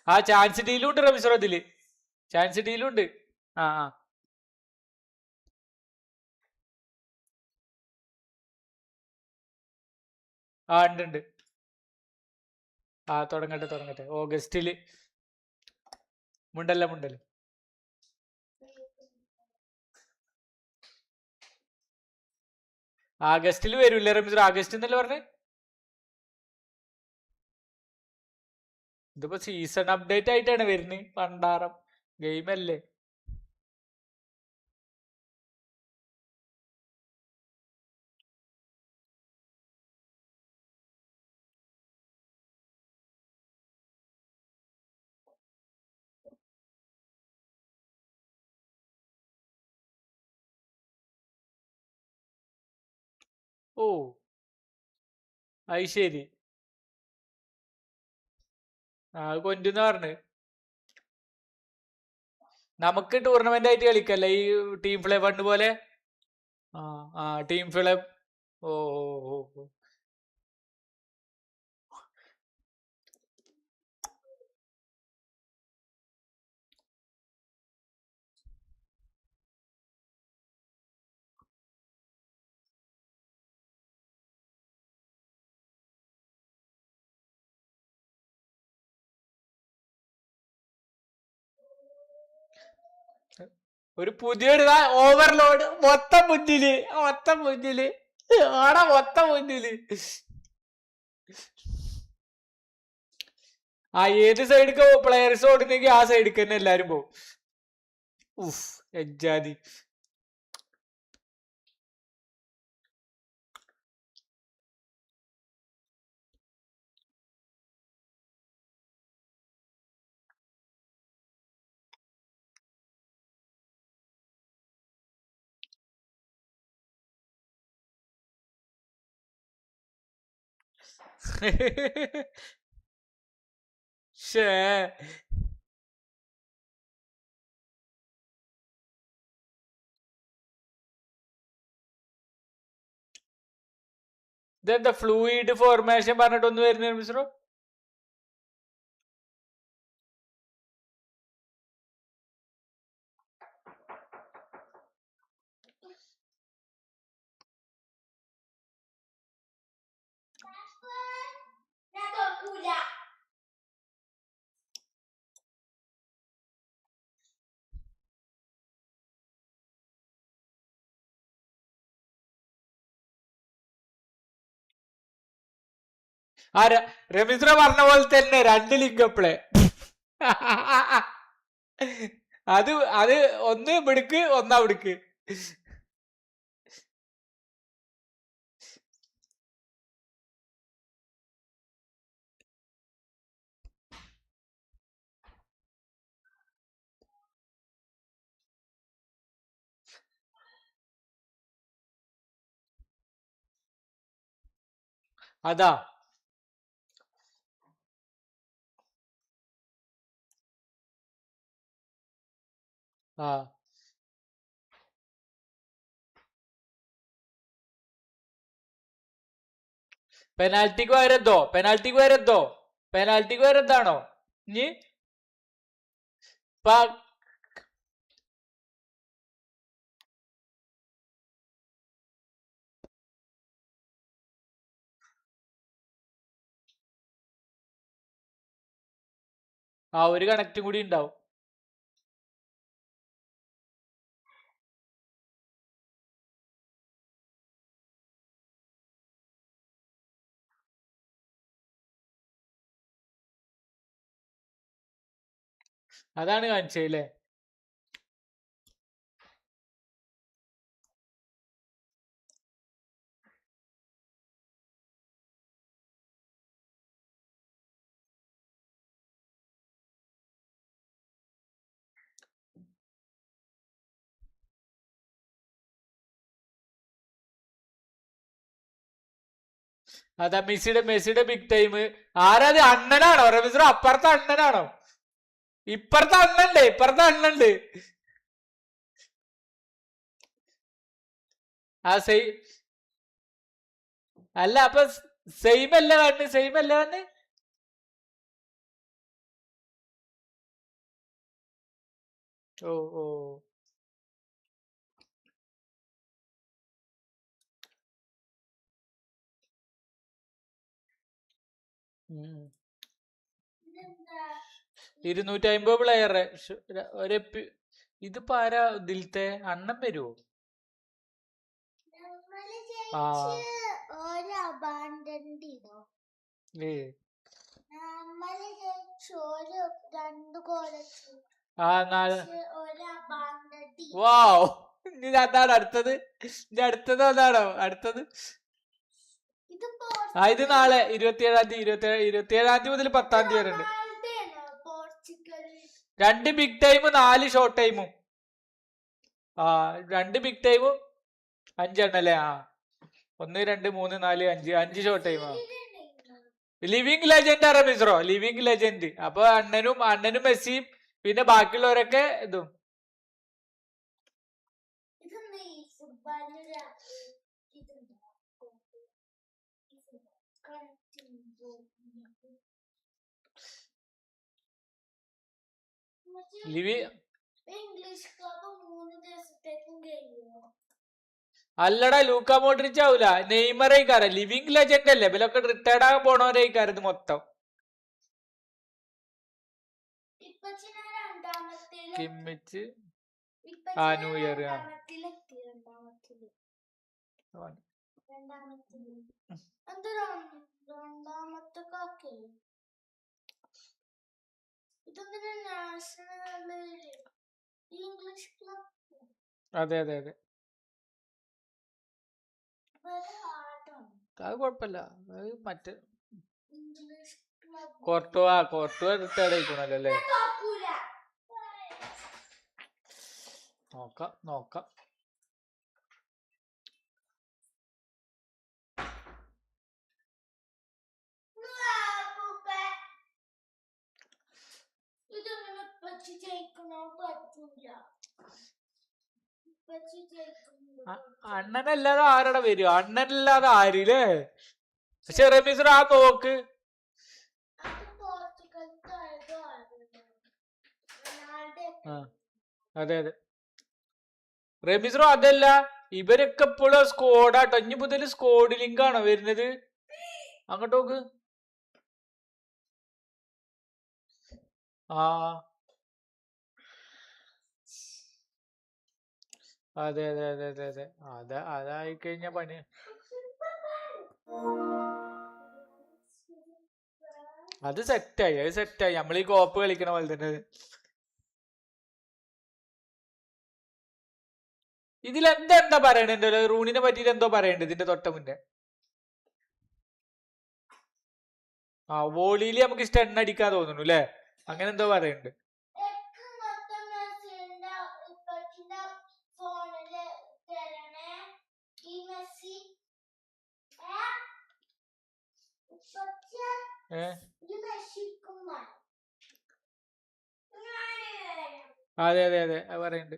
Speaker 1: ആ ചാൻസ് ഡീലും ഉണ്ട് റമീസ്രോ ഇതില്. ചാൻസ് ഡീലും ഉണ്ട്. ആ ഉണ്ട്. ആ തുടങ്ങട്ടെ. ഓഗസ്റ്റില്. മുണ്ടല്ല. ആഗസ്റ്റില് വരൂല്ലേ റമീസ്രോ? ആഗസ്റ്റ് എന്നല്ലേ പറഞ്ഞേ? ഇതിപ്പോ സീസൺ അപ്ഡേറ്റ് ആയിട്ടാണ് വരുന്നത്. പണ്ടാറം ഗെയിം അല്ലേ? ഓ അത് ശരി. അത് കൊണ്ടുവന്ന് പറഞ്ഞ് നമുക്ക് ടൂർണമെന്റ് ആയിട്ട് കളിക്കല്ലേ ഈ ടീം പ്ലേ ഫണ്ട് പോലെ. ടീം ഫിളിപ്പ്. ഓ ഒരു പുതിയൊരു ഓവർലോഡ് മൊത്തം മുന്നില് ആടാ മൊത്തം മുന്നില്. ഏത് സൈഡിക്ക് പ്ലെയേഴ്സ് ഓടുന്നെങ്കിൽ ആ സൈഡിക്ക് തന്നെ എല്ലാരും പോകും. ഉഫ് എജ്ജാതി. ഷേ ഇതെന്താ ഫ്ലൂയിഡ് ഫോർമേഷൻ പറഞ്ഞിട്ടൊന്നും വരുന്ന മിശ്രോ? രമീന്ദ്ര പറഞ്ഞ പോലെ തന്നെ 2 ലിങ്കപ്ലേ. അത് ഒന്ന് ഇവിടുക്ക് ഒന്ന് അവിടുക്ക്. അതാ പെനാൽറ്റിക്ക് വരെന്തോ ഇനി ഒരു കണക്റ്റും കൂടി ഉണ്ടാവും. അതാണ് കാണിച്ചല്ലേ. അതാ മെസ്സിയുടെ ബിഗ് ടൈം. ആരത്? അണ്ണനാണോ റമീസ്? അപ്പുറത്തെ അണ്ണനാണോ? ഇപ്പുറത്തെ അണ്ണണ്ട്. അല്ല അപ്പൊ സെയിം അല്ല വന്ന്. ഓ ഓ 250 പ്ലെയറെ ഇതിപ്പോ ആരാ ഇതിലത്തെ അണ്ണൻ വരുവോ? വാവ്. ഇനി അതാണ് അടുത്തത്. അതാണോ അടുത്തത്? ഇത് നാളെ 27-ാം തീയതി മുതൽ 10-ാം തീയതി വരെ ഉണ്ട്. 2 ബിഗ് ടൈമും 4 ഷോർട്ട് ടൈമും. 2 ബിഗ് ടൈമും 5 എണ്ണല്ലേ? 1 2 3 4 5 ഷോർട്ട് ടൈമാ. ലിവിങ് ലെജൻഡ് ആണ് മിസ്രോ, ലിവിങ് ലെജൻഡ്. അപ്പൊ അണ്ണനും മെസ്സിയും പിന്നെ ബാക്കിയുള്ളവരൊക്കെ ഇതും. അല്ലടാ ലൂക്ക മോഡ്രിച്ച് ആവൂല, നെയ്മറേക്കാരം. ലിവിങ് ലെജൻഡ് അല്ലേ, ഇവലൊക്കെ റിട്ടയർഡ് ആകാൻ പോണവരേക്കാരം ഇത് മൊത്തം. കിമ്മിച്ച് ന്യൂ ഇയർ അതെ അതെ അതെ, അത് കുഴപ്പമില്ല. അത് മറ്റേ കോർട്ടുവ റിട്ടയർഡ് ആയിക്കോണല്ലോ അല്ലേ. നോക്കാം. അണ്ണനല്ലാതെ ആരടെ വരും? അണ്ണനല്ലാതെ ആരില്ലേ? പക്ഷെ റമീസ് ആ നോക്ക്, അതെ അതെ റമീസ് അതല്ല, ഇവരൊക്കെ ഇപ്പോഴും സ്കോഡാട്ടോ. ഇനി മുതൽ സ്കോഡ് ലിങ്ക് ആണോ വരുന്നത്? അങ്ങോട്ട് നോക്ക്. അതെ അതെ അതെ അതെ അതെ, അതായി കഴിഞ്ഞ പണി. അത് സെറ്റായി നമ്മൾ ഈ കോപ്പ് കളിക്കണ പോലെ തന്നെ. ഇതിലെന്താ പറയണത്? റൂണിനെ പറ്റിട്ട് എന്തോ പറയണ്ട് ഇതിന്റെ തൊട്ട മുന്നേ. വോളിയില് നമുക്ക് സ്റ്റൺ അടിക്കാൻ തോന്നുന്നു അല്ലേ, അങ്ങനെ എന്തോ പറയണ്ട്. അതെ അതെ അതെ, അത് പറയണ്ട്.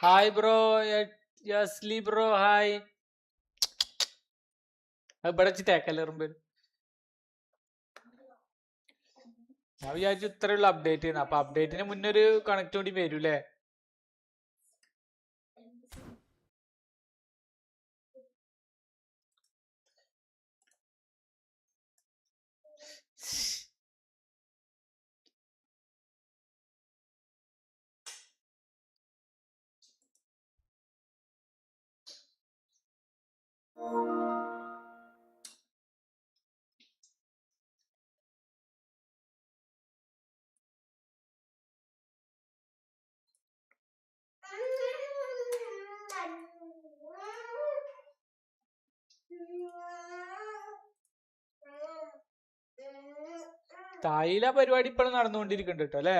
Speaker 1: ഹായ് ബ്രോ, യസ്ലി ബ്രോ ഹായ്. ഇവിടെ വെച്ചിട്ടേക്കല്ലേ. ഞാൻ വിചാരിച്ചു ഇത്രയുള്ള അപ്ഡേറ്റ് ചെയ്യുന്ന. അപ്പൊ അപ്ഡേറ്റിന് മുന്നേ ഒരു കണക്ട് കൂടി വരൂലേ. തായില പരിപാടി ഇപ്പോഴും നടന്നുകൊണ്ടിരിക്കുന്നുണ്ട് കേട്ടോ അല്ലേ.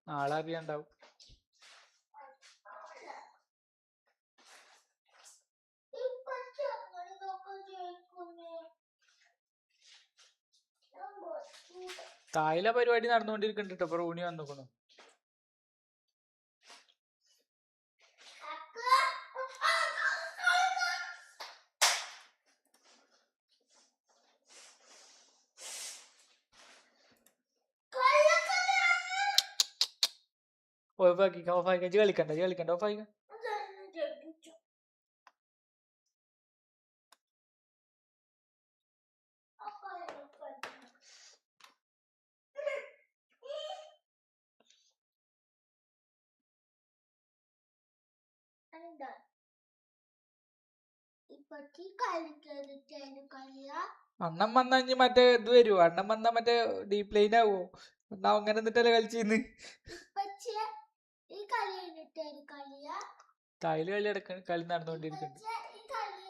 Speaker 1: ആളറിയാണ്ടാവും. തായില പരിപാടി നടന്നുകൊണ്ടിരിക്കുന്നുണ്ട് കേട്ടോ. ഇപ്പൊ റൂണി വന്നിക്കണു. ഓഫാക്കി കളിക്കണ്ട ഓഫായിക്ക. അണ്ണം വന്നാ ഇനി മറ്റേ ഇത് വരുവോ? അണ്ണം വന്നാ മറ്റേ ഡീപ് ലൈൻ ആവോ? എന്നാ അങ്ങനെ എന്നിട്ടല്ലേ കളിച്ചിന്ന്. തായില് കളി നടന്നുകൊണ്ടിരിക്കുന്നുണ്ട്.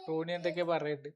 Speaker 1: റോണി എന്തൊക്കെയാ പറയണ്ട്.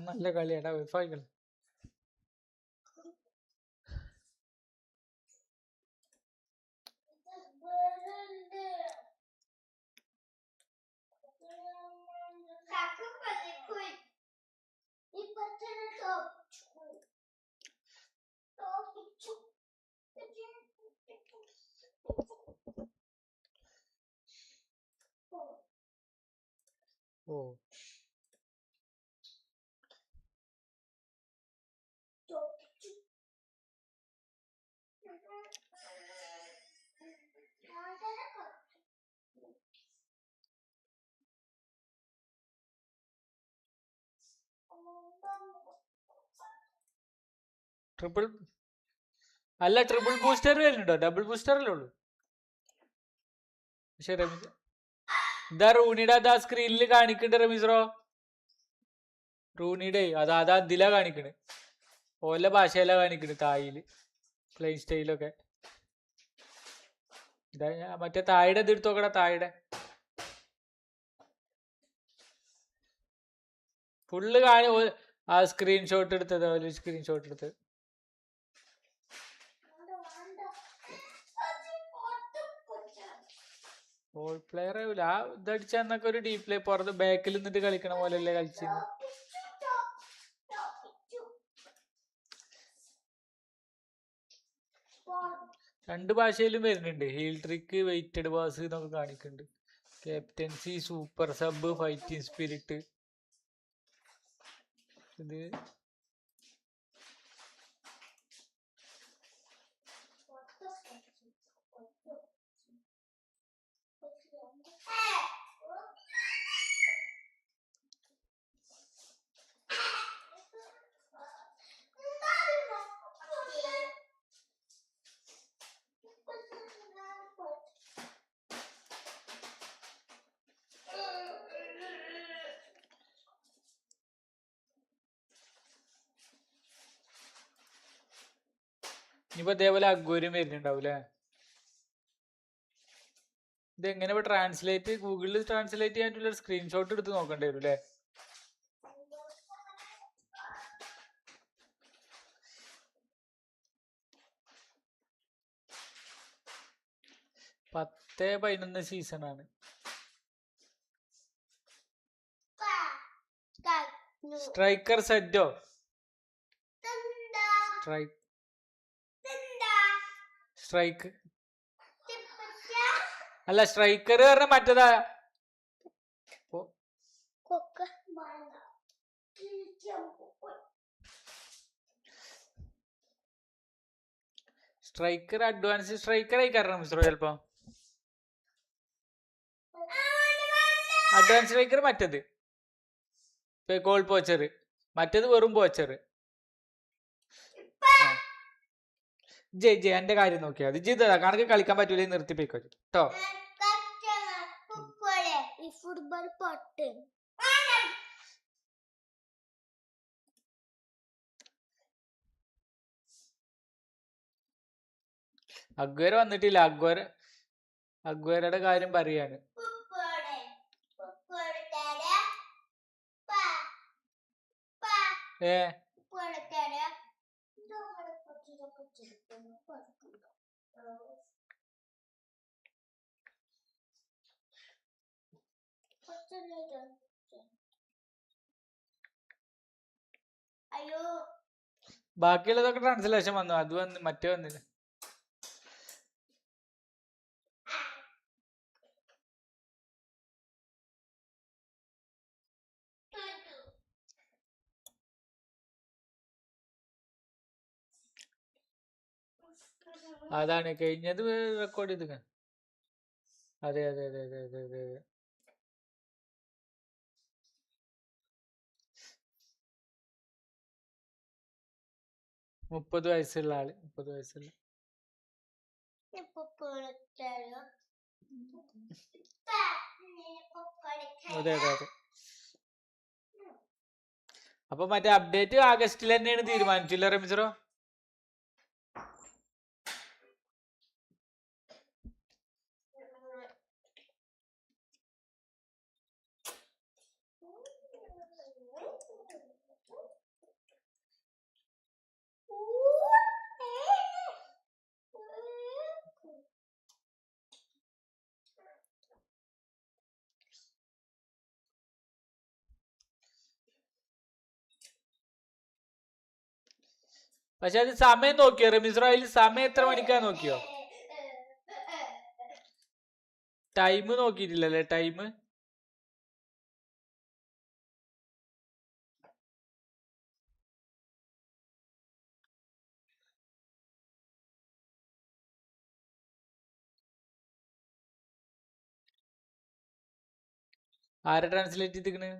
Speaker 5: നല്ല കളിയാടാ വൈഫായിക്കളി. ഓ ട്രിപ്പിൾ അല്ല, ട്രിപ്പിൾ ബൂസ്റ്റർ വരുന്നുണ്ടോ? ഡബിൾ ബൂസ്റ്റർ അല്ലേ ഉള്ളൂ. പക്ഷെ റമീസ് ഇതാ റൂണിയുടെ അതാ സ്ക്രീനിൽ കാണിക്കണ്ട് റമീസ്റോ. റൂണിയുടെ അതാ ഇതിലാ കാണിക്കണ്, ഓല ഭാഷയിലാ കാണിക്കണ്, തായില് പ്ലെയിൻ സ്റ്റൈലൊക്കെ. ഇതാ മറ്റേ തായുടെ ഇത് എടുത്ത് നോക്കടാ, തായുടെ ഫുള്ള് കാണി. ആ സ്ക്രീൻഷോട്ട് എടുത്തത്, ഒരു സ്ക്രീൻഷോട്ട് എടുത്തത്. ബോൾ പ്ലെയർ ആവില്ല. ആ ഇതടിച്ചെന്നൊക്കെ ഒരു ഡീപ് പ്ലേ പുറത്ത് ബാക്കിൽ നിന്നിട്ട് കളിക്കണ പോലെയല്ലേ കളിച്ചിരുന്നു. രണ്ട് ഭാഷയിലും വരുന്നുണ്ട്. ഹീൽ ട്രിക്ക്, വെയിറ്റഡ് പാസ് എന്നൊക്കെ കാണിക്കുന്നുണ്ട്. Captaincy, super sub, fighting spirit. ഇത് ഇനിയിപ്പോ ഇതേപോലെ അഗ്വരും വരുന്നുണ്ടാവും അല്ലേ? ഇതെങ്ങനെ ഇപ്പൊ ട്രാൻസ്ലേറ്റ്, ഗൂഗിളിൽ ട്രാൻസ്ലേറ്റ് ചെയ്യാനുള്ള സ്ക്രീൻഷോട്ട് എടുത്ത് നോക്കേണ്ടി വരും അല്ലേ? പത്ത് 11 സീസണാണ്. സ്ട്രൈക്കർ സെറ്റോ? സ്ട്രൈക്ക് അല്ല, സ്ട്രൈക്കർ പറഞ്ഞ മറ്റേതാ. സ്ട്രൈക്കർ അഡ്വാൻസ് സ്ട്രൈക്കർ ആയി കാരണം മിസ്റ്റർ ചിലപ്പോ. അഡ്വാൻസ് സ്ട്രൈക്കർ മറ്റത് ഗോൾ പോച്ചർ, മറ്റേത് വെറും പോച്ചർ. ജയ് എന്റെ കാര്യം നോക്കിയാ മതി. ജിതാ കണക്ക് കളിക്കാൻ പറ്റൂലേ, നിർത്തിപ്പിക്കോ കേട്ടോ. അഗ്വേര വന്നിട്ടില്ല. അഗ്വേരയുടെ കാര്യം പറയാണ്. ബാക്കിയുള്ളതൊക്കെ ട്രാൻസ്ലേഷൻ വന്നു, അത് വന്ന് മറ്റേ വന്നില്ല. അതാണ് കഴിഞ്ഞത് റെക്കോർഡ് ചെയ്ത്. അതെ അതെ അതെ അതെ അതെ അതെ അതെ.
Speaker 1: 30 വയസ്സുള്ള ആള് 30 വയസ്സുള്ള അതെ അതെ അതെ. അപ്പൊ മറ്റേ അപ്ഡേറ്റ് ആഗസ്റ്റിൽ തന്നെയാണ് തീരുമാനിച്ചില്ല റമീസറോ? പക്ഷെ അത് സമയം നോക്കിയോ റമീസറോ? അതിൽ സമയം എത്ര മണിക്കാ നോക്കിയോ? ടൈം നോക്കിയിട്ടില്ലല്ലേ? ടൈം ആരെ ട്രാൻസ്ലേറ്റ് ചെയ്തിക്കണ്?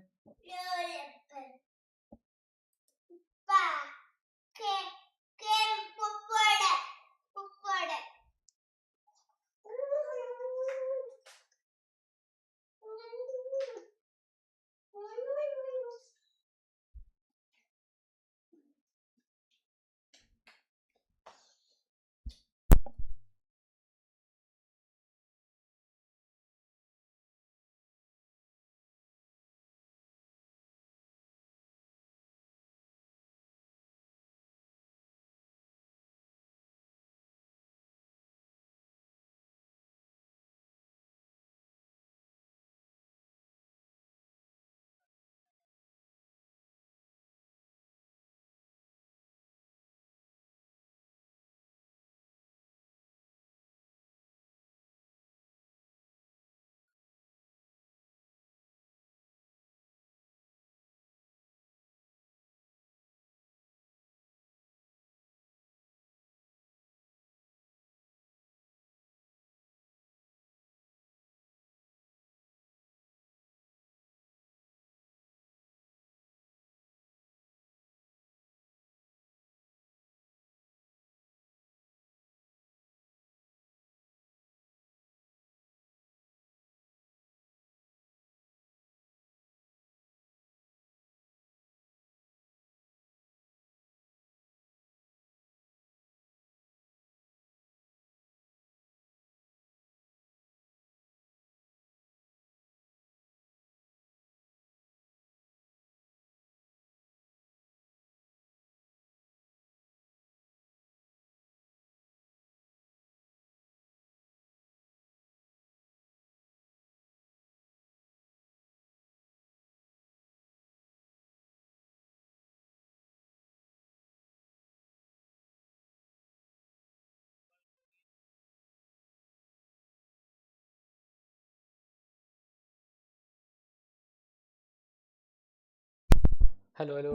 Speaker 1: ഹലോ ഹലോ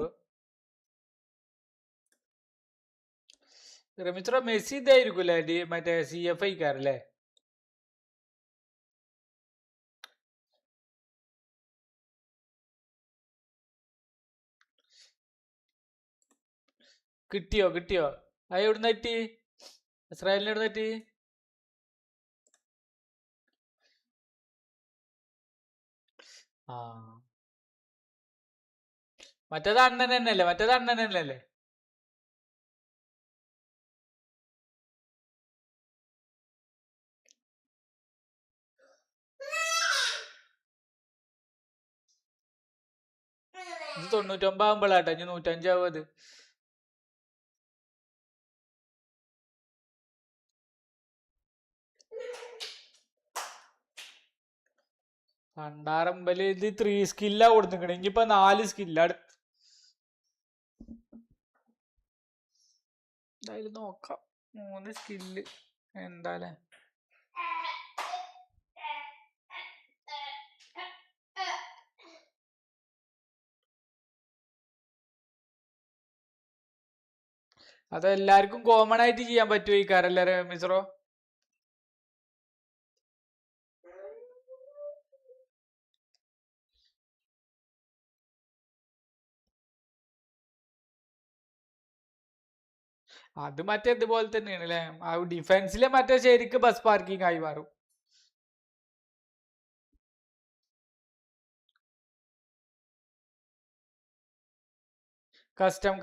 Speaker 1: റമീസറോ, മെസ്സി ഇതായിരിക്കൂല്ലേ മറ്റേ CFI കാരല്ലേ? കിട്ടിയോ കിട്ടിയോ? അത് എവിടുന്ന് പറ്റി? ഇസ്രായേലിന് എവിടുന്ന് പറ്റി? ആ മറ്റേത് അണ്ണൻ തന്നെയല്ലേ? മറ്റേത് അണ്ണൻ തന്നെയല്ലേ? ഇത് 99 ആകുമ്പോഴാട്ടോ, ഇനി 105 അത്. പണ്ടാറമ്പല് ഇത് 3 സ്കില്ലാ കൊടുത്തിക്കണേ, ഇനിയിപ്പോ 4 സ്കില്ല അടുത്ത്. എന്തായാലും നോക്കാം. 3 സ്കില്ല് എന്താലേ. അതെല്ലാവർക്കും കോമൺ ആയിട്ട് ചെയ്യാൻ പറ്റുമോ ഈ കാരല്ലേ മിസ്രോ? അത് മറ്റേതുപോലെ തന്നെയാണ് അല്ലേ? ആ ഡിഫൻസിലെ മറ്റേ ശരിക്ക് ബസ് പാർക്കിംഗ് ആയി മാറും. കസ്റ്റം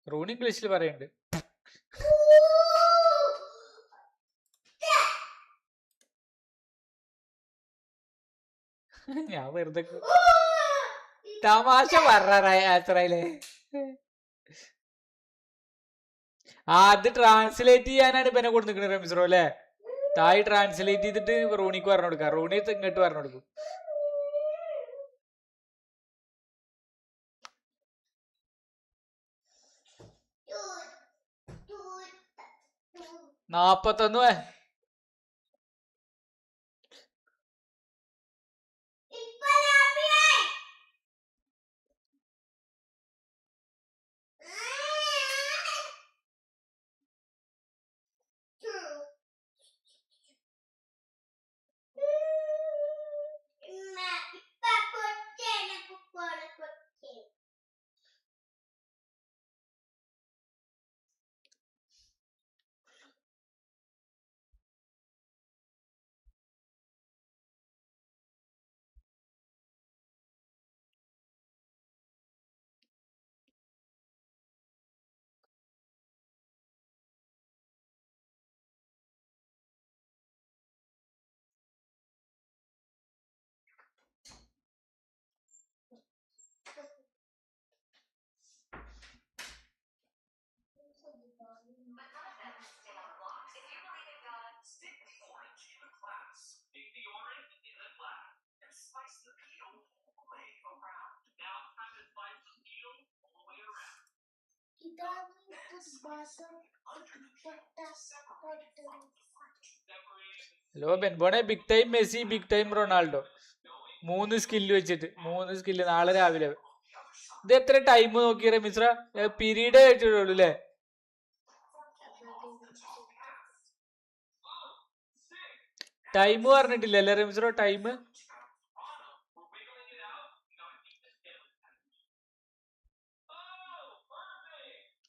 Speaker 1: റൂണി ഇംഗ്ലീഷിൽ പറയുന്നുണ്ട്. ഞാൻ വെറുതെ തമാശ പറഞ്ഞേ. അത് ട്രാൻസ്ലേറ്റ് ചെയ്യാനാണ് ഇപ്പൊ എന്നെ കൊണ്ട് നിൽക്കുന്നത് റമിസ്രോ അല്ലേ? തായ് ട്രാൻസ്ലേറ്റ് ചെയ്തിട്ട് റോണിക്ക് പറഞ്ഞു കൊടുക്കാം, റോണി ഇങ്ങോട്ട് പറഞ്ഞു കൊടുക്കും. 41 ഹലോ ബെൻബോണെ, big time Messi, big time Ronaldo, 3 skill വെച്ചിട്ട് 3 സ്കില്ല് നാളെ രാവിലെ. ഇത് എത്ര ടൈം നോക്കി റമിസ്ര? പീരീഡ് വെച്ചിട്ടുള്ളൂ അല്ലേ? ടൈം പറഞ്ഞിട്ടില്ല അല്ലേ റമിസ്രോ? ടൈം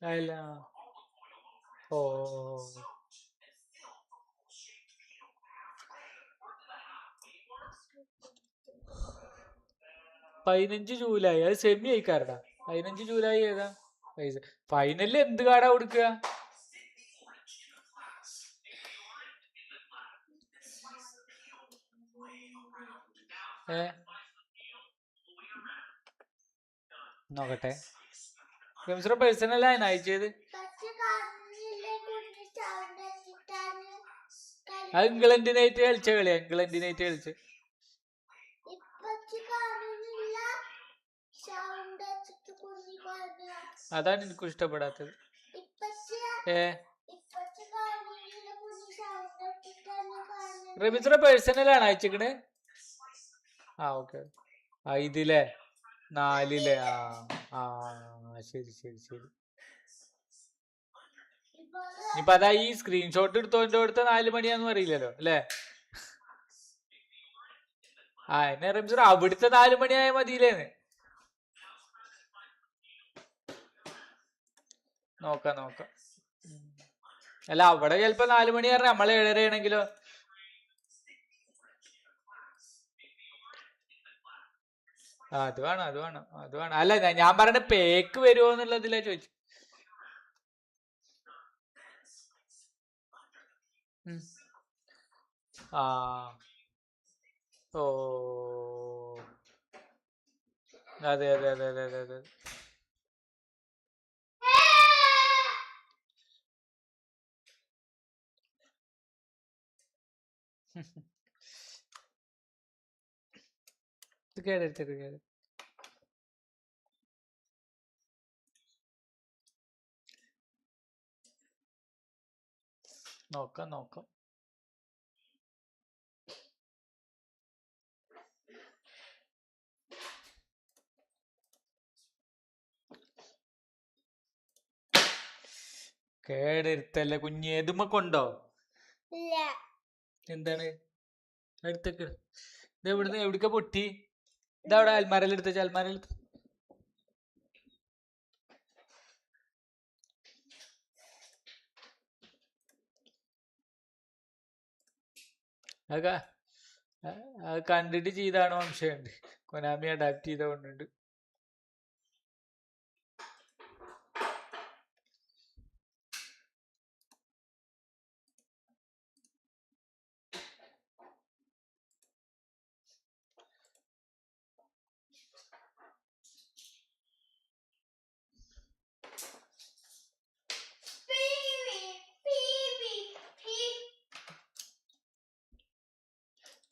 Speaker 1: അല്ല. ഓ 15 ജൂലൈ അത് സെമി ആയിക്കാരടാ. 15 ജൂലൈ ഏതാ ഫൈനലിൽ? എന്ത് കാർഡാ കൊടുക്കുക? നോക്കട്ടെ. പേഴ്സണൽ ആണ് അയച്ചത്. അത് ഇംഗ്ലണ്ടിനായിട്ട് കളിച്ച കളിയാ, ഇംഗ്ലണ്ടിനായിട്ട് കളിച്ച. അതാണ് എനിക്കും ഇഷ്ടപ്പെടാത്തത്. റമിസ്ര പേഴ്സണൽ ആണ് അയച്ചിക്കണ്. ഓക്കെ. ഇതിലെ 4-ലെ. ശരി. ഇനിയിപ്പൊ അതാ ഈ സ്ക്രീൻഷോട്ട് എടുത്തോന്റെ അടുത്ത 4 മണിയാന്ന് അറിയില്ലല്ലോ അല്ലേ? എന്നെ റമിസ്ര അവിടുത്തെ 4 മണിയായ മതിയില്ലേന്ന്. നോക്കാം. അല്ല അവിടെ ചിലപ്പോ 4 മണി പറഞ്ഞ നമ്മളെ 7:30 ആണെങ്കിലോ? അത് വേണം. അല്ല ഞാൻ പറഞ്ഞ പേക്ക് വരുമോ എന്നുള്ളതിലാ ചോദിച്ചു. ഓ അതെ. കേട്. നോക്കാം. കേടെടുത്തല്ലേ കുഞ്ഞ്. എതുമ്മ കൊണ്ടോ? എന്താണ് എടുത്തേക്ക്? ഇത് എവിടുന്ന് എവിടേക്ക പൊട്ടി? ഇതവിടെ അൽമാരയിൽ എടുത്ത അൽമാരയിൽ. അത് കണ്ടിട്ട് ചെയ്താണോ സംശയമുണ്ട്. കൊനാമി അഡാപ്റ്റ് ചെയ്ത കൊണ്ടുണ്ട്.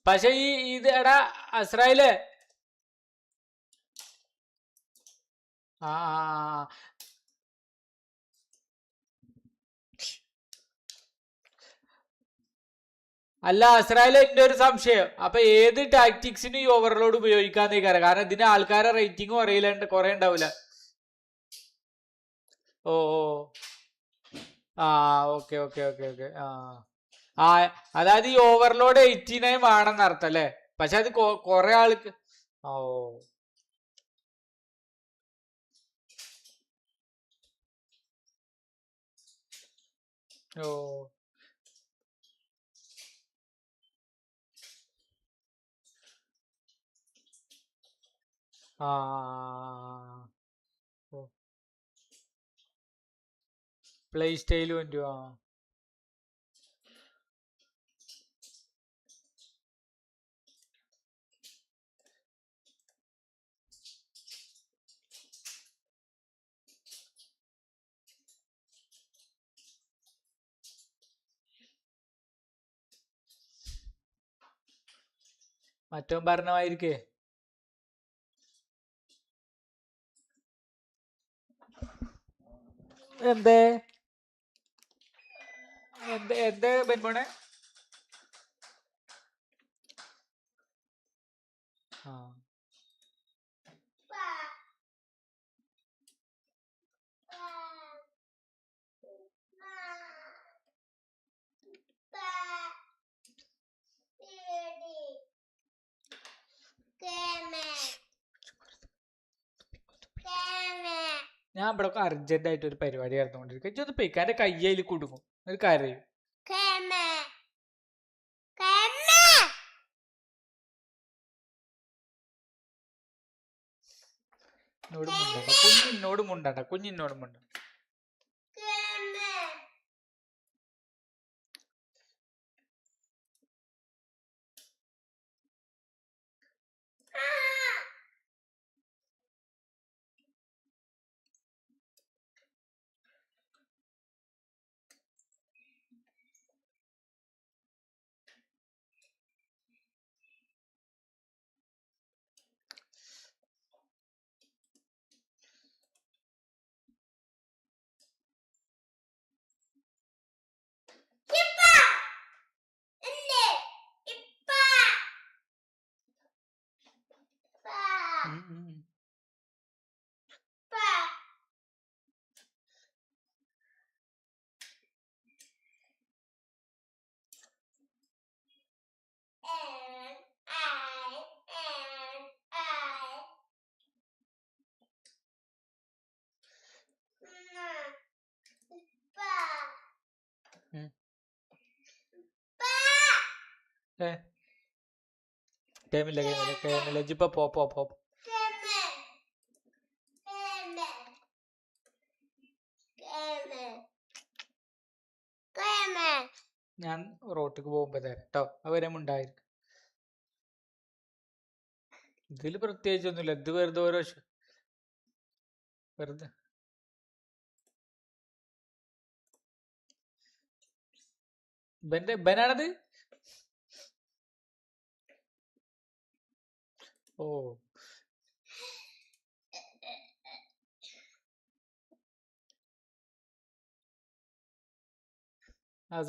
Speaker 1: പക്ഷെ ഇത് എടാ അസ്രായില് ആ അല്ല അസ്രായില് എന്റെ ഒരു സംശയം. അപ്പൊ ഏത് ടാക്ടിക്സിനും ഈ ഓവർലോഡ് ഉപയോഗിക്കാന്നേ കാരണം ഇതിന് ആൾക്കാരെ റേറ്റിംഗും അറിയില്ല, കുറെ ഉണ്ടാവില്ല. ഓ ആ ഓക്കെ ഓക്കെ ഓക്കെ ഓക്കെ ആ അതായത് ഈ ഓവർലോഡ് 89 വേണമെന്ന് അർത്ഥം അല്ലേ? പക്ഷെ അത് കൊറേ ആൾക്ക് ഓ ഓ ആ പ്ലേ സ്റ്റൈൽ വേണ്ടി മറ്റോ പറഞ്ഞമായിരിക്കേ. എന്തേ എന്തേ ബെൻമോണെ? ആ ഞാൻ ഇവിടെ അർജന്റ് ആയിട്ട് ഒരു പരിപാടി നടന്നുകൊണ്ടിരിക്കുക. ഇതൊന്ന് പെയ്ക്കാന്റെ കയ്യിൽ കുടുങ്ങും ഒരു കാര്യം. കുഞ്ഞിനോട് മുണ്ടണ്ട കുഞ്ഞിനോട് മുണ്ട. ടൈമില്ല ജിപ്പ പോ. ഞാൻ റോട്ടിക്ക് പോകുമ്പോ തരാം കേട്ടോ. അവരെ ഉണ്ടായിരിക്കും. ഇതില് പ്രത്യേകിച്ചൊന്നുമില്ല. ഇത് വെറുതെ ഓരോ വെറുതെ ബനാണത്. ഓ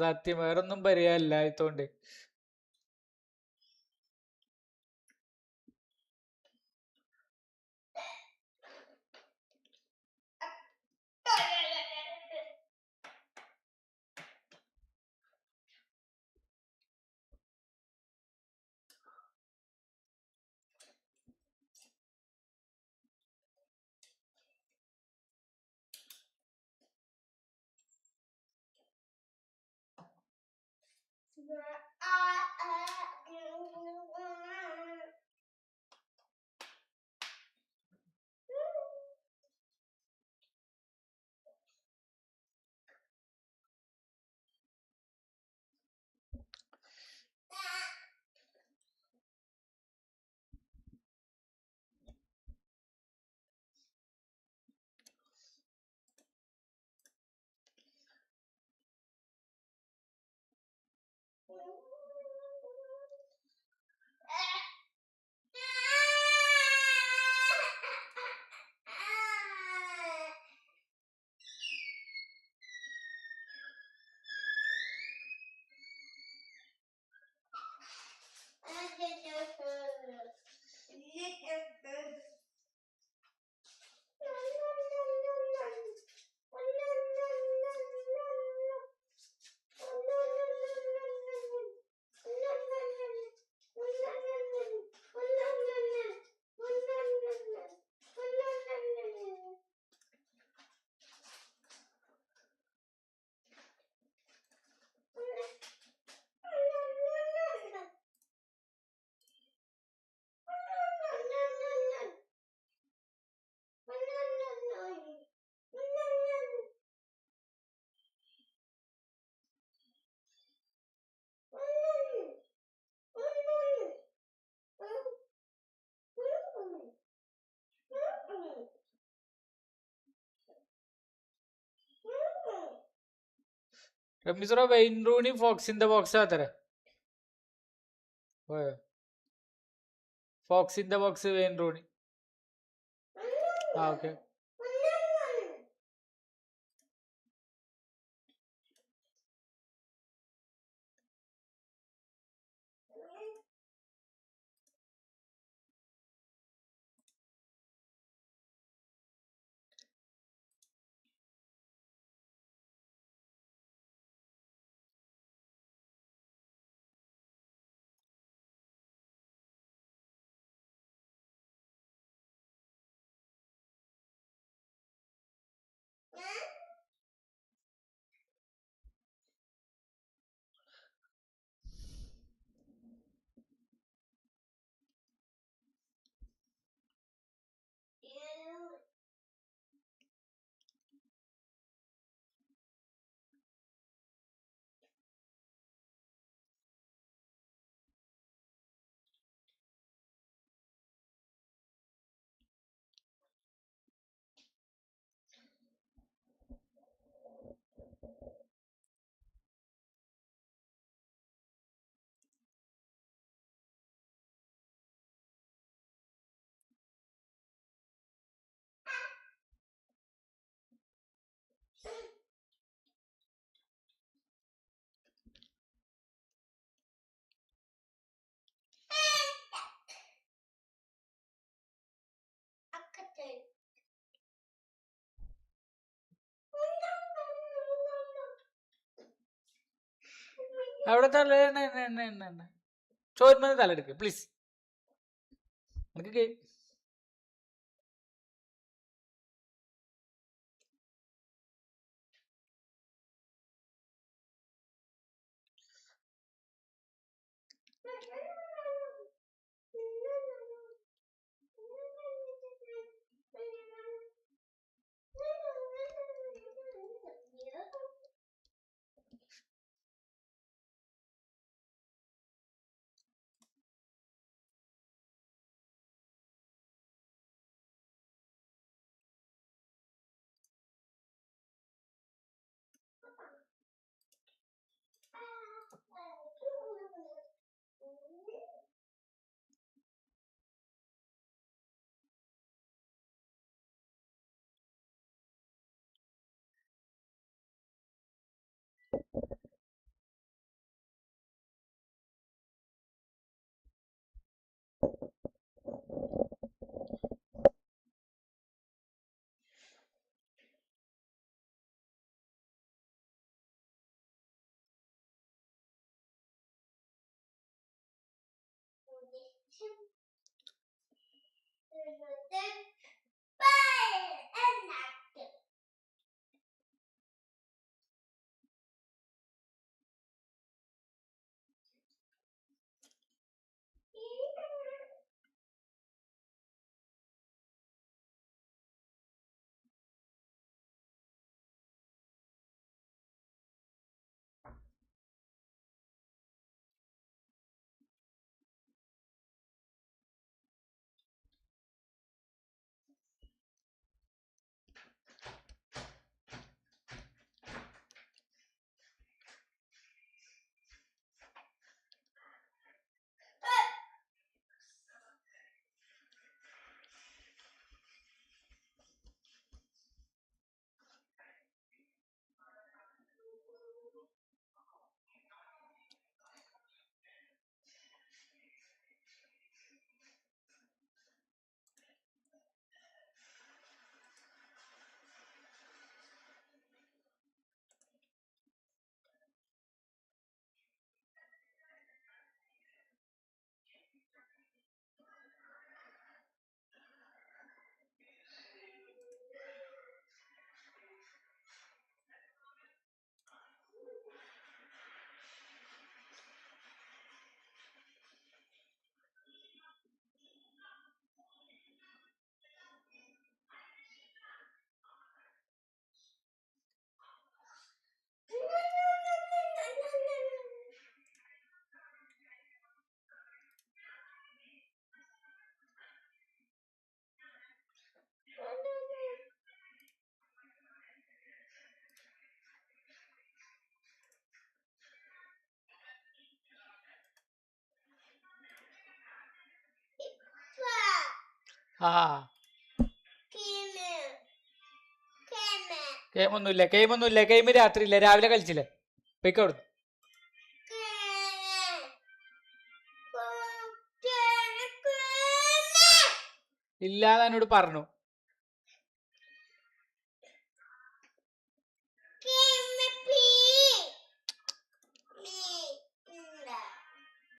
Speaker 1: സത്യം വേറൊന്നും പറയാനില്ലാത്തോണ്ട്. Remis or Wayne Rooney, Fox in the box. Fox in the box, Wayne Rooney. Okay. അവിടെ ചോദിക്കുമ്പോൾ തലെടുക്ക് പ്ലീസ്. എനിക്ക് ആ ഗെയിമൊന്നുമില്ല ഗെയിം രാത്രിയില്ല രാവിലെ കളിച്ചില്ലേ പോയിക്കോടുന്നു ഇല്ലാതെ എന്നോട് പറഞ്ഞു